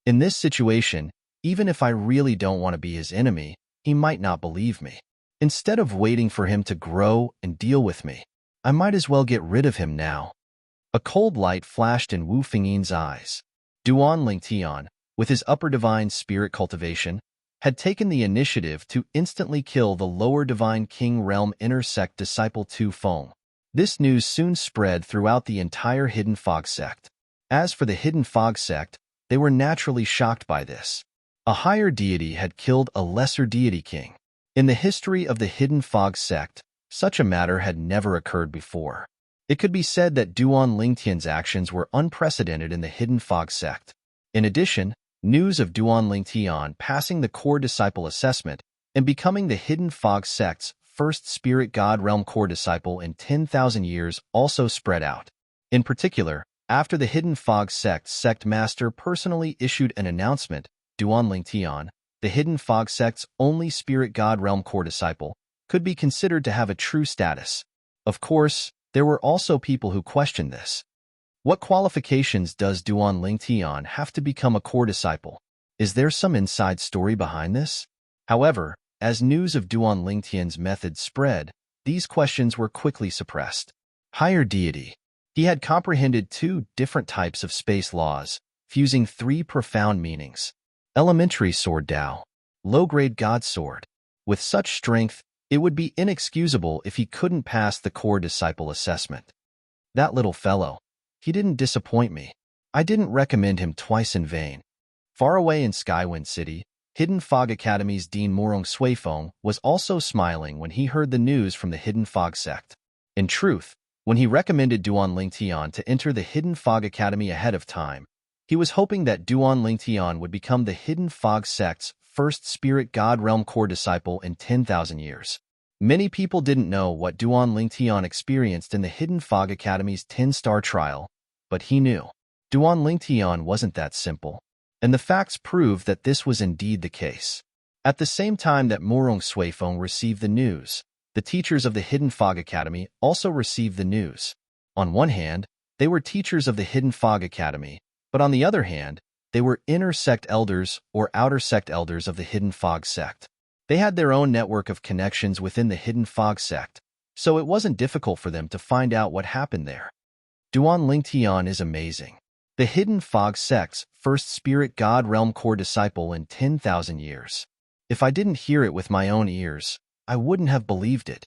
In this situation, even if I really don't want to be his enemy, he might not believe me. Instead of waiting for him to grow and deal with me, I might as well get rid of him now. A cold light flashed in Wu Fengyin's eyes. Duan Lingtian, with his upper divine spirit cultivation, had taken the initiative to instantly kill the lower divine king realm inner sect disciple Tu Feng. This news soon spread throughout the entire Hidden Fog sect. As for the Hidden Fog sect, they were naturally shocked by this. A higher deity had killed a lesser deity king. In the history of the Hidden Fog sect, such a matter had never occurred before. It could be said that Duan Lingtian's actions were unprecedented in the Hidden Fog sect. In addition, news of Duan Lingtian passing the core disciple assessment and becoming the Hidden Fog sect's first spirit god realm core disciple in 10,000 years also spread out. In particular, after the Hidden Fog sect's sect master personally issued an announcement, Duan Lingtian, the Hidden Fog sect's only spirit god realm core disciple, could be considered to have a true status. Of course, there were also people who questioned this. What qualifications does Duan Lingtian have to become a core disciple? Is there some inside story behind this? However, as news of Duan Lingtian's method spread, these questions were quickly suppressed. Higher deity. He had comprehended two different types of space laws, fusing three profound meanings. Elementary sword Tao, low-grade god sword. With such strength, it would be inexcusable if he couldn't pass the core disciple assessment. That little fellow. He didn't disappoint me. I didn't recommend him twice in vain. Far away in Skywind City, Hidden Fog Academy's Dean Morong Suifeng was also smiling when he heard the news from the Hidden Fog sect. In truth, when he recommended Duan Lingtian to enter the Hidden Fog Academy ahead of time, he was hoping that Duan Lingtian would become the Hidden Fog sect's first spirit god realm core disciple in 10,000 years. Many people didn't know what Duan Lingtian experienced in the Hidden Fog Academy's 10-star trial, but he knew. Duan Lingtian wasn't that simple, and the facts proved that this was indeed the case. At the same time that Morong Suifeng received the news, the teachers of the Hidden Fog Academy also received the news. On one hand, they were teachers of the Hidden Fog Academy, but on the other hand, they were inner sect elders or outer sect elders of the Hidden Fog sect. They had their own network of connections within the Hidden Fog sect, so it wasn't difficult for them to find out what happened there. Duan Lingtian is amazing. The Hidden Fog sect's first spirit god realm core disciple in 10,000 years. If I didn't hear it with my own ears, I wouldn't have believed it.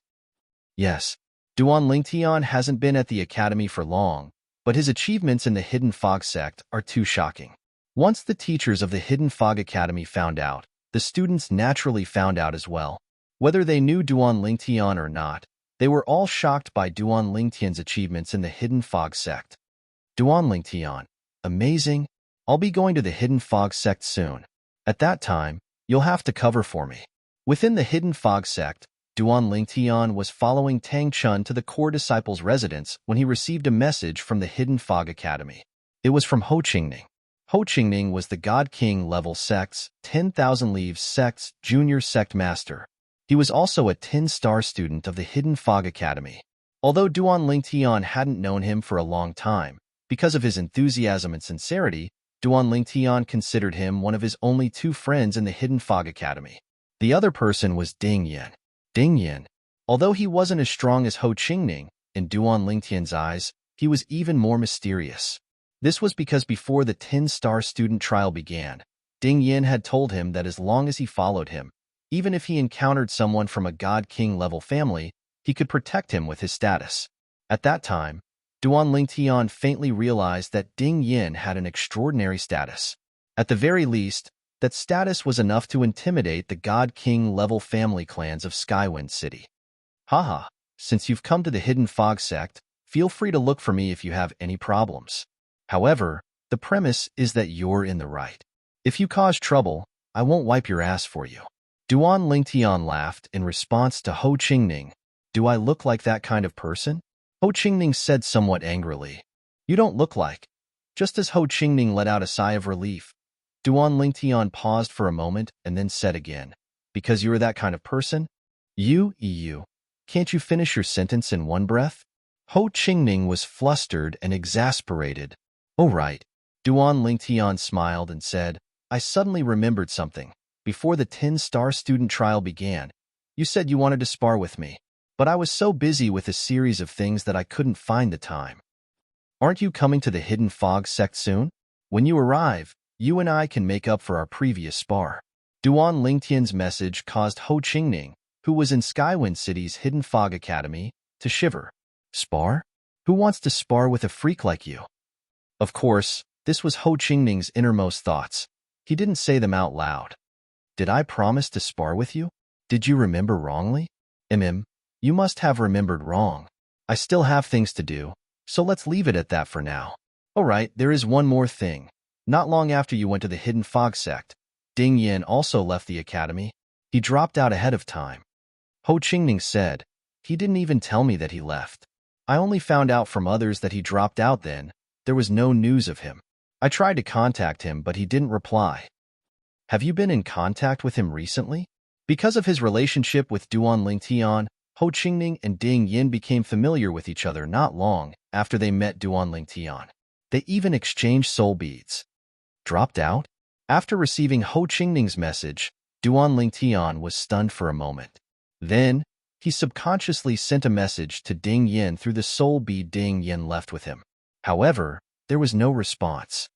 Yes, Duan Lingtian hasn't been at the academy for long, but his achievements in the Hidden Fog sect are too shocking. Once the teachers of the Hidden Fog Academy found out, the students naturally found out as well. Whether they knew Duan Lingtian or not, they were all shocked by Duan Lingtian's achievements in the Hidden Fog sect. Duan Lingtian, amazing. I'll be going to the Hidden Fog sect soon. At that time, you'll have to cover for me. Within the Hidden Fog sect, Duan Lingtian was following Tang Chun to the core disciple's residence when he received a message from the Hidden Fog Academy. It was from Ho Qingning. Ho Qingning was the God King level sect's 10,000 Leaves sect's junior sect master. He was also a 10-star student of the Hidden Fog Academy. Although Duan Lingtian hadn't known him for a long time, Because of his enthusiasm and sincerity, Duan Lingtian considered him one of his only 2 friends in the Hidden Fog Academy. The other person was Ding Yin. Ding Yin, although he wasn't as strong as Ho Qingning, in Duan Lingtian's eyes, he was even more mysterious. This was because before the 10-star student trial began, Ding Yin had told him that as long as he followed him, even if he encountered someone from a God King level family, he could protect him with his status. At that time, Duan Lingtian faintly realized that Ding Yin had an extraordinary status. At the very least, that status was enough to intimidate the God King level family clans of Skywind City. Haha, since you've come to the Hidden Fog sect, feel free to look for me if you have any problems. However, the premise is that you're in the right. If you cause trouble, I won't wipe your ass for you. Duan Lingtian laughed in response to Ho Qingning. Do I look like that kind of person? Ho Qingning said somewhat angrily. You don't look like. Just as Ho Qingning let out a sigh of relief, Duan Lingtian paused for a moment and then said again, because you're that kind of person? You. Can't you finish your sentence in one breath? Ho Qingning was flustered and exasperated. Oh right. Duan Lingtian smiled and said, I suddenly remembered something. Before the 10-star student trial began, you said you wanted to spar with me. But I was so busy with a series of things that I couldn't find the time. Aren't you coming to the Hidden Fog sect soon? When you arrive, you and I can make up for our previous spar. Duan Lingtian's message caused Ho Qingning, who was in Skywind City's Hidden Fog Academy, to shiver. Spar? Who wants to spar with a freak like you? Of course, this was Ho Qingning's innermost thoughts. He didn't say them out loud. Did I promise to spar with you? Did you remember wrongly? You must have remembered wrong. I still have things to do, so let's leave it at that for now. Alright, there is one more thing. Not long after you went to the Hidden Fog sect, Ding Yin also left the academy. He dropped out ahead of time. Ho Qingning said, he didn't even tell me that he left. I only found out from others that he dropped out then. There was no news of him. I tried to contact him, but he didn't reply. Have you been in contact with him recently? Because of his relationship with Duan Lingtian, Ho Qingning and Ding Yin became familiar with each other not long after they met Duan Lingtian. They even exchanged soul beads. Dropped out? After receiving Ho Qingning's message, Duan Lingtian was stunned for a moment. Then, he subconsciously sent a message to Ding Yin through the soul bead Ding Yin left with him. However, there was no response.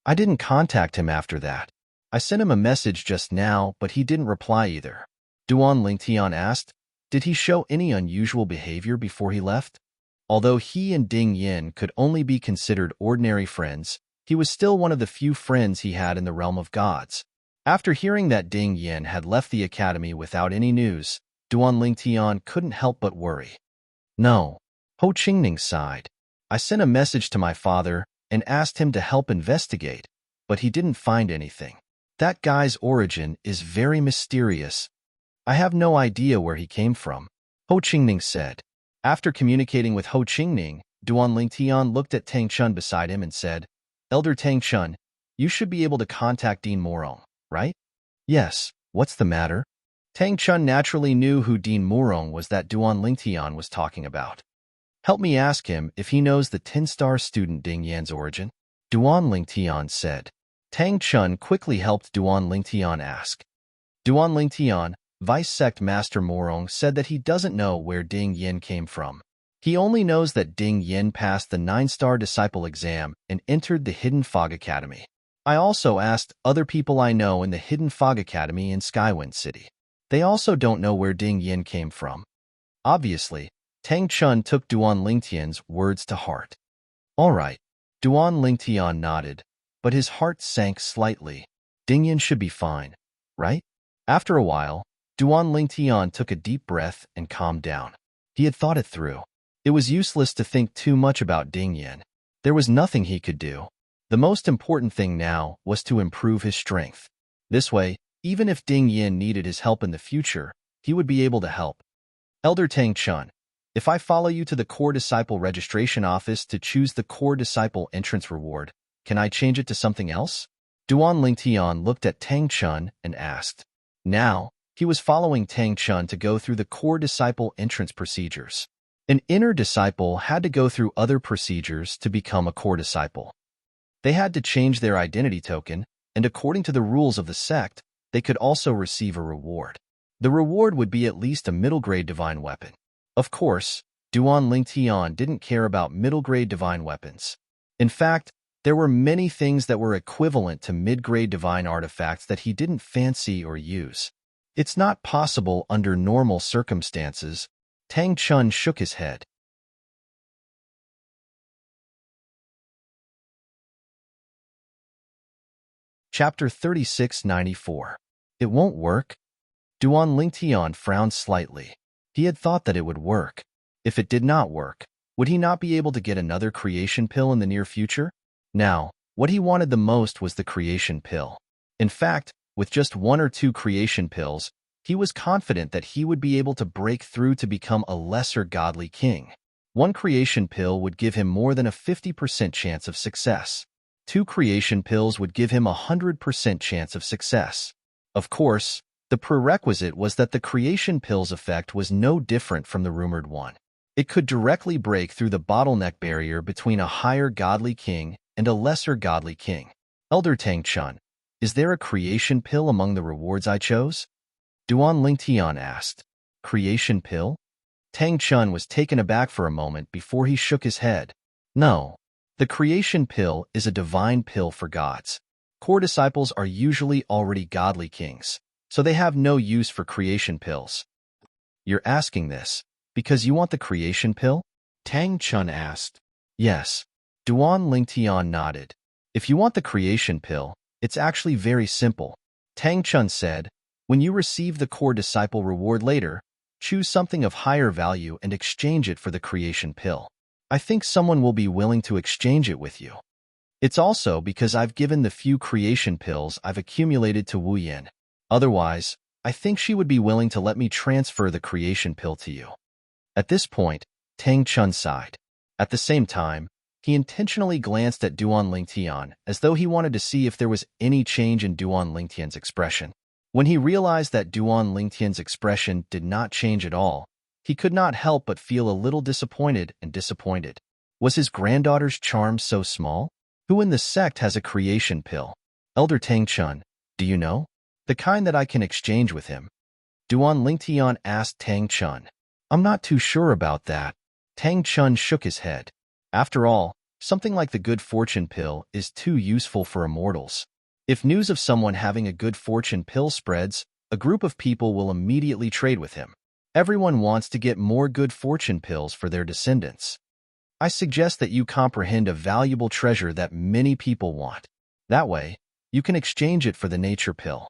I didn't contact him after that. I sent him a message just now, but he didn't reply either. Duan Lingtian asked, did he show any unusual behavior before he left? Although he and Ding Yin could only be considered ordinary friends, he was still one of the few friends he had in the realm of gods. After hearing that Ding Yin had left the academy without any news, Duan Lingtian couldn't help but worry. No. Ho Qingning sighed. I sent a message to my father and asked him to help investigate, but he didn't find anything. That guy's origin is very mysterious. I have no idea where he came from, Ho Qingning said. After communicating with Ho Qingning, Duan Lingtian looked at Tang Chun beside him and said, Elder Tang Chun, you should be able to contact Dean Morong, right? Yes, what's the matter? Tang Chun naturally knew who Dean Morong was that Duan Lingtian was talking about. Help me ask him if he knows the 10-star student Ding Yan's origin, Duan Lingtian said. Tang Chun quickly helped Duan Lingtian ask. Duan Lingtian, Vice Sect Master Morong, said that he doesn't know where Ding Yin came from. He only knows that Ding Yin passed the 9-star disciple exam and entered the Hidden Fog Academy. I also asked other people I know in the Hidden Fog Academy in Skywind City. They also don't know where Ding Yin came from. Obviously, Tang Chun took Duan Lingtian's words to heart. All right, Duan Lingtian nodded, but his heart sank slightly. Ding Yin should be fine, right? After a while, Duan Lingtian took a deep breath and calmed down. He had thought it through. It was useless to think too much about Ding Yin. There was nothing he could do. The most important thing now was to improve his strength. This way, even if Ding Yin needed his help in the future, he would be able to help. Elder Tang Chun, if I follow you to the Core Disciple Registration Office to choose the Core Disciple Entrance Reward, can I change it to something else? Duan Lingtian looked at Tang Chun and asked. Now, he was following Tang Chun to go through the Core Disciple entrance procedures. An inner disciple had to go through other procedures to become a core disciple. They had to change their identity token, and according to the rules of the sect, they could also receive a reward. The reward would be at least a middle-grade divine weapon. Of course, Duan Lingtian didn't care about middle-grade divine weapons. In fact, there were many things that were equivalent to mid-grade divine artifacts that he didn't fancy or use. It's not possible under normal circumstances. Tang Chun shook his head. Chapter 3694. It won't work? Duan Lingtian frowned slightly. He had thought that it would work. If it did not work, would he not be able to get another creation pill in the near future? Now, what he wanted the most was the creation pill. In fact, with just 1 or 2 creation pills, he was confident that he would be able to break through to become a lesser godly king. 1 creation pill would give him more than a 50% chance of success. 2 creation pills would give him a 100% chance of success. Of course, the prerequisite was that the creation pill's effect was no different from the rumored one. It could directly break through the bottleneck barrier between a higher godly king and a lesser godly king. Elder Tang Chun, is there a creation pill among the rewards I chose? Duan Lingtian asked. Creation pill? Tang Chun was taken aback for a moment before he shook his head. No. The creation pill is a divine pill for gods. Core disciples are usually already godly kings, so they have no use for creation pills. You're asking this because you want the creation pill? Tang Chun asked. Yes. Duan Lingtian nodded. If you want the creation pill, it's actually very simple. Tang Chun said, when you receive the core disciple reward later, choose something of higher value and exchange it for the creation pill. I think someone will be willing to exchange it with you. It's also because I've given the few creation pills I've accumulated to Wu Yin. Otherwise, I think she would be willing to let me transfer the creation pill to you. At this point, Tang Chun sighed. At the same time, he intentionally glanced at Duan Lingtian as though he wanted to see if there was any change in Duan Lingtian's expression. When he realized that Duan Lingtian's expression did not change at all, he could not help but feel a little disappointed. Was his granddaughter's charm so small? Who in the sect has a creation pill? Elder Tang Chun, do you know? The kind that I can exchange with him. Duan Lingtian asked Tang Chun. I'm not too sure about that. Tang Chun shook his head. After all, something like the good fortune pill is too useful for immortals. If news of someone having a good fortune pill spreads, a group of people will immediately trade with him. Everyone wants to get more good fortune pills for their descendants. I suggest that you comprehend a valuable treasure that many people want. That way, you can exchange it for the nature pill.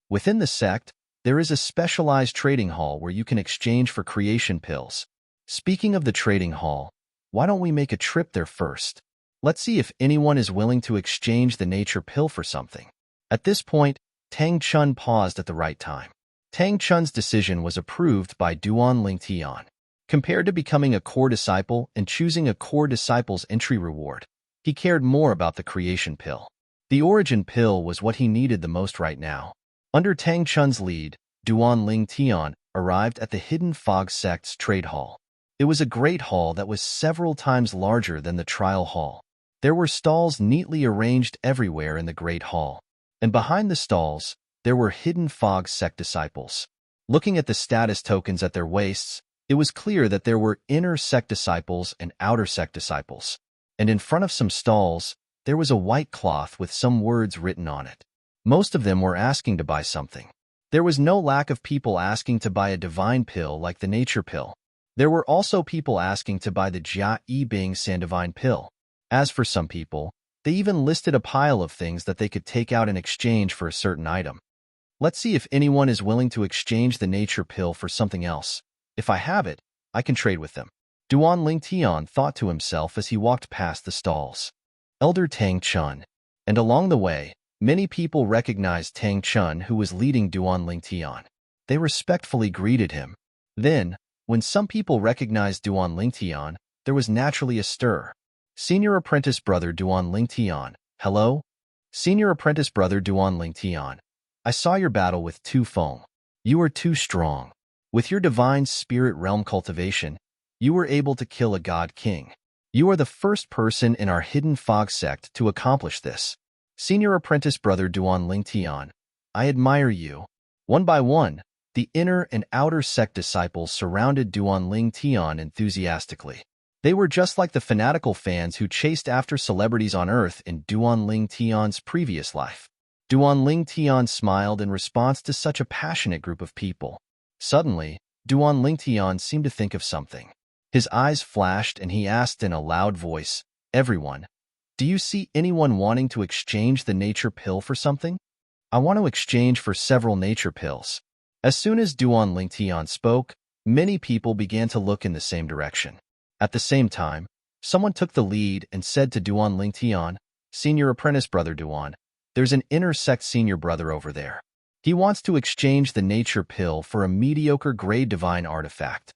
Within the sect, there is a specialized trading hall where you can exchange for creation pills. Speaking of the trading hall, why don't we make a trip there first? Let's see if anyone is willing to exchange the nature pill for something. At this point, Tang Chun paused at the right time. Tang Chun's decision was approved by Duan Lingtian. Compared to becoming a core disciple and choosing a core disciple's entry reward, he cared more about the creation pill. The origin pill was what he needed the most right now. Under Tang Chun's lead, Duan Lingtian arrived at the Hidden Fog Sect's trade hall. It was a great hall that was several times larger than the trial hall. There were stalls neatly arranged everywhere in the great hall, and behind the stalls, there were Hidden Fog Sect disciples. Looking at the status tokens at their waists, it was clear that there were inner sect disciples and outer sect disciples. And in front of some stalls, there was a white cloth with some words written on it. Most of them were asking to buy something. There was no lack of people asking to buy a divine pill like the nature pill. There were also people asking to buy the Jia Yi Bing San divine pill. As for some people, they even listed a pile of things that they could take out in exchange for a certain item. Let's see if anyone is willing to exchange the nature pill for something else. If I have it, I can trade with them. Duan Lingtian thought to himself as he walked past the stalls. Elder Tang Chun. And along the way, many people recognized Tang Chun, who was leading Duan Lingtian. They respectfully greeted him. Then, when some people recognized Duan Lingtian, there was naturally a stir. Senior Apprentice Brother Duan Lingtian. Hello? Senior Apprentice Brother Duan Lingtian. I saw your battle with Tu Feng. You are too strong. With your divine spirit realm cultivation, You were able to kill a god king. You are the first person in our hidden fog sect to accomplish this. Senior apprentice brother Duan Lingtian, I admire you. One by one, the inner and outer sect disciples surrounded Duan Lingtian enthusiastically. They were just like the fanatical fans who chased after celebrities on Earth in Duan Lingtian's previous life. Duan Lingtian smiled in response to such a passionate group of people. Suddenly, Duan Lingtian seemed to think of something. His eyes flashed and he asked in a loud voice, "Everyone, do you see anyone wanting to exchange the nature pill for something? I want to exchange for several nature pills." As soon as Duan Lingtian spoke, many people began to look in the same direction. At the same time, someone took the lead and said to Duan Lingtian, "Senior apprentice brother Duan, there's an inner sect senior brother over there. He wants to exchange the nature pill for a mediocre grade divine artifact."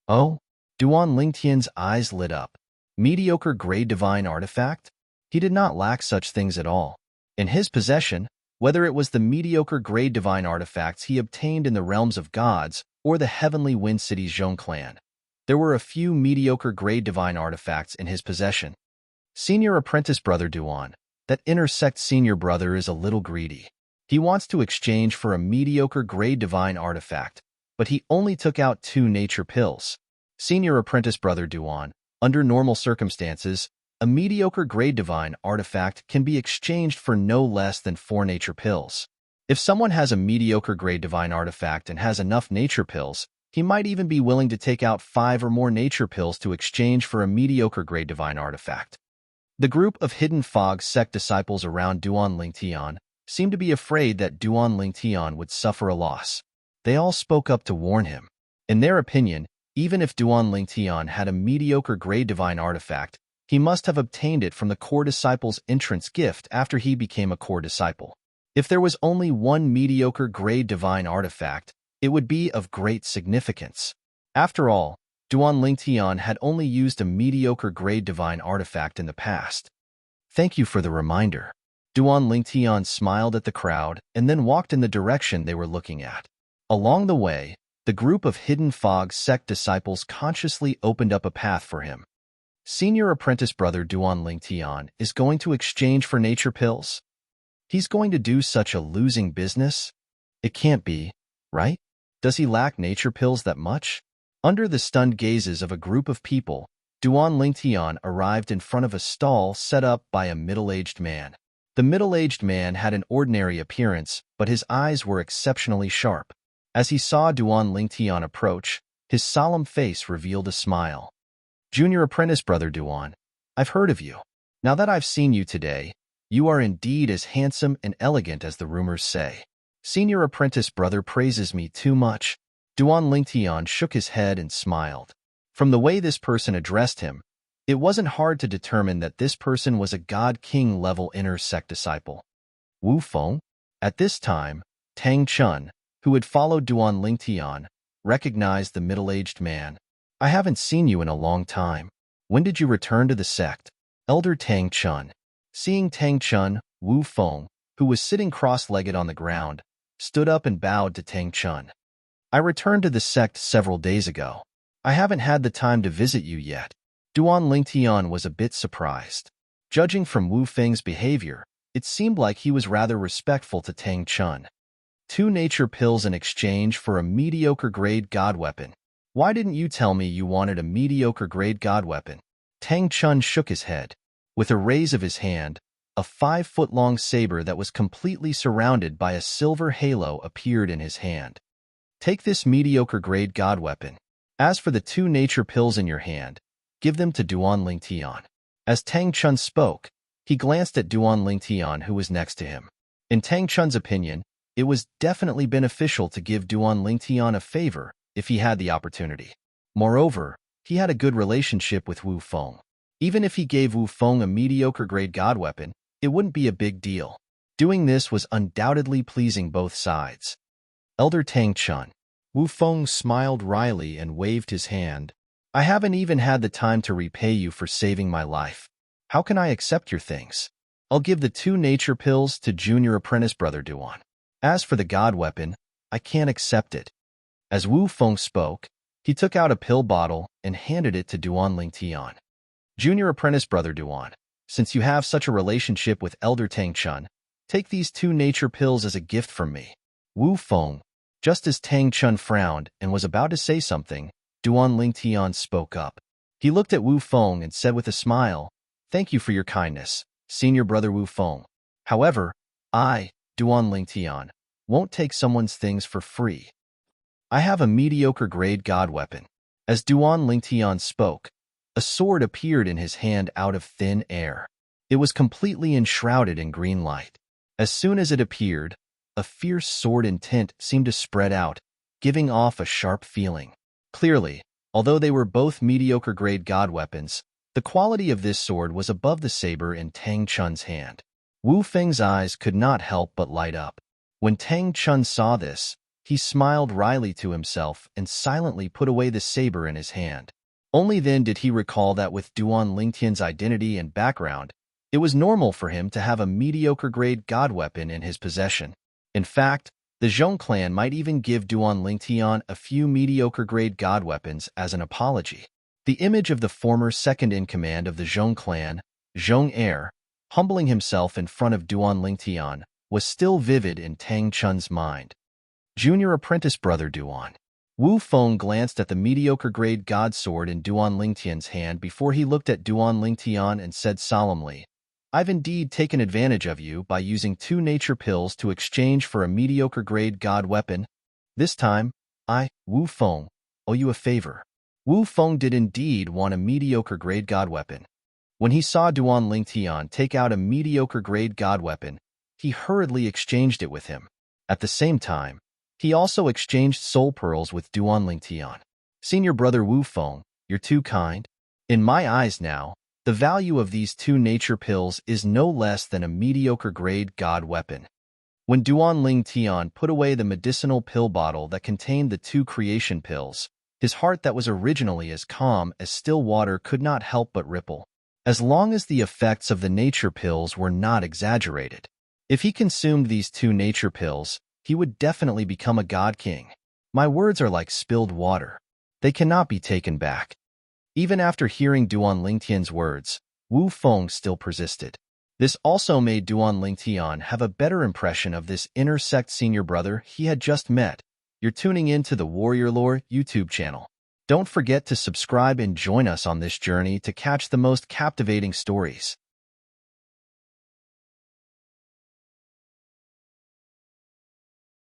Oh? Duan Lingtian's eyes lit up. Mediocre grade divine artifact? He did not lack such things at all. In his possession, whether it was the mediocre grade divine artifacts he obtained in the realms of gods or the heavenly Wind City's Zhong clan, there were a few mediocre grade divine artifacts in his possession. Senior apprentice brother Duan, that inner sect senior brother is a little greedy. He wants to exchange for a mediocre grade divine artifact, but he only took out 2 nature pills. Senior apprentice brother Duan, under normal circumstances, a mediocre grade divine artifact can be exchanged for no less than 4 nature pills. If someone has a mediocre grade divine artifact and has enough nature pills, he might even be willing to take out 5 or more nature pills to exchange for a mediocre grade divine artifact. The group of hidden fog sect disciples around Duan Lingtian seemed to be afraid that Duan Lingtian would suffer a loss. They all spoke up to warn him. In their opinion, even if Duan Lingtian had a mediocre grade divine artifact, he must have obtained it from the core disciple's entrance gift after he became a core disciple. If there was only one mediocre grade divine artifact, it would be of great significance. After all, Duan Lingtian had only used a mediocre grade divine artifact in the past. Thank you for the reminder. Duan Lingtian smiled at the crowd and then walked in the direction they were looking at. Along the way, the group of hidden fog sect disciples consciously opened up a path for him. Senior apprentice brother Duan Lingtian is going to exchange for nature pills? He's going to do such a losing business? It can't be, right? Does he lack nature pills that much? Under the stunned gazes of a group of people, Duan Lingtian arrived in front of a stall set up by a middle-aged man. The middle-aged man had an ordinary appearance, but his eyes were exceptionally sharp. As he saw Duan Lingtian approach, his solemn face revealed a smile. "Junior apprentice brother Duan, I've heard of you. Now that I've seen you today, you are indeed as handsome and elegant as the rumors say. Senior apprentice brother praises me too much." Duan Lingtian shook his head and smiled. From the way this person addressed him, it wasn't hard to determine that this person was a God King level inner sect disciple. Wu Feng? At this time, Tang Chun, who had followed Duan Lingtian, recognized the middle-aged man. "I haven't seen you in a long time. When did you return to the sect?" Elder Tang Chun. Seeing Tang Chun, Wu Feng, who was sitting cross-legged on the ground, stood up and bowed to Tang Chun. "I returned to the sect several days ago. I haven't had the time to visit you yet." Duan Lingtian was a bit surprised. Judging from Wu Feng's behavior, it seemed like he was rather respectful to Tang Chun. 2 nature pills in exchange for a mediocre grade god weapon. Why didn't you tell me you wanted a mediocre grade god weapon? Tang Chun shook his head. With a raise of his hand, a 5-foot-long saber that was completely surrounded by a silver halo appeared in his hand. "Take this mediocre grade god weapon. As for the 2 nature pills in your hand, give them to Duan Lingtian." As Tang Chun spoke, he glanced at Duan Lingtian, who was next to him. In Tang Chun's opinion, it was definitely beneficial to give Duan Lingtian a favor if he had the opportunity. Moreover, he had a good relationship with Wu Feng. Even if he gave Wu Feng a mediocre grade god weapon, it wouldn't be a big deal. Doing this was undoubtedly pleasing both sides. Elder Tang Chun. Wu Feng smiled wryly and waved his hand. "I haven't even had the time to repay you for saving my life. How can I accept your things? I'll give the 2 nature pills to junior apprentice brother Duan. As for the god weapon, I can't accept it." As Wu Feng spoke, He took out a pill bottle and handed it to Duan Lingtian. Junior apprentice brother Duan, since you have such a relationship with Elder Tang Chun, take these 2 nature pills as a gift from me. Wu Feng, just as Tang Chun frowned and was about to say something, Duan Lingtian spoke up. He looked at Wu Feng and said with a smile, "Thank you for your kindness, senior brother Wu Feng. However, I, Duan Lingtian, won't take someone's things for free. I have a mediocre grade god weapon." As Duan Lingtian spoke, a sword appeared in his hand out of thin air. It was completely enshrouded in green light. As soon as it appeared, a fierce sword intent seemed to spread out, giving off a sharp feeling. Clearly, although they were both mediocre grade god weapons, the quality of this sword was above the saber in Tang Chun's hand. Wu Feng's eyes could not help but light up. When Tang Chun saw this, he smiled wryly to himself and silently put away the saber in his hand. Only then did he recall that with Duan Lingtian's identity and background, it was normal for him to have a mediocre grade god weapon in his possession. In fact, the Zhong clan might even give Duan Lingtian a few mediocre grade god weapons as an apology. The image of the former second-in-command of the Zhong clan, Zhong Heir, humbling himself in front of Duan Lingtian, was still vivid in Tang Chun's mind. Junior apprentice brother Duan. Wu Feng glanced at the mediocre grade god sword in Duan Lingtian's hand before he looked at Duan Lingtian and said solemnly, "I've indeed taken advantage of you by using 2 nature pills to exchange for a mediocre grade god weapon. This time, I, Wu Feng, owe you a favor." Wu Feng did indeed want a mediocre grade god weapon. When he saw Duan Lingtian take out a mediocre grade god weapon, he hurriedly exchanged it with him. At the same time, he also exchanged soul pearls with Duan Lingtian. "Senior brother Wu Feng, you're too kind. In my eyes now, the value of these 2 nature pills is no less than a mediocre grade god weapon." When Duan Lingtian put away the medicinal pill bottle that contained the 2 creation pills, his heart that was originally as calm as still water could not help but ripple. As long as the effects of the nature pills were not exaggerated. If he consumed these 2 nature pills, he would definitely become a god king. My words are like spilled water. They cannot be taken back. Even after hearing Duan Lingtian's words, Wu Feng still persisted. This also made Duan Lingtian have a better impression of this inner sect senior brother he had just met. You're tuning in to the Warrior Lore YouTube channel. Don't forget to subscribe and join us on this journey to catch the most captivating stories.